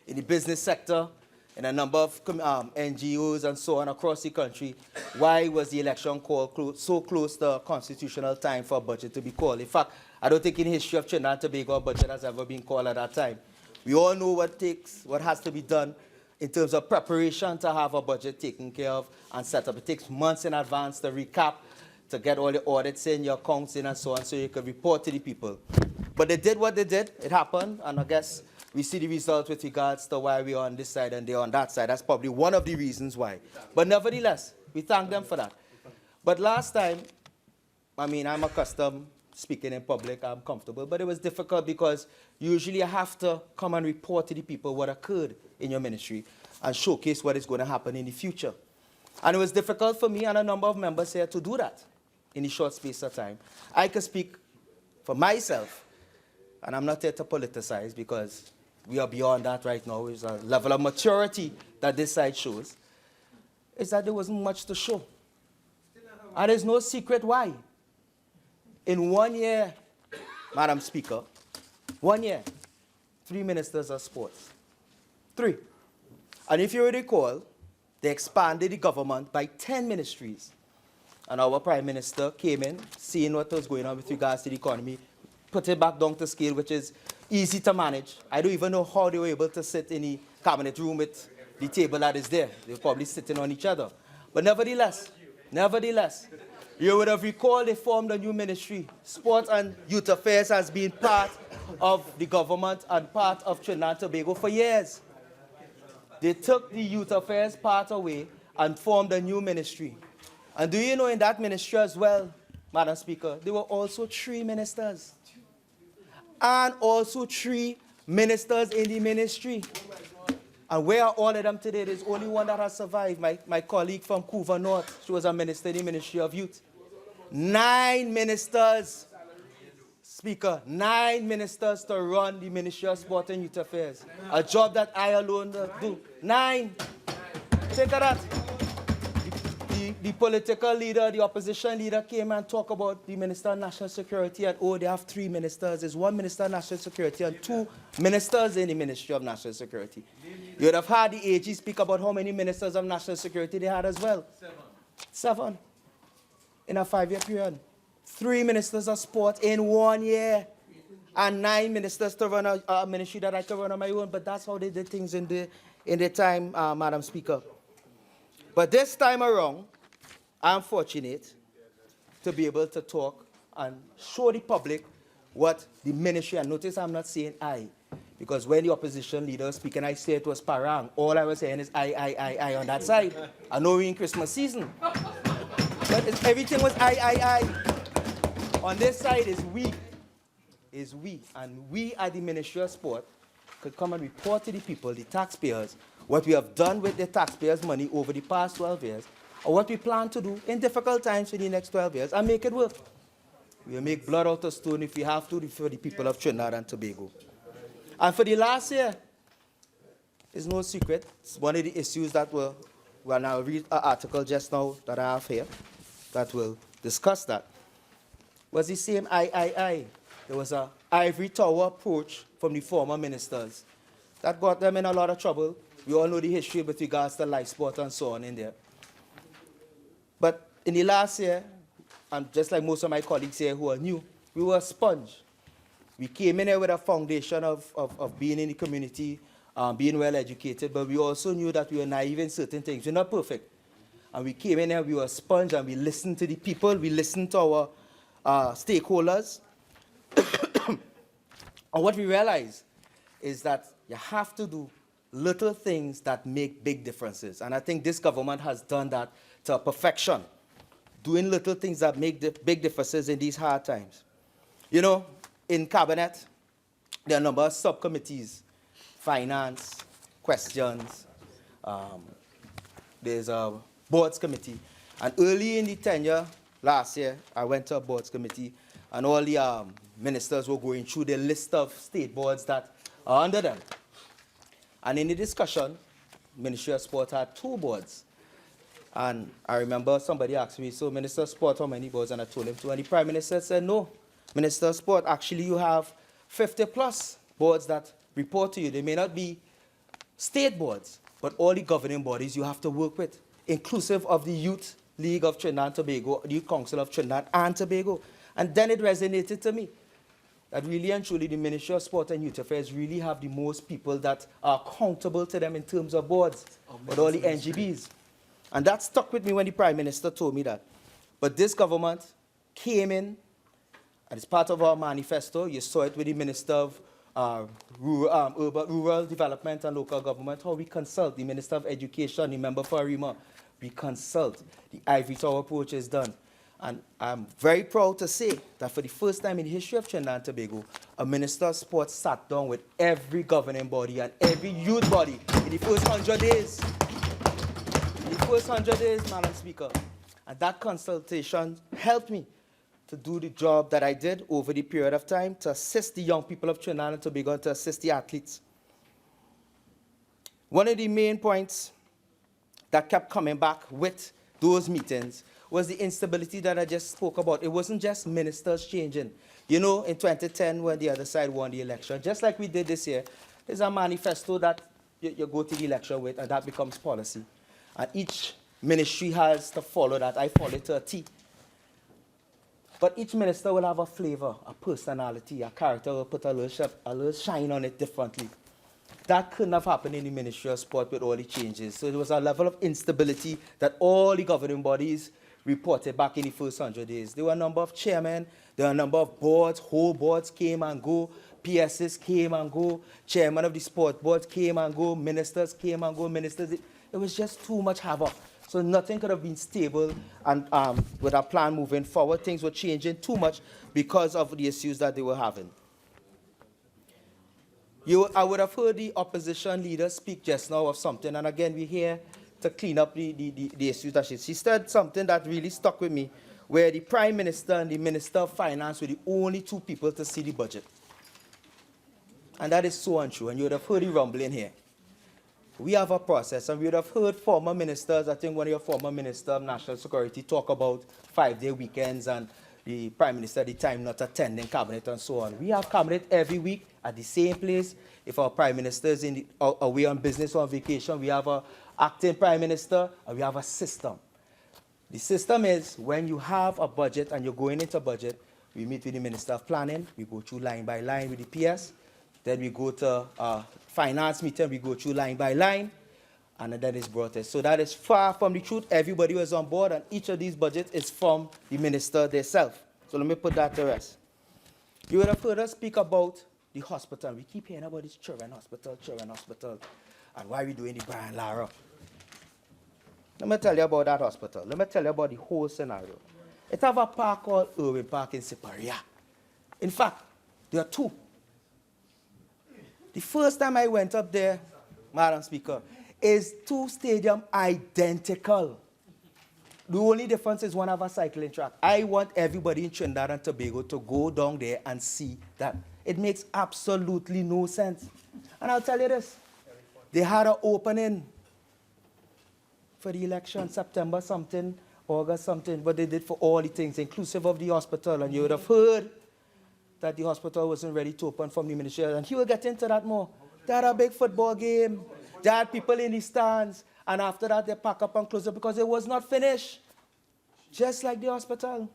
S13: in the business sector, in a number of NGOs and so on across the country. Why was the election called so close to constitutional time for a budget to be called? In fact, I don't think in the history of Trinidad and Tobago a budget has ever been called at that time. We all know what has to be done in terms of preparation to have a budget taken care of and set up. It takes months in advance to recap, to get all the audits in, your accounts in and so on, so you can report to the people. But they did what they did. It happened, and I guess we see the results with regards to why we're on this side and they're on that side. That's probably one of the reasons why. But nevertheless, we thank them for that. But last time, I mean, I'm accustomed speaking in public, I'm comfortable, but it was difficult because usually I have to come and report to the people what occurred in your ministry and showcase what is going to happen in the future. And it was difficult for me and a number of members here to do that in a short space of time. I can speak for myself, and I'm not here to politicize because we are beyond that right now. It's a level of maturity that this side shows, is that there wasn't much to show. And there's no secret why. In 1 year, Madam Speaker, 1 year, 3 ministers of sports. 3. And if you recall, they expanded the government by 10 ministries. and our Prime Minister came in, seeing what was going on with regards to the economy, put it back down to scale, which is easy to manage. I don't even know how they were able to sit in the cabinet room with the table that is there. They were probably sitting on each other. But nevertheless, you would have recalled they formed a new ministry. Sport and Youth Affairs has been part of the government and part of Trinidad and Tobago for years. They took the Youth Affairs part away and formed a new ministry. And do you know in that ministry as well, Madam Speaker, there were also 3 ministers. And also 3 ministers in the ministry. And where are all of them today? There's only one that has survived, my colleague from Couva North. She was a minister in the Ministry of Youth. 9 ministers, Speaker, 9 ministers to run the Ministry of Sport and Youth Affairs. A job that I alone do. 9. Think of that. The political leader, the opposition leader came and talked about the Minister of National Security, and they have 3 ministers. There's 1 Minister of National Security and 2 ministers in the Ministry of National Security. You would have heard the AG speak about how many ministers of national security they had as well. 7 in a 5-year period. 3 ministers of sport in 1 year. And 9 ministers to run a ministry that I can run on my own. But that's how they did things in the time, Madam Speaker. But this time around, I'm fortunate to be able to talk and show the public what the ministry, and notice I'm not saying I, because when the opposition leader was speaking, I said it was Parang. All I was saying is I on that side. I know we're in Christmas season. But everything was I. On this side is we. And we at the Ministry of Sport could come and report to the people, the taxpayers, what we have done with the taxpayers' money over the past 12 years, or what we plan to do in difficult times for the next 12 years, and make it work. We'll make blood out of stone if we have to for the people of Trinidad and Tobago. And for the last year, it's no secret, it's one of the issues that well, I'll read an article just now that I have here that will discuss that, was the same I. There was an ivory tower approach from the former ministers that got them in a lot of trouble. We all know the history with regards to life sport and so on in there. But in the last year, and just like most of my colleagues here who are new, we were a sponge. We came in here with a foundation of being in the community, being well educated, but we also knew that we were naive in certain things. We're not perfect. And we came in here, we were a sponge, and we listened to the people, we listened to our stakeholders. And what we realized is that you have to do little things that make big differences. And I think this government has done that to perfection, doing little things that make big differences in these hard times. You know, in Cabinet, there are a number of subcommittees, finance, questions, there's a boards committee. And early in the tenure last year, I went to a boards committee, and all the ministers were going through the list of state boards that are under them. And in the discussion, Ministry of Sport had 2 boards. And I remember somebody asked me, so Minister of Sport, how many boards? And I told him 2. And the Prime Minister said, no, Minister of Sport, actually you have 50+ boards that report to you. They may not be state boards, but all the governing bodies you have to work with, inclusive of the Youth League of Trinidad and Tobago, the Youth Council of Trinidad and Tobago. And then it resonated to me that really and truly the Ministry of Sport and Youth Affairs really have the most people that are accountable to them in terms of boards, with all the NGBs. And that stuck with me when the Prime Minister told me that. But this government came in, and it's part of our manifesto. You saw it with the Minister of Rural Development and Local Government, how we consult the Minister of Education, the member for Arima. We consult. The Ivory Tower approach is done. And I'm very proud to say that for the first time in the history of Trinidad and Tobago, a Minister of Sports sat down with every governing body and every youth body in the first 100 days. In the first 100 days, Madam Speaker. And that consultation helped me to do the job that I did over the period of time to assist the young people of Trinidad and Tobago and to assist the athletes. One of the main points that kept coming back with those meetings was the instability that I just spoke about. It wasn't just ministers changing. You know, in 2010, when the other side won the election, just like we did this year, there's a manifesto that you go to the election with, and that becomes policy. And each ministry has to follow that. I follow it to a T. But each minister will have a flavor, a personality, a character, will put a little shine on it differently. That couldn't have happened in the Ministry of Sport with all the changes. So there was a level of instability that all the governing bodies reported back in the first 100 days. There were a number of chairmen, there were a number of boards, whole boards came and go, PSs came and go, chairman of the sport board came and go, ministers came and go, ministers. It was just too much havoc. So nothing could have been stable, and with our plan moving forward, things were changing too much because of the issues that they were having. I would have heard the opposition leader speak just now of something, and again, we're here to clean up the issues that she said something that really stuck with me, where the Prime Minister and the Minister of Finance were the only two people to see the budget. And that is so untrue, and you would have heard the rumbling here. We have a process, and we would have heard former ministers, I think one of your former Minister of National Security, talk about 5-day weekends and the Prime Minister at the time not attending cabinet and so on. We have cabinet every week at the same place. If our Prime Minister is away on business or on vacation, we have an acting Prime Minister, and we have a system. The system is when you have a budget and you're going into budget, we meet with the Minister of Planning, we go through line by line with the PS, then we go to finance meeting, we go through line by line, and then it's brought in. So that is far from the truth. Everybody was on board, and each of these budgets is from the minister themselves. So let me put that to rest. You would have heard us speak about the hospital. We keep hearing about this children hospital, and why we doing the Brian Lara. Let me tell you about that hospital. Let me tell you about the whole scenario. It have a park called Irwin Park in Siparia. In fact, there are two. The first time I went up there, Madam Speaker, is two stadiums identical. The only difference is one have a cycling track. I want everybody in Trinidad and Tobago to go down there and see that. It makes absolutely no sense. And I'll tell you this. They had an opening for the election, September something, August something, but they did for all the things, inclusive of the hospital. And you would have heard that the hospital wasn't ready to open from the ministry. And he will get into that more. They had a big football game. They had people in the stands. And after that, they pack up and close up because it was not finished. Just like the hospital.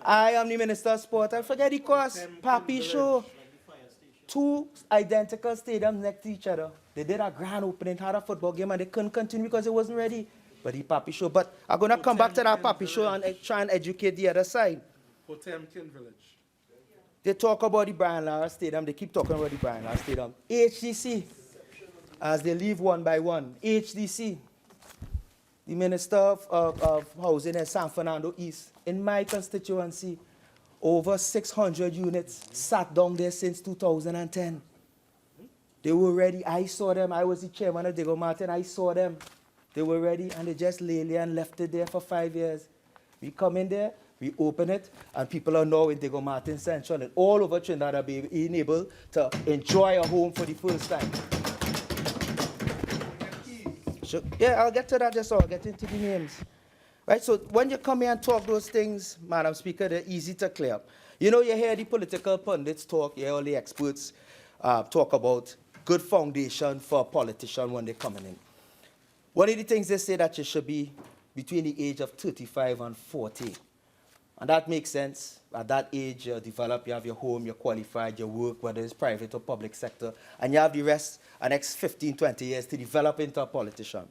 S13: I am the Minister of Sport. I forget the cost. Papi Show. Two identical stadiums next to each other. They did a grand opening, had a football game, and they couldn't continue because it wasn't ready. But the Papi Show. But I'm going to come back to that Papi Show and try and educate the other side.
S3: Potemkin Village.
S13: They talk about the Brian Lara Stadium. They keep talking about the Brian Lara Stadium. HDC. As they leave one by one. HDC. The Minister of Housing in San Fernando East. In my constituency, over 600 units sat down there since 2010. They were ready. I saw them. I was the chairman of Diego Martin. I saw them. They were ready, and they just lay there and left it there for 5 years. We come in there, we open it, and people are now in Diego Martin Central and all over Trinidad are being able to enjoy a home for the first time. So, yeah, I'll get to that just so I'll get into the names. Right, so when you come here and talk those things, Madam Speaker, they're easy to clear up. You know, you hear the political pundits talk, you hear all the experts talk about good foundation for a politician when they're coming in. One of the things they say that you should be between the age of 35 and 40. And that makes sense. At that age, you develop, you have your home, you're qualified, you work, whether it's private or public sector, and you have the rest, the next 15, 20 years to develop into a politician.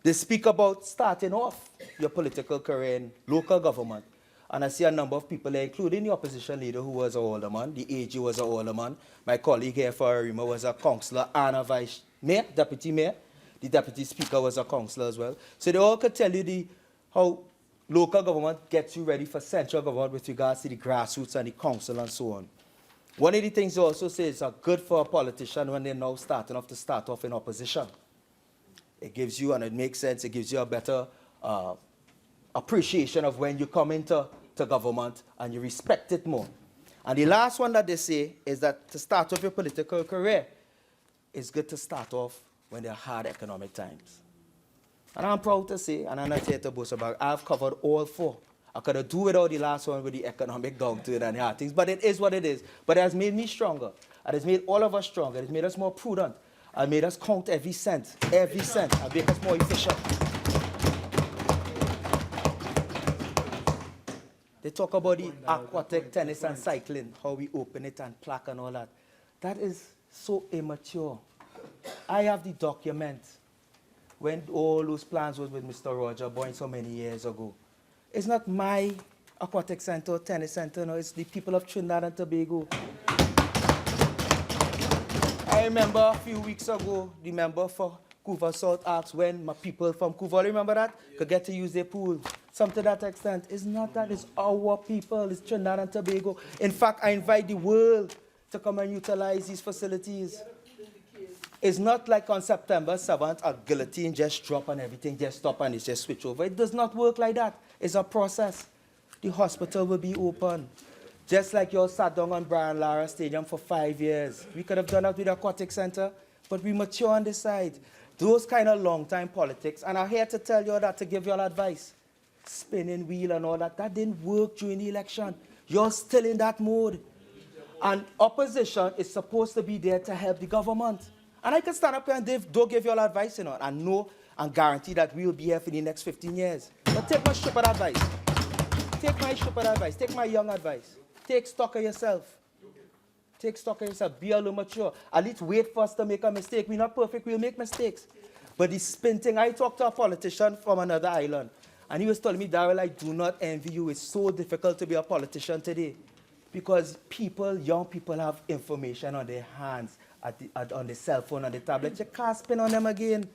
S13: They speak about starting off your political career in local government. And I see a number of people there, including the opposition leader who was an alderman, the AG was an alderman, my colleague here for Arima was a councillor and a vice mayor, deputy mayor. The deputy speaker was a councillor as well. So they all could tell you how local government gets you ready for central government with regards to the grassroots and the council and so on. One of the things they also say is good for a politician when they're now starting off to start off in opposition. It gives you, and it makes sense, it gives you a better appreciation of when you come into government and you respect it more. And the last one that they say is that to start off your political career, it's good to start off when there are hard economic times. And I'm proud to say, and I'm not here to boast about, I've covered all four. I could have do without the last one with the economic downturn and hard things, but it is what it is. But it has made me stronger. It has made all of us stronger. It has made us more prudent. It made us count every cent, and make us more efficient. They talk about the aquatic tennis and cycling, how we open it and plaque and all that. That is so immature. I have the document when all those plans was with Mr. Roger Boyne so many years ago. It's not my aquatic center, tennis center, no, it's the people of Trinidad and Tobago. I remember a few weeks ago, the member for Couva South asked when my people from Couva, remember that, could get to use their pool. Something to that extent. It's not that, it's our people, it's Trinidad and Tobago. In fact, I invite the world to come and utilize these facilities. It's not like on September 7th, a guillotine just drop and everything just stop and it's just switch over. It does not work like that. It's a process. The hospital will be open. Just like you all sat down on Brian Lara Stadium for 5 years. We could have done that with the aquatic center, but we mature on this side. Those kind of long-time politics, and I'm here to tell you that, to give you all advice. Spinning wheel and all that, that didn't work during the election. You're still in that mode. And opposition is supposed to be there to help the government. And I can stand up here and don't give you all advice, you know, and know and guarantee that we will be here for the next 15 years. But take my stupid advice. Take my stupid advice. Take my young advice. Take stock of yourself. Take stock of yourself. Be a little mature. At least wait for us to make a mistake. We're not perfect. We'll make mistakes. But the spin thing, I talked to a politician from another island, and he was telling me, Darryl, I do not envy you. It's so difficult to be a politician today because people, young people, have information on their hands, on the cell phone, on the tablet. You can't spin on them again.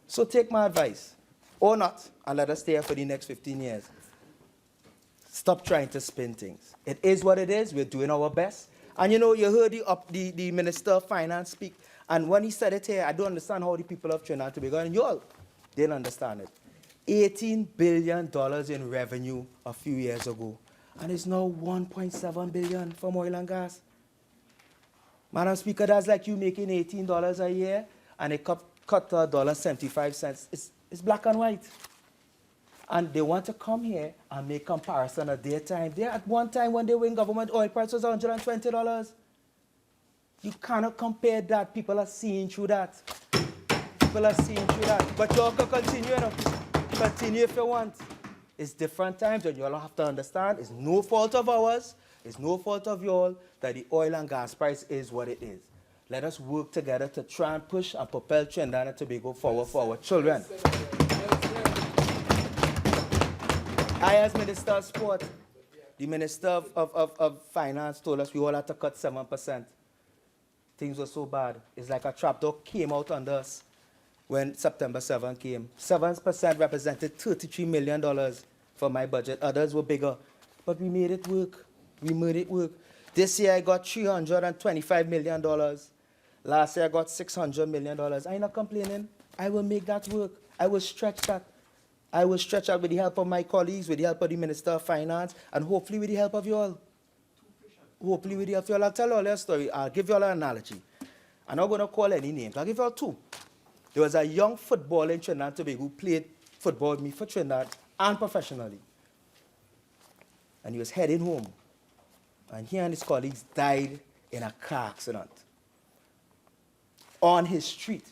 S13: So take my advice, or not, and let us stay here for the next 15 years. Stop trying to spin things. It is what it is. We're doing our best. And you know, you heard the Minister of Finance speak, and when he said it here, I don't understand how the people of Trinidad and Tobago, and you all didn't understand it. $18 billion in revenue a few years ago, and it's now $1.7 billion from oil and gas. Madam Speaker, that's like you making $18 a year, and it cut to $1.75. It's black and white. And they want to come here and make comparison at their time. They at one time when they were in government, oil price was $120. You cannot compare that. People are seeing through that. People are seeing through that. But you all can continue, you know. Continue if you want. It's different times, and you all have to understand it's no fault of ours, it's no fault of you all that the oil and gas price is what it is. Let us work together to try and push and propel Trinidad and Tobago forward for our children. I, as Minister of Sport, the Minister of Finance told us we all had to cut 7%. Things were so bad. It's like a trapdoor came out under us when September 7 came. 7% represented $33 million for my budget. Others were bigger. But we made it work. We made it work. This year I got $325 million. Last year I got $600 million. I'm not complaining. I will make that work. I will stretch that. I will stretch out with the help of my colleagues, with the help of the Minister of Finance, and hopefully with the help of you all. Hopefully with the help of you all. I'll tell you all a story. I'll give you all an analogy. I'm not going to call any names. I'll give you all two. There was a young footballer in Trinidad and Tobago who played football with me for Trinidad and professionally. And he was heading home. And he and his colleagues died in a car accident on his street.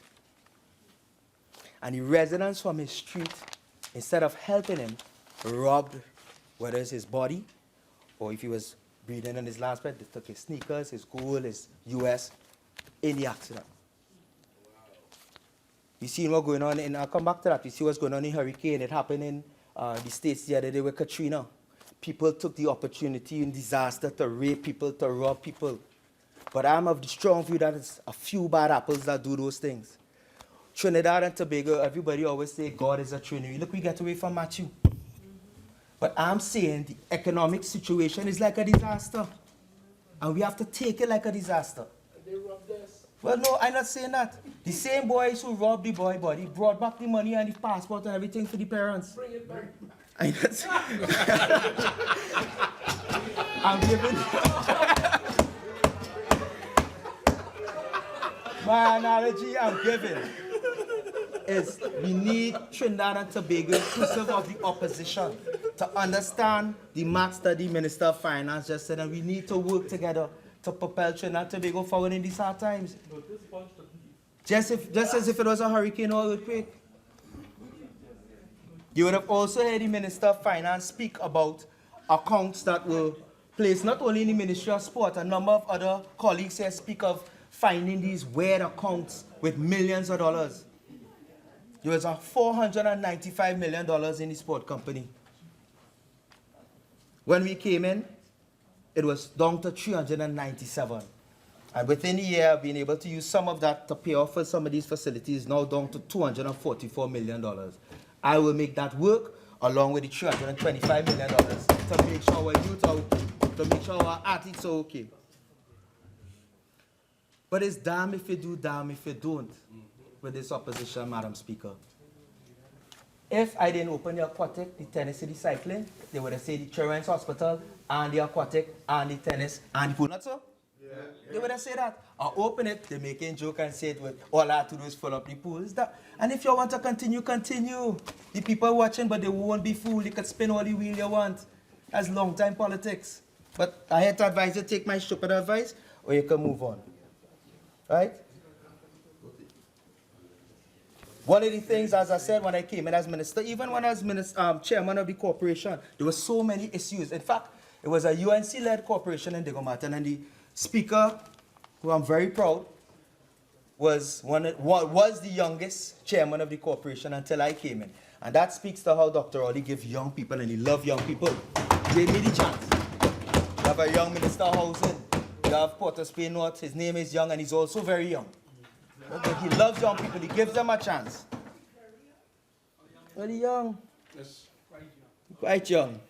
S13: And the residents from his street, instead of helping him, robbed, whether it's his body or if he was breathing on his last breath, they took his sneakers, his gold, his US in the accident. You see what's going on, and I'll come back to that. You see what's going on in hurricane. It happened in the States the other day with Katrina. People took the opportunity in disaster to rape people, to rob people. But I'm of the strong view that it's a few bad apples that do those things. Trinidad and Tobago, everybody always say God is a Trinity. Look, we get away from Matthew. But I'm saying the economic situation is like a disaster. And we have to take it like a disaster.
S4: They robbed us.
S13: Well, no, I'm not saying that. The same boys who robbed the boy body brought back the money and the passport and everything for the parents.
S4: Bring it back.
S13: I'm not saying. I'm giving. My analogy I'm giving is we need Trinidad and Tobago, inclusive of the opposition, to understand the maths that the Minister of Finance just said, and we need to work together to propel Trinidad and Tobago forward in these hard times. Just as if it was a hurricane or earthquake. You would have also heard the Minister of Finance speak about accounts that were placed not only in the Ministry of Sport, a number of other colleagues here speak of finding these weird accounts with millions of dollars. There was a $495 million in the sport company. When we came in, it was down to 397. And within a year, I've been able to use some of that to pay off for some of these facilities, now down to $244 million. I will make that work along with the $325 million to make sure our youth are okay, to make sure our athletes are okay. But it's damn if you do, damn if you don't with this opposition, Madam Speaker. If I didn't open the aquatic, the tennis, the cycling, they would have said the Children's Hospital and the aquatic and the tennis and the pool, not so? Yeah. They would have said that. I open it, they make a joke and say it with all I have to do is fill up the pools. And if you want to continue, continue. The people watching, but they won't be fooled. They could spin all the wheel you want. That's long-time politics. But I had to advise you, take my stupid advice, or you can move on. Right? One of the things, as I said, when I came in as minister, even when I was chairman of the corporation, there were so many issues. In fact, it was a UNC-led corporation in Diego Martin, and the speaker, who I'm very proud, was the youngest chairman of the corporation until I came in. And that speaks to how Dr. Roddy gives young people, and he loves young people. He gave me the chance. You have a young minister of housing. You have Porter Spain North. His name is young, and he's also very young. But he loves young people. He gives them a chance. Very young.
S4: Yes.
S13: Quite young.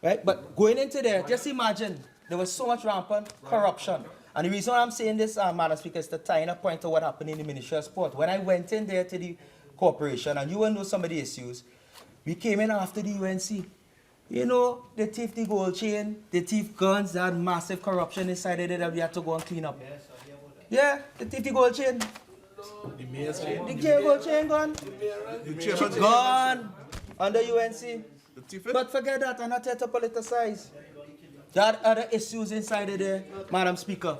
S13: Right? But going into there, just imagine, there was so much rampant corruption. And the reason why I'm saying this, Madam Speaker, is to tie in a point to what happened in the Ministry of Sport. When I went in there to the corporation, and you will know some of the issues, we came in after the UNC. You know, they thief the gold chain, they thief guns, they had massive corruption inside of it that we had to go and clean up.
S4: Yes, I hear about that.
S13: Yeah, they thief the gold chain.
S4: The mayor's chain.
S13: The gold chain gone. The gone under UNC. But forget that, I'm not here to politicize. There are other issues inside of there, Madam Speaker.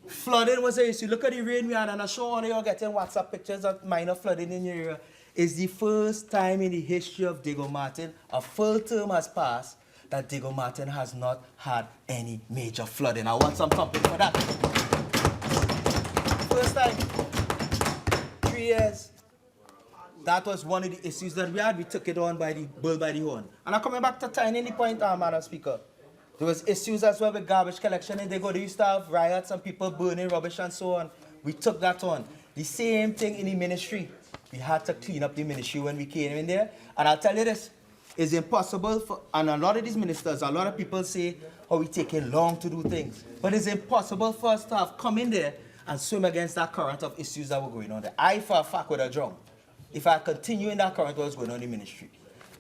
S13: Flooding was an issue. Look at the rain we had, and I'm sure all of you are getting WhatsApp pictures of minor flooding in your area. It's the first time in the history of Diego Martin, a full term has passed, that Diego Martin has not had any major flooding. I want some company for that. First time. 3 years. That was one of the issues that we had. We took it on by the bull by the horn. And I'm coming back to tying in the point, Madam Speaker. There was issues as well with garbage collection in Diego. They used to have riots and people burning rubbish and so on. We took that on. The same thing in the ministry. We had to clean up the ministry when we came in there. And I'll tell you this, it's impossible for, and a lot of these ministers, a lot of people say, oh, we're taking long to do things. But it's impossible for us to have come in there and swim against that current of issues that were going on there. I, for a fact, would have drowned if I continue in that current what was going on in the ministry.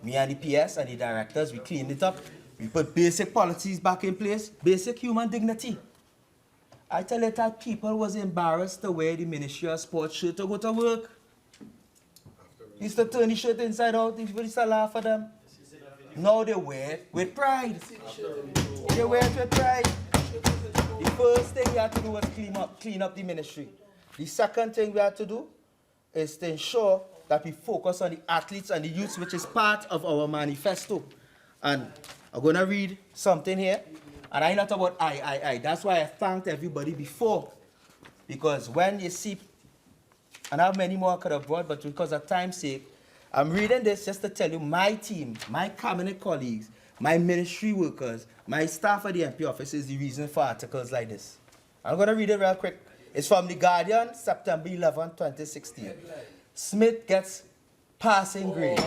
S13: Me and the PS and the directors, we cleaned it up. We put basic policies back in place, basic human dignity. I tell you that people was embarrassed to wear the Ministry of Sport shirt to go to work. Used to turn the shirt inside out, people used to laugh at them. Now they wear it with pride. They wear it with pride. The first thing we had to do was clean up the ministry. The second thing we had to do is to ensure that we focus on the athletes and the youths, which is part of our manifesto. And I'm going to read something here. And I not about I. That's why I thanked everybody before. Because when you see, and I have many more I could have brought, but because of time's sake, I'm reading this just to tell you my team, my cabinet colleagues, my ministry workers, my staff at the MP office is the reason for articles like this. I'm going to read it real quick. It's from The Guardian, September 11, 2016. Smith gets passing grade.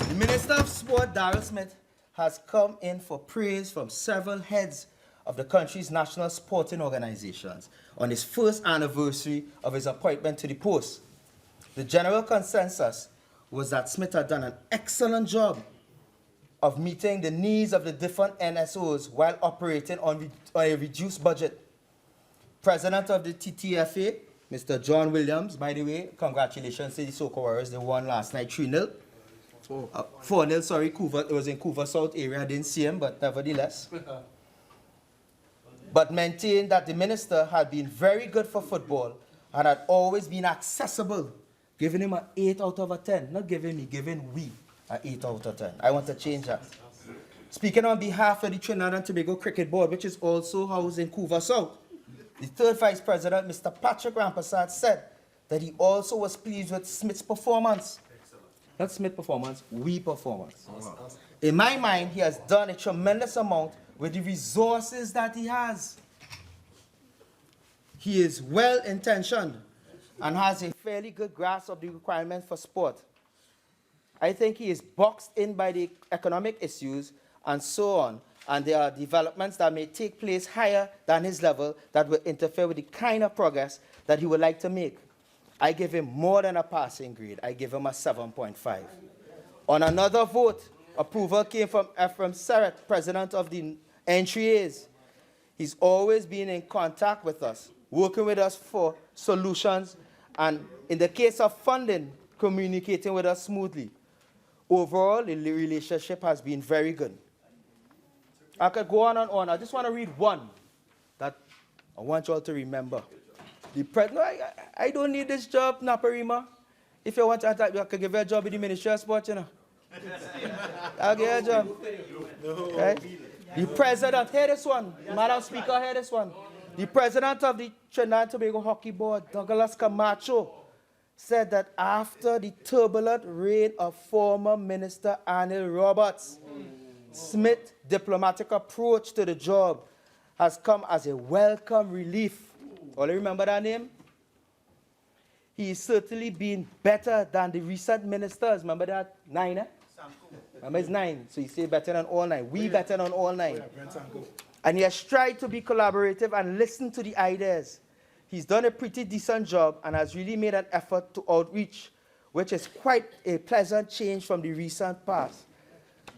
S13: The Minister of Sport, Darryl Smith, has come in for praise from several heads of the country's national sporting organizations on his first anniversary of his appointment to the post. The general consensus was that Smith had done an excellent job of meeting the needs of the different NSOs while operating on a reduced budget. President of the TTFA, Mr. John Williams, by the way, congratulations to the Soca Warriors. They won last night 3-0. 4-0, sorry, Couva. It was in Couva South area. I didn't see him, but nevertheless. But maintained that the minister had been very good for football and had always been accessible, giving him an 8 out of a 10. Not giving me, giving we. an 8 out of 10. I want to change that. Speaking on behalf of the Trinidad and Tobago Cricket Board, which is also housed in Couva South, the third Vice President, Mr. Patrick Rampasad, said that he also was pleased with Smith's performance. Not Smith's performance, we performance. In my mind, he has done a tremendous amount with the resources that he has. He is well-intentioned and has a fairly good grasp of the requirements for sport. I think he is boxed in by the economic issues and so on, and there are developments that may take place higher than his level that will interfere with the kind of progress that he would like to make. I give him more than a passing grade. I give him a 7.5. On another vote, approval came from Ephraim Serret, president of the NTAs. He's always been in contact with us, working with us for solutions, and in the case of funding, communicating with us smoothly. Overall, the relationship has been very good. I could go on and on. I just want to read one that I want you all to remember. I don't need this job, Naparima. If you want to attack, I could give you a job in the Ministry of Sport, you know. I'll give you a job. Okay? The president, hear this one. Madam Speaker, hear this one. The president of the Trinidad and Tobago Hockey Board, Douglas Camacho, said that after the turbulent reign of former Minister Anil Roberts, Smith's diplomatic approach to the job has come as a welcome relief. All you remember that name? He's certainly been better than the recent ministers. Remember that? 9, eh? Remember it's 9. So you say better than all 9. We better than all 9. And he has tried to be collaborative and listen to the ideas. He's done a pretty decent job and has really made an effort to outreach, which is quite a pleasant change from the recent past.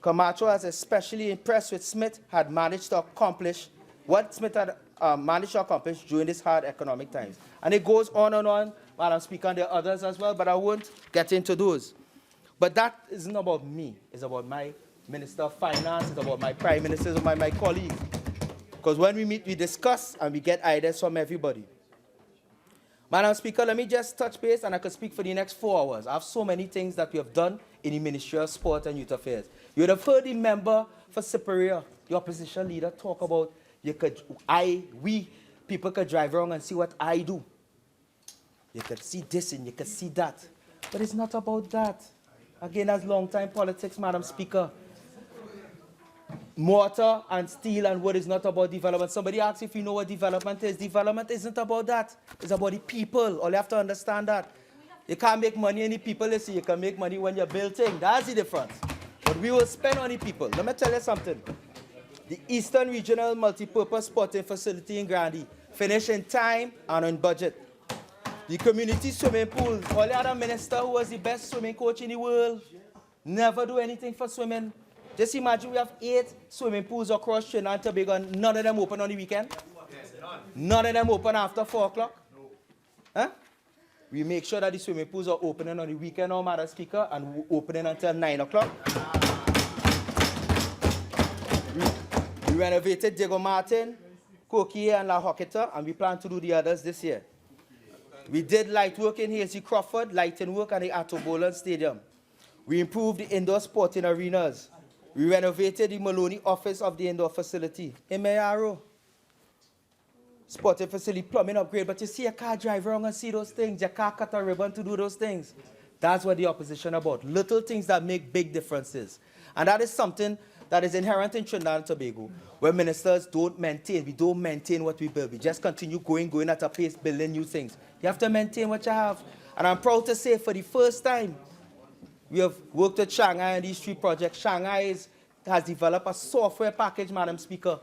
S13: Camacho was especially impressed with Smith had managed to accomplish what Smith had managed to accomplish during these hard economic times. And it goes on and on, Madam Speaker, and there are others as well, but I won't get into those. But that isn't about me. It's about my Minister of Finance, it's about my Prime Minister, it's about my colleagues. Because when we meet, we discuss and we get ideas from everybody. Madam Speaker, let me just touch base, and I could speak for the next 4 hours. I have so many things that we have done in the Ministry of Sport and Youth Affairs. You would have heard the member for Superior, the opposition leader, talk about people could drive around and see what I do. You could see this and you could see that. But it's not about that. Again, that's long-time politics, Madam Speaker. Mortar and steel and wood is not about development. Somebody asks if you know what development is. Development isn't about that. It's about the people. All you have to understand that. You can't make money on the people. Listen, you can make money when you're building. That's the difference. But we will spend on the people. Let me tell you something. The Eastern Regional Multipurpose Sporting Facility in Grandy finished in time and on budget. The community swimming pool, all the other minister who was the best swimming coach in the world, never do anything for swimming. Just imagine we have 8 swimming pools across Trinidad and Tobago, and none of them open on the weekend. None of them open after 4 o'clock. Huh? We make sure that the swimming pools are opening on the weekend, no Madam Speaker, and opening until 9 o'clock. We renovated Diego Martin, Coquille, and La Horquetta, and we plan to do the others this year. We did light work in Hazy Crawford, lighting work at the Tableland Stadium. We improved the indoor sporting arenas. We renovated the Maloney office of the indoor facility in Mayaro. Sporting facility, plumbing upgrade, but you see a car drive around and see those things. Your car cut a ribbon to do those things. That's what the opposition about. Little things that make big differences. And that is something that is inherent in Trinidad and Tobago, where ministers don't maintain. We don't maintain what we build. We just continue going at a pace, building new things. You have to maintain what you have. And I'm proud to say for the first time, we have worked with Shanghai on these 3 projects. Shanghai has developed a software package, Madam Speaker,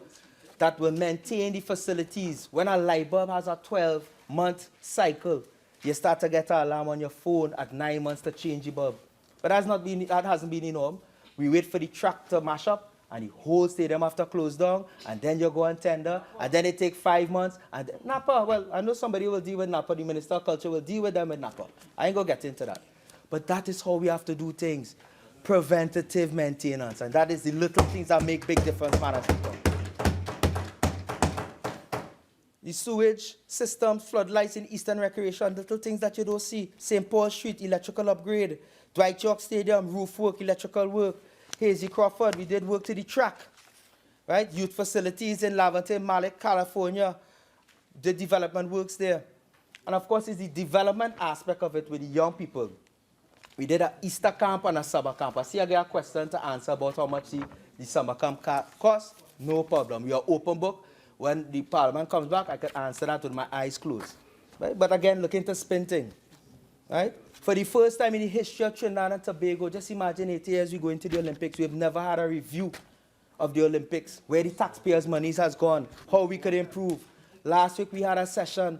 S13: that will maintain the facilities. When a light bulb has a 12-month cycle, you start to get an alarm on your phone at 9 months to change the bulb. But that hasn't been the norm. We wait for the track to mash up, and the whole stadium have to close down, and then you go on tender, and then it takes 5 months. And Napa, well, I know somebody will deal with Napa. The Minister of Culture will deal with them with Napa. I ain't going to get into that. But that is how we have to do things. Preventative maintenance. And that is the little things that make big difference, Madam Speaker. the sewage systems, floodlights in Eastern Recreation, little things that you don't see. St. Paul Street, electrical upgrade. Dwight York Stadium, roof work, electrical work. Hazy Crawford, we did work to the track. Right? Youth facilities in Laventille, Malik, California. The development works there. And of course, it's the development aspect of it with the young people. We did an Easter camp and a summer camp. I see I get a question to answer about how much the summer camp cost. No problem. We are open book. When the Parliament comes back, I can answer that with my eyes closed. Right? But again, look into spending. Right? For the first time in the history of Trinidad and Tobago, just imagine 80 years we go into the Olympics. We've never had a review of the Olympics, where the taxpayers' money has gone, how we could improve. Last week we had a session,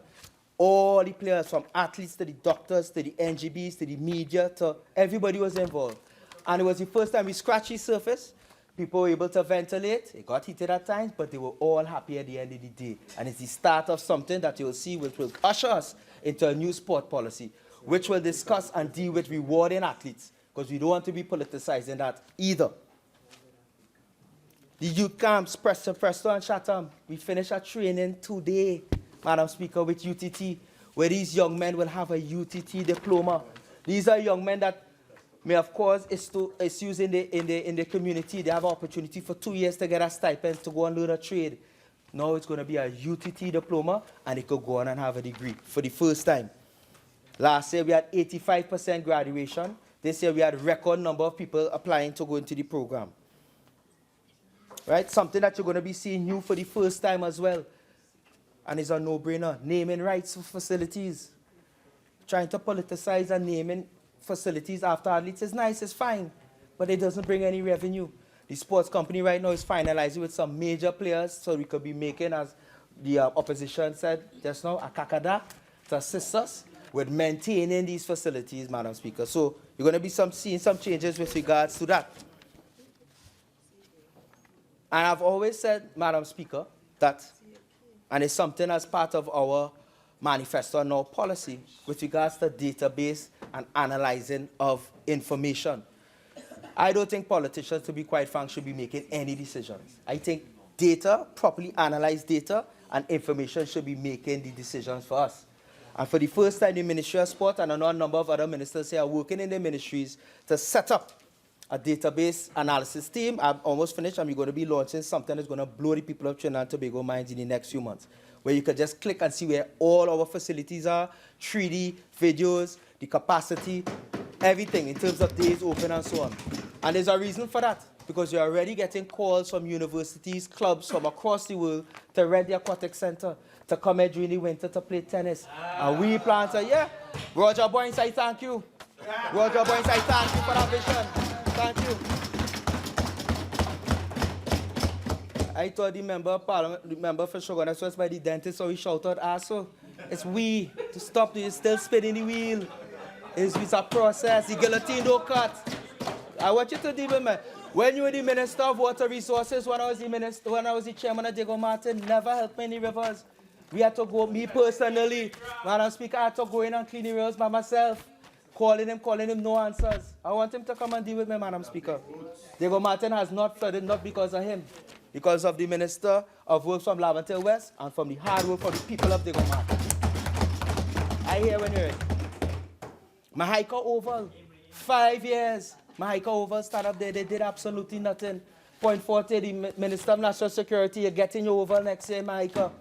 S13: all the players, from athletes to the doctors, to the NGBs, to the media, to everybody was involved. And it was the first time we scratched the surface. People were able to ventilate. It got heated at times, but they were all happy at the end of the day. And it's the start of something that you'll see which will usher us into a new sport policy, which will discuss and deal with rewarding athletes, because we don't want to be politicizing that either. The youth camps, Presto and Chatham, we finished our training today, Madam Speaker, with UTT, where these young men will have a UTT diploma. These are young men that may, of course, issues in the community. They have an opportunity for 2 years to get a stipend to go and learn a trade. Now it's going to be a UTT diploma, and they could go on and have a degree for the first time. Last year, we had 85% graduation. This year, we had a record number of people applying to go into the program. Right? Something that you're going to be seeing new for the first time as well. And it's a no-brainer. Naming rights for facilities. Trying to politicize and naming facilities after athletes is nice, it's fine, but it doesn't bring any revenue. The sports company right now is finalizing with some major players, so we could be making, as the opposition said just now, a kakada to assist us with maintaining these facilities, Madam Speaker. So you're going to be seeing some changes with regards to that. And I've always said, Madam Speaker, that, and it's something as part of our manifesto and our policy with regards to database and analyzing of information. I don't think politicians, to be quite frank, should be making any decisions. I think data, properly analyzed data and information should be making the decisions for us. And for the first time, the Ministry of Sport and a number of other ministers here are working in their ministries to set up a database analysis team. I'm almost finished, and we're going to be launching something that's going to blow the people of Trinidad and Tobago minds in the next few months, where you can just click and see where all our facilities are, 3D, videos, the capacity, everything in terms of days open and so on. And there's a reason for that, because you're already getting calls from universities, clubs from across the world to rent the aquatic center, to come here during the winter to play tennis. And we plan to, yeah, Roger Boynes, I thank you. Roger Boynes, I thank you for that vision. Thank you. I thought the member of Parliament, the member for Shoguness was by the dentist, so he shouted, so it's we to stop the still spinning the wheel. It's a process. The guillotine don't cut. I want you to deal with me. When you were the Minister of Water Resources, when I was the chairman of Diego Martin, never helped me in the rivers. We had to go, me personally, Madam Speaker, I had to go in and clean the rivers by myself. Calling him, no answers. I want him to come and deal with me, Madam Speaker. Diego Martin has not flooded, not because of him, because of the Minister of Works from Laventille West and from the hard work from the people of Diego Martin. I hear when you're in. Mahika Oval, 5 years. Mahika Oval stand up there, they did absolutely nothing. Point 40, the Minister of National Security, you're getting your oval next year, Mahika.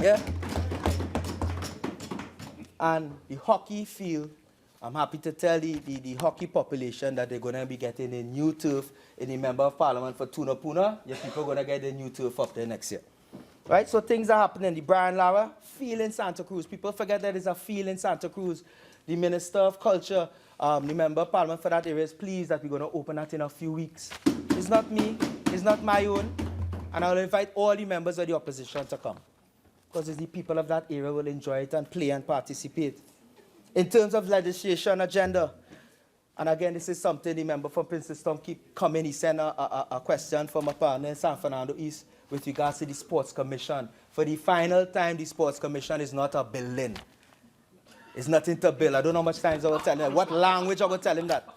S13: Yeah? And the hockey field, I'm happy to tell the hockey population that they're going to be getting a new turf in the Member of Parliament for Tunapuna. Your people are going to get a new turf up there next year. Right? So things are happening. The Brian Lara field in Santa Cruz. People forget that there's a field in Santa Cruz. The Minister of Culture, the Member of Parliament for that area is pleased that we're going to open that in a few weeks. It's not me. It's not my own. And I'll invite all the members of the opposition to come, because the people of that area will enjoy it and play and participate. In terms of legislation agenda, and again, this is something the member from Princess Tom keep coming. He sent a question from a partner in San Fernando East with regards to the Sports Commission. For the final time, the Sports Commission is not a building. It's nothing to build. I don't know how much times I will tell him. What language I will tell him that.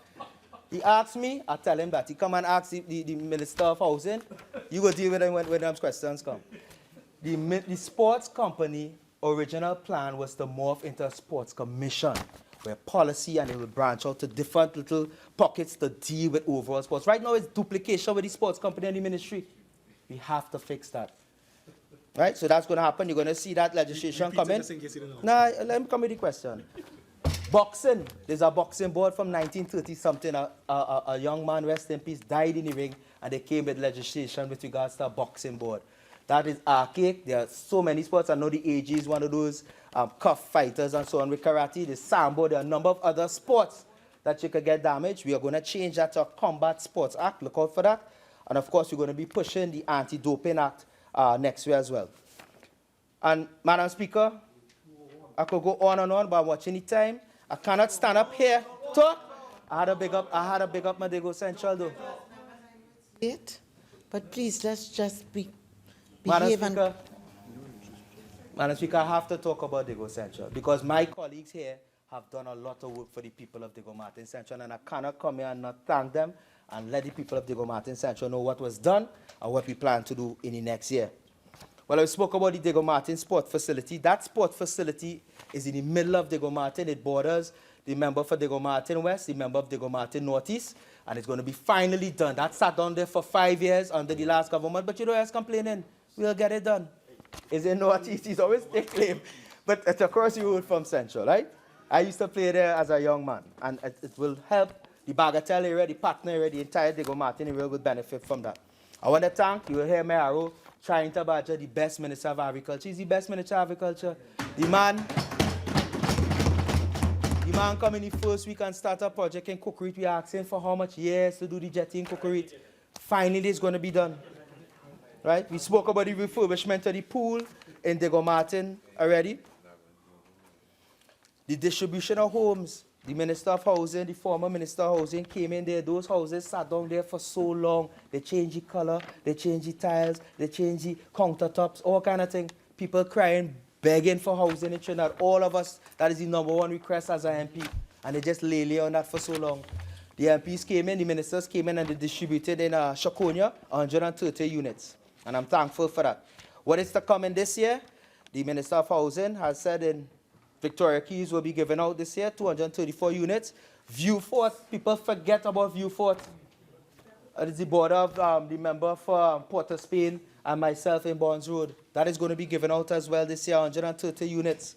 S13: He asks me, I tell him that. He come and ask the Minister of Housing. You go deal with him when those questions come. the sports company original plan was to morph into a sports commission, where policy and it will branch out to different little pockets to deal with overall sports. Right now, it's duplication with the sports company and the ministry. We have to fix that. Right? So that's going to happen. You're going to see that legislation coming. Nah, let me come with the question. Boxing. There's a boxing board from 1930-something. A young man, rest in peace, died in the ring, and they came with legislation with regards to a boxing board. That is archaic. There are so many sports. I know the AG is one of those cuff fighters and so on with karate. The sambo. There are a number of other sports that you could get damaged. We are going to change that to a Combat Sports Act. Look out for that. And, of course, we're going to be pushing the Anti-Doping Act next year as well. And, Madam Speaker, I could go on and on, but I'm watching the time. I cannot stand up here, talk. I had to big up my Digo Central, though.
S12: But please, let's just
S13: Madam
S12: behave and...
S13: Speaker, Madam Speaker, I have to talk about Digo Central because my colleagues here have done a lot of work for the people of Digo Martin Central, and I cannot come here and not thank them and let the people of Digo Martin Central know what was done and what we plan to do in the next year. Well, I spoke about the Digo Martin Sport Facility. That sport facility is in the middle of Digo Martin. It borders the member for Digo Martin West, the member of Digo Martin Northeast, and it's going to be finally done. That sat down there for 5 years under the last government, but you know who's complaining? We'll get it done. Is it Northeast? He's always take claim. But it's across the road from Central, right? I used to play there as a young man, and it will help the Bagatelle area, the Patna area, the entire Digo Martin area will benefit from that. I want to thank, you will hear Mayaro trying to badger the best Minister of Agriculture. He's the best Minister of Agriculture. The man come in the first week and start a project in Cookreet. We are asking for how much years to do the jetty in Cookreet. Finally, it's going to be done. Right? We spoke about the refurbishment of the pool in Digo Martin already. The distribution of homes. The Minister of Housing, the former Minister of Housing came in there. Those houses sat down there for so long. They changed the color, they changed the tiles, they changed the countertops, all kind of thing. People crying, begging for housing in Trinidad. All of us, that is the #1 request as an MP. And they just lay on that for so long. The MPs came in, the ministers came in, and they distributed in Shakonia 130 units. And I'm thankful for that. What is to come in this year? The Minister of Housing has said in Victoria Keys will be given out this year, 234 units. Viewfort, people forget about Viewfort. It is the border of the member for Port of Spain and myself in Bonds Road. That is going to be given out as well this year, 130 units.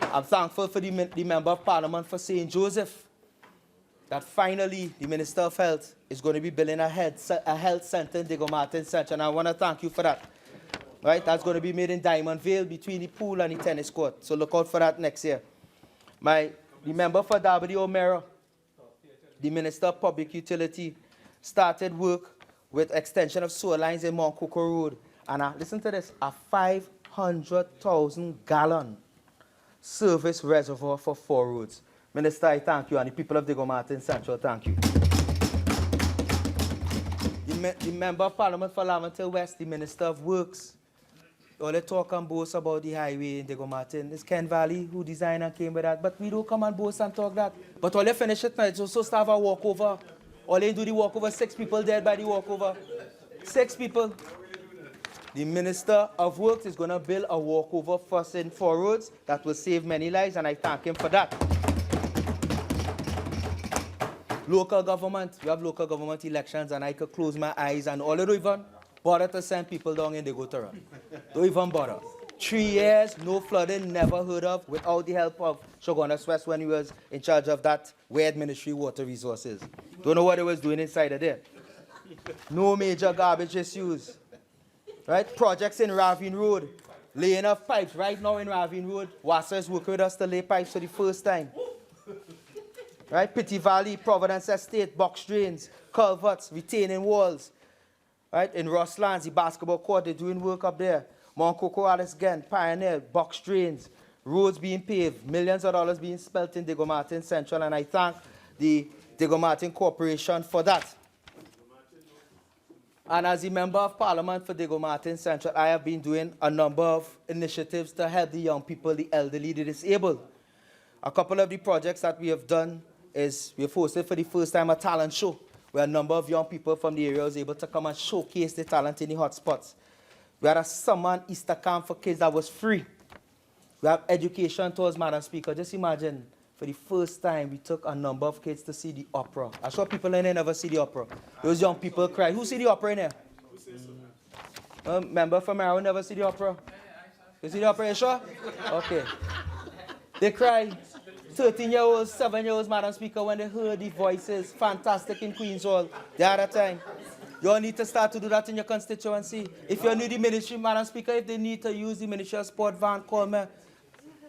S13: I'm thankful for the member of Parliament for St. Joseph, that finally the Minister of Health is going to be building a health centre in Digo Martin Central, and I want to thank you for that. Right, that's going to be made in Diamond Vale between the pool and the tennis court. So look out for that next year. The member for Darby O'Meara, the Minister of Public Utility, started work with extension of sewer lines in Mount Coco Road. And listen to this, a 500,000 gallon service reservoir for 4 roads. Minister, I thank you, and the people of Digo Martin Central, thank you. The member of Parliament for Laventille West, the Minister of Works, all they talk and boast about the highway in Digo Martin. It's Ken Valley who designed and came with that. But we don't come and boast and talk that. But all they finish it now, it's also start a walkover. All they do the walkover, 6 people dead by the walkover. 6 people. The Minister of Works is going to build a walkover first in 4 roads that will save many lives, and I thank him for that. Local government, we have local government elections, and I could close my eyes and all don't even bother to send people down in the Gotara. Don't even bother. 3 years, no flooding, never heard of, without the help of Shogunas West when he was in charge of that weird ministry, water resources. Don't know what he was doing inside of there. No major garbage issues. Right? Projects in Ravine Road. Laying of pipes right now in Ravine Road. Wassa is working with us to lay pipes for the first time. Right? Pitty Valley, Providence Estate, box drains, culverts, retaining walls. Right? In Rosslands, the basketball court, they're doing work up there. Mount Coco, Alice again, Pioneer, box drains, roads being paved, millions of dollars being spent in Digo Martin Central, and I thank the Digo Martin Corporation for that. And as a member of Parliament for Digo Martin Central, I have been doing a number of initiatives to help the young people, the elderly, the disabled. A couple of the projects that we have done is we have hosted for the first time a talent show, where a number of young people from the area was able to come and showcase their talent in the hotspots. We had a summer and Easter camp for kids that was free. We have education tours, Madam Speaker. Just imagine, for the first time, we took a number of kids to see the opera. I saw people in there never see the opera. Those young people cried. Who see the opera in there? Member from Mayaro never see the opera? You see the opera, you sure? Okay. They cry. 13-year-olds, 7-year-olds, Madam Speaker, when they heard the voices, fantastic in Queen's Hall, the other time. You all need to start to do that in your constituency. If you need the ministry, Madam Speaker, if they need to use the Ministry of Sport van, call me.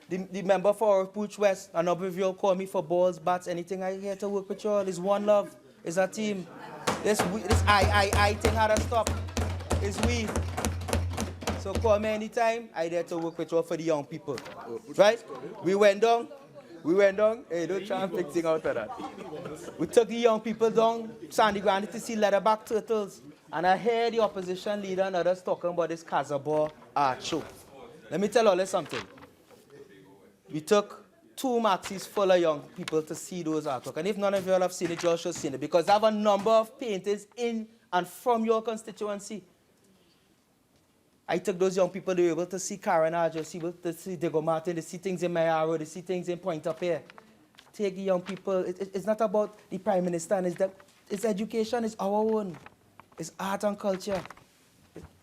S13: The member for Pooch West, a number of you all call me for balls, bats, anything. I'm here to work with you all. It's one love. It's a team. This I thing had to stop. It's we. So call me anytime. I'm there to work with you all for the young people. Right? We went down. Hey, don't try and pick things out of that. We took the young people down Sandy Grande to see leatherback turtles. And I heard the opposition leader and others talking about this Casabor art show. Let me tell you all something. We took 2 Maxies full of young people to see those artwork. And if none of you all have seen it, you all should have seen it. Because I have a number of paintings in and from your constituency. I took those young people, they were able to see Carnage, to see Diego Martin, they see things in Mayaro, they see things in Point Up here. Take the young people. It's not about the Prime Minister, and it's education, it's our own. It's art and culture.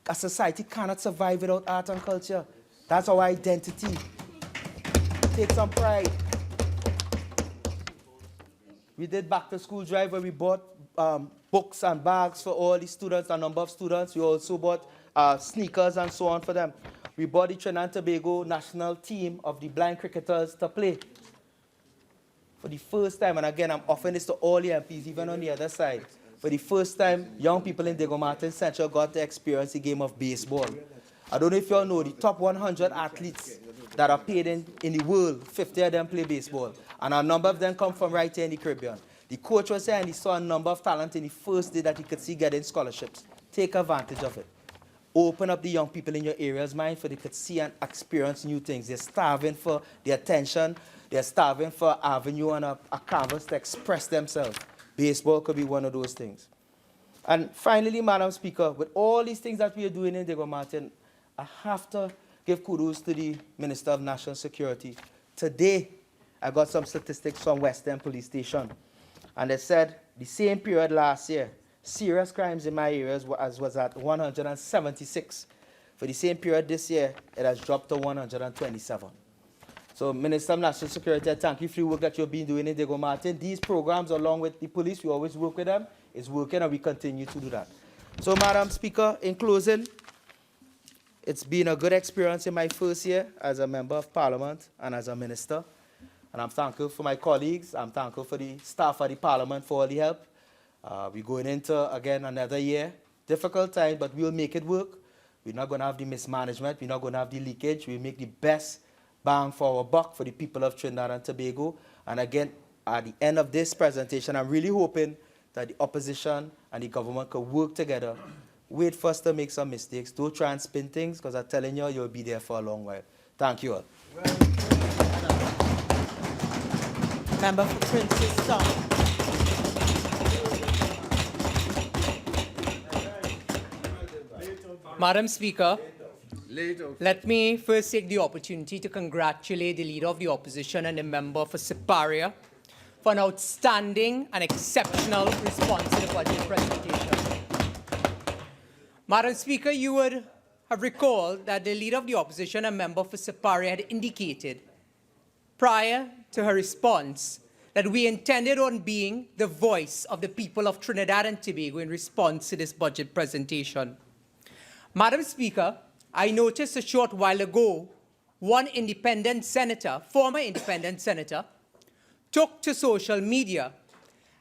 S13: A society cannot survive without art and culture. That's our identity. Take some pride. We did back to school drive where we bought books and bags for all the students, a number of students. We also bought sneakers and so on for them. We bought the Trinidad and Tobago national team of the blind cricketers to play. For the first time, and again, I'm offering this to all the MPs, even on the other side. For the first time, young people in Diego Martin Central got to experience the game of baseball. I don't know if you all know, the top 100 athletes that are paid in the world, 50 of them play baseball. And a number of them come from right here in the Caribbean. The coach was here and he saw a number of talent in the first day that he could see getting scholarships. Take advantage of it. Open up the young people in your area's mind for they could see and experience new things. They're starving for the attention. They're starving for an avenue and a canvas to express themselves. Baseball could be one of those things. And finally, Madam Speaker, with all these things that we are doing in Diego Martin, I have to give kudos to the Minister of National Security. Today, I got some statistics from Western Police Station. And they said the same period last year, serious crimes in my area was at 176. For the same period this year, it has dropped to 127. So, Minister of National Security, I thank you for the work that you've been doing in Diego Martin. These programs, along with the police, we always work with them, is working and we continue to do that. So, Madam Speaker, in closing, it's been a good experience in my first year as a member of Parliament and as a minister. And I'm thankful for my colleagues. I'm thankful for the staff of the Parliament for all the help. We're going into, again, another year. Difficult time, but we'll make it work. We're not going to have the mismanagement. We're not going to have the leakage. We'll make the best bang for our buck for the people of Trinidad and Tobago. And again, at the end of this presentation, I'm really hoping that the opposition and the government can work together. Wait for us to make some mistakes. Don't try and spin things, because I'm telling you, you'll be there for a long while. Thank you all.
S12: Member for Princess Town.
S14: Madam Speaker, let me first take the opportunity to congratulate the Leader of the Opposition and the member for Siparia for an outstanding and exceptional response to the budget presentation. Madam Speaker, you would have recalled that the Leader of the Opposition and member for Siparia had indicated prior to her response that we intended on being the voice of the people of Trinidad and Tobago in response to this budget presentation. Madam Speaker, I noticed a short while ago one independent senator, former independent senator, took to social media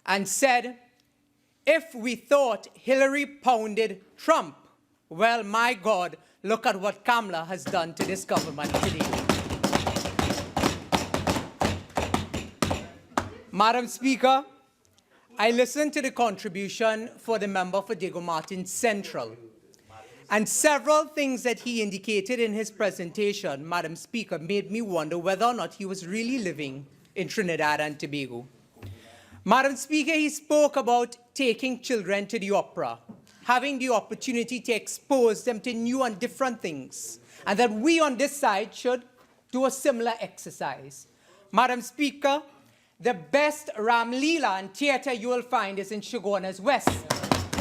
S14: and said, if we thought Hillary pounded Trump, well, my God, look at what Kamala has done to this government today. Madam Speaker, I listened to the contribution for the member for Diego Martin Central. And several things that he indicated in his presentation, Madam Speaker, made me wonder whether or not he was really living in Trinidad and Tobago. Madam Speaker, he spoke about taking children to the opera, having the opportunity to expose them to new and different things, and that we on this side should do a similar exercise. Madam Speaker, the best Ramlila and theatre you will find is in Shogunas West.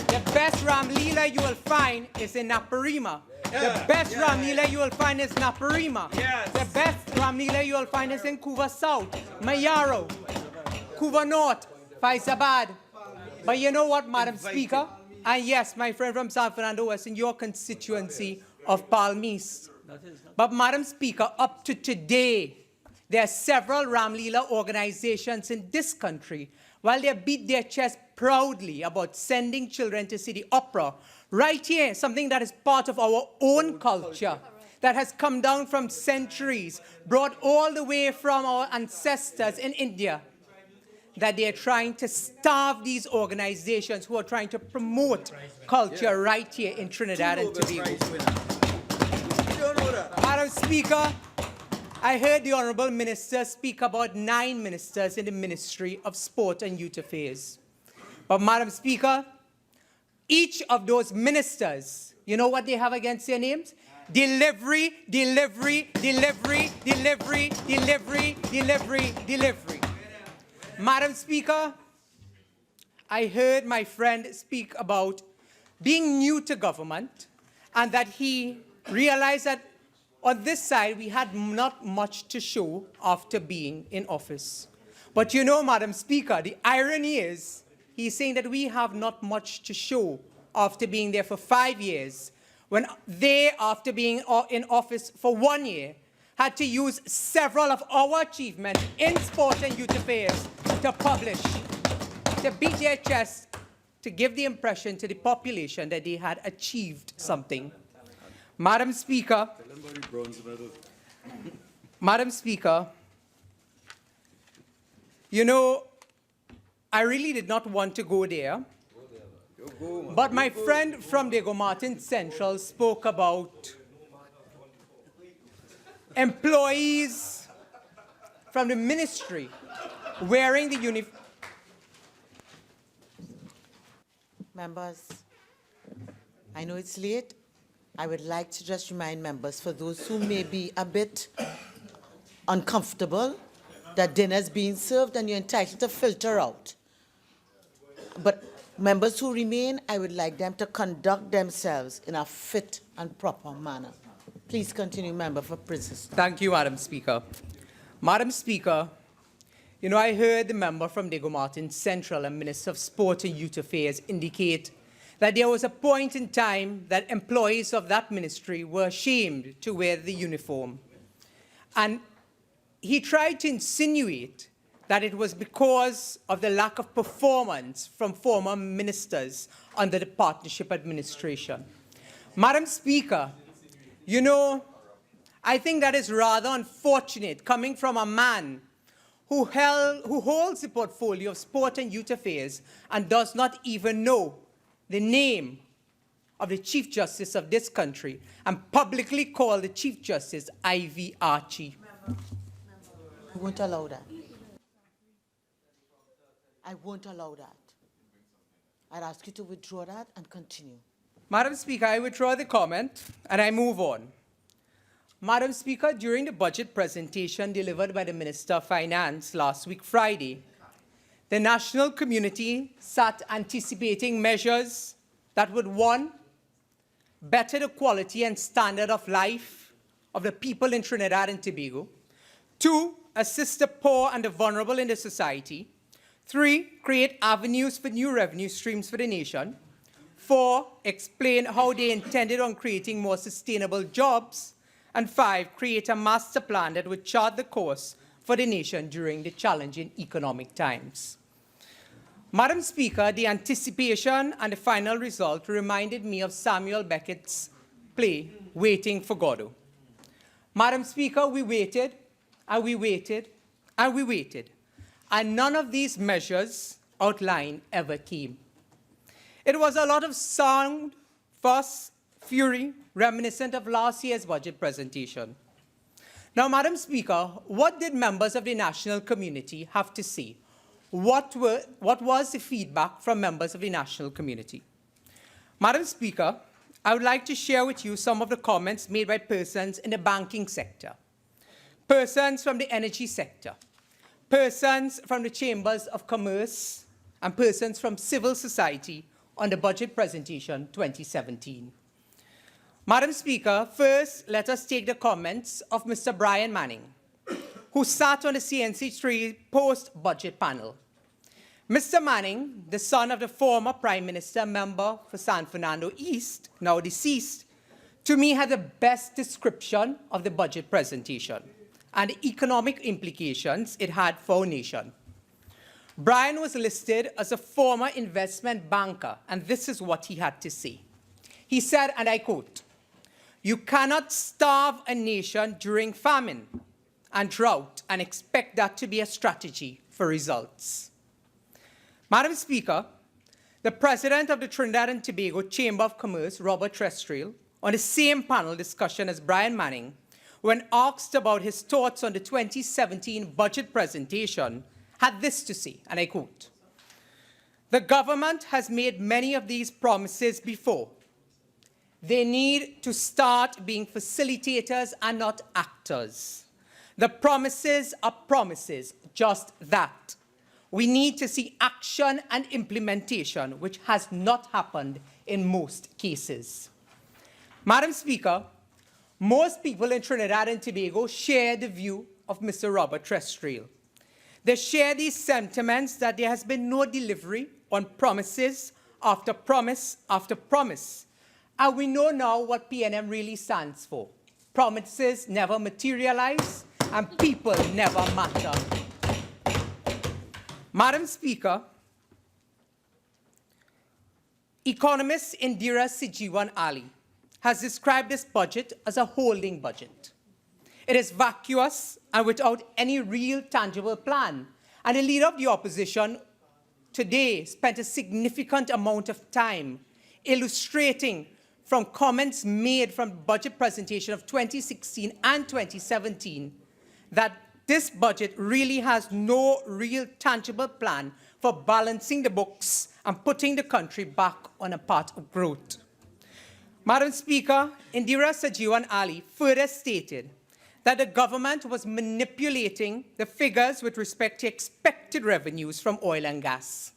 S14: The best Ramlila you will find is in Naparima. The best Ramlila you will find is Naparima. The best Ramlila you will find is in Kuva South, Mayaro, Kuva North, Faizabad. But you know what, Madam Speaker? And yes, my friend from San Fernando West, in your constituency of Palm East. But Madam Speaker, up to today, there are several Ramlila organizations in this country, while they beat their chest proudly about sending children to see the opera, right here, something that is part of our own culture, that has come down from centuries, brought all the way from our ancestors in India, that they are trying to starve these organizations who are trying to promote culture right here in Trinidad and Tobago. Madam Speaker, I heard the Honourable Minister speak about 9 ministers in the Ministry of Sport and Youth Affairs. But Madam Speaker, each of those ministers, you know what they have against their names? Delivery, delivery, delivery, delivery, delivery, delivery, delivery. Madam Speaker, I heard my friend speak about being new to government and that he realized that on this side we had not much to show after being in office. But you know, Madam Speaker, the irony is he's saying that we have not much to show after being there for 5 years, when they, after being in office for 1 year, had to use several of our achievements in sport and youth affairs to publish, to beat their chest, to give the impression to the population that they had achieved something. Madam Speaker, Madam Speaker, you know, I really did not want to go there, but my friend from Diego Martin Central spoke about employees from the ministry wearing the uniform.
S12: Members, I know it's late. I would like to just remind members, for those who may be a bit uncomfortable, that dinner's being served and you're entitled to filter out. But members who remain, I would like them to conduct themselves in a fit and proper manner. Please continue, Member for Princess.
S14: Thank you, Madam Speaker. Madam Speaker, you know, I heard the member from Diego Martin Central and Minister of Sport and Youth Affairs indicate that there was a point in time that employees of that ministry were ashamed to wear the uniform. And he tried to insinuate that it was because of the lack of performance from former ministers under the partnership administration. Madam Speaker, you know, I think that is rather unfortunate coming from a man who holds the portfolio of sport and youth affairs and does not even know the name of the Chief Justice of this country and publicly call the Chief Justice Ivy Archie.
S12: I won't allow that. I won't allow that. I'd ask you to withdraw that and continue.
S14: Madam Speaker, I withdraw the comment and I move on. Madam Speaker, during the budget presentation delivered by the Minister of Finance last week, Friday, the national community sat anticipating measures that would, 1, better the quality and standard of life of the people in Trinidad and Tobago, 2, assist the poor and the vulnerable in the society, 3, create avenues for new revenue streams for the nation, 4, explain how they intended on creating more sustainable jobs, and 5, create a master plan that would chart the course for the nation during the challenging economic times. Madam Speaker, the anticipation and the final result reminded me of Samuel Beckett's play, Waiting for Godot. Madam Speaker, we waited, and we waited, and we waited, and none of these measures outlined ever came. It was a lot of sound, fuss, fury, reminiscent of last year's budget presentation. Now, Madam Speaker, what did members of the national community have to say? What was the feedback from members of the national community? Madam Speaker, I would like to share with you some of the comments made by persons in the banking sector, persons from the energy sector, persons from the chambers of commerce, and persons from civil society on the budget presentation 2017. Madam Speaker, first let us take the comments of Mr. Brian Manning, who sat on the CNC3 post-budget panel. Mr. Manning, the son of the former Prime Minister, member for San Fernando East, now deceased, to me had the best description of the budget presentation and the economic implications it had for our nation. Brian was listed as a former investment banker, and this is what he had to say. He said, and I quote, "You cannot starve a nation during famine and drought and expect that to be a strategy for results." Madam Speaker, the president of the Trinidad and Tobago Chamber of Commerce, Robert Trestrill, on the same panel discussion as Brian Manning, when asked about his thoughts on the 2017 budget presentation, had this to say, and I quote, "The government has made many of these promises before. They need to start being facilitators and not actors. The promises are promises, just that. We need to see action and implementation, which has not happened in most cases." Madam Speaker, most people in Trinidad and Tobago share the view of Mr. Robert Trestrill. They share these sentiments that there has been no delivery on promises after promise after promise. And we know now what PNM really stands for. Promises never materialize and people never matter. Madam Speaker, economist Indira Sijiwan Ali has described this budget as a holding budget. It is vacuous and without any real tangible plan. And the leader of the opposition today spent a significant amount of time illustrating from comments made from the budget presentation of 2016 and 2017 that this budget really has no real tangible plan for balancing the books and putting the country back on a path of growth. Madam Speaker, Indira Sijiwan Ali further stated that the government was manipulating the figures with respect to expected revenues from oil and gas.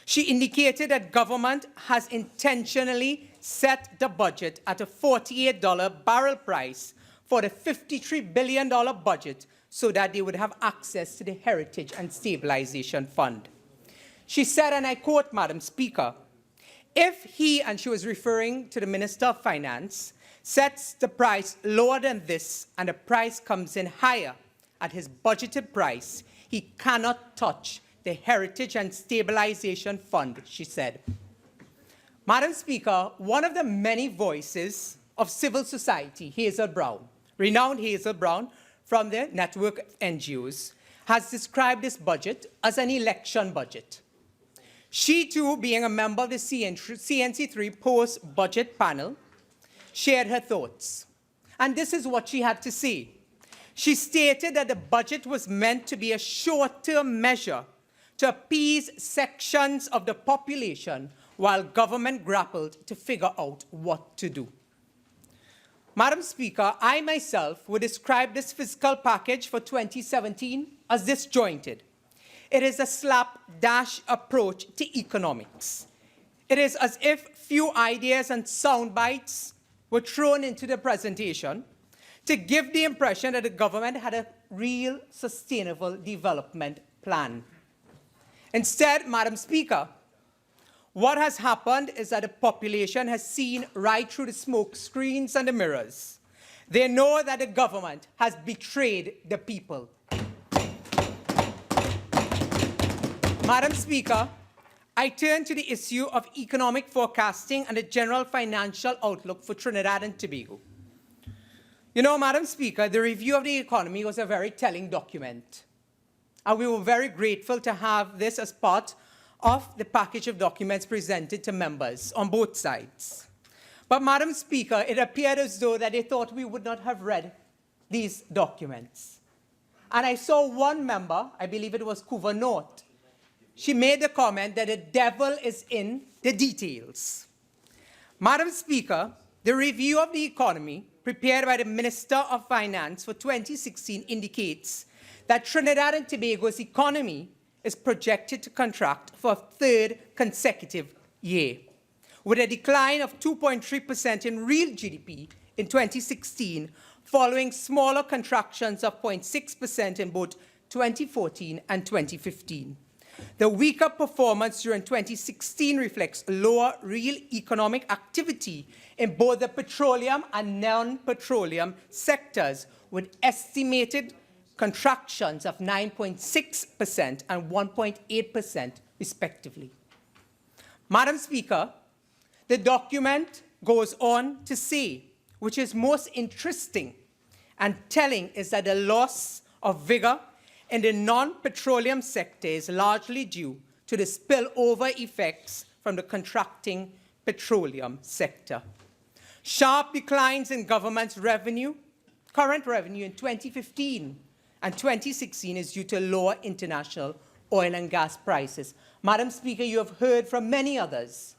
S14: She indicated that government has intentionally set the budget at a $48 barrel price for the $53 billion budget so that they would have access to the Heritage and Stabilization Fund. She said, and I quote, Madam Speaker, "If he," and she was referring to the Minister of Finance, "sets the price lower than this and the price comes in higher at his budgeted price, he cannot touch the Heritage and Stabilization Fund," she said. Madam Speaker, one of the many voices of civil society, Hazel Brown, renowned Hazel Brown from the network of NGOs, has described this budget as an election budget. She too, being a member of the CNC3 post-budget panel, shared her thoughts. And this is what she had to say. She stated that the budget was meant to be a short-term measure to appease sections of the population while government grappled to figure out what to do. Madam Speaker, I myself would describe this fiscal package for 2017 as disjointed. It is a slapdash approach to economics. It is as if few ideas and sound bites were thrown into the presentation to give the impression that the government had a real sustainable development plan. Instead, Madam Speaker, what has happened is that the population has seen right through the smoke screens and the mirrors. They know that the government has betrayed the people. Madam Speaker, I turn to the issue of economic forecasting and the general financial outlook for Trinidad and Tobago. You know, Madam Speaker, the review of the economy was a very telling document. And we were very grateful to have this as part of the package of documents presented to members on both sides. But, Madam Speaker, it appeared as though that they thought we would not have read these documents. And I saw one member, I believe it was Couva North, she made the comment that the devil is in the details. Madam Speaker, the review of the economy prepared by the Minister of Finance for 2016 indicates that Trinidad and Tobago's economy is projected to contract for a third consecutive year, with a decline of 2.3% in real GDP in 2016, following smaller contractions of 0.6% in both 2014 and 2015. The weaker performance during 2016 reflects lower real economic activity in both the petroleum and non-petroleum sectors, with estimated contractions of 9.6% and 1.8% respectively. Madam Speaker, the document goes on to say, which is most interesting and telling, is that the loss of vigor in the non-petroleum sector is largely due to the spillover effects from the contracting petroleum sector. Sharp declines in government's revenue, current revenue in 2015 and 2016 is due to lower international oil and gas prices. Madam Speaker, you have heard from many others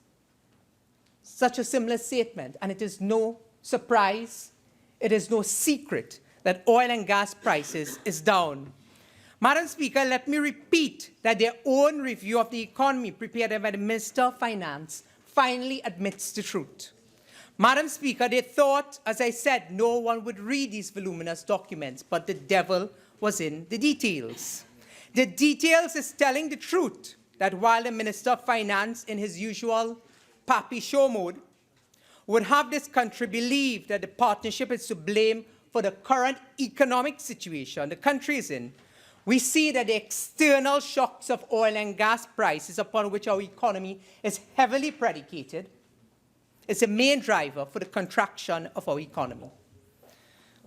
S14: such a similar statement, and it is no surprise, it is no secret that oil and gas prices is down. Madam Speaker, let me repeat that their own review of the economy prepared by the Minister of Finance finally admits the truth. Madam Speaker, they thought, as I said, no one would read these voluminous documents, but the devil was in the details. The details is telling the truth that while the Minister of Finance, in his usual pappy show mode, would have this country believe that the partnership is to blame for the current economic situation the country is in, we see that the external shocks of oil and gas prices upon which our economy is heavily predicated is a main driver for the contraction of our economy.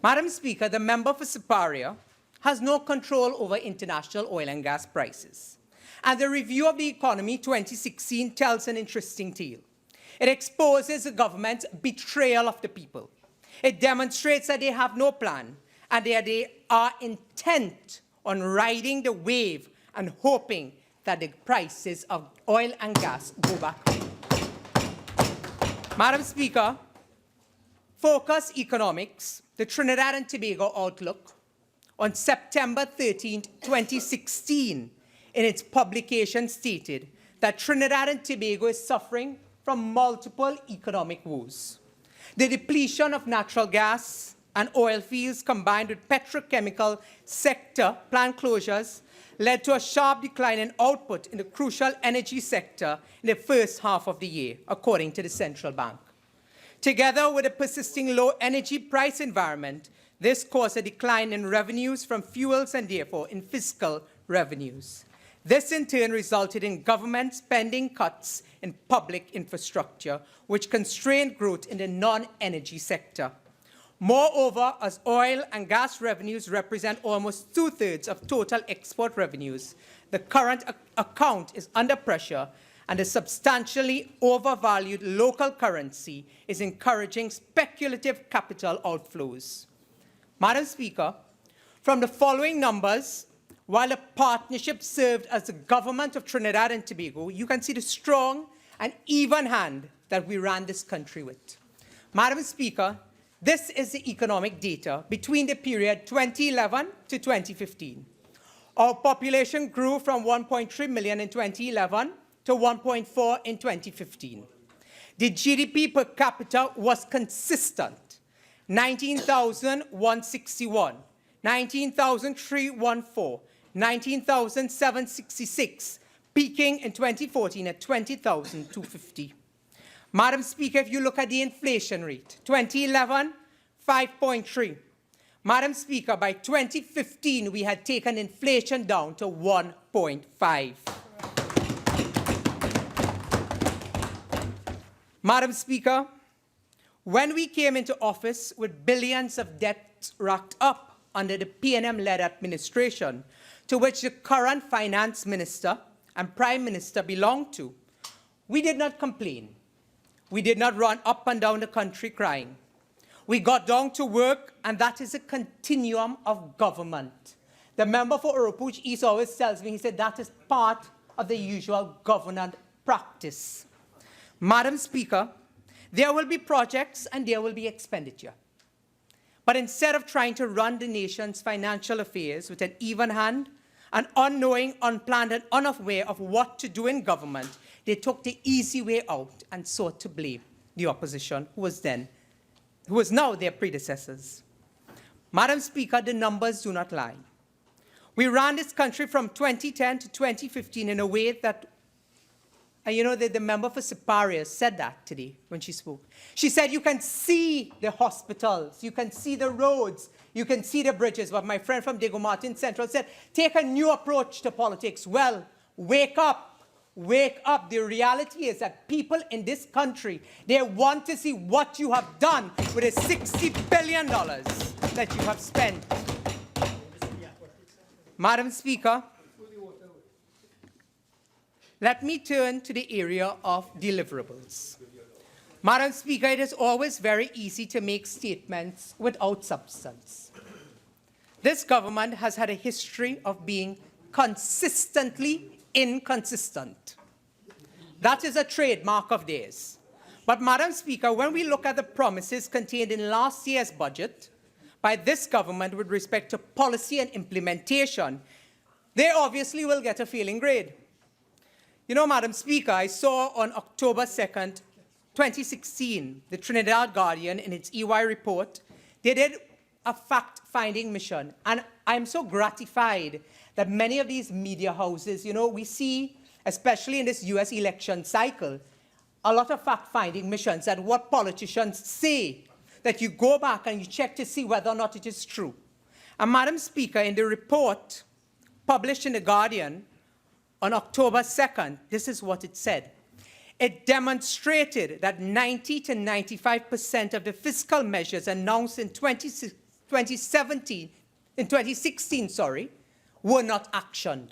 S14: Madam Speaker, the member for Siparia has no control over international oil and gas prices. And the review of the economy 2016 tells an interesting tale. It exposes the government's betrayal of the people. It demonstrates that they have no plan and that they are intent on riding the wave and hoping that the prices of oil and gas go back up. Madam Speaker, Focus Economics, the Trinidad and Tobago Outlook, on September 13, 2016, in its publication stated that Trinidad and Tobago is suffering from multiple economic woes. The depletion of natural gas and oil fields combined with petrochemical sector plant closures led to a sharp decline in output in the crucial energy sector in the first half of the year, according to the central bank. Together with a persisting low energy price environment, this caused a decline in revenues from fuels and therefore in fiscal revenues. This in turn resulted in government spending cuts in public infrastructure, which constrained growth in the non-energy sector. Moreover, as oil and gas revenues represent almost 2/3 of total export revenues, the current account is under pressure and the substantially overvalued local currency is encouraging speculative capital outflows. Madam Speaker, from the following numbers, while the partnership served as the government of Trinidad and Tobago, you can see the strong and even hand that we ran this country with. Madam Speaker, this is the economic data between the period 2011 to 2015. Our population grew from 1.3 million in 2011 to 1.4 in 2015. The GDP per capita was consistent, 19,161, 19,314, 19,766, peaking in 2014 at 20,250. Madam Speaker, if you look at the inflation rate, 2011, 5.3. Madam Speaker, by 2015, we had taken inflation down to 1.5. Madam Speaker, when we came into office with billions of debts racked up under the PNM-led administration, to which the current finance minister and prime minister belonged to, we did not complain. We did not run up and down the country crying. We got down to work, and that is a continuum of government. The member for Oropouche East always tells me, he said, that is part of the usual government practice. Madam Speaker, There will be projects and there will be expenditure. But instead of trying to run the nation's financial affairs with an even hand, and unknowing, unplanned, and unaware of what to do in government, they took the easy way out and sought to blame the opposition, who was now their predecessors. Madam Speaker, the numbers do not lie. We ran this country from 2010 to 2015 in a way that, and you know, the member for Siparia said that today when she spoke. She said, you can see the hospitals, you can see the roads, you can see the bridges. But my friend from Diego Martin Central said, take a new approach to politics. Well, wake up, wake up. The reality is that people in this country, they want to see what you have done with the $60 billion that you have spent. Madam Speaker, let me turn to the area of deliverables. Madam Speaker, it is always very easy to make statements without substance. This government has had a history of being consistently inconsistent. That is a trademark of theirs. But Madam Speaker, when we look at the promises contained in last year's budget by this government with respect to policy and implementation, they obviously will get a failing grade. You know, Madam Speaker, I saw on October 2nd, 2016, the Trinidad Guardian, in its EY report, they did a fact-finding mission. And I'm so gratified that many of these media houses, you know, we see, especially in this US election cycle, a lot of fact-finding missions that what politicians say, that you go back and you check to see whether or not it is true. And Madam Speaker, in the report published in The Guardian on October 2nd, this is what it said. It demonstrated that 90 to 95% of the fiscal measures announced in 2016, were not actioned.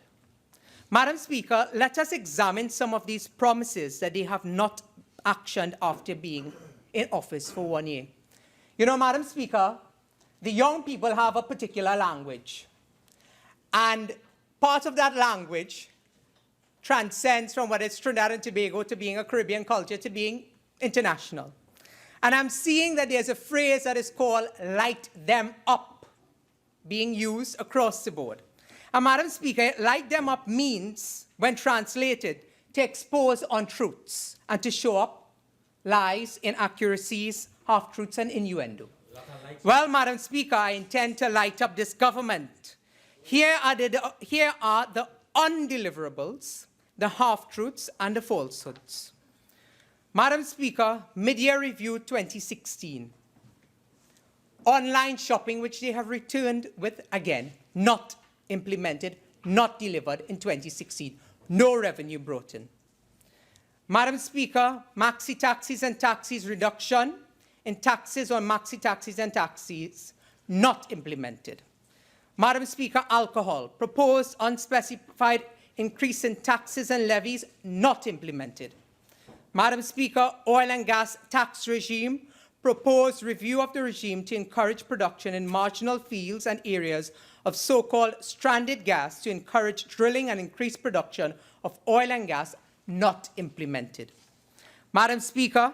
S14: Madam Speaker, let us examine some of these promises that they have not actioned after being in office for 1 year. You know, Madam Speaker, the young people have a particular language. And part of that language transcends from what is Trinidad and Tobago to being a Caribbean culture to being international. And I'm seeing that there's a phrase that is called light them up being used across the board. And Madam Speaker, light them up means, when translated, to expose untruths and to show up lies, inaccuracies, half-truths, and innuendo. Well, Madam Speaker, I intend to light up this government. Here are the undeliverables, the half-truths, and the falsehoods. Madam Speaker, mid-year review 2016. Online shopping, which they have returned with, again, not implemented, not delivered in 2016. No revenue brought in. Madam Speaker, maxi taxis and taxis reduction in taxes on maxi taxis and taxis, not implemented. Madam Speaker, alcohol, proposed unspecified increase in taxes and levies, not implemented. Madam Speaker, oil and gas tax regime, proposed review of the regime to encourage production in marginal fields and areas of so-called stranded gas to encourage drilling and increase production of oil and gas, not implemented. Madam Speaker,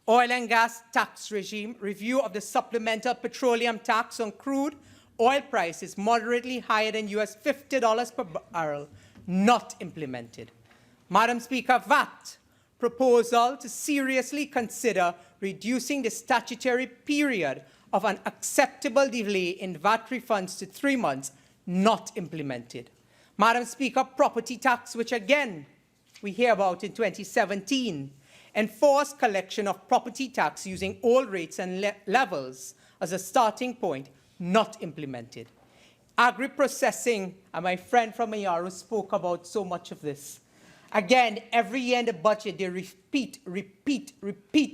S14: oil and gas tax regime, review of the supplemental petroleum tax on crude oil prices moderately higher than US $50 per barrel, not implemented. Madam Speaker, VAT, proposal to seriously consider reducing the statutory period of an acceptable delay in VAT refunds to 3 months, not implemented. Madam Speaker, property tax, which again we hear about in 2017, enforced collection of property tax using old rates and levels as a starting point, not implemented. Agri-processing, and my friend from Mayaro spoke about so much of this. Again, every year in the budget, they repeat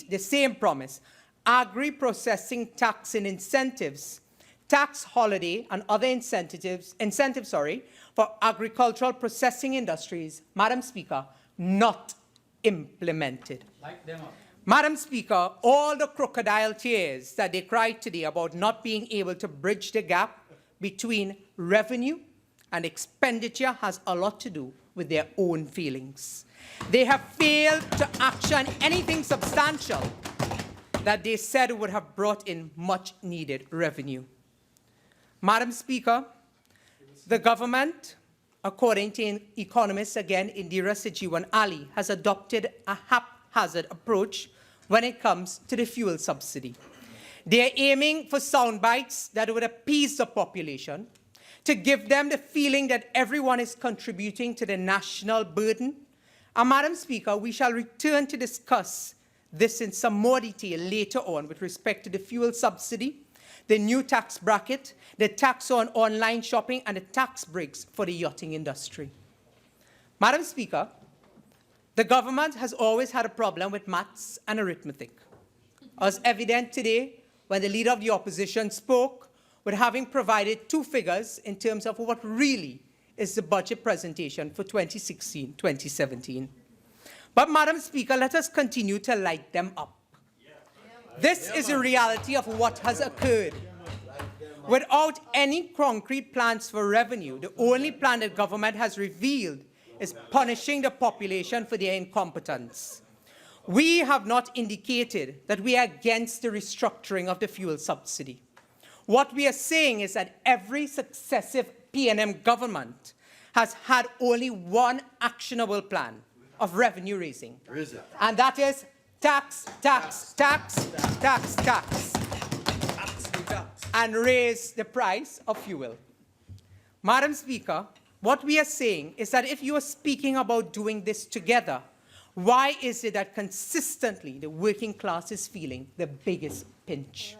S14: the same promise. Agri-processing tax and incentives, tax holiday and other incentives for agricultural processing industries, Madam Speaker, not implemented.
S5: Light them up.
S14: Madam Speaker, all the crocodile tears that they cried today about not being able to bridge the gap between revenue and expenditure has a lot to do with their own feelings. They have failed to action anything substantial that they said would have brought in much needed revenue. Madam Speaker, the government, according to economists again, Indira Sijiwan Ali, has adopted a haphazard approach when it comes to the fuel subsidy. They are aiming for sound bites that would appease the population, to give them the feeling that everyone is contributing to the national burden. And Madam Speaker, we shall return to discuss this in some more detail later on with respect to the fuel subsidy, the new tax bracket, the tax on online shopping, and the tax breaks for the yachting industry. Madam Speaker, the government has always had a problem with maths and arithmetic, as evident today when the leader of the opposition spoke with having provided two figures in terms of what really is the budget presentation for 2016-2017. But Madam Speaker, let us continue to light them up. This is a reality of what has occurred. Without any concrete plans for revenue, the only plan that government has revealed is punishing the population for their incompetence. We have not indicated that we are against the restructuring of the fuel subsidy. What we are saying is that every successive PNM government has had only one actionable plan of revenue raising. And that is tax, tax, tax, tax, tax, and raise the price of fuel. Madam Speaker, what we are saying is that if you are speaking about doing this together, why is it that consistently the working class is feeling the biggest pinch?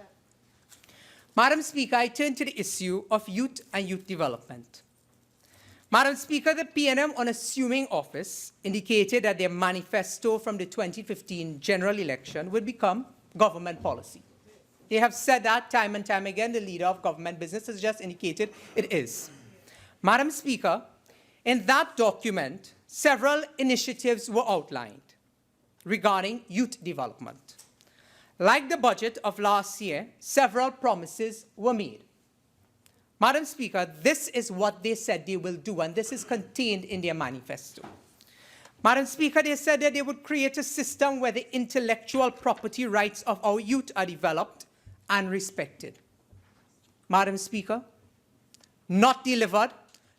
S14: Madam Speaker, I turn to the issue of youth and youth development. Madam Speaker, the PNM, on assuming office, indicated that their manifesto from the 2015 general election would become government policy. They have said that time and time again. The leader of government business has just indicated it is. Madam Speaker, in that document, several initiatives were outlined regarding youth development. Like the budget of last year, several promises were made. Madam Speaker, this is what they said they will do, and this is contained in their manifesto. Madam Speaker, they said that they would create a system where the intellectual property rights of our youth are developed and respected. Madam Speaker, not delivered,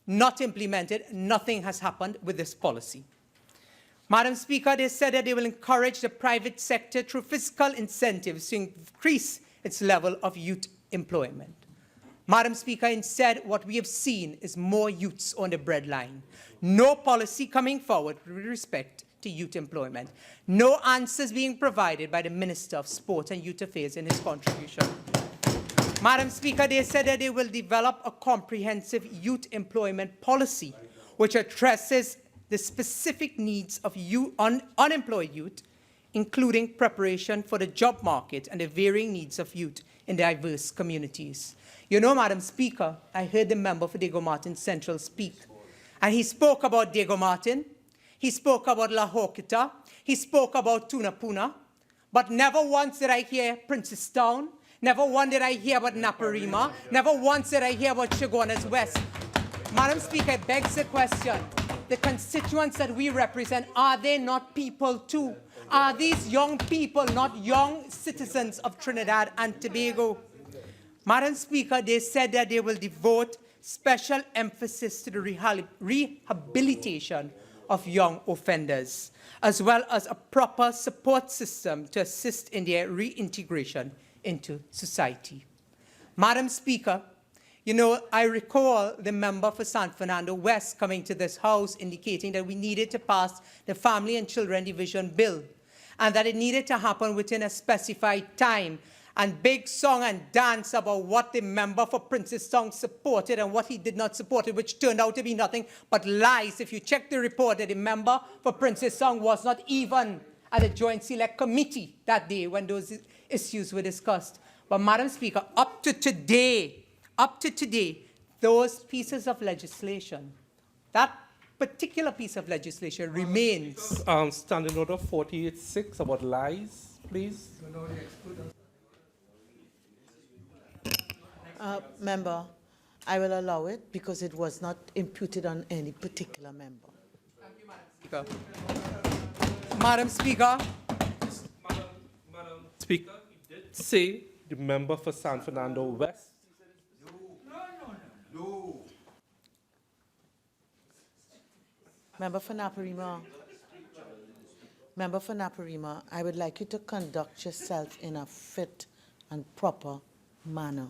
S14: not implemented, nothing has happened with this policy. Madam Speaker, they said that they will encourage the private sector through fiscal incentives to increase its level of youth employment. Madam Speaker, instead, what we have seen is more youths on the breadline. No policy coming forward with respect to youth employment. No answers being provided by the Minister of Sport and Youth Affairs in his contribution. Madam Speaker, they said that they will develop a comprehensive youth employment policy which addresses the specific needs of unemployed youth, including preparation for the job market and the varying needs of youth in diverse communities. You know, Madam Speaker, I heard the member for Diego Martin Central speak, and he spoke about Diego Martin, he spoke about La Horquetta, he spoke about Tunapuna, but never once did I hear Princestown, never once did I hear about Naparima, never once did I hear about Chaguanas West. Madam Speaker, it begs the question, the constituents that we represent, are they not people too? Are these young people not young citizens of Trinidad and Tobago? Madam Speaker, they said that they will devote special emphasis to the rehabilitation of young offenders, as well as a proper support system to assist in their reintegration into society. Madam Speaker, you know, I recall the member for San Fernando West coming to this House indicating that we needed to pass the Family and Children Division Bill and that it needed to happen within a specified time, and big song and dance about what the member for Princestown supported and what he did not support, which turned out to be nothing but lies. If you check the report, that the member for Princestown was not even at the Joint Select Committee that day when those issues were discussed. But Madam Speaker, up to today, those pieces of legislation, that particular piece of legislation remains.
S7: Standing Order 48-6 about lies, please.
S12: Member, I will allow it because it was not imputed on any particular member.
S14: Madam Speaker.
S7: Madam Speaker, he did say the member for San Fernando West.
S12: Member for Naparima. Member for Naparima, I would like you to conduct yourself in a fit and proper manner.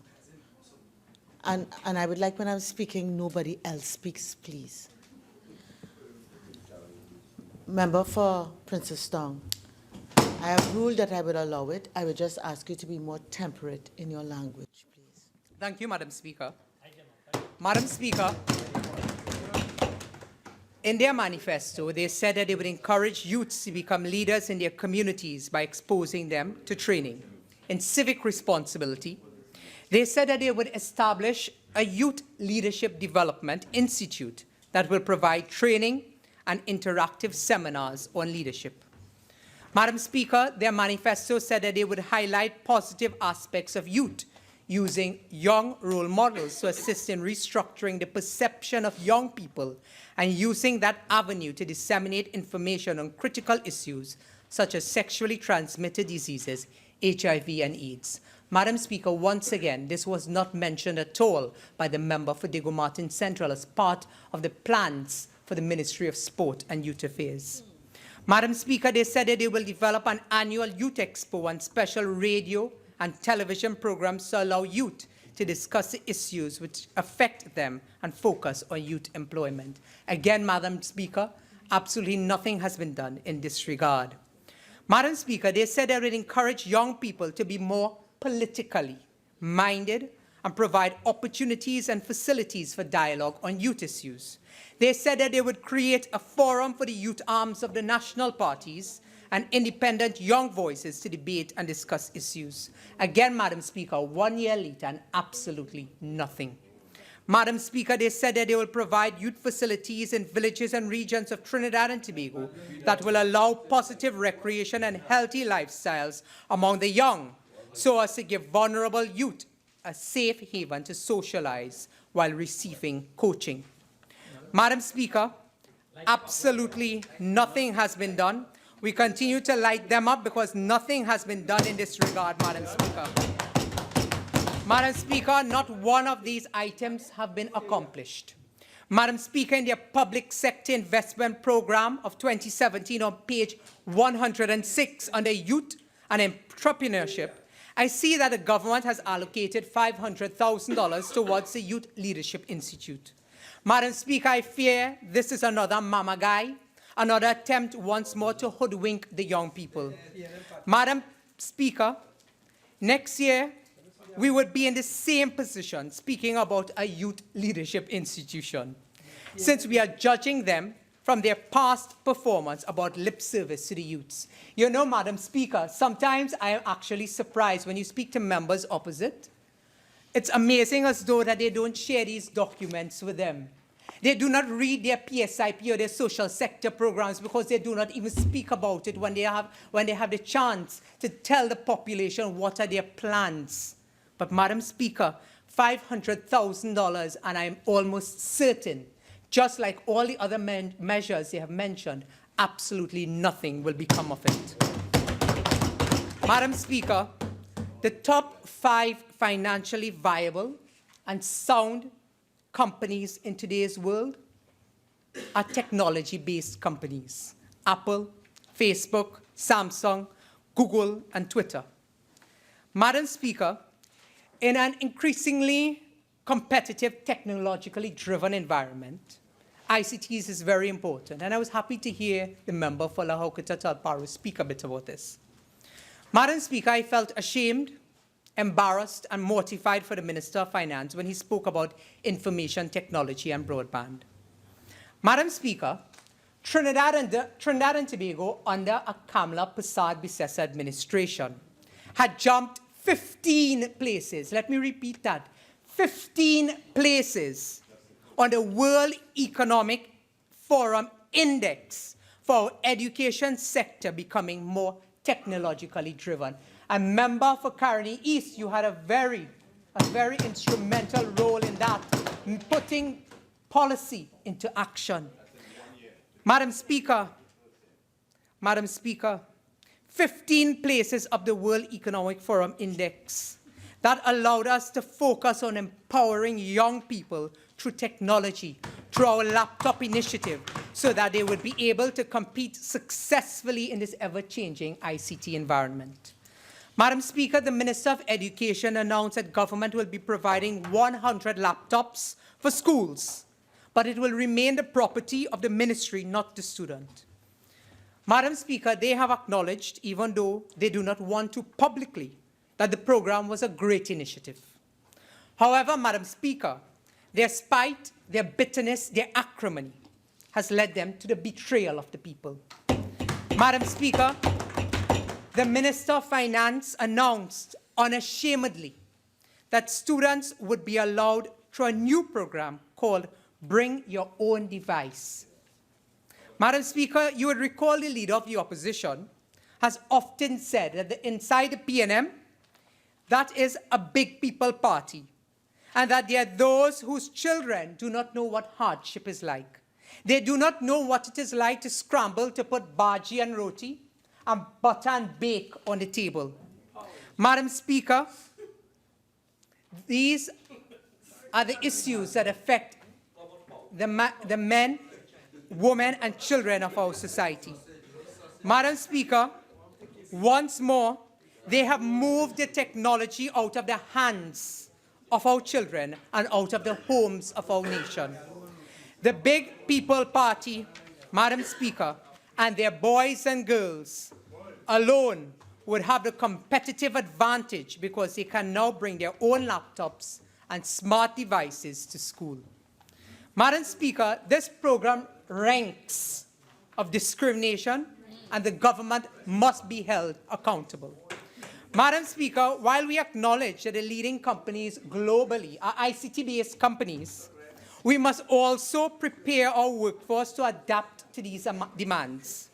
S12: And I would like when I'm speaking, nobody else speaks, please. Member for Princess Tong, I have ruled that I would allow it. I would just ask you to be more temperate in your language, please.
S14: Thank you, Madam Speaker. Madam Speaker, in their manifesto, they said that they would encourage youths to become leaders in their communities by exposing them to training in civic responsibility. They said that they would establish a youth leadership development institute that will provide training and interactive seminars on leadership. Madam Speaker, their manifesto said that they would highlight positive aspects of youth using young role models to assist in restructuring the perception of young people and using that avenue to disseminate information on critical issues such as sexually transmitted diseases, HIV and AIDS. Madam Speaker, once again, this was not mentioned at all by the member for Diego Martin Central as part of the plans for the Ministry of Sport and Youth Affairs. Madam Speaker, they said that they will develop an annual youth expo and special radio and television programs to allow youth to discuss the issues which affect them and focus on youth employment. Again, Madam Speaker, absolutely nothing has been done in this regard. Madam Speaker, they said they would encourage young people to be more politically minded and provide opportunities and facilities for dialogue on youth issues. They said that they would create a forum for the youth arms of the national parties and independent young voices to debate and discuss issues. Again, Madam Speaker, 1 year later and absolutely nothing. Madam Speaker, they said that they will provide youth facilities in villages and regions of Trinidad and Tobago that will allow positive recreation and healthy lifestyles among the young, so as to give vulnerable youth a safe haven to socialize while receiving coaching. Madam Speaker, absolutely nothing has been done. We continue to light them up because nothing has been done in this regard, Madam Speaker. Madam Speaker, not one of these items have been accomplished. Madam Speaker, in their public sector investment program of 2017 on page 106 under youth and entrepreneurship, I see that the government has allocated $500,000 towards the Youth Leadership Institute. Madam Speaker, I fear this is another mama guy, another attempt once more to hoodwink the young people. Madam Speaker, next year we would be in the same position speaking about a youth leadership institution, since we are judging them from their past performance about lip service to the youths. You know, Madam Speaker, sometimes I am actually surprised when you speak to members opposite. It's amazing as though that they don't share these documents with them. They do not read their PSIP or their social sector programs because they do not even speak about it when they have the chance to tell the population what are their plans. But Madam Speaker, $500,000, and I'm almost certain, just like all the other measures they have mentioned, absolutely nothing will become of it. Madam Speaker, the top 5 financially viable and sound companies in today's world are technology-based companies. Apple, Facebook, Samsung, Google, and Twitter. Madam Speaker, in an increasingly competitive, technologically driven environment, ICTs is very important. And I was happy to hear the member for Horquetta Talparo speak a bit about this. Madam Speaker, I felt ashamed, embarrassed, and mortified for the Minister of Finance when he spoke about information technology and broadband. Madam Speaker, Trinidad and Tobago, under a Kamala Persad-Bissessa administration, had jumped 15 places. Let me repeat that. 15 places on the World Economic Forum Index for our education sector becoming more technologically driven. A member for Caroni East, you had a very instrumental role in that, in putting policy into action. Madam Speaker, 15 places of the World Economic Forum Index that allowed us to focus on empowering young people through technology, through our laptop initiative, so that they would be able to compete successfully in this ever-changing ICT environment. Madam Speaker, the Minister of Education announced that government will be providing 100 laptops for schools, but it will remain the property of the ministry, not the student. Madam Speaker, they have acknowledged, even though they do not want to publicly, that the program was a great initiative. However, Madam Speaker, their spite, their bitterness, their acrimony has led them to the betrayal of the people. Madam Speaker, the Minister of Finance announced unashamedly that students would be allowed through a new program called Bring Your Own Device. Madam Speaker, you would recall the leader of the opposition has often said that inside the PNM, that is a big people party, and that there are those whose children do not know what hardship is like. They do not know what it is like to scramble to put bhaji and roti and butter and bake on the table. Madam Speaker, these are the issues that affect the men, women, and children of our society. Madam Speaker, once more, they have moved the technology out of the hands of our children and out of the homes of our nation. The big people party, Madam Speaker, and their boys and girls alone would have the competitive advantage because they can now bring their own laptops and smart devices to school. Madam Speaker, this program ranks of discrimination, and the government must be held accountable. Madam Speaker, while we acknowledge that the leading companies globally are ICT-based companies, we must also prepare our workforce to adapt to these demands.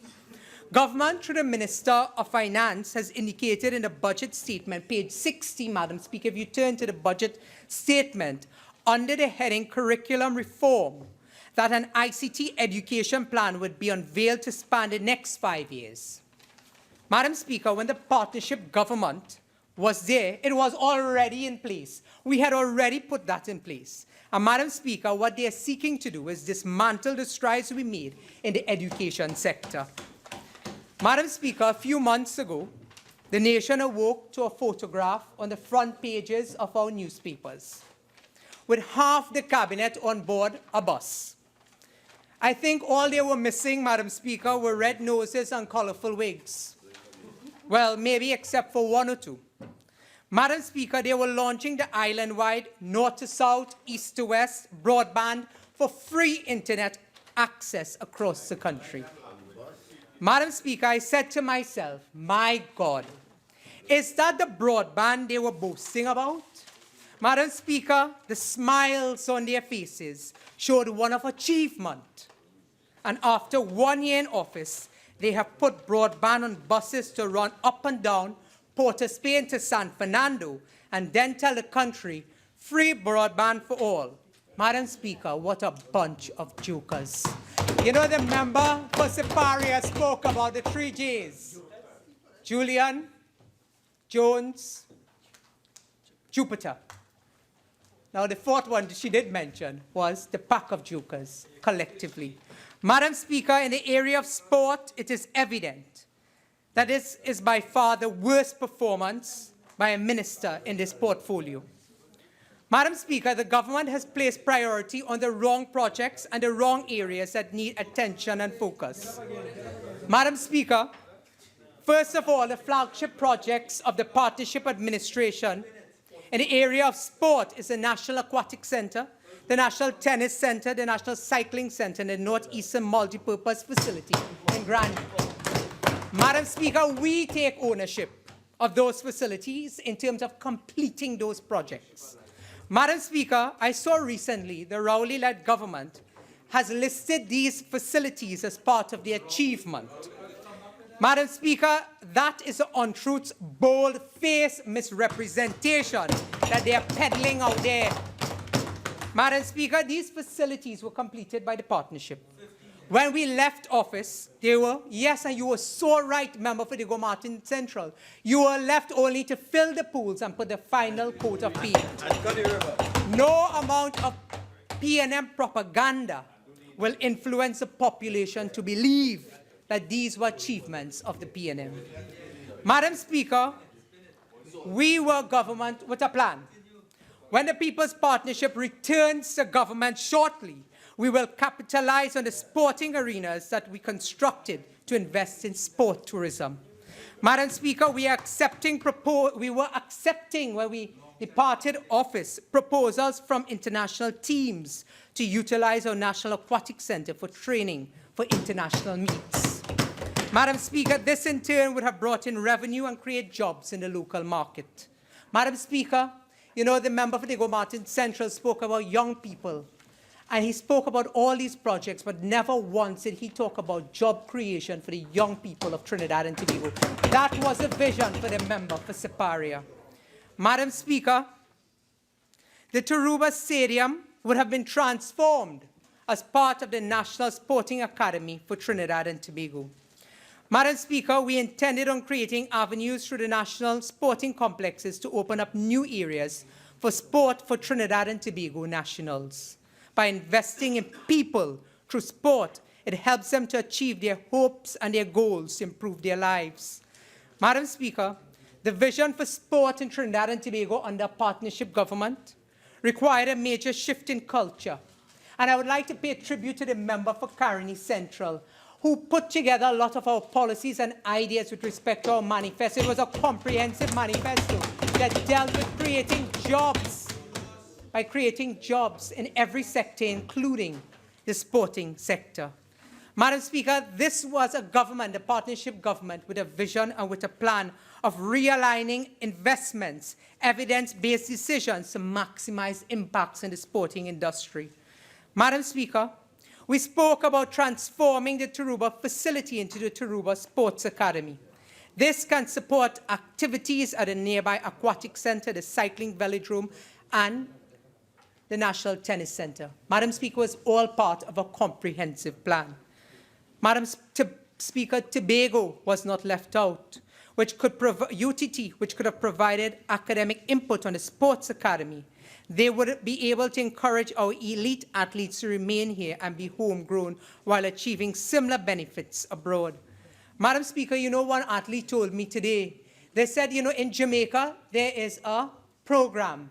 S14: Government, through the Minister of Finance, has indicated in the budget statement, page 60, Madam Speaker, if you turn to the budget statement, under the heading Curriculum Reform, that an ICT education plan would be unveiled to span the next 5 years. Madam Speaker, when the partnership government was there, it was already in place. We had already put that in place. And Madam Speaker, what they are seeking to do is dismantle the strides we made in the education sector. Madam Speaker, a few months ago, the nation awoke to a photograph on the front pages of our newspapers, with half the cabinet on board a bus. I think all they were missing, Madam Speaker, were red noses and colorful wigs. Well, maybe except for one or two. Madam Speaker, they were launching the island-wide north to south, east to west broadband for free internet access across the country. Madam Speaker, I said to myself, my God, is that the broadband they were boasting about? Madam Speaker, the smiles on their faces showed one of achievement. And after 1 year in office, they have put broadband on buses to run up and down Port of Spain to San Fernando, and then tell the country, free broadband for all. Madam Speaker, what a bunch of jokers. You know, the member for Siparia spoke about the 3 J's. Julian, Jones, Jupiter. Now, the fourth one she did mention was the pack of jokers, collectively. Madam Speaker, in the area of sport, it is evident that this is by far the worst performance by a minister in this portfolio. Madam Speaker, the government has placed priority on the wrong projects and the wrong areas that need attention and focus. Madam Speaker, first of all, the flagship projects of the partnership administration in the area of sport is the National Aquatic Center, the National Tennis Center, the National Cycling Center, and the Northeastern Multipurpose Facility in Granby. Madam Speaker, we take ownership of those facilities in terms of completing those projects. Madam Speaker, I saw recently the Rowley-led government has listed these facilities as part of the achievement. Madam Speaker, that is the untruth's bold-faced misrepresentation that they are peddling out there. Madam Speaker, these facilities were completed by the partnership. When we left office, they were, yes, and you were so right, member for Diego Martin Central, you were left only to fill the pools and put the final coat of paint. No amount of P&M propaganda will influence the population to believe that these were achievements of the P&M. Madam Speaker, we were government with a plan. When the People's Partnership returns to government shortly, we will capitalize on the sporting arenas that we constructed to invest in sport tourism. Madam Speaker, we were accepting when we departed office proposals from international teams to utilize our National Aquatic Center for training for international meets. Madam Speaker, this in turn would have brought in revenue and create jobs in the local market. Madam Speaker, you know, the member for Diego Martin Central spoke about young people, and he spoke about all these projects, but never once did he talk about job creation for the young people of Trinidad and Tobago. That was a vision for the member for Siparia. Madam Speaker, the Taruba Stadium would have been transformed as part of the National Sporting Academy for Trinidad and Tobago. Madam Speaker, we intended on creating avenues through the national sporting complexes to open up new areas for sport for Trinidad and Tobago nationals. By investing in people through sport, it helps them to achieve their hopes and their goals to improve their lives. Madam Speaker, the vision for sport in Trinidad and Tobago under partnership government required a major shift in culture. And I would like to pay tribute to the member for Caroni Central, who put together a lot of our policies and ideas with respect to our manifesto. It was a comprehensive manifesto that dealt with creating jobs, by creating jobs in every sector, including the sporting sector. Madam Speaker, this was a government, a partnership government, with a vision and with a plan of realigning investments, evidence-based decisions to maximize impacts in the sporting industry. Madam Speaker, we spoke about transforming the Taruba facility into the Taruba Sports Academy. This can support activities at a nearby aquatic center, the cycling velodrome, and the National Tennis Center. Madam Speaker, was all part of a comprehensive plan. Madam Speaker, Tobago was not left out, which could UTT, which could have provided academic input on the sports academy. They would be able to encourage our elite athletes to remain here and be homegrown while achieving similar benefits abroad. Madam Speaker, you know, one athlete told me today, they said, you know, in Jamaica, there is a program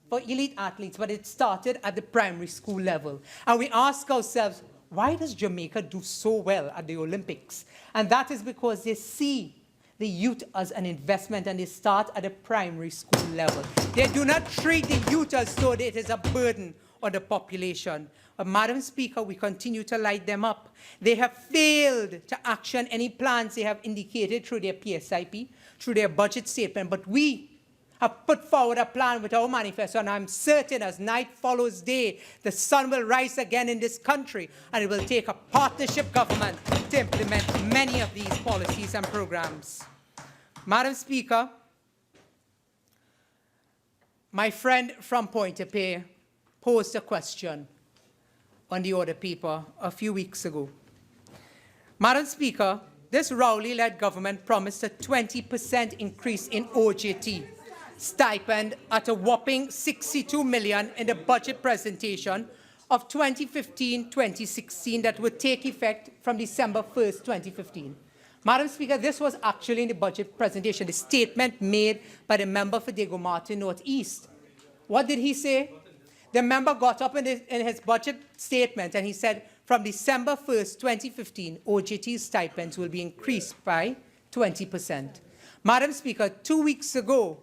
S14: for elite athletes, but it started at the primary school level. And we ask ourselves, why does Jamaica do so well at the Olympics? And that is because they see the youth as an investment, and they start at a primary school level. They do not treat the youth as though it is a burden on the population. But Madam Speaker, we continue to light them up. They have failed to action any plans they have indicated through their PSIP, through their budget statement, but we have put forward a plan with our manifesto, and I'm certain as night follows day, the sun will rise again in this country, and it will take a partnership government to implement many of these policies and programs. Madam Speaker, my friend from Pointe-a-Pierre posed a question on the order paper a few weeks ago. Madam Speaker, this Rowley-led government promised a 20% increase in OJT stipend at a whopping $62 million in the budget presentation of 2015-2016 that would take effect from December 1st, 2015. Madam Speaker, this was actually in the budget presentation, the statement made by the member for Diego Martin Northeast. What did he say? The member got up in his budget statement and he said, from December 1st, 2015, OJT stipends will be increased by 20%. Madam Speaker, 2 weeks ago,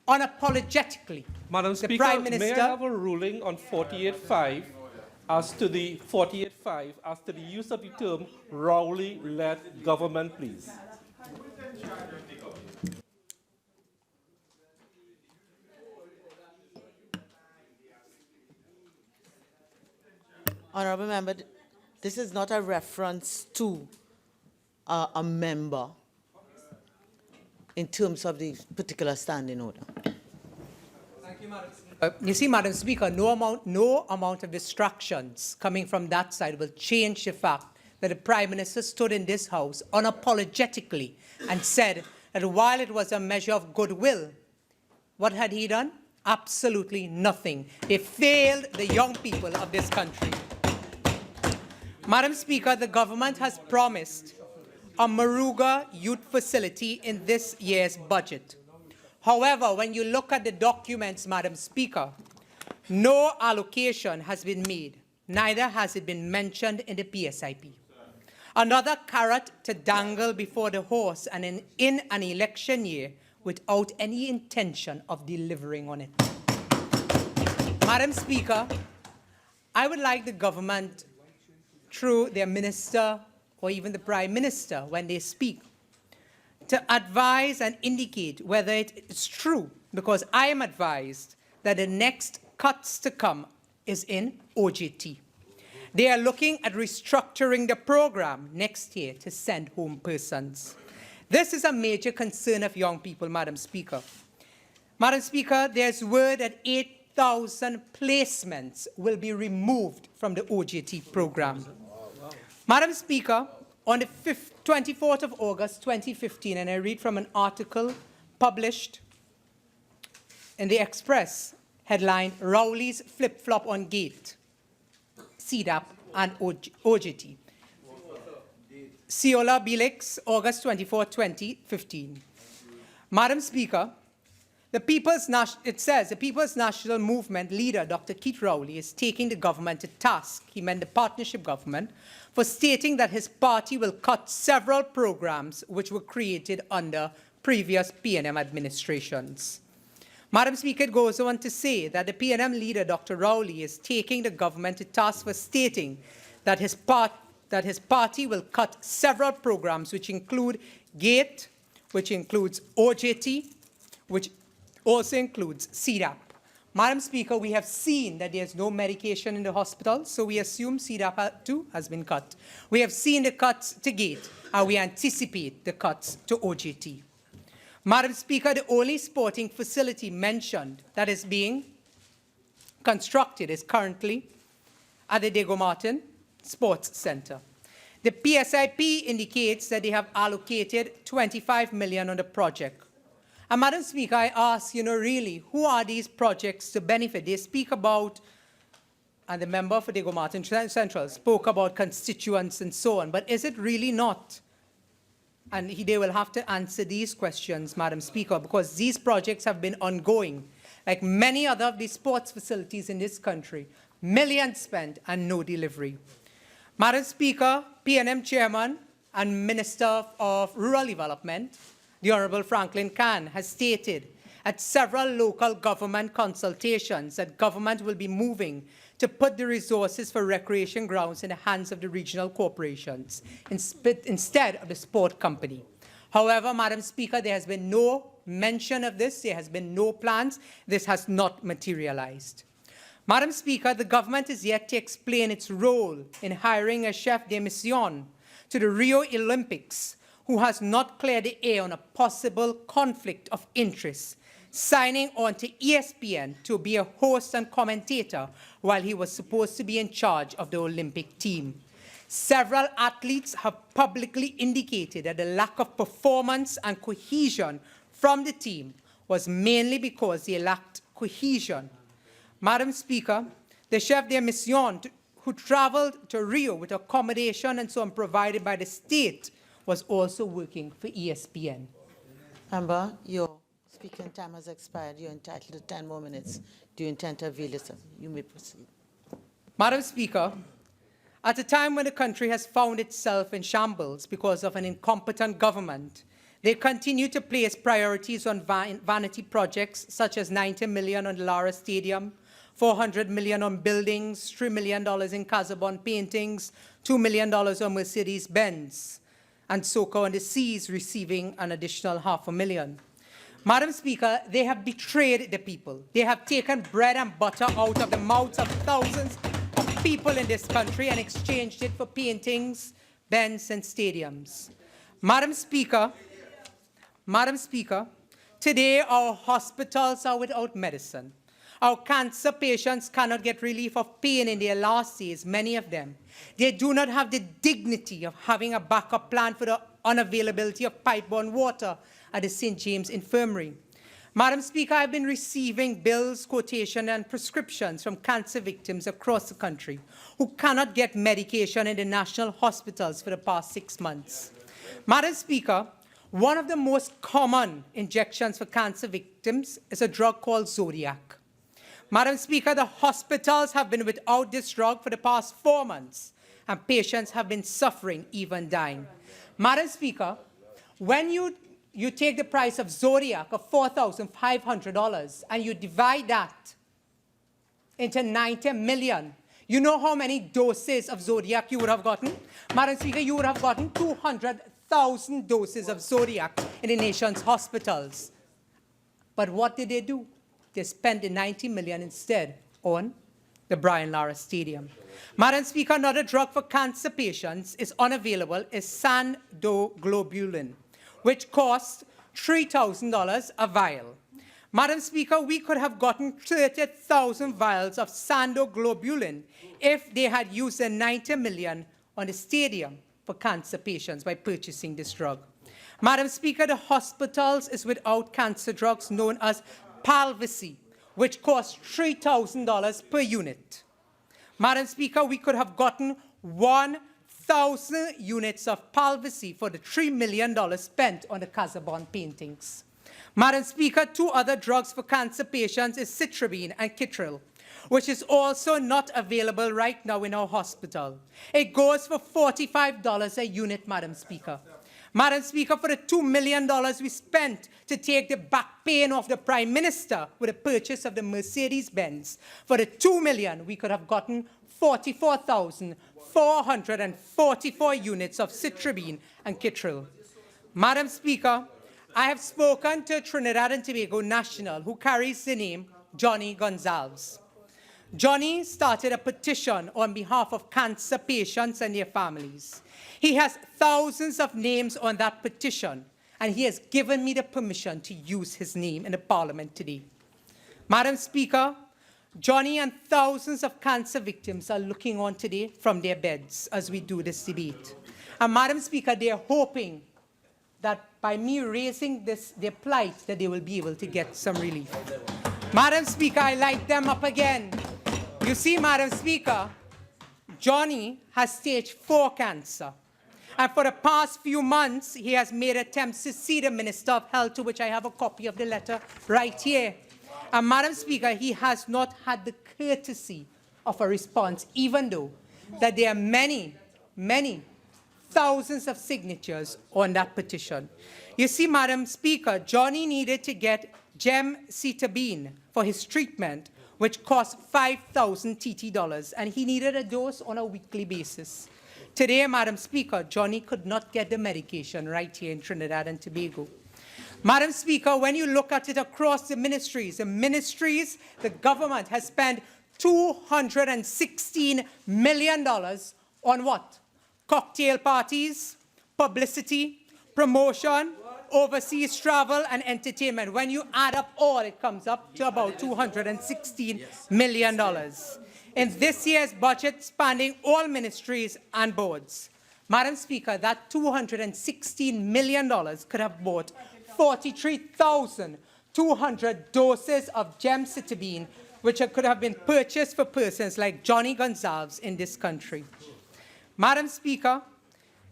S14: unapologetically,
S7: Madam
S14: the
S7: Speaker,
S14: Prime Minister...
S7: may I have a ruling on 48.5 as to the 48.5 as to the use of the term Rowley-led government, please?
S12: Honourable Member, this is not a reference to a member in terms of the particular standing order.
S14: Thank you, Madam Speaker. You see, Madam Speaker, no amount of distractions coming from that side will change the fact that the Prime Minister stood in this House unapologetically and said that while it was a measure of goodwill, what had he done? Absolutely nothing. They failed the young people of this country. Madam Speaker, the government has promised a Moruga youth facility in this year's budget. However, when you look at the documents, Madam Speaker, no allocation has been made. Neither has it been mentioned in the PSIP. Another carrot to dangle before the horse and in an election year without any intention of delivering on it. Madam Speaker, I would like the government, through their minister or even the Prime Minister, when they speak, to advise and indicate whether it is true, because I am advised that the next cuts to come is in OJT. They are looking at restructuring the program next year to send home persons. This is a major concern of young people, Madam Speaker. Madam Speaker, there's word that 8,000 placements will be removed from the OJT program. Madam Speaker, on the 24th of August 2015, and I read from an article published in the Express, headline, Rowley's Flip-Flop on Gate, CDAP and OJT. Ciola Bilix, August 24, 2015. Madam Speaker, it says the People's National Movement leader, Dr. Keith Rowley, is taking the government to task, he meant the partnership government, for stating that his party will cut several programs which were created under previous PNM administrations. Madam Speaker, it goes on to say that the PNM leader, Dr. Rowley, is taking the government to task for stating that his party will cut several programs which include GATE, which includes OJT, which also includes CDAP. Madam Speaker, we have seen that there's no medication in the hospital, so we assume CDAP too has been cut. We have seen the cuts to GATE, and we anticipate the cuts to OJT. Madam Speaker, the only sporting facility mentioned that is being constructed is currently at the Diego Martin Sports Center. The PSIP indicates that they have allocated 25 million on the project. And Madam Speaker, I ask, really, who are these projects to benefit? They speak about, and the member for Diego Martin Central spoke about constituents and so on, but is it really not? And they will have to answer these questions, Madam Speaker, because these projects have been ongoing. Like many other of these sports facilities in this country, millions spent and no delivery. Madam Speaker, PNM Chairman and Minister of Rural Development, the Honorable Franklin Khan, has stated at several local government consultations that government will be moving to put the resources for recreation grounds in the hands of the regional corporations instead of the sport company. However, Madam Speaker, there has been no mention of this. There has been no plans. This has not materialized. Madam Speaker, the government is yet to explain its role in hiring a chef de mission to the Rio Olympics who has not cleared the air on a possible conflict of interest, signing on to ESPN to be a host and commentator while he was supposed to be in charge of the Olympic team. Several athletes have publicly indicated that the lack of performance and cohesion from the team was mainly because they lacked cohesion. Madam Speaker, the chef de mission who traveled to Rio with accommodation and so on provided by the state was also working for ESPN.
S12: Member, your speaking time has expired. You're entitled to 10 more minutes. Do you intend to avail yourself? You may proceed.
S14: Madam Speaker, at a time when the country has found itself in shambles because of an incompetent government, they continue to place priorities on vanity projects such as 90 million on the Lara Stadium, 400 million on buildings, $3 million in Casabon paintings, $2 million on Mercedes-Benz, and Soca on the Seas receiving an additional $500,000. Madam Speaker, they have betrayed the people. They have taken bread and butter out of the mouths of thousands of people in this country and exchanged it for paintings, Benz, and stadiums. Madam Speaker, today our hospitals are without medicine. Our cancer patients cannot get relief of pain in their last days, many of them. They do not have the dignity of having a backup plan for the unavailability of pipe-borne water at the St. James Infirmary. Madam Speaker, I've been receiving bills, quotations, and prescriptions from cancer victims across the country who cannot get medication in the national hospitals for the past 6 months. Madam Speaker, one of the most common injections for cancer victims is a drug called Zodiac. Madam Speaker, the hospitals have been without this drug for the past 4 months, and patients have been suffering, even dying. Madam Speaker, when you take the price of Zodiac of $4,500 and you divide that into 90 million, you know how many doses of Zodiac you would have gotten? Madam Speaker, you would have gotten 200,000 doses of Zodiac in the nation's hospitals. But what did they do? They spent the 90 million instead on the Brian Lara Stadium. Madam Speaker, another drug for cancer patients is unavailable is sandoglobulin, which costs $3,000 a vial. Madam Speaker, we could have gotten 30,000 vials of sandoglobulin if they had used the 90 million on the stadium for cancer patients by purchasing this drug. Madam Speaker, the hospitals is without cancer drugs known as ParlView, which costs $3,000 per unit. Madam Speaker, we could have gotten 1,000 units of ParlView for the $3 million spent on the Casabon paintings. Madam Speaker, two other drugs for cancer patients is citrabine and Kitril, which is also not available right now in our hospital. It goes for $45 a unit, Madam Speaker. Madam Speaker, for the $2 million we spent to take the back pain off the Prime Minister with the purchase of the Mercedes-Benz, for the $2 million we could have gotten 44,444 units of citrabine and Kitril. Madam Speaker, I have spoken to Trinidad and Tobago national who carries the name Johnny Gonzalez. Johnny started a petition on behalf of cancer patients and their families. He has thousands of names on that petition, and he has given me the permission to use his name in the Parliament today. Madam Speaker, Johnny and thousands of cancer victims are looking on today from their beds as we do this debate. And Madam Speaker, they are hoping that by me raising their plight, that they will be able to get some relief. Madam Speaker, I light them up again. You see, Madam Speaker, Johnny has stage 4 cancer. And for the past few months, he has made attempts to see the Minister of Health, to which I have a copy of the letter right here. And Madam Speaker, he has not had the courtesy of a response, even though that there are many, many thousands of signatures on that petition. You see, Madam Speaker, Johnny needed to get gemcitabine for his treatment, which cost 5,000 TT dollars, and he needed a dose on a weekly basis. Today, Madam Speaker, Johnny could not get the medication right here in Trinidad and Tobago. Madam Speaker, when you look at it across the ministries, the government has spent $216 million on what? Cocktail parties, publicity, promotion, overseas travel, and entertainment. When you add up all, it comes up to about $216 million. In this year's budget, spanning all ministries and boards. Madam Speaker, that $216 million could have bought 43,200 doses of gemcitabine, which could have been purchased for persons like Johnny Gonzalez in this country. Madam Speaker,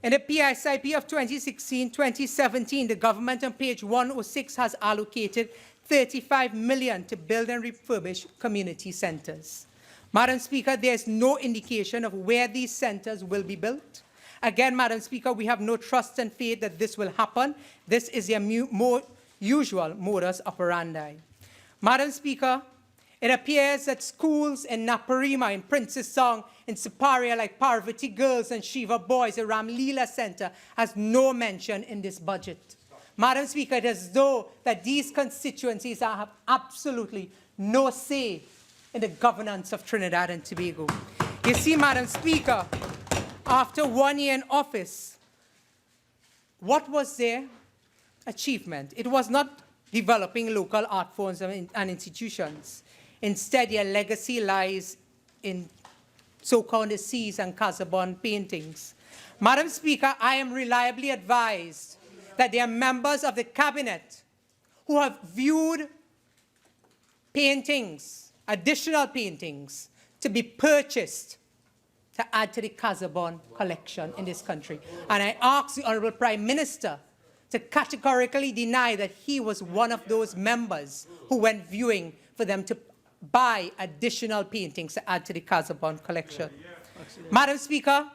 S14: in the PISIP of 2016-2017, the government on page 106 has allocated $35 million to build and refurbish community centers. Madam Speaker, there is no indication of where these centers will be built. Again, Madam Speaker, we have no trust and faith that this will happen. This is their more usual modus operandi. Madam Speaker, it appears that schools in Naparima, in Princess Song, in Siparia, like Parvati Girls and Shiva Boys, the Ramleela Center, has no mention in this budget. Madam Speaker, it is as though that these constituencies have absolutely no say in the governance of Trinidad and Tobago. You see, Madam Speaker, after 1 year in office, what was their achievement? It was not developing local art forms and institutions. Instead, their legacy lies in so-called seas and Casabon paintings. Madam Speaker, I am reliably advised that there are members of the cabinet who have viewed paintings, additional paintings, to be purchased to add to the Casabon collection in this country. And I ask the Honorable Prime Minister to categorically deny that he was one of those members who went viewing for them to buy additional paintings to add to the Casabon collection. Madam Speaker,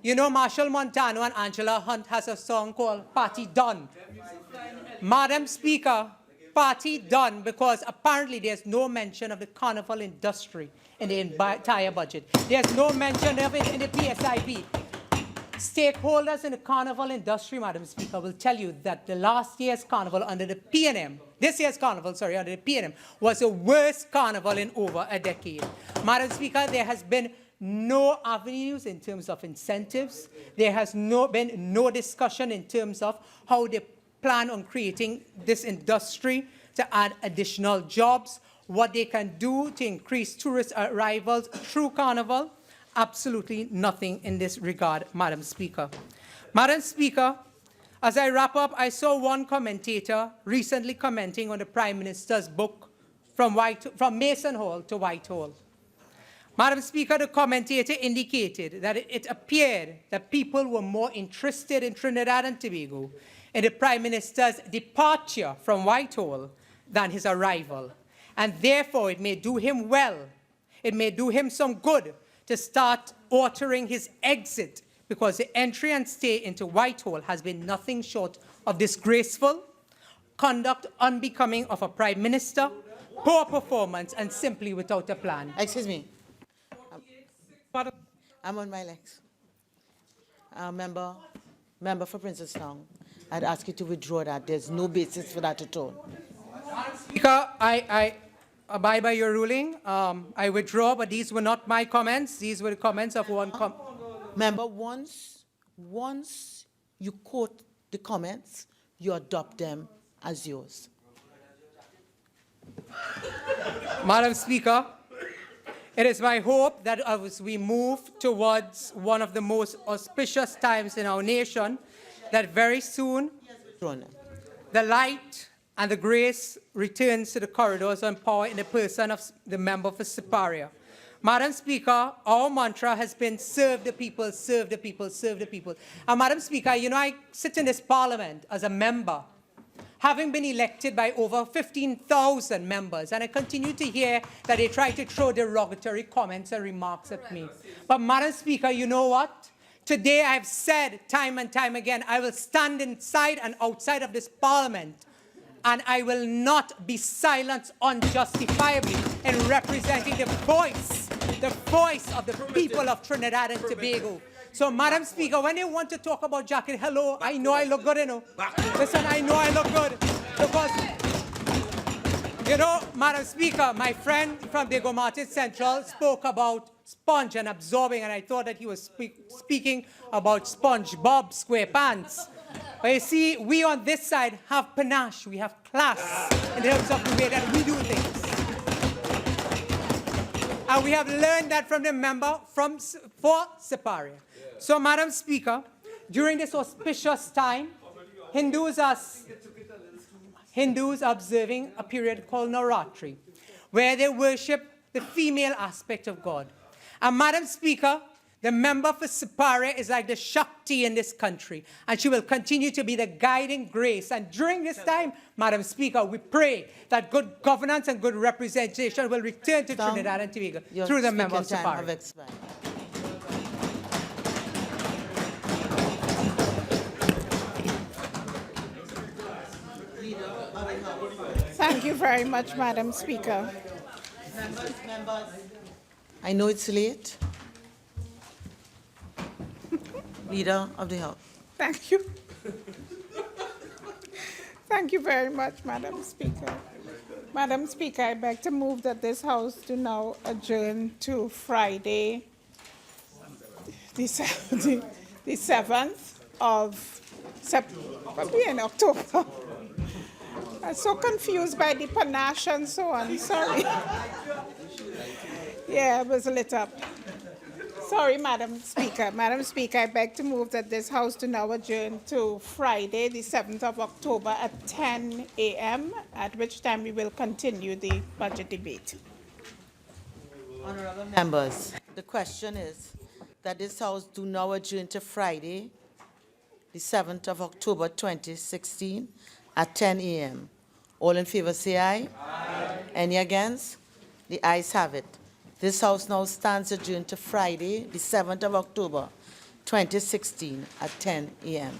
S14: you know Marshall Montano and Angela Hunt has a song called Party Done. Madam Speaker, party done, because apparently there's no mention of the carnival industry in the entire budget. There's no mention of it in the PSIP. Stakeholders in the carnival industry, Madam Speaker, will tell you that the last year's carnival under the PNM, this year's carnival, sorry, under the PNM, was the worst carnival in over a decade. Madam Speaker, there has been no avenues in terms of incentives. There has been no discussion in terms of how they plan on creating this industry to add additional jobs, what they can do to increase tourist arrivals through Carnival. Absolutely nothing in this regard, Madam Speaker. Madam Speaker, as I wrap up, I saw one commentator recently commenting on the Prime Minister's book, From Mason Hall to Whitehall. Madam Speaker, the commentator indicated that it appeared that people were more interested in Trinidad and Tobago in the Prime Minister's departure from Whitehall than his arrival. And therefore, it may do him well, it may do him some good to start ordering his exit, because the entry and stay into Whitehall has been nothing short of disgraceful, conduct unbecoming of a Prime Minister, poor performance, and simply without a plan.
S12: Excuse me. I'm on my legs. Member for Princestown, I'd ask you to withdraw that. There's no basis for that at all.
S14: Speaker, I abide by your ruling. I withdraw, but these were not my comments. These were the comments of one
S12: Member, once you quote the comments, you adopt them as yours.
S14: Madam Speaker, it is my hope that as we move towards one of the most auspicious times in our nation, that very soon the light and the grace returns to the corridors and power in the person of the member for Siparia. Madam Speaker, our mantra has been serve the people, serve the people, serve the people. And Madam Speaker, you know, I sit in this parliament as a member, having been elected by over 15,000 members, and I continue to hear that they try to throw derogatory comments and remarks at me. But Madam Speaker, you know what? Today I've said time and time again, I will stand inside and outside of this parliament, and I will not be silenced unjustifiably in representing the voice of the people of Trinidad and Tobago. So, Madam Speaker, when they want to talk about jacket, hello, I know I look good, you know. Listen, I know I look good. Because, you know, Madam Speaker, my friend from Diego Martin Central spoke about sponge and absorbing, and I thought that he was speaking about SpongeBob SquarePants. But you see, we on this side have panache, we have class in terms of the way that we do things. And we have learned that from the member for Siparia. So, Madam Speaker, during this auspicious time, Hindus are observing a period called Navratri, where they worship the female aspect of God. And Madam Speaker, the member for Siparia is like the Shakti in this country, and she will continue to be the guiding grace. And during this time, Madam Speaker, we pray that good governance and good representation will return to Trinidad and Tobago through the member of Siparia.
S15: Thank you very much, Madam Speaker.
S12: Members, I know it's late. Leader of the House.
S15: Thank you. Thank you very much, Madam Speaker. Madam Speaker, I beg to move that this House do now adjourn to Friday, the 7th of October I'm so confused by the panache and so on. Sorry. Yeah, it was lit up. Sorry, Madam Speaker. Madam Speaker, I beg to move that this House do now adjourn to Friday, the 7th of October at 10 a.m., at which time we will continue the budget debate.
S12: Honorable members, the question is that this House do now adjourn to Friday, the 7th of October 2016 at 10 a.m. All in favor say aye. Aye. Any against? The ayes have it. This House now stands adjourned to Friday, the 7th of October 2016 at 10 a.m.